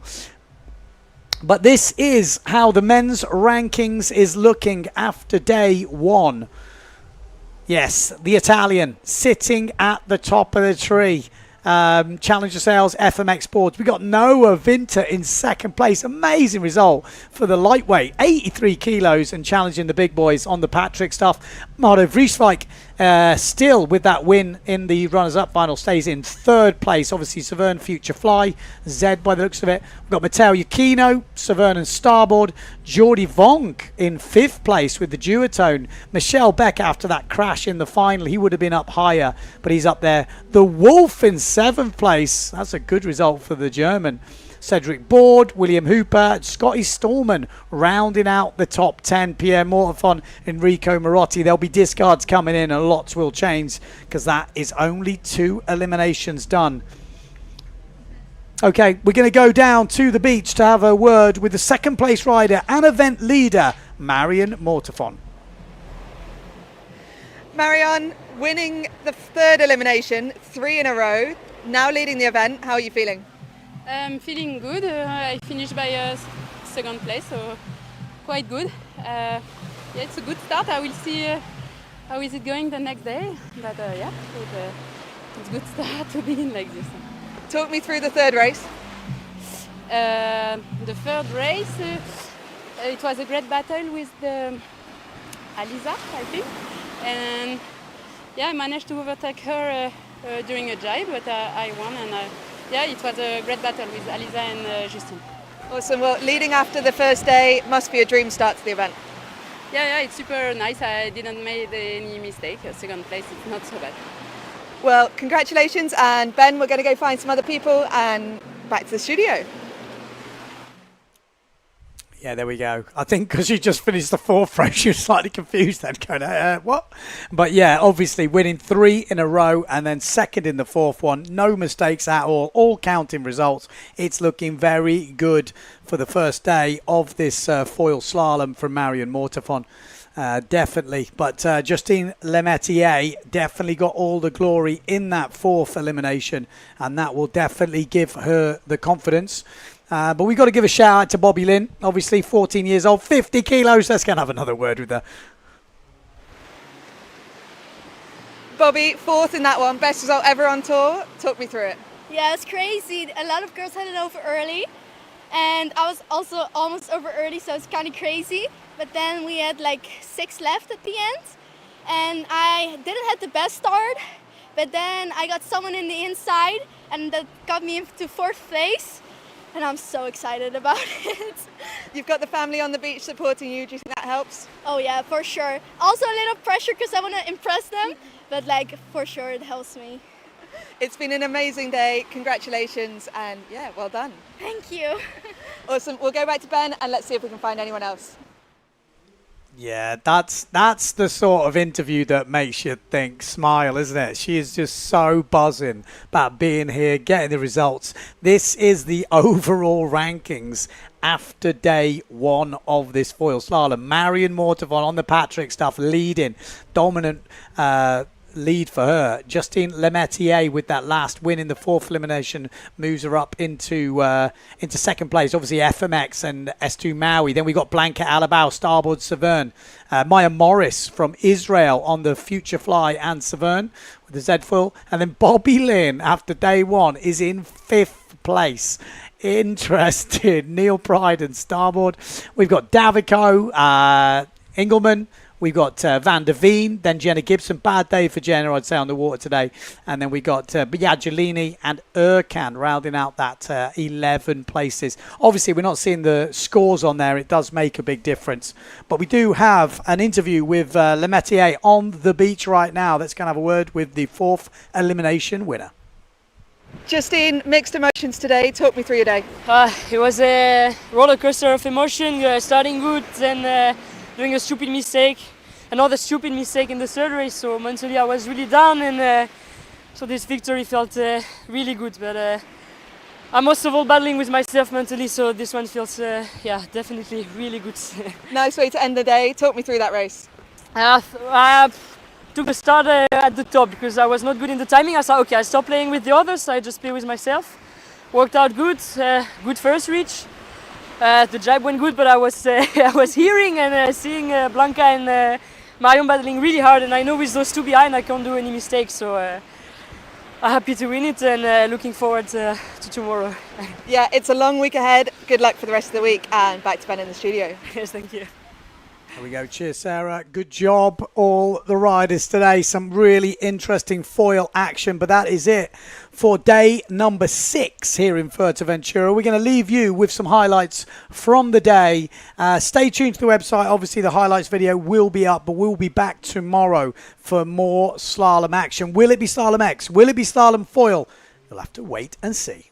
But this is how the men's rankings is looking after day 1. Yes, the Italian sitting at the top of the tree. Challenger Sales, FMX Sports. We got Noah Vinter in second place. Amazing result for the lightweight, 83 kilos and challenging the big boys on the Patrick stuff. Mardo Vrieswijk still with that win in the runners-up final, stays in third place. Obviously, Severn Future Fly, Zed by the looks of it. We've got Matteo Yukino, Severn and Starboard. Jordi Vonk in fifth place with the duotone. Michelle Beck after that crash in the final. He would have been up higher, but he's up there. The Wolf in seventh place. That's a good result for the German. Cedric Board, William Hooper, Scotty Stallman rounding out the top 10. Pierre Mortefon, Enrico Marotti. There'll be discards coming in and lots will change because that is only 2 eliminations done. Okay, we're going to go down to the beach to have a word with the second place rider and event leader, Marion Mortefon. Marion, winning the third elimination, 3 in a row, now leading the event. How are you feeling? I'm feeling good. I finished by second place, so quite good. Yeah, it's a good start. I will see how is it going the next day. But yeah, it's a good start to begin like this. Talk me through the third race. The third race, it was a great battle with the Aliza, I think. And yeah, I managed to overtake her during a jibe, but I won. And yeah, it was a great battle with Aliza and Justin. Awesome. Well, leading after the first day must be a dream start to the event. Yeah, it's super nice. I didn't make any mistake. Second place, it's not so bad. Well, congratulations. And Ben, we're going to go find some other people and back to the studio. Yeah, there we go. I think because she just finished the fourth race, she was slightly confused then, going, what? But yeah, obviously winning 3 in a row and then second in the fourth one. No mistakes at all counting results. It's looking very good for the first day of this foil slalom from Marion Mortefon. Definitely. But Justine Lemaitre definitely got all the glory in that fourth elimination, and that will definitely give her the confidence. But we've got to give a shout out to Bobby Lynn, obviously 14 years old, 50 kilos. Let's go and have another word with her. Bobby, fourth in that one. Best result ever on tour. Talk me through it. Yeah, it's crazy. A lot of girls had it over early, and I was also almost over early, so it's kind of crazy. But then we had like 6 left at the end, and I didn't have the best start, but then I got someone in the inside, and that got me into 4th place. And I'm so excited about it. You've got the family on the beach supporting you. Do you think that helps? Oh yeah, for sure. Also a little pressure because I want to impress them, but like for sure it helps me. It's been an amazing day. Congratulations and yeah, well done. Thank you. Awesome. We'll go back to Ben and let's see if we can find anyone else. Yeah, that's the sort of interview that makes you think, smile, isn't it? She is just so buzzing about being here, getting the results. This is the overall rankings after day 1 of this foil slalom. Marion Mortefon on the Patrick stuff, leading, dominant lead for her. Justine Lemaitre with that last win in the 4th elimination moves her up into second place. Obviously FMX and S2 Maui. Then we got Blanca Alabao, Starboard Severn. Maya Morris from Israel on the Future Fly and Severn with the Z foil. And then Bobby Lynn after day 1 is in 5th place. Interested. Neil Pride and Starboard. We've got Davico, Engelman. We've got Van der Veen, then Jenna Gibson. Bad day for Jenna, I'd say, on the water today. And then we got Biaggiolini and Erkan rounding out that 11 places. Obviously, we're not seeing the scores on there. It does make a big difference. But we do have an interview with Lemaitre on the beach right now. Let's go and have a word with the 4th elimination winner. Justine, mixed emotions today. Talk me through your day. It was a roller coaster of emotion, starting good, then doing a stupid mistake, another stupid mistake in the third race, so mentally I was really down, and so this victory felt really good, but I'm most of all battling with myself mentally, so this one feels yeah, definitely really good. Nice way to end the day. Talk me through that race. I took the start at the top because I was not good in the timing. I thought, okay, I stop playing with the others, I just play with myself. Worked out good, good first reach. The jibe went good, but I was I was hearing and seeing Blanca and Marion battling really hard, and I know with those two behind I can't do any mistakes. So happy to win it and looking forward to tomorrow. Yeah, it's a long week ahead. Good luck for the rest of the week and back to Ben in the studio. Yes, thank you. There we go. Cheers, Sarah. Good job, all the riders today. Some really interesting foil action, but that is it for day number 6 here in Fuerteventura. We're going to leave you with some highlights from the day. Stay tuned to the website. Obviously, the highlights video will be up, but we'll be back tomorrow for more slalom action. Will it be Slalom X? Will it be Slalom Foil? You'll have to wait and see.